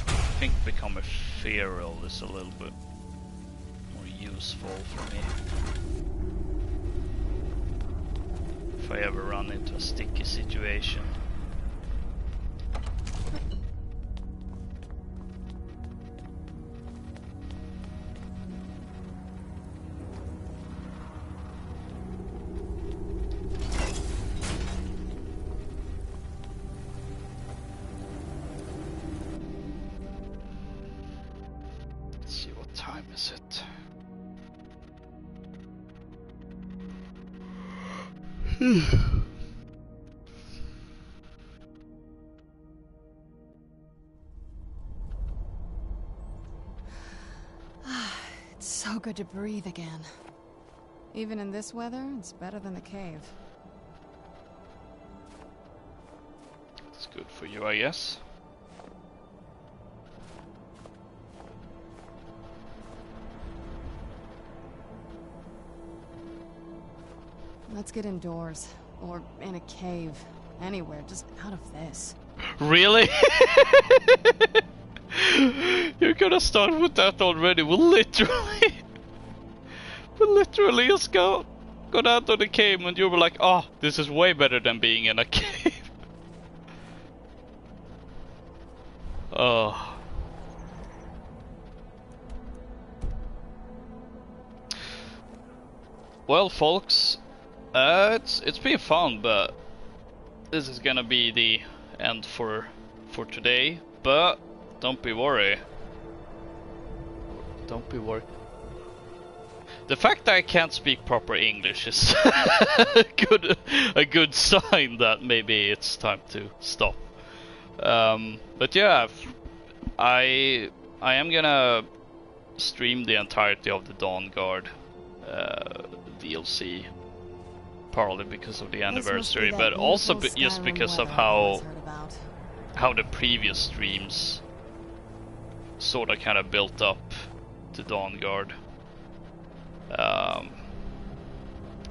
I think become a feral is a little bit more useful for me if I ever run into a sticky situation. It's so good to breathe again. Even in this weather, it's better than the cave. It's good for you, I guess. Let's get indoors. Or in a cave. Anywhere, just out of this. Really? You're gonna start with that already. We literally just got out of the cave and you were like, oh, this is way better than being in a cave. Oh. Well, folks, it's been fun, but this is gonna be the end for today. But don't be worried. Don't be worried. The fact that I can't speak proper English is a good sign that maybe it's time to stop. But yeah, I am gonna stream the entirety of the Dawnguard DLC, partly because of the anniversary, but also just because of how the previous streams sort of kind of built up to Dawnguard.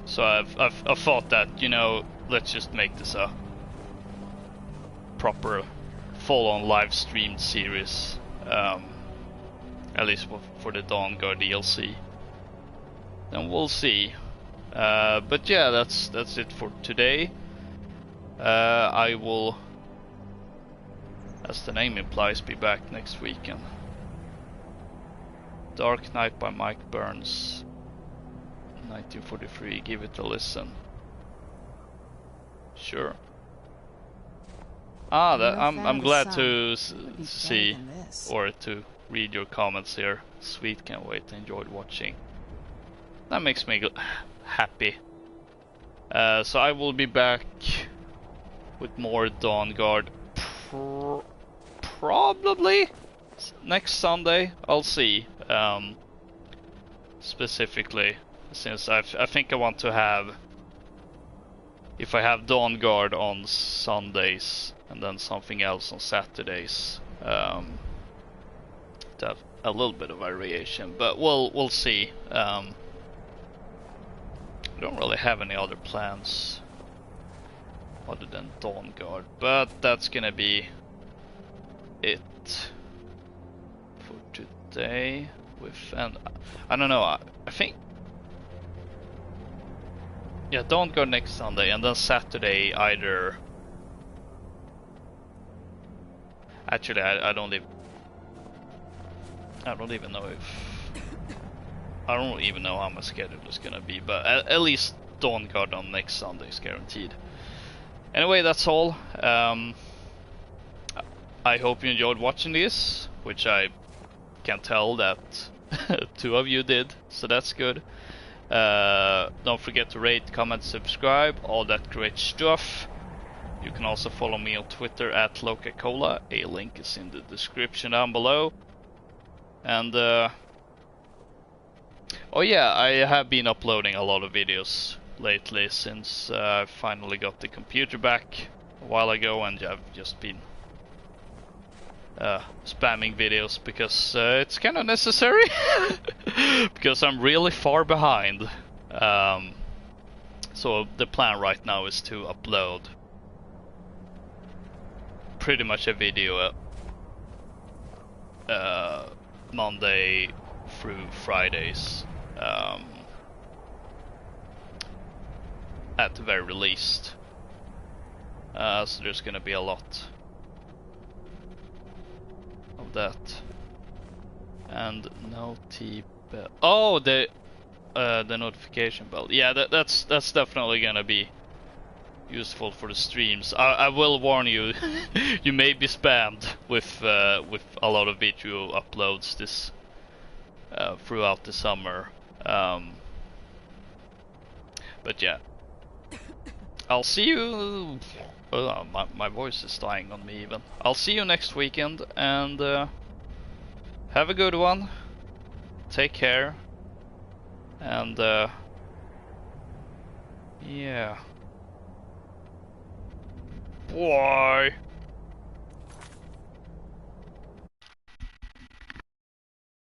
So I've thought that, you know, let's just make this a proper full-on live streamed series, at least for the Dawnguard DLC. Then we'll see. But yeah, that's it for today. I will, as the name implies, be back next weekend. Dark Knight by Mike Burns, 1943. Give it a listen. Sure. I'm glad to see or to read your comments here. Sweet, can't wait. Enjoyed watching. That makes me happy. So I will be back with more Dawnguard probably next Sunday. I'll see. Specifically, since I think I want to have, if I have Dawnguard on Sundays and then something else on Saturdays, to have a little bit of variation. But we'll see. I don't really have any other plans other than Dawnguard, but that's gonna be it for today. And I don't know, I think, yeah, Dawnguard next Sunday, and then Saturday either. Actually, I don't even know if I don't even know how my schedule is gonna be, but at least Dawnguard on next Sunday is guaranteed. Anyway, that's all. I hope you enjoyed watching this, which I can tell that 2 of you did, so that's good. Don't forget to rate, comment, subscribe, all that great stuff. You can also follow me on Twitter at LokaCola. A link is in the description down below. And oh yeah, I have been uploading a lot of videos lately since I finally got the computer back a while ago, and I've just been spamming videos because it's kind of necessary because I'm really far behind. So the plan right now is to upload pretty much a video Monday through Fridays, at the very least. So there's gonna be a lot of that. And no T-bell. Oh, the notification bell. Yeah, that's definitely gonna be useful for the streams. I will warn you, you may be spammed with a lot of video uploads this throughout the summer. But yeah, I'll see you. My voice is dying on me even. I'll see you next weekend, and have a good one. Take care, and yeah. Bye.